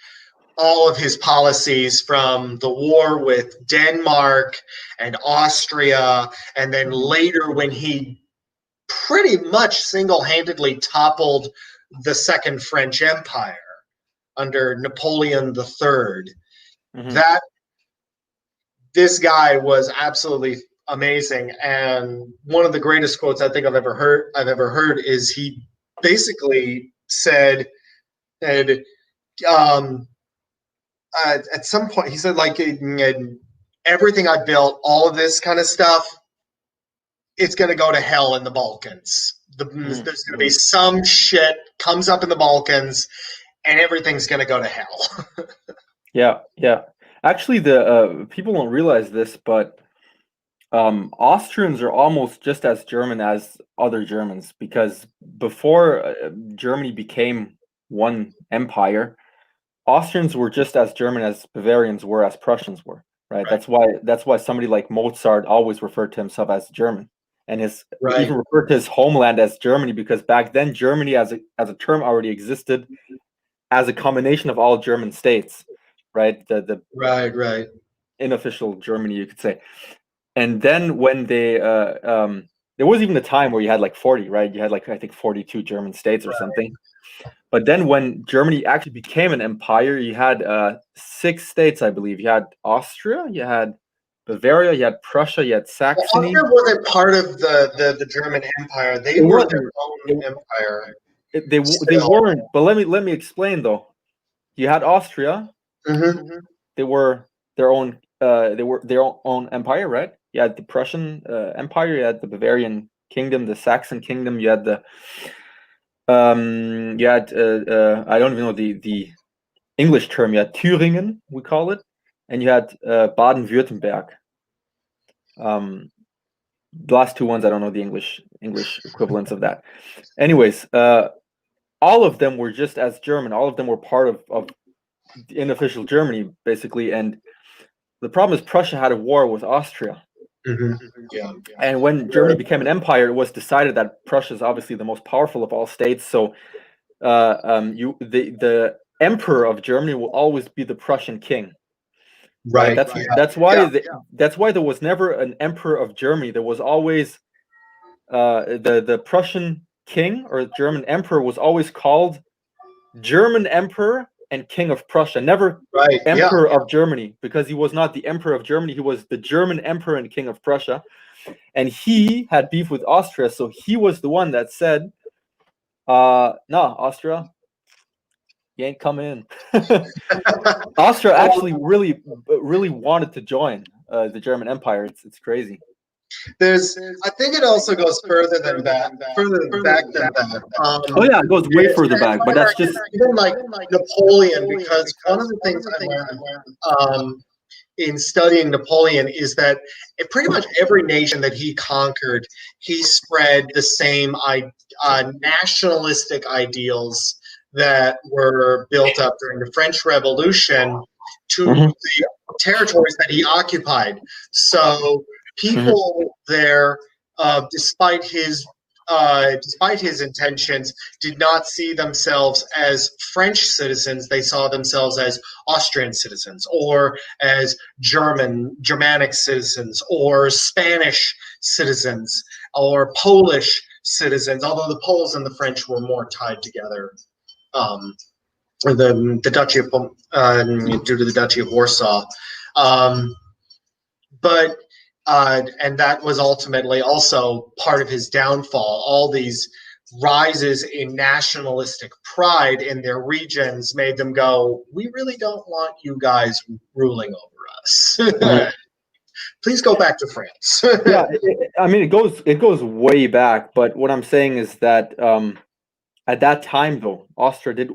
all of his policies from the war with Denmark and Austria, and then later when he pretty much single-handedly toppled the Second French Empire under Napoleon III. This guy was absolutely amazing, and one of the greatest quotes I think I've ever heard is he basically said that at some point he said, like, everything I built, all of this kind of stuff, it's going to go to hell in the Balkans. There's going to be some shit comes up in the Balkans, and everything's going to go to hell. Yeah. Actually, the people don't realize this, but Austrians are almost just as German as other Germans, because before Germany became one empire, Austrians were just as German as Bavarians were, as Prussians were, right? That's why somebody like Mozart always referred to himself as German, and even referred to his homeland as Germany, because back then Germany as a term already existed as a combination of all German states, right? The unofficial Germany, you could say. And then when they there was even a time where you had like 40, right? You had like, I think, 42 German states or something. But then when Germany actually became an empire, you had 6 states, I believe. You had Austria, you had Bavaria, you had Prussia, you had Saxony. Austria wasn't part of the German Empire. They were their own empire. They weren't. But let me explain though. You had Austria. They were their own. They were their own empire, right? You had the Prussian Empire. You had the Bavarian Kingdom, the Saxon Kingdom. You had the I don't even know the English term. You had Thüringen, we call it, and you had Baden-Württemberg. The last 2 ones, I don't know the English equivalents of that. Anyways, all of them were just as German. All of them were part of the unofficial Germany, basically. And the problem is Prussia had a war with Austria. And when Germany became an empire, it was decided that Prussia is obviously the most powerful of all states. So the emperor of Germany will always be the Prussian king. Right. That's why there was never an emperor of Germany. There was always the Prussian king, or German emperor, was always called German emperor and king of Prussia, never emperor of Germany, because he was not the emperor of Germany. He was the German emperor and king of Prussia, and he had beef with Austria, so he was the one that said, "No, Austria, you ain't coming in." Austria actually really wanted to join the German Empire. It's crazy. I think it also goes further back than that. Oh yeah, it goes way further back, but that's just even like Napoleon, because one of the things I learned in studying Napoleon is that pretty much every nation that he conquered, he spread the same nationalistic ideals that were built up during the French Revolution to the territories that he occupied. So people there despite his intentions, did not see themselves as French citizens. They saw themselves as Austrian citizens, or as Germanic citizens, or Spanish citizens, or Polish citizens. Although the Poles and the French were more tied together. The Duchy of due to the Duchy of Warsaw, but and that was ultimately also part of his downfall. All these rises in nationalistic pride in their regions made them go, "We really don't want you guys ruling over us. Please go back to France." Yeah, I mean, it goes way back. But what I'm saying is that at that time, though, Austria did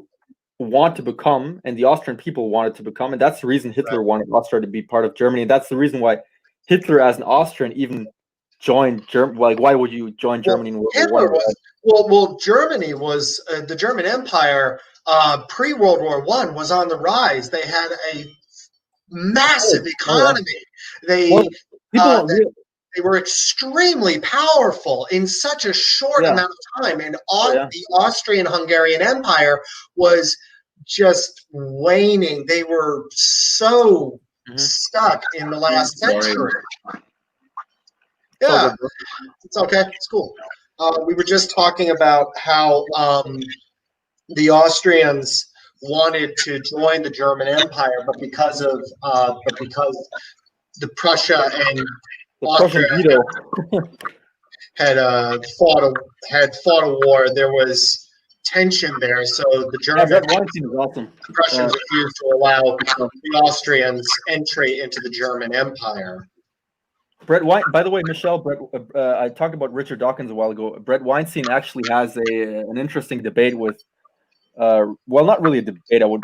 want to become, and the Austrian people wanted to become, and that's the reason Hitler wanted Austria to be part of Germany, and that's the reason why Hitler, as an Austrian, even joined Germany. Like, why would you join Germany in World War I? Well, Germany was the German Empire pre-World War I was on the rise. They had a massive economy. They were extremely powerful in such a short amount of time, and the Austrian-Hungarian Empire was just waning. They were so stuck in the last century. Yeah, it's okay. It's cool. We were just talking about how the Austrians wanted to join the German Empire, but because the Prussia and Austria had fought a war, there was tension there. So the Prussians refused to allow the Austrians entry into the German Empire. Brett by the way, Michelle, I talked about Richard Dawkins a while ago. Brett Weinstein actually has an interesting debate with, well, not really a debate. I would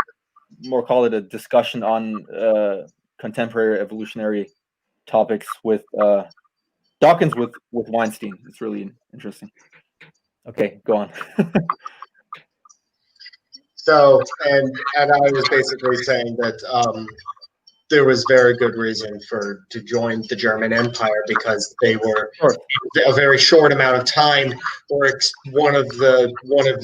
more call it a discussion on contemporary evolutionary topics with Dawkins with Weinstein. It's really interesting. Okay, go on. So, and I was basically saying that there was very good reason to join the German Empire, because they were in a very short amount of time were one of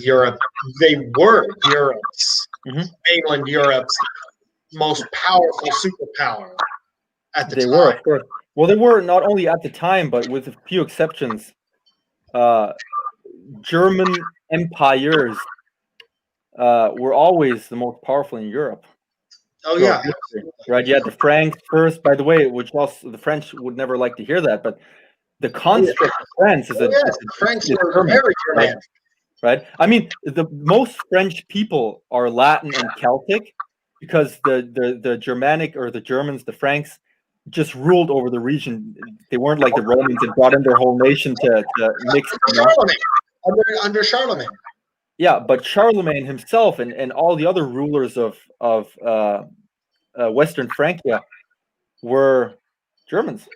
Europe. They were Europe's mainland Europe's most powerful superpower at the time. They were, of course. Well, they were not only at the time, but with a few exceptions. German empires were always the most powerful in Europe. Oh yeah, right. You had the Franks first, by the way, which also the French would never like to hear that, but the construct of France is the French were very German. Right. I mean, the most French people are Latin and Celtic, because the Germanic, or the Germans, the Franks, just ruled over the region. They weren't like the Romans and brought in their whole nation to mix. Under Charlemagne. Yeah, but Charlemagne himself and all the other rulers of Western Francia were Germans.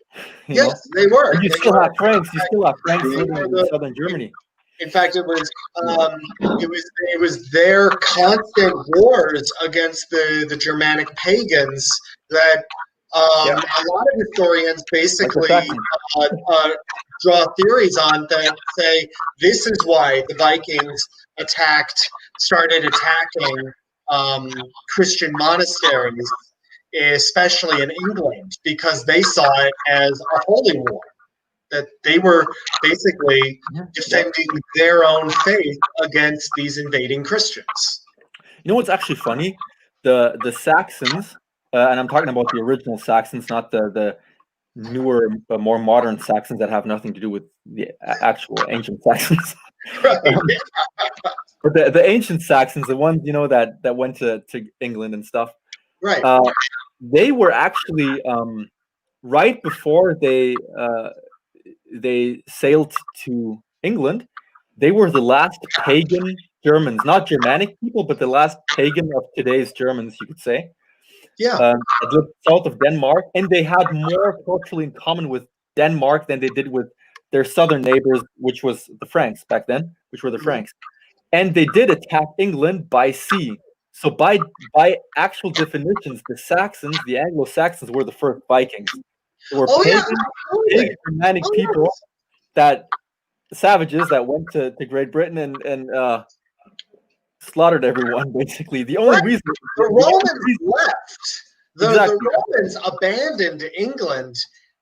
Yes, they were. You still have Franks. You still have Franks living in southern Germany. In fact, it was their constant wars against the Germanic pagans that a lot of historians basically draw theories on that say this is why the Vikings started attacking Christian monasteries, especially in England, because they saw it as a holy war, that they were basically defending their own faith against these invading Christians. You know what's actually funny? The Saxons, and I'm talking about the original Saxons, not the newer, more modern Saxons that have nothing to do with the actual ancient Saxons. Right. But the ancient Saxons, the ones that went to England and stuff, right? They were actually right before they sailed to England. They were the last pagan Germans, not Germanic people, but the last pagan of today's Germans, you could say. Yeah. South of Denmark, and they had more culturally in common with Denmark than they did with their southern neighbors, which was the Franks back then, which were the Franks. And they did attack England by sea. So by actual definitions, the Saxons, the Anglo-Saxons, were the first Vikings. They were pagan Germanic people that savages that went to Great Britain and slaughtered everyone. Basically, the only Right. reason The Romans left. Exactly. The Romans abandoned England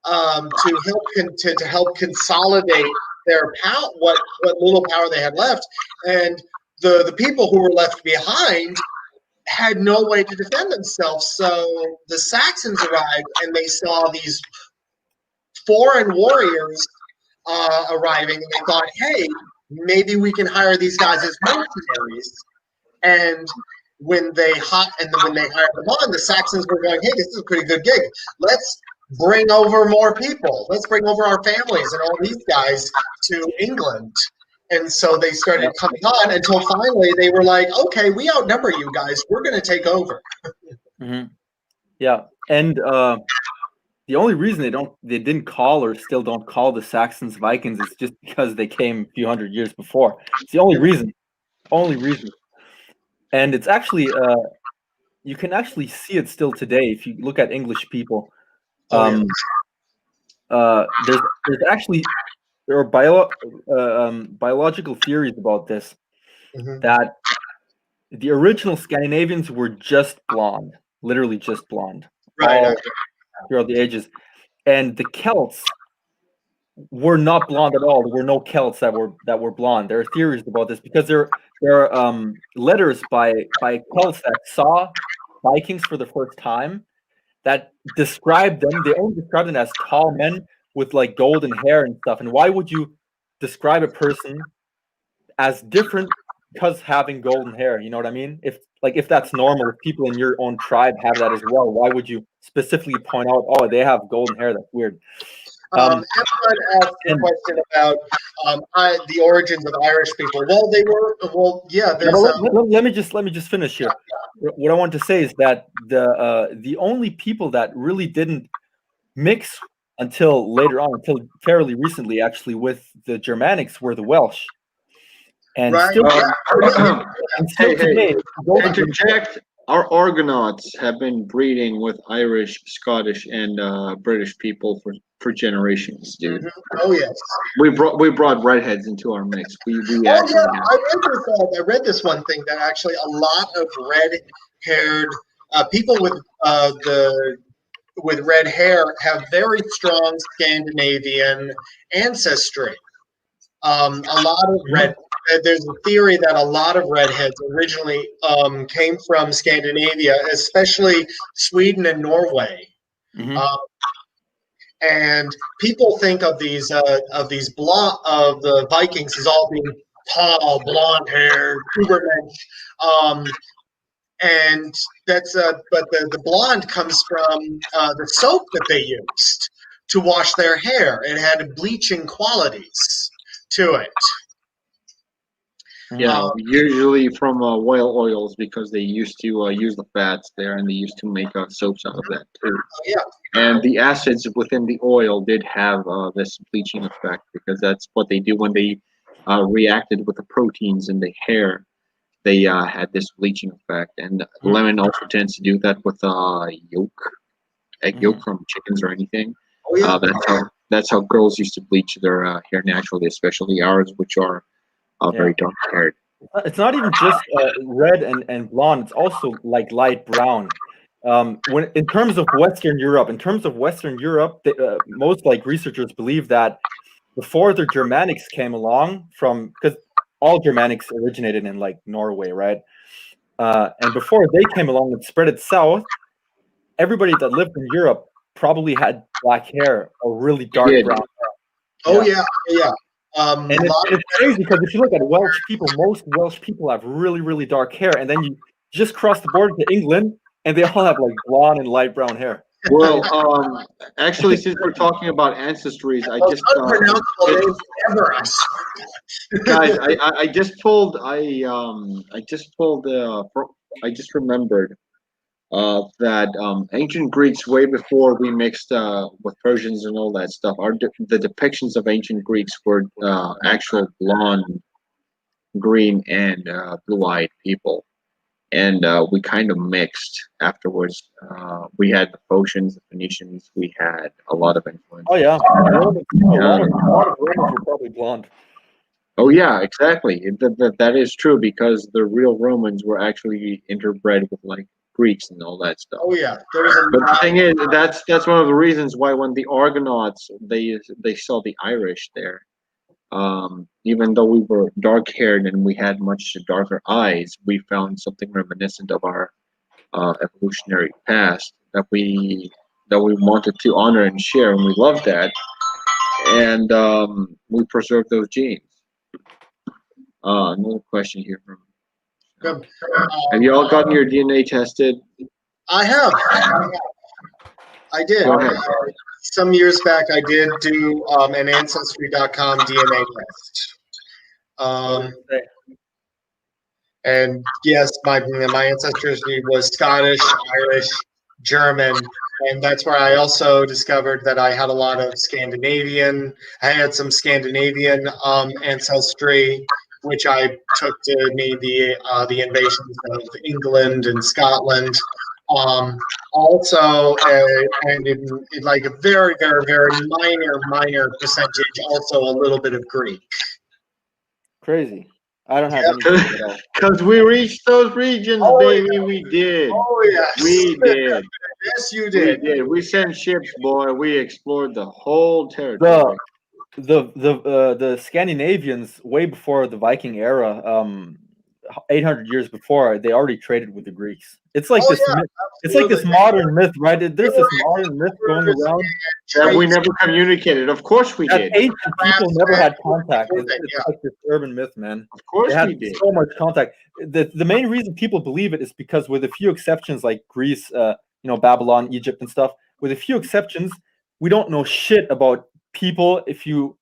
to help consolidate their power, what little power they had left, and the people who were left behind had no way to defend themselves. So the Saxons arrived, and they saw these foreign warriors arriving, and they thought, "Hey, maybe we can hire these guys as mercenaries." And when they hired them on, the Saxons were going, "Hey, this is a pretty good gig. Let's bring over more people. Let's bring over our families and all these guys to England." And so they started coming on until finally they were like, "Okay, we outnumber you guys. We're going to take over." Mm-hmm. Yeah, and the only reason they didn't call or still don't call the Saxons Vikings is just because they came a few hundred years before. It's the only reason. Only reason. And it's actually you can actually see it still today if you look at English people. There's actually there are biological theories about this, that the original Scandinavians were just blonde, literally just blonde, Right. throughout the ages, and the Celts were not blonde at all. There were no Celts that were blonde. There are theories about this because there are letters by Celts that saw Vikings for the first time that describe them. They only describe them as tall men with like golden hair and stuff. And why would you describe a person as different because having golden hair? You know what I mean? If that's normal, if people in your own tribe have that as well, why would you specifically point out, oh, they have golden hair? That's weird. Everyone asked a question about the origins of Irish people. Well, they were. Well, yeah. Let me just finish here. What I want to say is that the only people that really didn't mix until later on, until fairly recently, actually, with the Germanics were the Welsh. And still, today, interject. Our Argonauts have been breeding with Irish, Scottish, and British people for generations, dude. Oh yes, we brought redheads into our mix. We I read this one thing that actually a lot of red-haired people with red hair have very strong Scandinavian ancestry. A lot of there's a theory that a lot of redheads originally came from Scandinavia, especially Sweden and Norway. Mm-hmm. And people think of the Vikings as all being tall, blonde hair, Ubermensch. And that's but the blonde comes from the soap that they used to wash their hair. It had bleaching qualities to it. Yeah, usually from whale oils, because they used to use the fats there, and they used to make soaps out of that too. Yeah. And the acids within the oil did have this bleaching effect, because that's what they do when they reacted with the proteins in the hair. They had this bleaching effect, and lemon also tends to do that with egg yolk from chickens or anything. Oh yeah. That's how girls used to bleach their hair naturally, especially ours, which are very dark haired. It's not even just red and blonde. It's also like light brown. When in terms of Western Europe, most like researchers believe that before the Germanics came along, because all Germanics originated in like Norway, right? And before they came along and spread it south, everybody that lived in Europe probably had black hair or really dark brown hair. Oh yeah. And it's crazy because if you look at Welsh people, most Welsh people have really, really dark hair, and then you just cross the border to England, and they all have like blonde and light brown hair. Well, actually, since we're talking about ancestries, I just guys, I just remembered that ancient Greeks, way before we mixed with Persians and all that stuff, the depictions of ancient Greeks were actual blonde, green, and blue-eyed people. and we kind of mixed afterwards. We had the Phocians, the Phoenicians. We had a lot of influence. Oh yeah, a lot of Romans were probably blonde. Oh yeah, exactly. That is true because the real Romans were actually interbred with like Greeks and all that stuff. Oh yeah, there was a But the lot. thing is, that's one of the reasons why when the Argonauts they saw the Irish there, even though we were dark haired and we had much darker eyes, we found something reminiscent of our evolutionary past that we wanted to honor and share, and we loved that, and we preserved those genes. Another question here from. Good. Have you all gotten your DNA tested? I have. I did. Go ahead. Some years back, I did do an Ancestry.com DNA test. And yes, my ancestry was Scottish, Irish, German, and that's where I also discovered that I had a lot of Scandinavian. I had some Scandinavian ancestry, which I took to mean the invasions of England and Scotland. Also, and in like a very, very, very minor percentage, also a little bit of Greek. Crazy. I don't have any at all. Because we reached those regions, baby. Yeah. We did. Oh yes, We did. Yes, you We did. did. We sent ships, boy. We explored the whole territory. The Scandinavians way before the Viking era, 800 years before, they already traded with the Greeks. It's like this. Yeah, myth. It's like this modern myth, right? There's this modern myth going around That we never communicated. Of course we that did. ancient people never had contact. It's Yeah. like this urban myth, man. Of course They had we did. so much contact. The main reason people believe it is because, with a few exceptions, like Greece, Babylon, Egypt, and stuff. With a few exceptions, we don't know shit about people. If you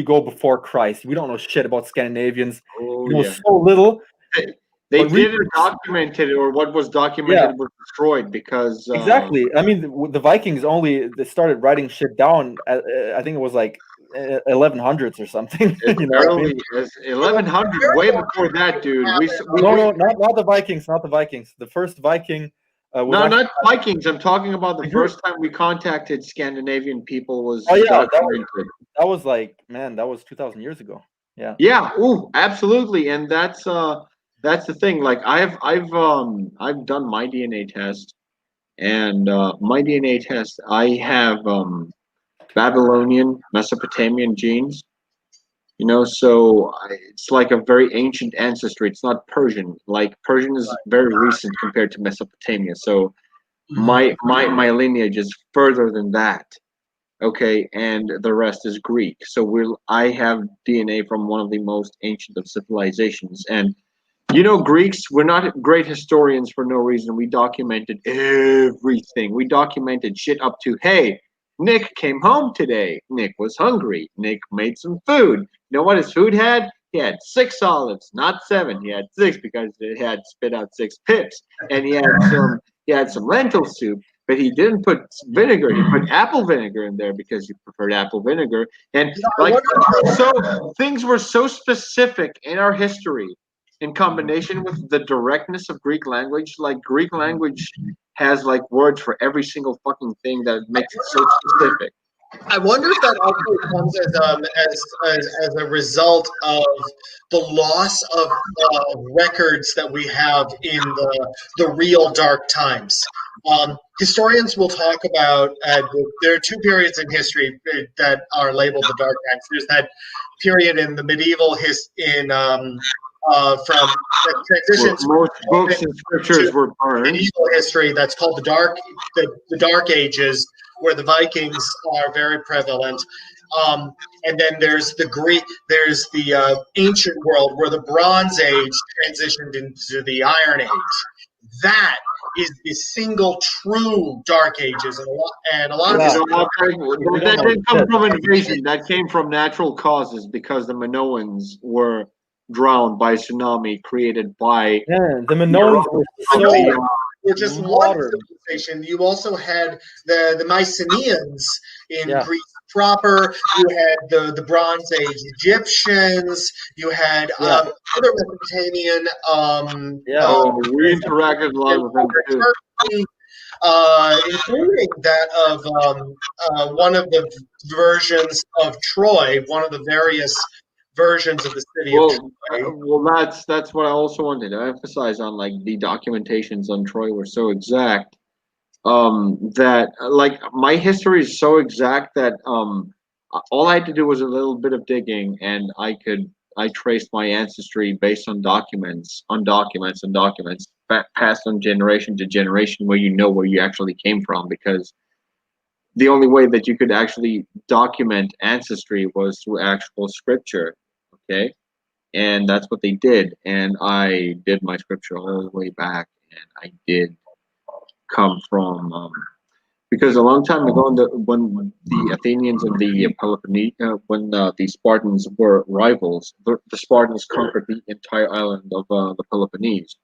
go before Christ, we don't know shit about Scandinavians. Oh, We know yeah. so little. They But didn't document it, or what was documented was destroyed because Exactly. I mean, the Vikings they started writing shit down. I think it was like 1100s or something. as You know what I early mean? as 1100, way before that, dude. No, not the Vikings. Not the Vikings. The first Viking. Was No, actually, not Vikings. I'm talking about the Mhm. first time we contacted Scandinavian people was Oh, yeah, documented. that was like, man, that was 2,000 years ago. Yeah. Yeah, ooh, absolutely. And that's the thing. Like I've done my DNA test, and my DNA test I have Babylonian, Mesopotamian genes. So it's like a very ancient ancestry. It's not Persian. Like Persian is very recent compared to Mesopotamia. So my lineage is further than that. Okay, and the rest is Greek. So I have DNA from one of the most ancient of civilizations. And Greeks, we're not great historians for no reason. We documented everything. We documented shit up to, hey, Nick came home today. Nick was hungry. Nick made some food. You know what his food had? He had 6 olives, not 7. He had 6 because it had spit out 6 pips. And he had some lentil soup, but he didn't put vinegar. He put apple vinegar in there because he preferred apple vinegar. And things were so specific in our history, in combination with the directness of Greek language. Like Greek language has like words for every single fucking thing that makes it so specific. I wonder if that also comes as a result of the loss of records that we have in the real dark times. Historians will talk about there are 2 periods in history that are labeled the dark times. There's that period in the medieval from the transitions. Most books and scriptures were burned. Medieval history that's called the Dark Ages, where the Vikings are very prevalent. And then there's the ancient world where the Bronze Age transitioned into the Iron Age. That is the single true Dark Ages, and a lot of that didn't come from invasion. That came from natural causes because the Minoans were drowned by tsunami created by. Yeah, the Minoans were just one civilization. You also had the Mycenaeans in Greece proper. You had the Bronze Age Egyptians. You had other Mesopotamian. We interacted a lot with them too. Turkey, including that of one of the versions of Troy, one of the various versions of the city of Troy. Well, that's what I also wanted to emphasize on. Like the documentations on Troy were so exact that like my history is so exact that all I had to do was a little bit of digging, and I traced my ancestry based on documents, passed on generation to generation, where you know where you actually came from, because the only way that you could actually document ancestry was through actual scripture. Okay, and that's what they did, and I did my scripture all the way back, and I did come from because a long time ago, when the Athenians and the Peloponnese, when the Spartans were rivals, the Spartans conquered the entire island of the Peloponnese.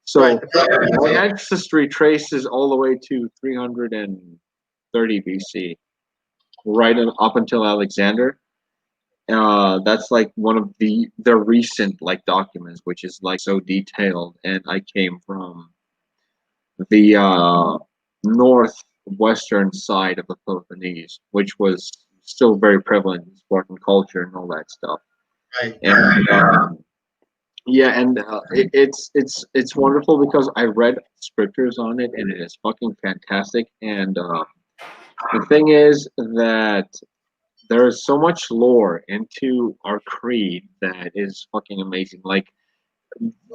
So my ancestry traces all the way to 330 BC, right up until Alexander. That's like one of the recent like documents, which is like so detailed, and I came from the northwestern side of the Peloponnese, which was still very prevalent in Spartan culture and all that stuff. Right. And it's wonderful because I read scriptures on it, and it is fucking fantastic. And the thing is that there is so much lore into our creed that is fucking amazing. Like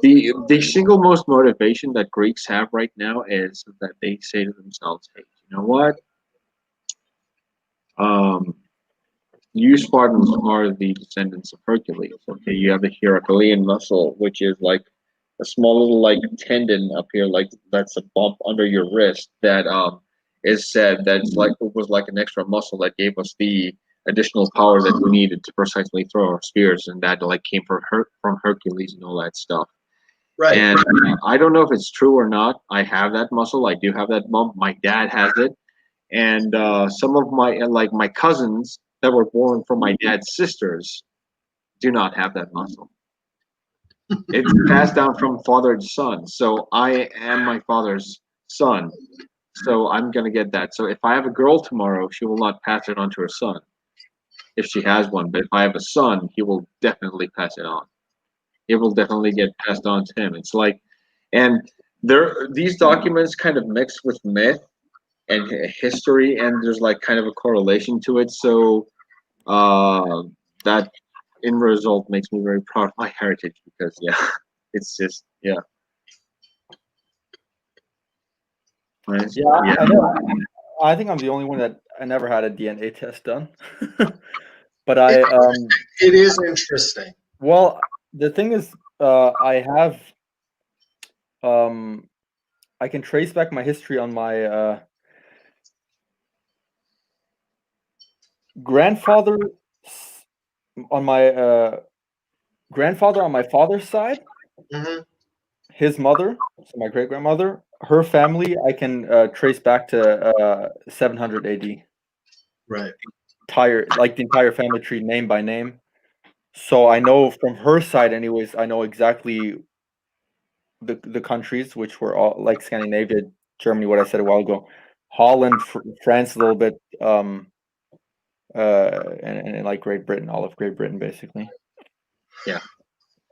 the single most motivation that Greeks have right now is that they say to themselves, "Hey, you know what? You Spartans are the descendants of Hercules. Okay, you have the Herculean muscle, which is like a small little like tendon up here, like that's a bump under your wrist that is said that's like it was like an extra muscle that gave us the additional power that we needed to precisely throw our spears, and that like came from Hercules and all that stuff." Right. And I don't know if it's true or not. I have that muscle. I do have that bump. My dad has it, and some of my cousins that were born from my dad's sisters do not have that muscle. It's passed down from father to son. So I am my father's son. So I'm gonna get that. So if I have a girl tomorrow, she will not pass it on to her son, if she has one. But if I have a son, he will definitely pass it on. It will definitely get passed on to him. It's like, and these documents kind of mix with myth and history, and there's like kind of a correlation to it. So that in result makes me very proud of my heritage, because it's just Right? I know. I think I'm the only one that I never had a DNA test done. But it is interesting. Well, the thing is, I have I can trace back my history on my grandfather on my grandfather on my father's side. Mm-hmm. His mother, so my great grandmother, her family, I can trace back to 700 AD. Right. The entire family tree, name by name. So I know from her side, anyways. I know exactly the countries, which were all like Scandinavia, Germany. What I said a while ago, Holland, France, a little bit, and like Great Britain, all of Great Britain, basically. Yeah.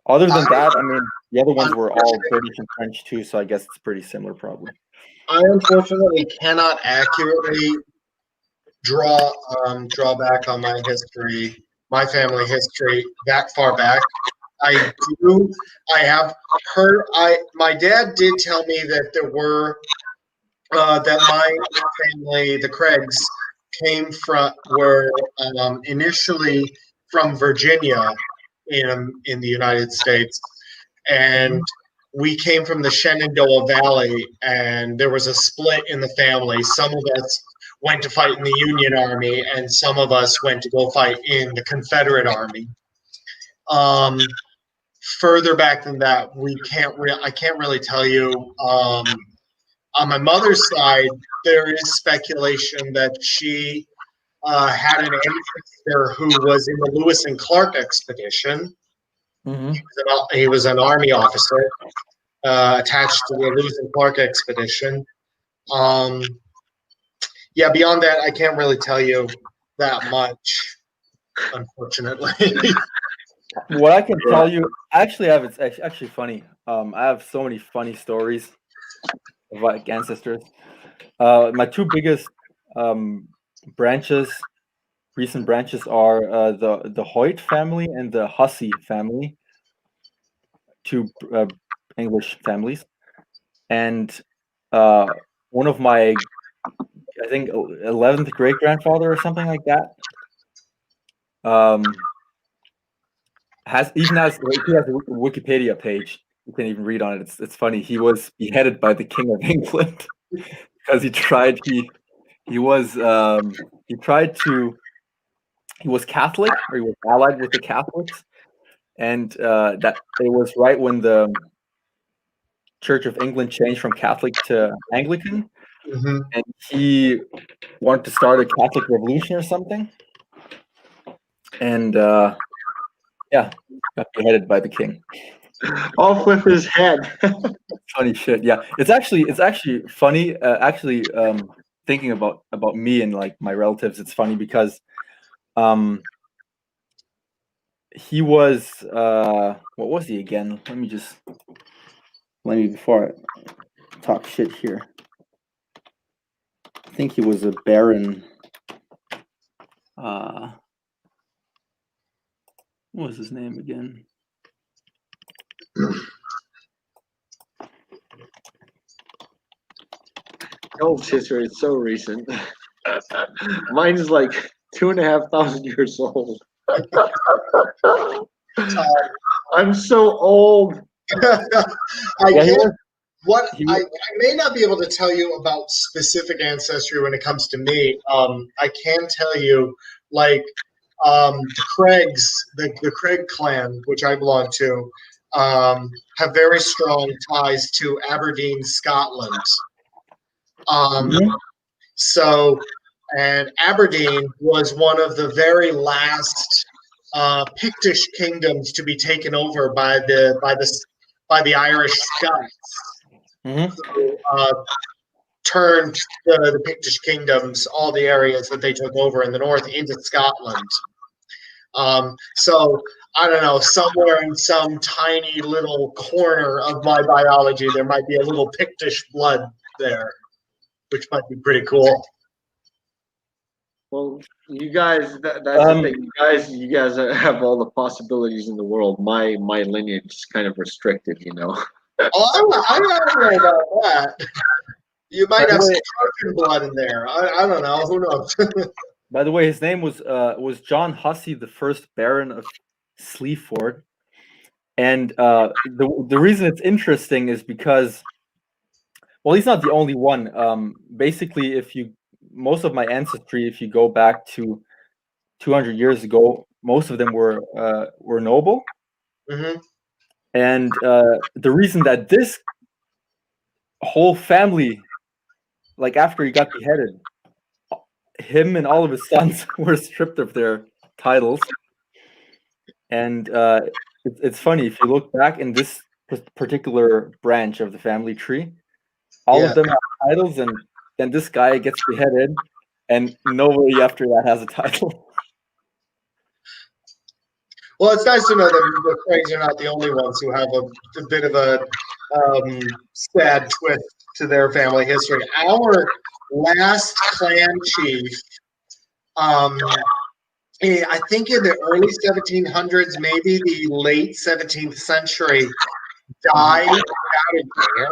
Other than that, I mean, the other ones were all British and French too, so I guess it's pretty similar, probably. I unfortunately cannot accurately draw back on my history, my family history that far back. I have heard. My dad did tell me that there were that my family, the Craigs, were initially from Virginia in the United States, and we came from the Shenandoah Valley, and there was a split in the family. Some of us went to fight in the Union Army, and some of us went to go fight in the Confederate Army. Further back than that, I can't really tell you. On my mother's side, there is speculation that she had an ancestor who was in the Lewis and Clark expedition. Mm-hmm. He was an army officer attached to the Lewis and Clark expedition. Yeah, beyond that, I can't really tell you that much, unfortunately. What I can tell you, actually, it's actually funny. I have so many funny stories of like ancestors. My two biggest recent branches are the Hoyt family and the Hussey family, two English families, and one of my, I think, 11th great grandfather or something like that. He has a Wikipedia page. You can even read on it. It's funny. He was beheaded by the King of England because he was Catholic, or he was allied with the Catholics, and that it was right when the Church of England changed from Catholic to Anglican, Mhm. and he wanted to start a Catholic revolution or something, and yeah, got beheaded by the king. Off with his head. Funny shit. Yeah, it's actually funny. Thinking about me and like my relatives, it's funny because he was what was he again? Let me before I talk shit here. I think he was a baron. What was his name again? Elves history is so recent. Mine is like 2,500 years old. I'm so old. I may not be able to tell you about specific ancestry when it comes to me. I can tell you, like, the Craigs, the Craig clan, which I belong to, have very strong ties to Aberdeen, Scotland. So, and Aberdeen was one of the very last Pictish kingdoms to be taken over by the Irish Scots. Who turned the Pictish kingdoms, all the areas that they took over in the north, into Scotland. So I don't know, somewhere in some tiny little corner of my biology, there might be a little Pictish blood there, which might be pretty cool. Well, you guys, that's the thing. You guys have all the possibilities in the world. My lineage is kind of restricted, you know. Oh, I don't know about that. You might have some Trojan blood in there. I don't know. Who knows? By the way, his name was John Hussey, the first Baron of Sleaford, and the reason it's interesting is because, well, he's not the only one. Basically, most of my ancestry, if you go back to 200 years ago, most of them were noble. Mm-hmm. And the reason that this whole family, like after he got beheaded, him and all of his sons were stripped of their titles. And it's funny, if you look back in this particular branch of the family tree, all of them have titles, and then this guy gets beheaded, and nobody after that has a title. Well, it's nice to know that the Craigs are not the only ones who have a bit of a sad twist to their family history. Our last clan chief, I think in the early 1700s, maybe the late 17th century, died without a heir.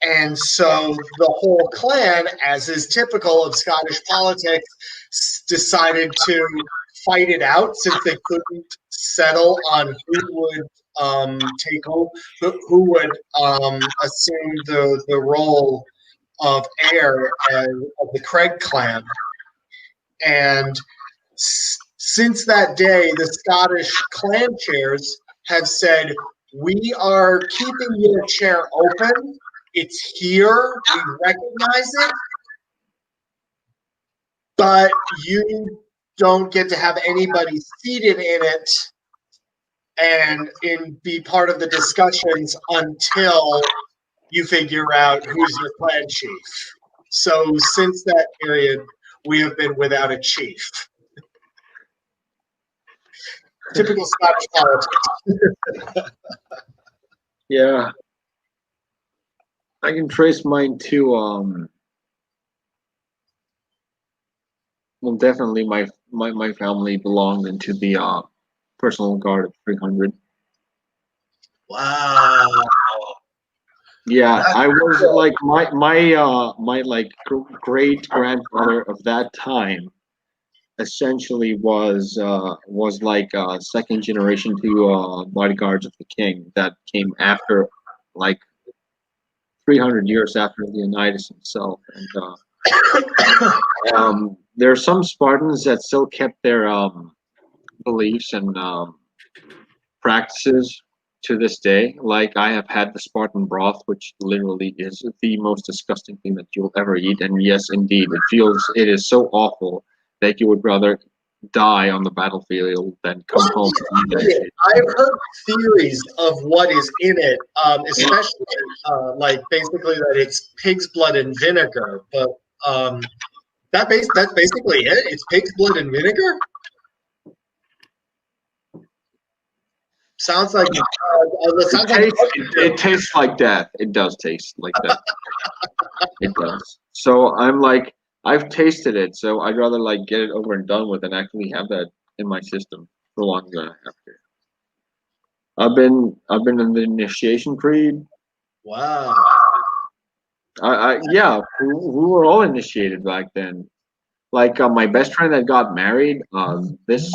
And so the whole clan, as is typical of Scottish politics, decided to fight it out since they couldn't settle on who would take over, who would assume the role of heir of the Craig clan. And since that day, the Scottish clan chairs have said, "We are keeping your chair open. It's here. We recognize it. but you don't get to have anybody seated in it and be part of the discussions until you figure out who's your clan chief. So since that period, we have been without a chief. Typical Scottish politics. Yeah. I can trace mine to well, definitely my family belonged into the personal guard of 300. Wow. Yeah, I was like my like great grandfather of that time essentially was like second generation to bodyguards of the king that came after like 300 years after Leonidas himself, and there are some Spartans that still kept their beliefs and practices to this day. Like I have had the Spartan broth, which literally is the most disgusting thing that you'll ever eat. And yes, indeed, it is so awful that you would rather die on the battlefield than come home. And eat that shit. I've heard theories of what is in it, especially like basically that it's pig's blood and vinegar. But that's basically it. It's pig's blood and vinegar. Sounds like It tastes like death. It does taste like that. It does. So I'm like, I've tasted it, so I'd rather like get it over and done with and actually have that in my system for longer than I have to. I've been in the initiation creed. wow. Yeah, we were all initiated back then. Like my best friend that got married this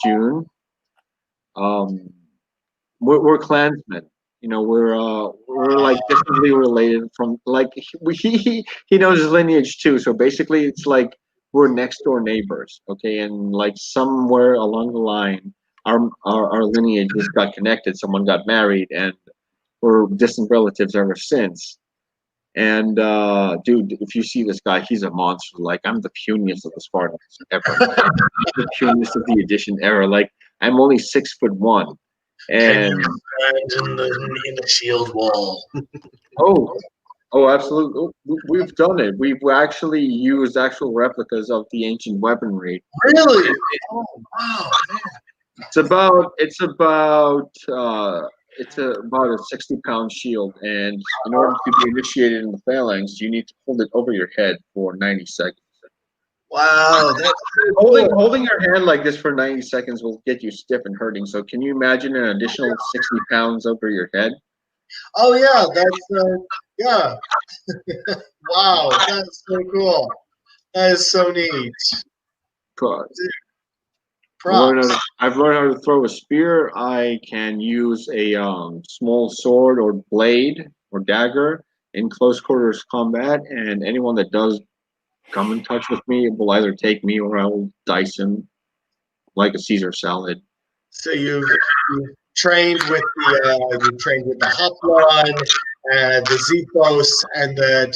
June. We're clansmen. You know, we're like distantly related from like he knows his lineage too. So basically, it's like we're next door neighbors. Okay, and like somewhere along the line, our lineages got connected. Someone got married, and we're distant relatives ever since. And dude, if you see this guy, he's a monster. Like I'm the puniest of the Spartans ever. The puniest of the edition ever. Like I'm only 6'1", and in the shield wall. oh, absolutely. We've done it. We've actually used actual replicas of the ancient weaponry. Really? Oh wow. Man. It's about a 60-pound shield, and in order to be initiated in the phalanx, you need to hold it over your head for 90 seconds. Wow, that's Holding your hand like this for 90 seconds will get you stiff and hurting. So can you imagine an additional 60 pounds over your head? Oh yeah, that's yeah. Wow, that's so cool. That is so neat. Props. I've learned how to throw a spear. I can use a small sword or blade or dagger in close quarters combat, and anyone that does come in touch with me will either take me or I will dice him like a Caesar salad. So you've trained with the Hoplon, the Xephos, and the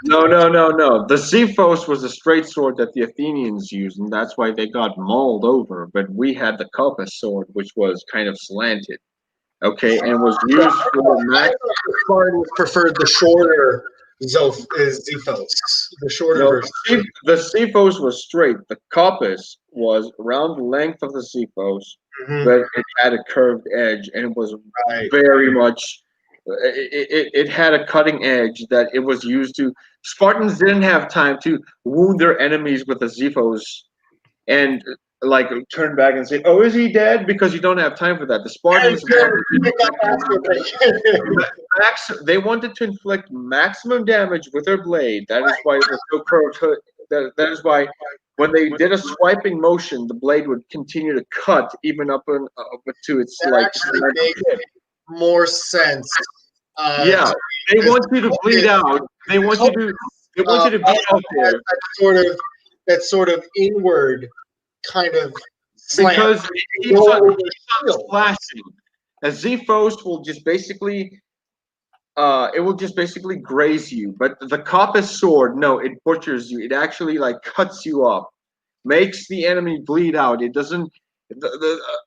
No. The Xephos was a straight sword that the Athenians used, and that's why they got mauled over. But we had the Kopis sword, which was kind of slanted, okay, and was used for Spartans preferred the shorter Xephos, the shorter version. The Xephos was straight. The Kopis was around the length of the Xephos, but it had a curved edge, and it was very much. It had a cutting edge that it was used to. Spartans didn't have time to wound their enemies with the Xephos and like turn back and say, "Oh, is he dead?" Because you don't have time for that. The Spartans they wanted to inflict maximum damage with their blade. That is why it was so curved. That is why when they did a swiping motion, the blade would continue to cut even up to its that like. Makes more sense. Yeah, they want you to bleed out. They want you to. They want you to be out there. That sort of inward kind of slant. Because it keeps on splashing. A Xephos will just basically it will just basically graze you. But the Kopis sword, no, it butchers you. It actually like cuts you up, makes the enemy bleed out. It doesn't.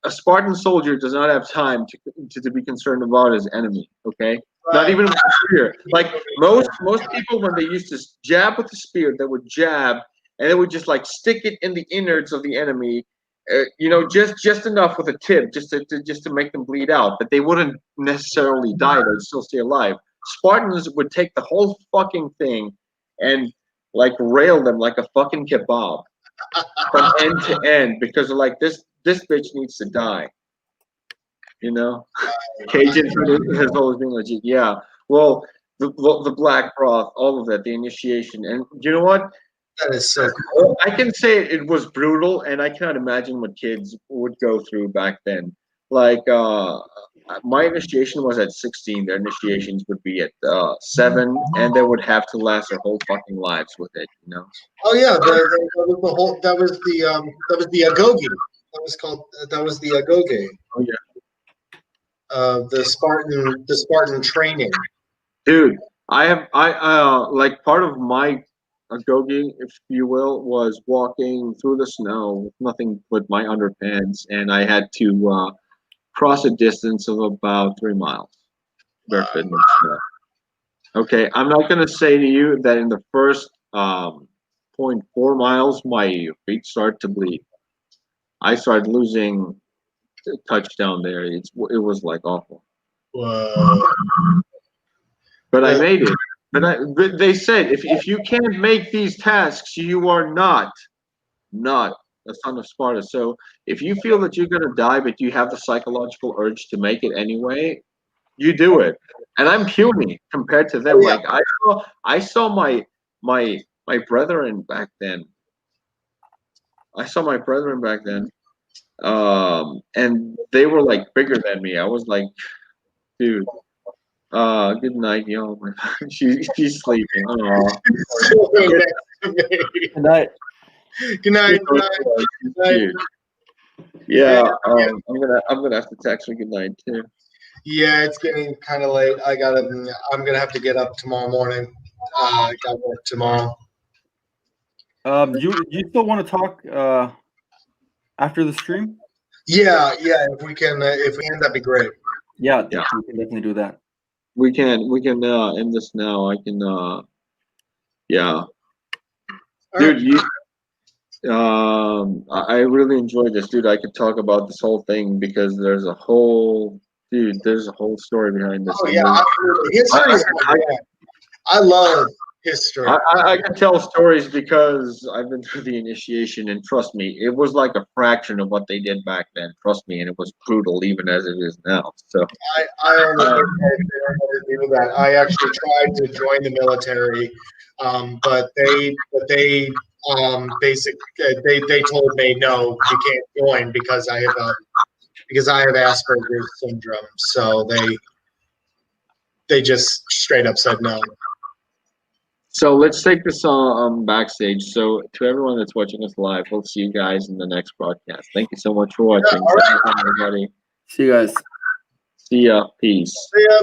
A Spartan soldier does not have time to be concerned about his enemy. Okay, not even with the spear. Like most people, when they used to jab with the spear, they would jab and they would just like stick it in the innards of the enemy. Just enough with a tip, just to make them bleed out, but they wouldn't necessarily die. They'd still stay alive. Spartans would take the whole fucking thing and like rail them like a fucking kebab from end to end because they're like this bitch needs to die. Cajun food has always been legit. Yeah. Well, the black broth, all of that, the initiation, and you know what? That is so cool. I can say it was brutal, and I cannot imagine what kids would go through back then. Like, my initiation was at 16. Their initiations would be at 7, and they would have to last their whole fucking lives with it. Oh yeah, that was the agoge. That was the agoge. Oh yeah. The Spartan training. Dude, I like part of my agoge, if you will, was walking through the snow with nothing but my underpants, and I had to cross a distance of about 3 miles barefoot in the snow. Okay, I'm not gonna say to you that in the first 0.4 miles my feet started to bleed. I started losing touch down there. It was like awful. Whoa. But I made it. But they said if you can't make these tasks, you are not a son of Sparta. So if you feel that you're gonna die, but you have the psychological urge to make it anyway, you do it. And I'm puny compared to them. Oh, yeah. Like I saw my brethren back then. And they were like bigger than me. I was like, dude. Good night, yo. She's sleeping. Good night. Good night. Good night. Yeah, I'm gonna have to text her good night too. Yeah, it's getting kind of late. I'm gonna have to get up tomorrow morning. I got work tomorrow. You still want to talk after the stream? Yeah. If we can, that'd be great. Yeah, we can definitely do that. We can end this now. I can yeah. Dude, I really enjoyed this, dude. I could talk about this whole thing because there's a whole story behind this. Oh yeah, absolutely. History. I love history. I can tell stories because I've been through the initiation, and trust me, it was like a fraction of what they did back then. Trust me, and it was brutal even as it is now. So I only do that. I actually tried to join the military, but they they told me no, you can't join because I have Asperger's syndrome. So they just straight up said no. So let's take this backstage. So to everyone that's watching us live, we'll see you guys in the next broadcast. Thank you so much for watching. Yeah, all right. Everybody. See you guys. See ya. Peace. See ya.